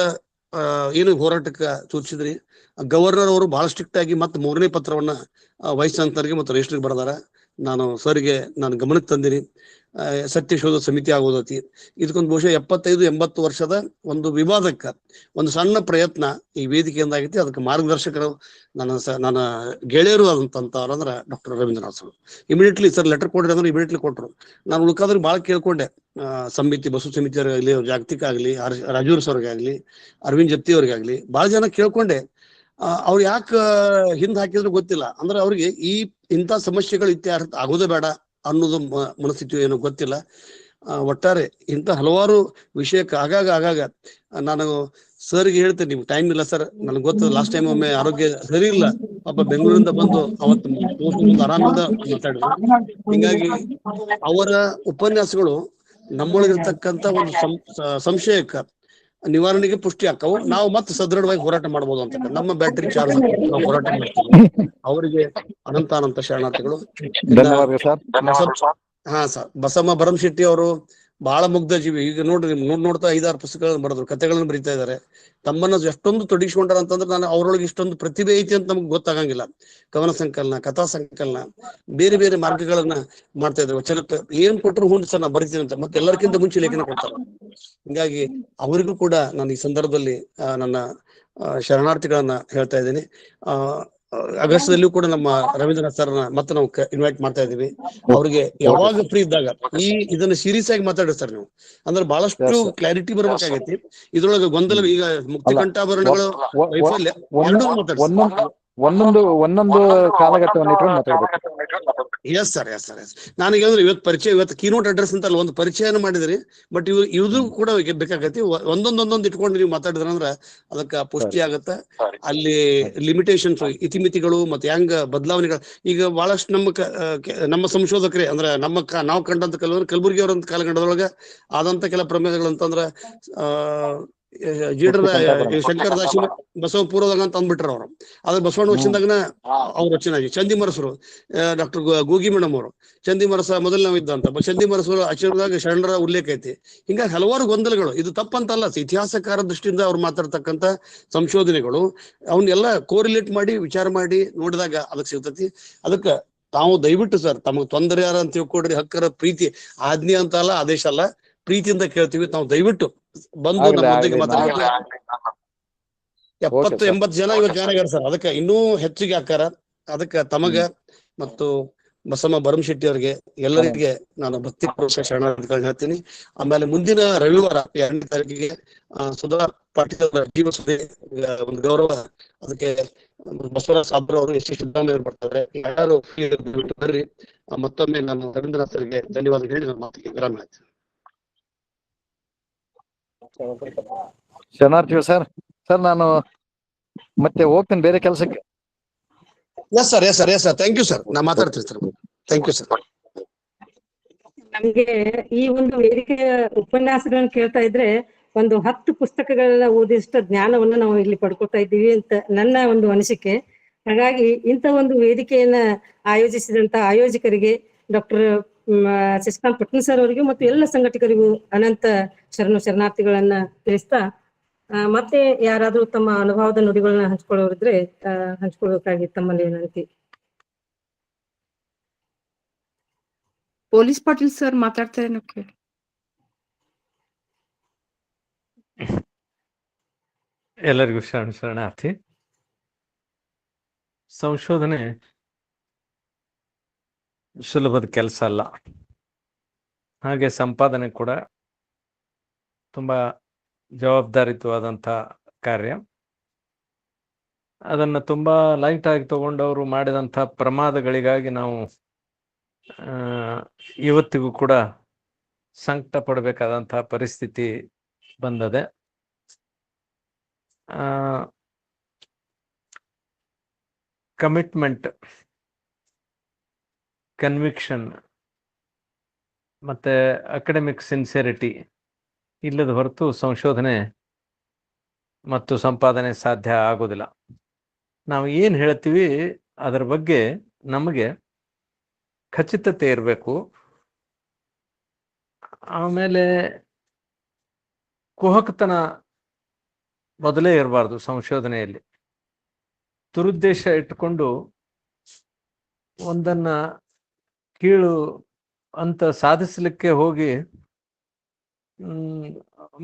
ಏನು ಹೋರಾಟಕ್ಕೆ ಸೂಚಿಸಿದ್ರಿ. ಗವರ್ನರ್ ಅವರು ಬಹಳ ಸ್ಟ್ರಿಕ್ಟ್ ಆಗಿ ಮತ್ತೆ 3ನೇ ಪತ್ರವನ್ನ ವೈಸ್ ಚಾನ್ಸಲರ್ಗೆ ಮತ್ತು ರಿಜಿಸ್ಟ್ರಿಗೆ ಬರೆದಾರ. ನಾನು ಸರ್ಗೆ ನಾನು ಗಮನಕ್ಕೆ ತಂದಿನಿ. ಸತ್ಯ ಶೋಧ ಸಮಿತಿ ಆಗೋದತಿ. ಇದಕ್ಕೊಂದು ಬಹುಶಃ 75-80 ವರ್ಷದ ಒಂದು ವಿವಾದಕ್ಕೆ ಒಂದು ಸಣ್ಣ ಪ್ರಯತ್ನ ಈ ವೇದಿಕೆಯಿಂದ ಆಗೈತಿ. ಅದಕ್ಕೆ ಮಾರ್ಗದರ್ಶಕರು ನನ್ನ ಗೆಳೆಯರು ಅಂತಂದ್ರೆ doctor Ravindranath sir. Immediately sir letter ಕೊಡ್ರಿ ಅಂದ್ರೆ ಇಮಿಡಿಯೇಟ್ಲಿ ಕೊಟ್ಟರು. ನಾನು ಉಳ್ಕಾದ್ರೆ ಭಾಳ ಕೇಳ್ಕೊಂಡೆ, ಸಮಿತಿ ಬಸವ ಸಮಿತಿಯವ್ರಿಗಾಗಲಿ, ಜಾಗತಿಕ ಆಗಲಿ, ರಾಜೂರ್ ಸರ್ಗೆ ಆಗಲಿ, ಅರವಿಂದ್ ಜಪ್ತಿ ಅವ್ರಿಗಾಗ್ಲಿ ಭಾಳ ಜನ ಕೇಳ್ಕೊಂಡೆ. ಅವ್ರು ಯಾಕೆ ಹಿಂದೆ ಹಾಕಿದ್ರು ಗೊತ್ತಿಲ್ಲ. ಅಂದ್ರೆ ಅವ್ರಿಗೆ ಇಂಥ ಸಮಸ್ಯೆಗಳು ಇತ್ಯರ್ಥ ಆಗೋದೇ ಬೇಡ ಅನ್ನೋದು ಮನಸ್ಥಿತಿ ಏನೋ ಗೊತ್ತಿಲ್ಲ. ಒಟ್ಟಾರೆ ಇಂಥ ಹಲವಾರು ವಿಷಯಕ್ಕೆ ಆಗಾಗ ನಾನು ಸರ್ಗೆ ಹೇಳ್ತೇನೆ, ನಿಮ್ಗೆ ಟೈಮ್ ಇಲ್ಲ ಸರ್, ನನಗೆ ಗೊತ್ತದ ಲಾಸ್ಟ್ ಟೈಮ್ ಒಮ್ಮೆ ಆರೋಗ್ಯ ಸರಿ ಇಲ್ಲ, ಪಾಪ ಬೆಂಗಳೂರಿಂದ ಬಂದು ಅವತ್ತು ಆರಾಮಿಂದ ಮಾತಾಡಿದ್ರು. ಹಿಂಗಾಗಿ ಅವರ ಉಪನ್ಯಾಸಗಳು ನಮ್ಮೊಳಗಿರ್ತಕ್ಕಂಥ ಒಂದು ಸಂಶಯಕ್ಕೆ ನಿವಾರಣೆಗೆ ಪುಷ್ಟಿ ಹಾಕವು. ನಾವು ಮತ್ತೆ ಸದೃಢವಾಗಿ ಹೋರಾಟ ಮಾಡ್ಬೋದು ಅಂತ ನಮ್ಮ ಬ್ಯಾಟ್ರಿ ಚಾರ್ಜ್ ನಾವು ಹೋರಾಟ ಮಾಡ್ತೀವಿ. ಅವರಿಗೆ ಅನಂತ ಶರಣಾರ್ಥಿಗಳು. ಹಾ ಸರ್, ಬಸಮ್ಮ ಭರಮಶೆಟ್ಟಿ ಅವರು ಬಹಳ ಮುಗ್ಧ ಜೀವಿ. ಈಗ ನೋಡ್ರಿ ನೋಡ್ತಾ 5-6 ಪುಸ್ತಕಗಳನ್ನು ಬರೆದ್ರು, ಕಥೆಗಳನ್ನು ಬರೀತಾ ಇದ್ದಾರೆ. ತಮ್ಮನ್ನ ಎಷ್ಟೊಂದು ತೊಡಗಿಸ್ಕೊಂಡಾರ ಅಂತಂದ್ರೆ ನಾನು ಅವರೊಳಗೆ ಇಷ್ಟೊಂದು ಪ್ರತಿಭೆ ಐತಿ ಅಂತ ನಮ್ಗೆ ಗೊತ್ತಾಗಂಗಿಲ್ಲ. ಕವನ ಸಂಕಲನ, ಕಥಾ ಸಂಕಲನ, ಬೇರೆ ಬೇರೆ ಮಾರ್ಗಗಳನ್ನ ಮಾಡ್ತಾ ಇದ್ರು. ವಚನಕ್ಕೆ ಏನ್ ಕೊಟ್ಟರು ಹುಂಡು ಸರ್ ನಾ ಬರಿತೀನಿ ಅಂತ ಮತ್ತೆ ಎಲ್ಲರಿಗಿಂತ ಮುಂಚೆ ಲೇಖನ ಕೊಡ್ತಾರೆ. ಹಿಂಗಾಗಿ ಅವರಿಗೂ ಕೂಡ ನಾನು ಈ ಸಂದರ್ಭದಲ್ಲಿ ನನ್ನ ಶರಣಾರ್ಥಿಗಳನ್ನ ಹೇಳ್ತಾ ಇದ್ದೀನಿ. ಆಗಸ್ಟ್ದಲ್ಲಿಯೂ ಕೂಡ ನಮ್ಮ ರವೀಂದ್ರನಾಥ್ ಸರ್ನ ಮತ್ತೆ ನಾವು ಇನ್ವೈಟ್ ಮಾಡ್ತಾ ಇದೀವಿ. ಅವ್ರಿಗೆ ಯಾವಾಗ ಫ್ರೀ ಇದ್ದಾಗ ಇದನ್ನ ಸೀರಿಯಸ್ ಆಗಿ ಮಾತಾಡಿ ಸರ್ ನೀವು, ಅಂದ್ರೆ ಬಹಳಷ್ಟು ಕ್ಲಾರಿಟಿ ಬರ್ಬೇಕಾಗೈತಿ. ಇದ್ರೊಳಗೆ ಗೊಂದಲ, ಈಗ ಮುಕ್ತಿ ಕಂಠಾಭರಣಗಳು ವೈಫಲ್ಯ ಎರಡೂ ಮಾತಾಡ್ತಾರೆ. ಒಂದೊಂದು ಕಾಲಘಟ್ಟವನ್ನು ಇಟ್ಕೊಂಡು ಮಾತಾಡ್ಬೇಕು. Yes sir. ನನಗೆ ಅಂದ್ರೆ ಇವತ್ತು ಕೀನೋಟ್ ಅಡ್ರೆಸ್ ಅಂತ ಒಂದು ಪರಿಚಯನ ಮಾಡಿದ್ರಿ. ಬಟ್ ಇವ್ರು ಕೂಡ ಬೇಕಾಗತ್ತೆ. ಒಂದೊಂದೊಂದೊಂದು ಇಟ್ಕೊಂಡು ನೀವು ಮಾತಾಡಿದ್ರ ಅಂದ್ರ ಅದಕ್ಕೆ ಪುಷ್ಟಿ ಆಗತ್ತೆ. ಅಲ್ಲಿ ಲಿಮಿಟೇಷನ್ಸ್, ಇತಿಮಿತಿಗಳು ಮತ್ತೆ ಹೆಂಗ ಬದಲಾವಣೆಗಳು ಈಗ ಬಹಳಷ್ಟು ನಮ್ಮ ಸಂಶೋಧಕರೇ ಅಂದ್ರೆ ನಾವು ಕಂಡಂತ ಕಲಬುರ್ಗಿ ಅವರಂತ ಕಾಲಘಟ್ಟದೊಳಗ ಆದಂತ ಕೆಲ ಪ್ರಮೇಯಗಳು ಅಂತಂದ್ರ ಶಂಕರದಾಶಿ ಬಸವ ಪೂರ್ವದಾಗ ಅಂತ ಅಂದ್ಬಿಟ್ರ ಅವ್ರು. ಅದ್ರ ಬಸವಣ್ಣ ವಚನದಾಗನ ಅವ್ರ ರಚನೆ ಚಂದಿಮರಸರು, ಡಾಕ್ಟರ್ ಗೋಗಿ ಮೇಡಮ್ ಅವರು ಚಂದಿಮರಸ ಮೊದಲನೇ ಇದ್ದಂತ ಚಂದಿಮರಸರು ಅಕ್ಷರದಾಗ ಶರಣರ ಉಲ್ಲೇಖ ಐತಿ. ಹಿಂಗಾಗಿ ಹಲವಾರು ಗೊಂದಲಗಳು. ಇದು ತಪ್ಪಂತಲ್ಲ, ಇತಿಹಾಸಕಾರ ದೃಷ್ಟಿಯಿಂದ ಅವ್ರು ಮಾತಾಡ್ತಕ್ಕಂಥ ಸಂಶೋಧನೆಗಳು ಅವನ್ನೆಲ್ಲ ಕೋರಿಲೇಟ್ ಮಾಡಿ ವಿಚಾರ ಮಾಡಿ ನೋಡಿದಾಗ ಅದಕ್ಕೆ ಸಿಗ್ತತಿ. ಅದಕ್ಕೆ ತಾವು ದಯವಿಟ್ಟು ಸರ್ ತಮಗೆ ತೊಂದರೆ ಯಾರ ಅಂತ ತಿಳ್ಕೊಡ್ರಿ. ಹಕ್ಕರ ಪ್ರೀತಿ ಆಜ್ಞೆ ಅಂತ ಅಲ್ಲ, ಆದೇಶ ಅಲ್ಲ, ಪ್ರೀತಿಯಿಂದ ಕೇಳ್ತೀವಿ. ತಾವು ದಯವಿಟ್ಟು ಬಂದು ನಮ್ಮ ಜೊತೆಗೆ ಮಾತಾಡ್ಬೇಕು. 70-80 ಜನ ಇವತ್ತು ಜಾಯ್ನ್ ಆಗ್ಯಾರ ಸರ್. ಅದಕ್ಕೆ ಇನ್ನೂ ಹೆಚ್ಚಿಗೆ ಹಾಕಾರ. ಅದಕ್ಕೆ ತಮಗ ಮತ್ತು ಬಸಮ್ಮ ಭರಮಶೆಟ್ಟಿ ಅವರಿಗೆ ಎಲ್ಲರಿಗೆ ನಾನು ಭಕ್ತಿಪೂರ್ವಕ ಶರಣಾರ್ಥಿಗಳನ್ನ ಹೇಳ್ತೀನಿ. ಆಮೇಲೆ ಮುಂದಿನ ರವಿವಾರ 2ನೇ ತಾರೀಕಿಗೆ ಸುಧಾ ಪಾಟೀಲ್ ಜೀವ ಸುದ್ದಿ ಒಂದು ಗೌರವ, ಅದಕ್ಕೆ ಬಸವರಾಜ್ ಸಾಬ್ರ ಅವರು ಎಸ್ ಸಿದ್ದರಾಮಯ್ಯ ಬರ್ತಾರೆ. ಯಾರು ಬರ್ರಿ. ಮತ್ತೊಮ್ಮೆ ನಾನು ರವೀಂದ್ರನಾಥ್ ಸರ್ಗೆ ಧನ್ಯವಾದ ಹೇಳಿ ನನ್ನ ಮಾತಿಗೆ ವಿರಾಮ ಆಯ್ತು. ಶರಣಾರ್ಥಿಗಳು ಸರ್ ನಾನು ಮತ್ತೆ ಹೋಗ್ತೇನೆ ಬೇರೆ ಕೆಲಸಕ್ಕೆ. Yes sir thank you sir. ನಾ ಮಾತಾಡ್ತೀನಿ ಸರ್. Thank you sir. ನಮ್ಗೆ ಈ ಒಂದು ವೇದಿಕೆಯ ಉಪನ್ಯಾಸಗಳನ್ನ ಕೇಳ್ತಾ ಇದ್ರೆ ಒಂದು 10 ಪುಸ್ತಕಗಳನ್ನ ಓದಿಷ್ಟು ಜ್ಞಾನವನ್ನು ನಾವು ಇಲ್ಲಿ ಪಡ್ಕೊತಾ ಇದ್ದೀವಿ ಅಂತ ನನ್ನ ಒಂದು ಅನಿಸಿಕೆ. ಹಾಗಾಗಿ ಇಂಥ ಒಂದು ವೇದಿಕೆಯನ್ನ ಆಯೋಜಿಸಿದಂತ ಆಯೋಜಕರಿಗೆ ಡಾಕ್ಟರ್ ಶಶಿಕಾಂತ್ ಪಟ್ನ ಸರ್ ಅವರಿಗೆ ಮತ್ತು ಎಲ್ಲ ಸಂಘಟಕರಿಗೂ ಅನಂತ ಶರಣಾರ್ಥಿಗಳನ್ನ ತಿಳಿಸ್ತಾ, ಮತ್ತೆ ಯಾರಾದ್ರೂ ತಮ್ಮ ಅನುಭವದ ನುಡಿಗಳನ್ನ ಹಂಚ್ಕೊಳ್ಳೋರಿದ್ರೆ ಹಂಚ್ಕೊಳ್ಬೇಕಾಗಿ ತಮ್ಮಲ್ಲಿ ವಿನಂತಿ. ಪೊಲೀಸ್ ಪಾಟೀಲ್ ಸರ್ ಮಾತಾಡ್ತಾರೆ ನಾವು ಕೇಳಿ. ಎಲ್ಲರಿಗೂ ಶರಣಾರ್ಥಿ. ಸಂಶೋಧನೆ ಸುಲಭದ ಕೆಲಸ ಅಲ್ಲ, ಹಾಗೆ ಸಂಪಾದನೆ ಕೂಡ ತುಂಬಾ ಜವಾಬ್ದಾರಿಯುತವಾದಂಥ ಕಾರ್ಯ. ಅದನ್ನು ತುಂಬಾ ಲೈಟ್ ಆಗಿ ತಗೊಂಡವರು ಮಾಡಿದಂಥ ಪ್ರಮಾದಗಳಿಗಾಗಿ ನಾವು ಇವತ್ತಿಗೂ ಕೂಡ ಸಂಕಟ ಪಡಬೇಕಾದಂಥ ಪರಿಸ್ಥಿತಿ ಬಂದದೆ. ಕಮಿಟ್ಮೆಂಟ್, ಕನ್ವಿಕ್ಷನ್ ಮತ್ತೆ ಅಕಾಡೆಮಿಕ್ ಸಿನ್ಸಿಯರಿಟಿ ಇಲ್ಲದ ಹೊರತು ಸಂಶೋಧನೆ ಮತ್ತು ಸಂಪಾದನೆ ಸಾಧ್ಯ ಆಗೋದಿಲ್ಲ. ನಾವು ಏನು ಹೇಳ್ತೀವಿ ಅದರ ಬಗ್ಗೆ ನಮಗೆ ಖಚಿತತೆ ಇರಬೇಕು. ಆಮೇಲೆ ಕುಹಕತನ ಮೊದಲೇ ಇರಬಾರ್ದು ಸಂಶೋಧನೆಯಲ್ಲಿ. ದುರುದ್ದೇಶ ಇಟ್ಟುಕೊಂಡು ಒಂದನ್ನ ಕೀಳು ಅಂತ ಸಾಧಿಸಲಿಕ್ಕೆ ಹೋಗಿ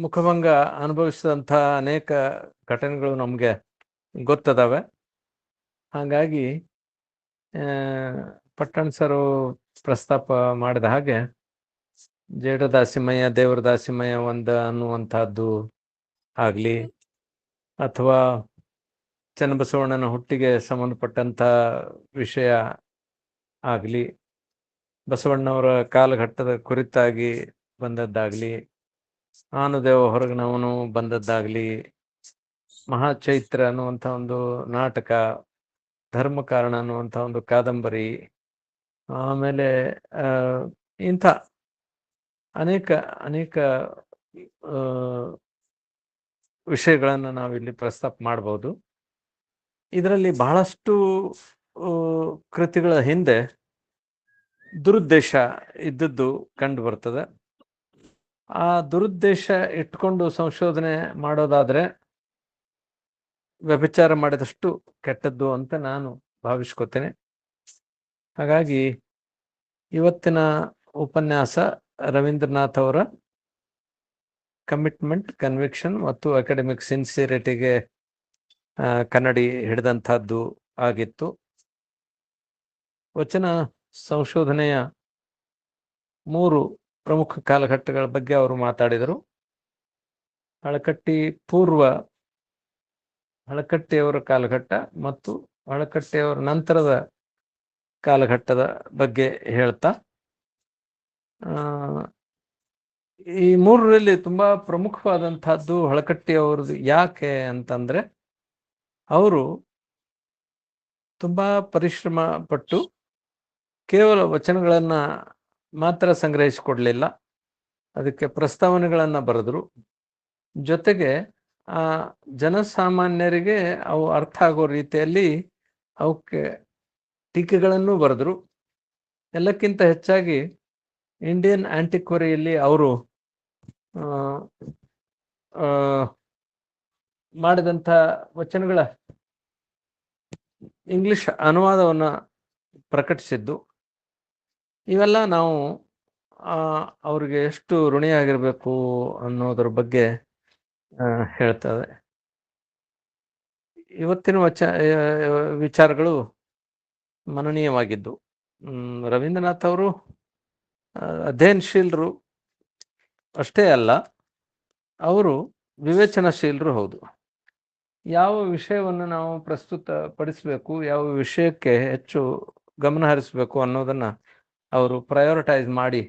ಮುಖಭಂಗ ಅನುಭವಿಸಿದಂಥ ಅನೇಕ ಘಟನೆಗಳು ನಮಗೆ ಗೊತ್ತದಾವೆ. ಹಾಗಾಗಿ ಪಟ್ಟಣ್ ಸರು ಪ್ರಸ್ತಾಪ ಮಾಡಿದ ಹಾಗೆ ಜೇಡ ದಾಸಿಮಯ್ಯ ದೇವರ ದಾಸಿಮಯ್ಯ ಅನ್ನುವಂಥದ್ದು ಆಗಲಿ, ಅಥವಾ ಚನ್ನಬಸವಣ್ಣನ ಹುಟ್ಟಿಗೆ ಸಂಬಂಧಪಟ್ಟಂಥ ವಿಷಯ ಆಗಲಿ, ಬಸವಣ್ಣವರ ಕಾಲಘಟ್ಟದ ಕುರಿತಾಗಿ ಬಂದದ್ದಾಗಲಿ, ಆನುದೇವ ಹೊರಗನವನು ಬಂದದ್ದಾಗಲಿ, ಮಹಾಚೈತ್ರ ಅನ್ನುವಂಥ ಒಂದು ನಾಟಕ, ಧರ್ಮಕಾರಣ ಅನ್ನುವಂಥ ಒಂದು ಕಾದಂಬರಿ, ಆಮೇಲೆ ಇಂಥ ಅನೇಕ ಅನೇಕ ವಿಷಯಗಳನ್ನು ನಾವಿಲ್ಲಿ ಪ್ರಸ್ತಾಪ ಮಾಡ್ಬೋದು. ಇದರಲ್ಲಿ ಬಹಳಷ್ಟು ಕೃತಿಗಳ ಹಿಂದೆ ದುರುದ್ದೇಶ ಇದ್ದದ್ದು ಕಂಡು ಬರ್ತದೆ. ಆ ದುರುದ್ದೇಶ ಇಟ್ಕೊಂಡು ಸಂಶೋಧನೆ ಮಾಡೋದಾದ್ರೆ ವ್ಯಭಿಚಾರ ಮಾಡಿದಷ್ಟು ಕೆಟ್ಟದ್ದು ಅಂತ ನಾನು ಭಾವಿಸ್ಕೊತೇನೆ. ಹಾಗಾಗಿ ಇವತ್ತಿನ ಉಪನ್ಯಾಸ ರವೀಂದ್ರನಾಥ್ ಅವರ ಕಮಿಟ್ಮೆಂಟ್, ಕನ್ವಿಕ್ಷನ್ ಮತ್ತು ಅಕಾಡೆಮಿಕ್ ಸಿನ್ಸಿಯರಿಟಿಗೆ ಕನ್ನಡಿ ಹಿಡಿದಂಥದ್ದು ಆಗಿತ್ತು. ವಚನ ಸಂಶೋಧನೆಯ 3 ಪ್ರಮುಖ ಕಾಲಘಟ್ಟಗಳ ಬಗ್ಗೆ ಅವರು ಮಾತಾಡಿದರು. ಹಳಕಟ್ಟಿಯವರ ಕಾಲಘಟ್ಟ ಮತ್ತು ಹಳಕಟ್ಟಿಯವರ ನಂತರದ ಕಾಲಘಟ್ಟದ ಬಗ್ಗೆ ಹೇಳ್ತಾ, ಈ 3ರಲ್ಲಿ ತುಂಬಾ ಪ್ರಮುಖವಾದಂತಹದ್ದು ಹಳಕಟ್ಟಿಯವ್ರದ್ದು. ಯಾಕೆ ಅಂತಂದ್ರೆ ಅವರು ತುಂಬಾ ಪರಿಶ್ರಮ ಪಟ್ಟು ಕೇವಲ ವಚನಗಳನ್ನ ಮಾತ್ರ ಸಂಗ್ರಹಿಸಿಕೊಡ್ಲಿಲ್ಲ, ಅದಕ್ಕೆ ಪ್ರಸ್ತಾವನೆಗಳನ್ನ ಬರೆದ್ರು. ಜೊತೆಗೆ ಆ ಜನಸಾಮಾನ್ಯರಿಗೆ ಅವು ಅರ್ಥ ಆಗೋ ರೀತಿಯಲ್ಲಿ ಅವಕ್ಕೆ ಟೀಕೆಗಳನ್ನು ಬರೆದ್ರು. ಎಲ್ಲಕ್ಕಿಂತ ಹೆಚ್ಚಾಗಿ ಇಂಡಿಯನ್ ಆಂಟಿಕ್ವರಿಯಲ್ಲಿ ಅವರು ಮಾಡಿದಂಥ ವಚನಗಳ ಇಂಗ್ಲಿಷ್ ಅನುವಾದವನ್ನು ಪ್ರಕಟಿಸಿದ್ದು. ಇವೆಲ್ಲ ನಾವು ಅವ್ರಿಗೆ ಎಷ್ಟು ಋಣಿಯಾಗಿರ್ಬೇಕು ಅನ್ನೋದ್ರ ಬಗ್ಗೆ ಹೇಳ್ತದೆ. ಇವತ್ತಿನ ವಿಚಾರಗಳು ಮನನೀಯವಾಗಿದ್ದು. ರವೀಂದ್ರನಾಥ್ ಅವರು ಅಧ್ಯಯನಶೀಲರು ಅಷ್ಟೇ ಅಲ್ಲ, ಅವರು ವಿವೇಚನಾಶೀಲರು ಹೌದು. ಯಾವ ವಿಷಯವನ್ನು ನಾವು ಪ್ರಸ್ತುತಪಡಿಸಬೇಕು, ಯಾವ ವಿಷಯಕ್ಕೆ ಹೆಚ್ಚು ಗಮನ ಹರಿಸಬೇಕು ಅನ್ನೋದನ್ನ ಅವರು ಪ್ರಯಾರಿಟೈಸ್ ಮಾಡಿ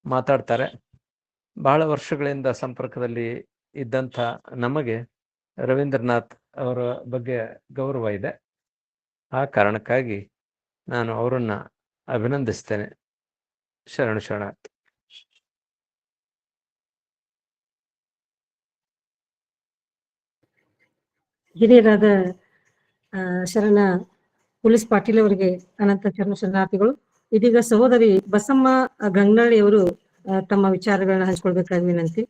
ಮಾತಾಡ್ತಾರೆ. ಬಹಳ ವರ್ಷಗಳಿಂದ ಸಂಪರ್ಕದಲ್ಲಿ ಇದ್ದಂಥ ನಮಗೆ ರವೀಂದ್ರನಾಥ್ ಅವರ ಬಗ್ಗೆ ಗೌರವ ಇದೆ. ಆ ಕಾರಣಕ್ಕಾಗಿ ನಾನು ಅವರನ್ನ ಅಭಿನಂದಿಸ್ತೇನೆ. ಶರಣಾರ್ಥಿ. ಹಿರಿಯರಾದ ಶರಣ ಪೊಲೀಸ್ ಪಾಟೀಲ್ ಅವರಿಗೆ ಅನಂತ ಶರಣಾರ್ಥಿಗಳು. ಇದೀಗ ಸಹೋದರಿ ಬಸಮ್ಮ ಗಂಗನಳ್ಳಿ ಅವರು ತಮ್ಮ ವಿಚಾರಗಳನ್ನ ಹಂಚ್ಕೊಳ್ಬೇಕಾಗಿ ವಿನಂತಿ.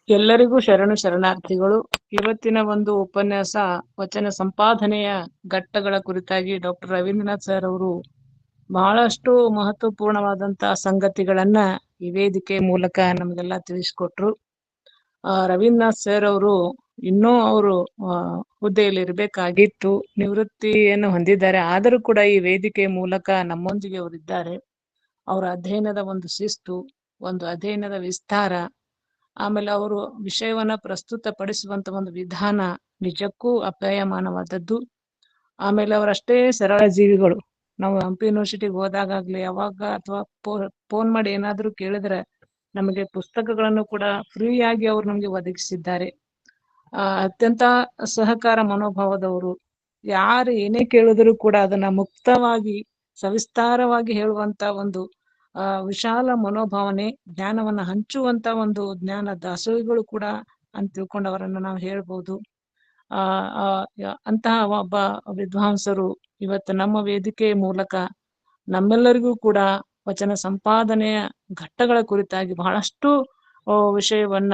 ಎಲ್ಲರಿಗೂ ಶರಣಾರ್ಥಿಗಳು. ಇವತ್ತಿನ ಒಂದು ಉಪನ್ಯಾಸ ವಚನ ಸಂಪಾದನೆಯ ಘಟ್ಟಗಳ ಕುರಿತಾಗಿ ಡಾಕ್ಟರ್ ರವೀಂದ್ರನಾಥ್ ಸರ್ ಅವರು ಬಹಳಷ್ಟು ಮಹತ್ವಪೂರ್ಣವಾದಂತಹ ಸಂಗತಿಗಳನ್ನ ಈ ವೇದಿಕೆ ಮೂಲಕ ನಮಗೆಲ್ಲ ತಿಳಿಸ್ಕೊಟ್ರು. ರವೀಂದ್ರನಾಥ್ ಸರ್ ಅವರು ಇನ್ನೂ ಅವರು ಹುದ್ದೆಯಲ್ಲಿ ಇರಬೇಕಾಗಿತ್ತು, ನಿವೃತ್ತಿಯನ್ನು ಹೊಂದಿದ್ದಾರೆ. ಆದರೂ ಕೂಡ ಈ ವೇದಿಕೆ ಮೂಲಕ ನಮ್ಮೊಂದಿಗೆ ಅವರಿದ್ದಾರೆ. ಅವರ ಅಧ್ಯಯನದ ಒಂದು ಶಿಸ್ತು, ಒಂದು ಅಧ್ಯಯನದ ವಿಸ್ತಾರ, ಆಮೇಲೆ ಅವರು ವಿಷಯವನ್ನ ಪ್ರಸ್ತುತಪಡಿಸುವಂತ ಒಂದು ವಿಧಾನ ನಿಜಕ್ಕೂ ಅಪ್ಯಾಯಮಾನವಾದದ್ದು. ಆಮೇಲೆ ಅವರಷ್ಟೇ ಸರಳ ಜೀವಿಗಳು. ನಾವು ಹಂಪಿ ಯೂನಿವರ್ಸಿಟಿಗೆ ಹೋದಾಗ್ಲಿ ಯಾವಾಗ ಅಥವಾ ಫೋನ್ ಮಾಡಿ ಏನಾದ್ರೂ ಕೇಳಿದ್ರೆ ನಮಗೆ ಪುಸ್ತಕಗಳನ್ನು ಕೂಡ ಫ್ರೀಯಾಗಿ ಅವರು ನಮಗೆ ಒದಗಿಸಿದ್ದಾರೆ. ಅತ್ಯಂತ ಸಹಕಾರ ಮನೋಭಾವದವರು. ಯಾರು ಏನೇ ಕೇಳಿದ್ರು ಕೂಡ ಅದನ್ನ ಮುಕ್ತವಾಗಿ ಸವಿಸ್ತಾರವಾಗಿ ಹೇಳುವಂತ ಒಂದು ವಿಶಾಲ ಮನೋಭಾವನೆ, ಜ್ಞಾನವನ್ನ ಹಂಚುವಂತ ಒಂದು ಜ್ಞಾನ ದಾಸೋಹಿಗಳು ಕೂಡ ಅಂತ ತಿಳ್ಕೊಂಡವರನ್ನ ನಾವು ಹೇಳ್ಬೋದು. ಅಂತಹ ಒಬ್ಬ ವಿದ್ವಾಂಸರು ಇವತ್ತು ನಮ್ಮ ವೇದಿಕೆಯ ಮೂಲಕ ನಮ್ಮೆಲ್ಲರಿಗೂ ಕೂಡ ವಚನ ಸಂಪಾದನೆಯ ಘಟ್ಟಗಳ ಕುರಿತಾಗಿ ಬಹಳಷ್ಟು ವಿಷಯವನ್ನ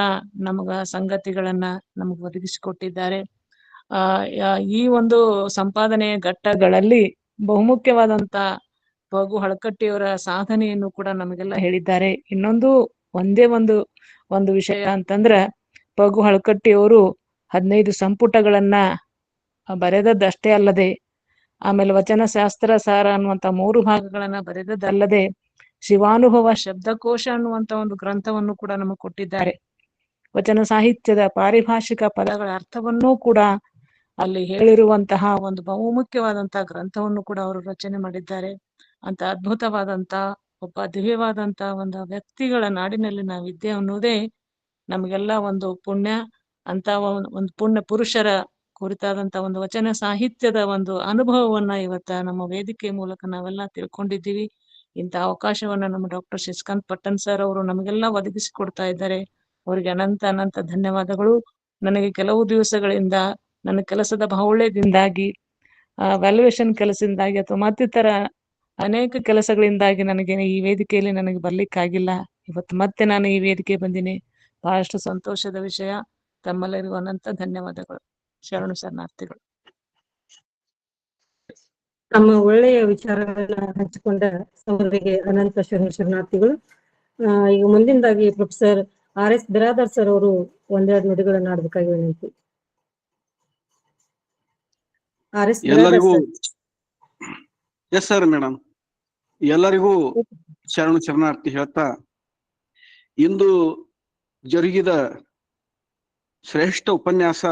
ಸಂಗತಿಗಳನ್ನ ನಮಗ್ ಒದಗಿಸಿಕೊಟ್ಟಿದ್ದಾರೆ. ಈ ಒಂದು ಸಂಪಾದನೆಯ ಘಟ್ಟಗಳಲ್ಲಿ ಬಹುಮುಖ್ಯವಾದಂತ ಪಗು ಹಳಕಟ್ಟಿಯವರ ಸಾಧನೆಯನ್ನು ಕೂಡ ನಮಗೆಲ್ಲ ಹೇಳಿದ್ದಾರೆ. ಇನ್ನೊಂದು ಒಂದೇ ಒಂದು ವಿಷಯ ಅಂತಂದ್ರ ಪಗು ಹಳಕಟ್ಟಿಯವರು 15 ಸಂಪುಟಗಳನ್ನ ಬರೆದದ್ದಷ್ಟೇ ಅಲ್ಲದೆ, ಆಮೇಲೆ ವಚನಶಾಸ್ತ್ರ ಸಾರ ಅನ್ನುವಂತ 3 ಭಾಗಗಳನ್ನ ಬರೆದದ್ದಲ್ಲದೆ, ಶಿವಾನುಭವ ಶಬ್ದಕೋಶ ಅನ್ನುವಂತ ಒಂದು ಗ್ರಂಥವನ್ನು ಕೂಡ ನಮಗೆ ಕೊಟ್ಟಿದ್ದಾರೆ. ವಚನ ಸಾಹಿತ್ಯದ ಪಾರಿಭಾಷಿಕ ಪದಗಳ ಅರ್ಥವನ್ನೂ ಕೂಡ ಅಲ್ಲಿ ಹೇಳಿರುವಂತಹ ಒಂದು ಬಹುಮುಖ್ಯವಾದಂತಹ ಗ್ರಂಥವನ್ನು ಕೂಡ ಅವರು ರಚನೆ ಮಾಡಿದ್ದಾರೆ. ಅಂತ ಅದ್ಭುತವಾದಂತ ಒಬ್ಬ ದಿವ್ಯವಾದಂತ ಒಂದು ವ್ಯಕ್ತಿಗಳ ನಾಡಿನಲ್ಲಿ ನಾವಿದ್ದೆ ಅನ್ನೋದೇ ನಮಗೆಲ್ಲ ಒಂದು ಪುಣ್ಯ. ಅಂತ ಒಂದು ಪುಣ್ಯ ಪುರುಷರ ಕುರಿತಾದಂತ ಒಂದು ವಚನ ಸಾಹಿತ್ಯದ ಒಂದು ಅನುಭವವನ್ನ ಇವತ್ತ ನಮ್ಮ ವೇದಿಕೆ ಮೂಲಕ ನಾವೆಲ್ಲ ತಿಳ್ಕೊಂಡಿದ್ದೀವಿ. ಇಂಥ ಅವಕಾಶವನ್ನ ನಮ್ಮ ಡಾಕ್ಟರ್ ಶಶಿಕಾಂತ್ ಪಟ್ಟಣ್ ಸರ್ ಅವರು ನಮಗೆಲ್ಲ ಒದಗಿಸಿಕೊಡ್ತಾ ಇದ್ದಾರೆ. ಅವರಿಗೆ ಅನಂತ ಧನ್ಯವಾದಗಳು. ನನಗೆ ಕೆಲವು ದಿವಸಗಳಿಂದ ನನ್ನ ಕೆಲಸದ ಬಾಹುಳ್ಯದಿಂದಾಗಿ, ವ್ಯಾಲ್ಯೂಯೇಷನ್ ಕೆಲಸದಿಂದಾಗಿ ಅಥವಾ ಮತ್ತಿತರ ಅನೇಕ ಕೆಲಸಗಳಿಂದಾಗಿ ನನಗೆ ಈ ವೇದಿಕೆಯಲ್ಲಿ ನನಗೆ ಬರ್ಲಿಕ್ಕಾಗಿಲ್ಲ. ಇವತ್ತು ಮತ್ತೆ ನಾನು ಈ ವೇದಿಕೆ ಬಂದಿನಿ. ಬಹಳಷ್ಟು ಸಂತೋಷದ ವಿಷಯ. ತಮ್ಮೆಲ್ಲರಿಗೂ ಅನಂತ ಧನ್ಯವಾದಗಳು. ಶರಣು ಶರಣಾರ್ಥಿಗಳು. ನಮ್ಮ ಒಳ್ಳೆಯ ವಿಚಾರಗಳನ್ನ ಹಂಚಿಕೊಂಡ ಅವರಿಗೆ ಅನಂತ ಶರಣಾರ್ಥಿಗಳು. ಈಗ ಮುಂದಿನದಾಗಿ ಪ್ರೊಫೆಸರ್ RS ಬಿರಾದರ್ ಸರ್ ಅವರು ಒಂದೆರಡು ನುಡಿಗಳನ್ನ ಆಡ್ಬೇಕಾಗಿ ವಿನಂತಿ. RS ಎಲ್ಲರಿಗೂ ಎಸ್ ಸರ್ ಮೇಡಮ್, ಎಲ್ಲರಿಗೂ ಶರಣಾರ್ಥಿ ಹೇಳ್ತಾ, ಇಂದು ಜರುಗಿದ ಶ್ರೇಷ್ಠ ಉಪನ್ಯಾಸ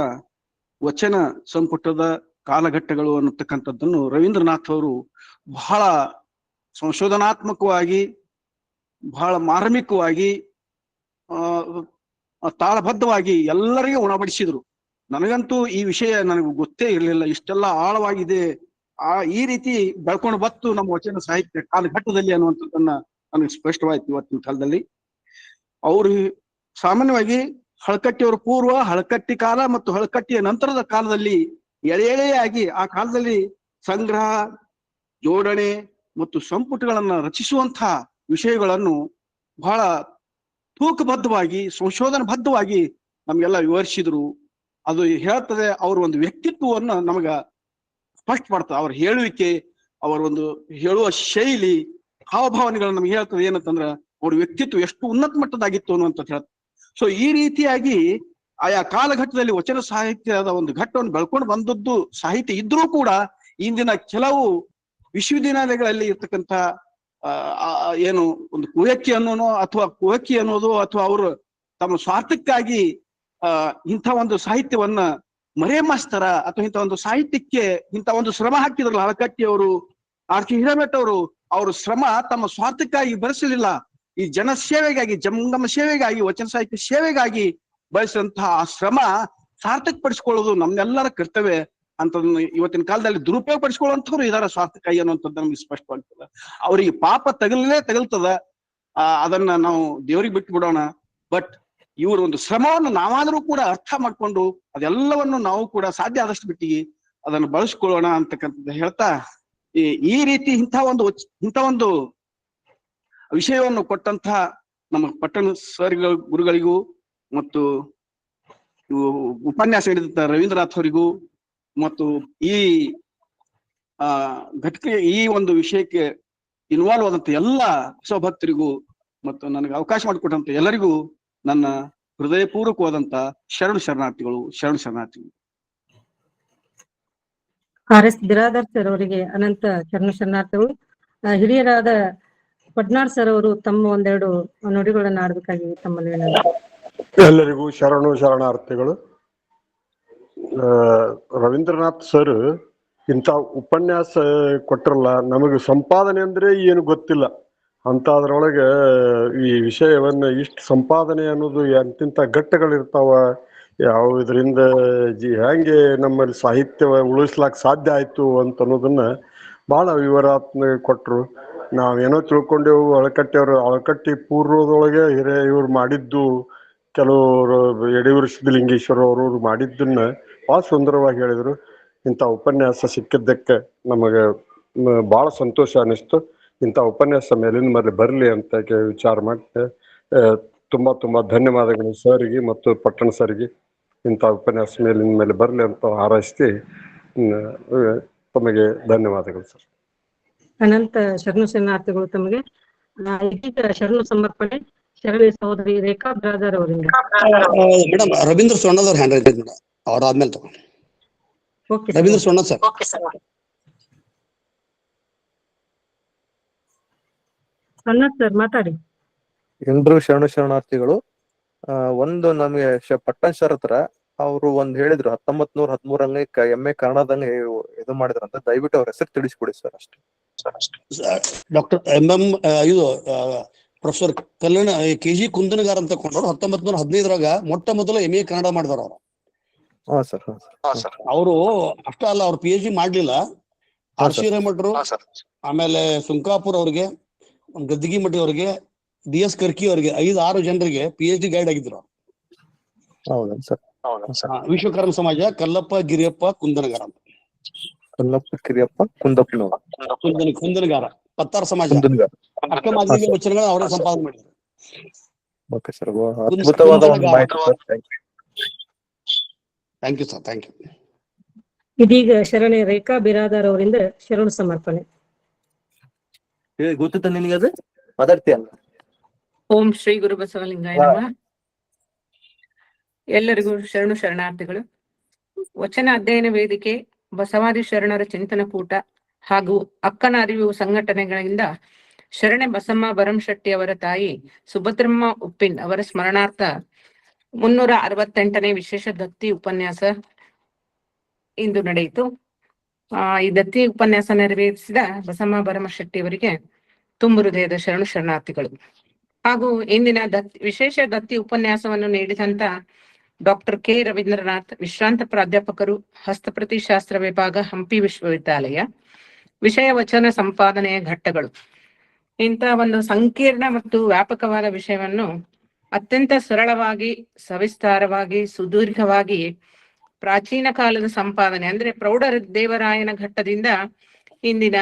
ವಚನ ಸಂಪುಟದ ಕಾಲಘಟ್ಟಗಳು ಅನ್ನತಕ್ಕಂಥದ್ದನ್ನು ರವೀಂದ್ರನಾಥ್ ಅವರು ಬಹಳ ಸಂಶೋಧನಾತ್ಮಕವಾಗಿ, ಬಹಳ ಮಾರ್ಮಿಕವಾಗಿ, ತಾಳಬದ್ಧವಾಗಿ ಎಲ್ಲರಿಗೂ ಉಣಬಡಿಸಿದ್ರು. ನನಗಂತೂ ಈ ವಿಷಯ ನನಗೆ ಗೊತ್ತೇ ಇರಲಿಲ್ಲ, ಇಷ್ಟೆಲ್ಲ ಆಳವಾಗಿದೆ, ಈ ರೀತಿ ಬೆಳ್ಕೊಂಡು ಬತ್ತು ನಮ್ಮ ವಚನ ಸಾಹಿತ್ಯ ಕಾಲಘಟ್ಟದಲ್ಲಿ ಅನ್ನುವಂಥದ್ದನ್ನ ನನಗೆ ಸ್ಪಷ್ಟವಾಯ್ತು ಇವತ್ತಿನ ಕಾಲದಲ್ಲಿ. ಅವರು ಸಾಮಾನ್ಯವಾಗಿ ಹಳಕಟ್ಟಿಯವರ ಪೂರ್ವ, ಹಳಕಟ್ಟಿ ಕಾಲ ಮತ್ತು ಹಳಕಟ್ಟಿಯ ನಂತರದ ಕಾಲದಲ್ಲಿ ಎಳೆಯಾಗಿ ಆ ಕಾಲದಲ್ಲಿ ಸಂಗ್ರಹ, ಜೋಡಣೆ ಮತ್ತು ಸಂಪುಟಗಳನ್ನ ರಚಿಸುವಂತಹ ವಿಷಯಗಳನ್ನು ಬಹಳ ತೂಕಬದ್ಧವಾಗಿ, ಸಂಶೋಧನಬದ್ಧವಾಗಿ ನಮ್ಗೆಲ್ಲ ವಿವರಿಸಿದ್ರು. ಅದು ಹೇಳ್ತದೆ ಅವರ ಒಂದು ವ್ಯಕ್ತಿತ್ವವನ್ನ ನಮಗ ಸ್ಪಷ್ಟಪಡ್ತದೆ. ಅವ್ರ ಹೇಳುವಿಕೆ, ಅವರ ಒಂದು ಹೇಳುವ ಶೈಲಿ, ಹಾವಭಾವನೆಗಳು ನಮ್ಗೆ ಹೇಳ್ತದೆ ಏನಂತಂದ್ರ ಅವ್ರ ವ್ಯಕ್ತಿತ್ವ ಎಷ್ಟು ಉನ್ನತ ಮಟ್ಟದಾಗಿತ್ತು ಅನ್ನುವಂಥದ್ದು ಹೇಳ್ತದೆ. ಸೊ ಈ ರೀತಿಯಾಗಿ ಆಯಾ ಕಾಲಘಟ್ಟದಲ್ಲಿ ವಚನ ಸಾಹಿತ್ಯದ ಒಂದು ಘಟ್ಟವನ್ನು ಬೆಳ್ಕೊಂಡು ಬಂದದ್ದು ಸಾಹಿತ್ಯ ಇದ್ರೂ ಕೂಡ ಇಂದಿನ ಕೆಲವು ವಿಶ್ವವಿದ್ಯಾನಿಲಯಗಳಲ್ಲಿ ಇರ್ತಕ್ಕಂಥ ಏನು ಒಂದು ಕುಹಕಿ ಅನ್ನೋನೋ ಅಥವಾ ಕುಹಕಿ ಅನ್ನೋದು ಅಥವಾ ಅವರು ತಮ್ಮ ಸ್ವಾರ್ಥಕ್ಕಾಗಿ ಇಂಥ ಒಂದು ಸಾಹಿತ್ಯವನ್ನ ಮರೆಮಾಚ್ತಾರ ಅಥವಾ ಇಂಥ ಒಂದು ಸಾಹಿತ್ಯಕ್ಕೆ ಇಂಥ ಒಂದು ಶ್ರಮ ಹಾಕಿದ್ರಲ್ಲ ಹಳಕಟ್ಟಿಯವರು, RK ಹಿರೇಮಠ ಅವರು, ಅವ್ರ ಶ್ರಮ ತಮ್ಮ ಸ್ವಾರ್ಥಕ್ಕಾಗಿ ಬೆಳೆಸಲಿಲ್ಲ. ಈ ಜನ ಸೇವೆಗಾಗಿ, ಜಂಗಮ ಸೇವೆಗಾಗಿ, ವಚನ ಸಾಹಿತ್ಯ ಸೇವೆಗಾಗಿ ಬಳಸಿದಂತಹ ಆ ಶ್ರಮ ಸಾರ್ಥಕ ಪಡಿಸ್ಕೊಳ್ಳೋದು ನಮ್ಮೆಲ್ಲರ ಕರ್ತವ್ಯ ಅಂತ ಇವತ್ತಿನ ಕಾಲದಲ್ಲಿ ದುರುಪಯೋಗ ಪಡಿಸ್ಕೊಳ್ಳುವಂಥವ್ರು ಇದಾರ ಸ್ವಾರ್ಥಕ್ಕಾಗಿ ಅನ್ನುವಂಥದ್ದು ನಮ್ಗೆ ಸ್ಪಷ್ಟವಾಗ್ತದ. ಅವ್ರಿಗೆ ಪಾಪ ತಗಲ್ತದ, ಅದನ್ನ ನಾವು ದೇವ್ರಿಗೆ ಬಿಟ್ಟು ಬಿಡೋಣ. ಬಟ್ ಇವ್ರ ಒಂದು ಶ್ರಮವನ್ನು ನಾವಾದ್ರೂ ಕೂಡ ಅರ್ಥ ಮಾಡ್ಕೊಂಡು ಅದೆಲ್ಲವನ್ನು ನಾವು ಕೂಡ ಸಾಧ್ಯ ಆದಷ್ಟು ಬಿಟ್ಟಿಗೆ ಅದನ್ನು ಬಳಸ್ಕೊಳ್ಳೋಣ ಅಂತಕ್ಕಂಥದ್ದು ಹೇಳ್ತಾ, ಈ ರೀತಿ ಇಂಥ ಒಂದು ವಿಷಯವನ್ನು ಕೊಟ್ಟಂತಹ ನಮ್ಮ ಪಟ್ಟಣ ಸರ್ಗಳ ಗುರುಗಳಿಗೂ ಮತ್ತು ಉಪನ್ಯಾಸ ನೀಡಿದಂತ ರವೀಂದ್ರನಾಥ್ ಅವರಿಗೂ ಮತ್ತು ಈ ಘಟನೆ ಈ ಒಂದು ವಿಷಯಕ್ಕೆ ಇನ್ವಾಲ್ವ್ ಆದಂತ ಎಲ್ಲ ಭಕ್ತರಿಗೂ ಮತ್ತು ನನಗೆ ಅವಕಾಶ ಮಾಡಿಕೊಟ್ಟಂತ ಎಲ್ಲರಿಗೂ ನನ್ನ ಹೃದಯಪೂರ್ವಕವಾದಂತ ಶರಣಾರ್ಥಿಗಳು. RS ಬಿರಾದರ್ ಸರ್ ಅವರಿಗೆ ಅನಂತ ಶರಣಾರ್ಥಿಗಳು. ಹಿರಿಯರಾದ ಪಡ್ನಾಳ್ ಸರ್ ಅವರು ತಮ್ಮ ಒಂದೆರಡು ನುಡಿಗಳನ್ನ ಆಡ್ಬೇಕಾಗಿ ತಮ್ಮಲ್ಲಿ ಎಲ್ಲರಿಗೂ ಶರಣಾರ್ಥಿಗಳು. ರವೀಂದ್ರನಾಥ್ ಸರ್ ಇಂಥ ಉಪನ್ಯಾಸ ಕೊಟ್ರಲ್ಲ, ನಮಗೆ ಸಂಪಾದನೆ ಅಂದ್ರೆ ಏನು ಗೊತ್ತಿಲ್ಲ ಅಂತದ್ರೊಳಗೆ ಈ ವಿಷಯವನ್ನ ಇಷ್ಟು ಸಂಪಾದನೆ ಅನ್ನೋದು ಎಂತಿಂತ ಘಟ್ಟಗಳಿರ್ತಾವ, ಯಾವ ಇದರಿಂದ ಹೆಂಗೆ ನಮ್ಮಲ್ಲಿ ಸಾಹಿತ್ಯ ಉಳಿಸ್ಲಾಕ್ ಸಾಧ್ಯ ಆಯ್ತು ಅಂತ ಅನ್ನೋದನ್ನ ಬಹಳ ವಿವರಾತ್ಮಕ ಕೊಟ್ರು. ನಾವೇನೋ ತಿಳ್ಕೊಂಡೆವು, ಅಳಕಟ್ಟಿ ಪೂರ್ವದೊಳಗೆ ಇವ್ರು ಮಾಡಿದ್ದು, ಕೆಲವರು ಯಡಿಯೂರು ಸಿದ್ದಲಿಂಗೇಶ್ವರ ಅವರು ಮಾಡಿದ್ದನ್ನ ಬಹಳ ಸುಂದರವಾಗಿ ಹೇಳಿದ್ರು. ಇಂಥ ಉಪನ್ಯಾಸ ಸಿಕ್ಕಿದ್ದಕ್ಕೆ ನಮಗೆ ಬಹಳ ಸಂತೋಷ ಅನಿಸ್ತು. ಇಂಥ ಉಪನ್ಯಾಸ ಮೇಲಿನ ಮೇಲೆ ಬರಲಿ ಅಂತ ವಿಚಾರ ಮಾಡಿ ತುಂಬಾ ಧನ್ಯವಾದಗಳು ಸರ್ಗೆ ಮತ್ತು ಪಟ್ಟಣ ಸರ್ಗೆ. ಇಂಥ ಉಪನ್ಯಾಸ ಮೇಲಿನ ಮೇಲೆ ಬರಲಿ ಅಂತ ಹಾರೈಸಿ ತಮಗೆ ಧನ್ಯವಾದಗಳು ಸರ್. ಅನಂತ ಶರಣಾರ್ಥಿಗಳು ತಮಗೆ. ಇದೀಗ ಶರಣ ಸಮರ್ಪಣೆ ಶರಣಿ ಸಹೋದರಿ ರೇಖಾ ಬ್ರಾದರ್ ಅವರಿಂದ. ಮೇಡಮ್ ರವೀಂದ್ರ ಸೊಣ್ಣದವ್ರ ಹ್ಯಾಂಡ್ ರೈಟ್ ಮೇಡಮ್, ಅವ್ರಾದ್ಮೇಲೆ ತಗೊಂಡು ರವೀಂದ್ರ ಸೊಣ್ಣ ಸರ್. ಸರ್ ಮಾತಾಡಿ. ಎಲ್ರು ಶರಣಾರ್ಥಿಗಳು. ಒಂದು ನಮ್ಗೆ ಪಟ್ಟಣ್ ಸರ್ ಹತ್ರ ಅವರು ಒಂದ್ ಹೇಳಿದ್ರು 1913 MA ಕನ್ನಡದಂಗೆ ಇದು ಮಾಡಿದ್ರಂತ. ದಯವಿಟ್ಟು ಅವ್ರ ಹೆಸರು ತಿಳಿಸ್ಕೊಡಿ ಸರ್ ಅಷ್ಟೇ. ಡಾಕ್ಟರ್ MM ಇದು ಪ್ರೊಫೆಸರ್ ಕಲ್ಯಾಣ KG ಕುಂದನಗಾರ್ ಅಂತ ಕೊಂಡವ್ರು 1915 ಮೊಟ್ಟ ಮೊದಲ MA ಕನ್ನಡ ಮಾಡಿದವ್ರ ಅವ್ರು. ಅವರು ಅಷ್ಟ ಅಲ್ಲ, ಅವ್ರು PhD ಮಾಡ್ಲಿಲ್ಲ. RC ಹಿರೇಮಠರು, ಆಮೇಲೆ ಸುಂಕಾಪುರ್ ಅವ್ರಿಗೆ, ಗದ್ದಿಗಿ ಮಠಿ ಅವ್ರಿಗೆ, DS ಕರ್ಕಿ ಅವ್ರಿಗೆ 5-6 ಜನರಿಗೆ PhD ಗೈಡ್ ಆಗಿದ್ರು. ವಿಶ್ವಕರ್ಮ ಸಮಾಜ ಕಲ್ಲಪ್ಪ ಗಿರಿಯಪ್ಪ ಕುಂದನಗಾರ ಅಂತ. ಕುಂದನಗಾರ ಪತ್ತಾರ ಸಮಾಜ ಅಕ್ಕಮಾದಿಗೆ ವಚನಗಳ ಅವರೇ ಸಂಪಾದನೆ ಮಾಡಿದ್ರು. Thank you sir, thank you. ಇದೀಗ ಶರಣೆ ರೇಖಾ ಬಿರಾದರ್ ಅವರಿಂದ ಶರಣ ಸಮರ್ಪಣೆ. ಗೊತ್ತ ನಿನಗೆ ಅದು ಮಾತಾಡ್ತೀಯ? ಓಂ ಶ್ರೀ ಗುರು ಬಸವಲಿಂಗಾಯ ನಮಃ. ಎಲ್ಲರಿಗೂ ಶರಣಾರ್ಥಿಗಳು. ವಚನ ಅಧ್ಯಯನ ವೇದಿಕೆ, ಬಸವಾದಿ ಶರಣರ ಚಿಂತನ ಕೂಟ ಹಾಗೂ ಅಕ್ಕನ ಅರಿವು ಸಂಘಟನೆಗಳಿಂದ ಶರಣೆ ಬಸಮ್ಮ ಬರಂಶೆಟ್ಟಿ ಅವರ ತಾಯಿ ಸುಭದ್ರಮ್ಮ ಉಪ್ಪಿನ್ ಅವರ ಸ್ಮರಣಾರ್ಥ 368ನೇ ವಿಶೇಷ ದತ್ತಿ ಉಪನ್ಯಾಸ ಇಂದು ನಡೆಯಿತು. ಈ ದತ್ತಿ ಉಪನ್ಯಾಸ ನೆರವೇರಿಸಿದ ಬಸಮ್ಮ ಭರಮಶೆಟ್ಟಿ ಅವರಿಗೆ ತುಂಬು ಹೃದಯದ ಶರಣಾರ್ಥಿಗಳು. ಹಾಗೂ ಇಂದಿನ ವಿಶೇಷ ದತ್ತಿ ಉಪನ್ಯಾಸವನ್ನು ನೀಡಿದಂತ ಡಾಕ್ಟರ್ K. ರವೀಂದ್ರನಾಥ್, ವಿಶ್ರಾಂತ ಪ್ರಾಧ್ಯಾಪಕರು, ಹಸ್ತಪ್ರತಿ ಶಾಸ್ತ್ರ ವಿಭಾಗ, ಹಂಪಿ ವಿಶ್ವವಿದ್ಯಾಲಯ. ವಿಷಯ ವಚನ ಸಂಪಾದನೆಯ ಘಟ್ಟಗಳು. ಇಂಥ ಒಂದು ಸಂಕೀರ್ಣ ಮತ್ತು ವ್ಯಾಪಕವಾದ ವಿಷಯವನ್ನು ಅತ್ಯಂತ ಸರಳವಾಗಿ, ಸವಿಸ್ತಾರವಾಗಿ, ಸುದೀರ್ಘವಾಗಿ ಪ್ರಾಚೀನ ಕಾಲದ ಸಂಪಾದನೆ ಅಂದ್ರೆ ಪ್ರೌಢ ದೇವರಾಯನ ಘಟ್ಟದಿಂದ ಇಂದಿನ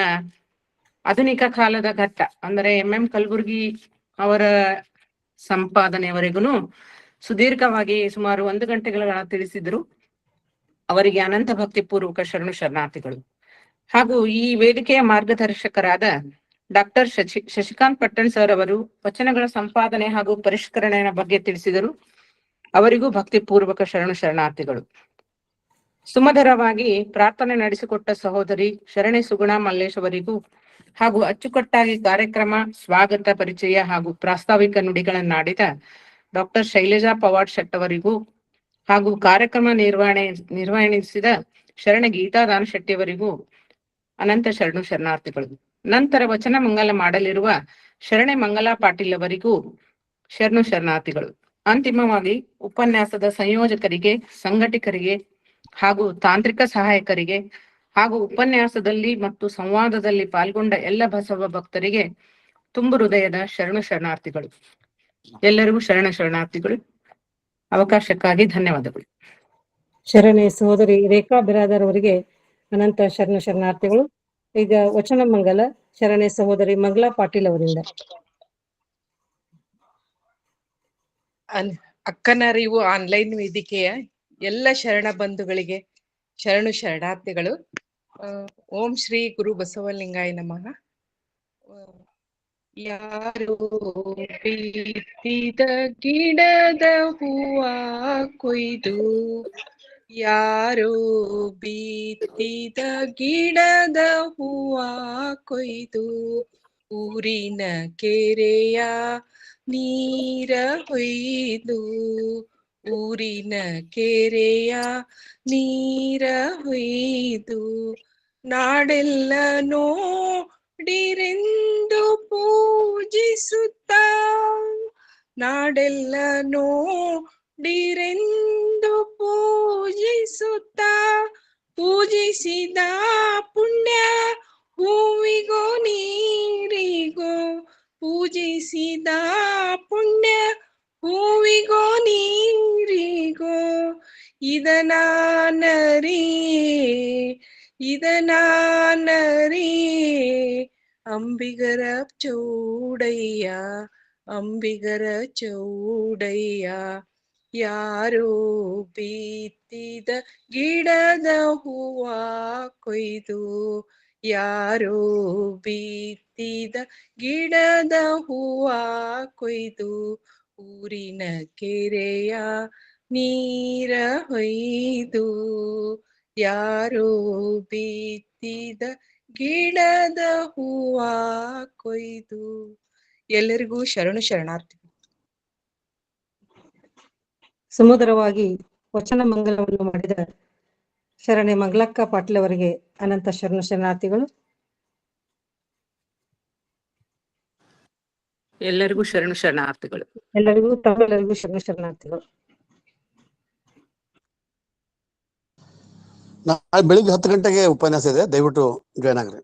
ಆಧುನಿಕ ಕಾಲದ ಘಟ್ಟ ಅಂದ್ರೆ MM ಕಲಬುರ್ಗಿ ಅವರ ಸಂಪಾದನೆಯವರೆಗೂ ಸುದೀರ್ಘವಾಗಿ ಸುಮಾರು 1 ಗಂಟೆಗಳ ತಿಳಿಸಿದ್ರು. ಅವರಿಗೆ ಅನಂತ ಭಕ್ತಿಪೂರ್ವಕ ಶರಣಾರ್ಥಿಗಳು. ಹಾಗೂ ಈ ವೇದಿಕೆಯ ಮಾರ್ಗದರ್ಶಕರಾದ ಡಾಕ್ಟರ್ ಶಶಿಕಾಂತ್ ಪಟ್ಟಣ್ ಸರ್ ಅವರು ವಚನಗಳ ಸಂಪಾದನೆ ಹಾಗೂ ಪರಿಷ್ಕರಣೆಯ ಬಗ್ಗೆ ತಿಳಿಸಿದರು. ಅವರಿಗೂ ಭಕ್ತಿಪೂರ್ವಕ ಶರಣಾರ್ಥಿಗಳು. ಸುಮಧುರವಾಗಿ ಪ್ರಾರ್ಥನೆ ನಡೆಸಿಕೊಟ್ಟ ಸಹೋದರಿ ಶರಣೆ ಸುಗುಣ ಮಲ್ಲೇಶ್ ಅವರಿಗೂ ಹಾಗೂ ಅಚ್ಚುಕಟ್ಟಾಗಿ ಕಾರ್ಯಕ್ರಮ, ಸ್ವಾಗತ, ಪರಿಚಯ ಹಾಗೂ ಪ್ರಾಸ್ತಾವಿಕ ನುಡಿಗಳನ್ನಾಡಿದ ಡಾಕ್ಟರ್ ಶೈಲಜಾ ಪವಾಡ್ ಶೆಟ್ ಅವರಿಗೂ ಹಾಗೂ ಕಾರ್ಯಕ್ರಮ ನಿರ್ವಹಿಸಿದ ಶರಣ ಗೀತಾದಾನ ಶೆಟ್ಟಿ ಅವರಿಗೂ ಅನಂತ ಶರಣಾರ್ಥಿಗಳು. ನಂತರ ವಚನ ಮಂಗಲ ಮಾಡಲಿರುವ ಶರಣೆ ಮಂಗಲಾ ಪಾಟೀಲ್ ಅವರಿಗೂ ಶರಣಾರ್ಥಿಗಳು. ಅಂತಿಮವಾಗಿ ಉಪನ್ಯಾಸದ ಸಂಯೋಜಕರಿಗೆ, ಸಂಘಟಕರಿಗೆ ಹಾಗೂ ತಾಂತ್ರಿಕ ಸಹಾಯಕರಿಗೆ ಹಾಗೂ ಉಪನ್ಯಾಸದಲ್ಲಿ ಮತ್ತು ಸಂವಾದದಲ್ಲಿ ಪಾಲ್ಗೊಂಡ ಎಲ್ಲ ಬಸವ ಭಕ್ತರಿಗೆ ತುಂಬು ಹೃದಯದ ಶರಣಾರ್ಥಿಗಳು. ಎಲ್ಲರಿಗೂ ಶರಣಾರ್ಥಿಗಳು. ಅವಕಾಶಕ್ಕಾಗಿ ಧನ್ಯವಾದಗಳು. ಶರಣೆ ಸಹೋದರಿ ರೇಖಾ ಬಿರಾದರ್ ಅವರಿಗೆ ಅನಂತ ಶರಣಾರ್ಥಿಗಳು. ಈಗ ವಚನ ಮಂಗಲ ಶರಣೆ ಸಹೋದರಿ ಮಂಗಲಾ ಪಾಟೀಲ್ ಅವರಿಂದ. ಅಕ್ಕನರಿವು ಆನ್ಲೈನ್ ವೇದಿಕೆಯ ಎಲ್ಲ ಶರಣ ಬಂಧುಗಳಿಗೆ ಶರಣಾರ್ಥಿಗಳು. ಓಂ ಶ್ರೀ ಗುರು ಬಸವಲಿಂಗಾಯ ನಮಃ. ಯಾರೋ ಬಿತ್ತಿದ ಗಿಡದ ಹೂವ ಕೊಯ್ದು, ಯಾರೋ ಬಿತ್ತಿದ ಗಿಡದ ಹೂವ ಕೊಯ್ದು, ಊರಿನ ಕೆರೆಯ ನೀರ ಹೊಯ್ದು, ಊರಿನ ಕೆರೆಯ ನೀರ ಹೊಯ್ದು, ನಾಡೆಲ್ಲ ನೋಡಿರೆಂದು ಪೂಜಿಸುತ್ತ, ನಾಡೆಲ್ಲ ನೋಡಿರೆಂದು ಪೂಜಿಸುತ್ತ, ಪೂಜಿಸಿದ ಪುಣ್ಯ ಹೂವಿಗೋ ನೀರಿಗೋ, ಪೂಜಿಸಿದ ಪುಣ್ಯ ಹೂವಿಗೋ ನೀರಿಗೋ, ಇದನಾನರಿ ಅಂಬಿಗರ ಚೌಡಯ್ಯ, ಅಂಬಿಗರ ಚೌಡಯ್ಯ. ಯಾರೋ ಬಿತ್ತಿದ ಗಿಡದ ಹೂವ ಕೊಯ್ದು, ಯಾರೋ ಬಿತ್ತಿದ ಗಿಡದ ಹೂವ ಕೊಯ್ದು, ಊರಿನ ಕೆರೆಯ ನೀರ ಹೊಯ್ದು, ಯಾರೋ ಬಿತ್ತಿದ ಗಿಡದ ಹೂವ ಕೊಯ್ದು. ಎಲ್ಲರಿಗೂ ಶರಣಾರ್ಥಿ. ಸುಮಧುರವಾಗಿ ವಚನ ಮಂಗಲವನ್ನು ಮಾಡಿದ ಶರಣೆ ಮಂಗಳಕ್ಕ ಪಾಟೀಲ್ ಅವರಿಗೆ ಅನಂತ ಶರಣಾರ್ಥಿಗಳು. ಎಲ್ಲರಿಗೂ ಶರಣಾರ್ಥಿಗಳು. ಎಲ್ಲರಿಗೂ ತಮ್ಮೆಲ್ಲರಿಗೂ ಶರಣಾರ್ಥಿಗಳು. ನಾಳೆ ಬೆಳಿಗ್ಗೆ 10 ಗಂಟೆಗೆ ಉಪನ್ಯಾಸ ಇದೆ, ದಯವಿಟ್ಟು ಜಾಯ್ನ್ ಆಗ್ರಿ.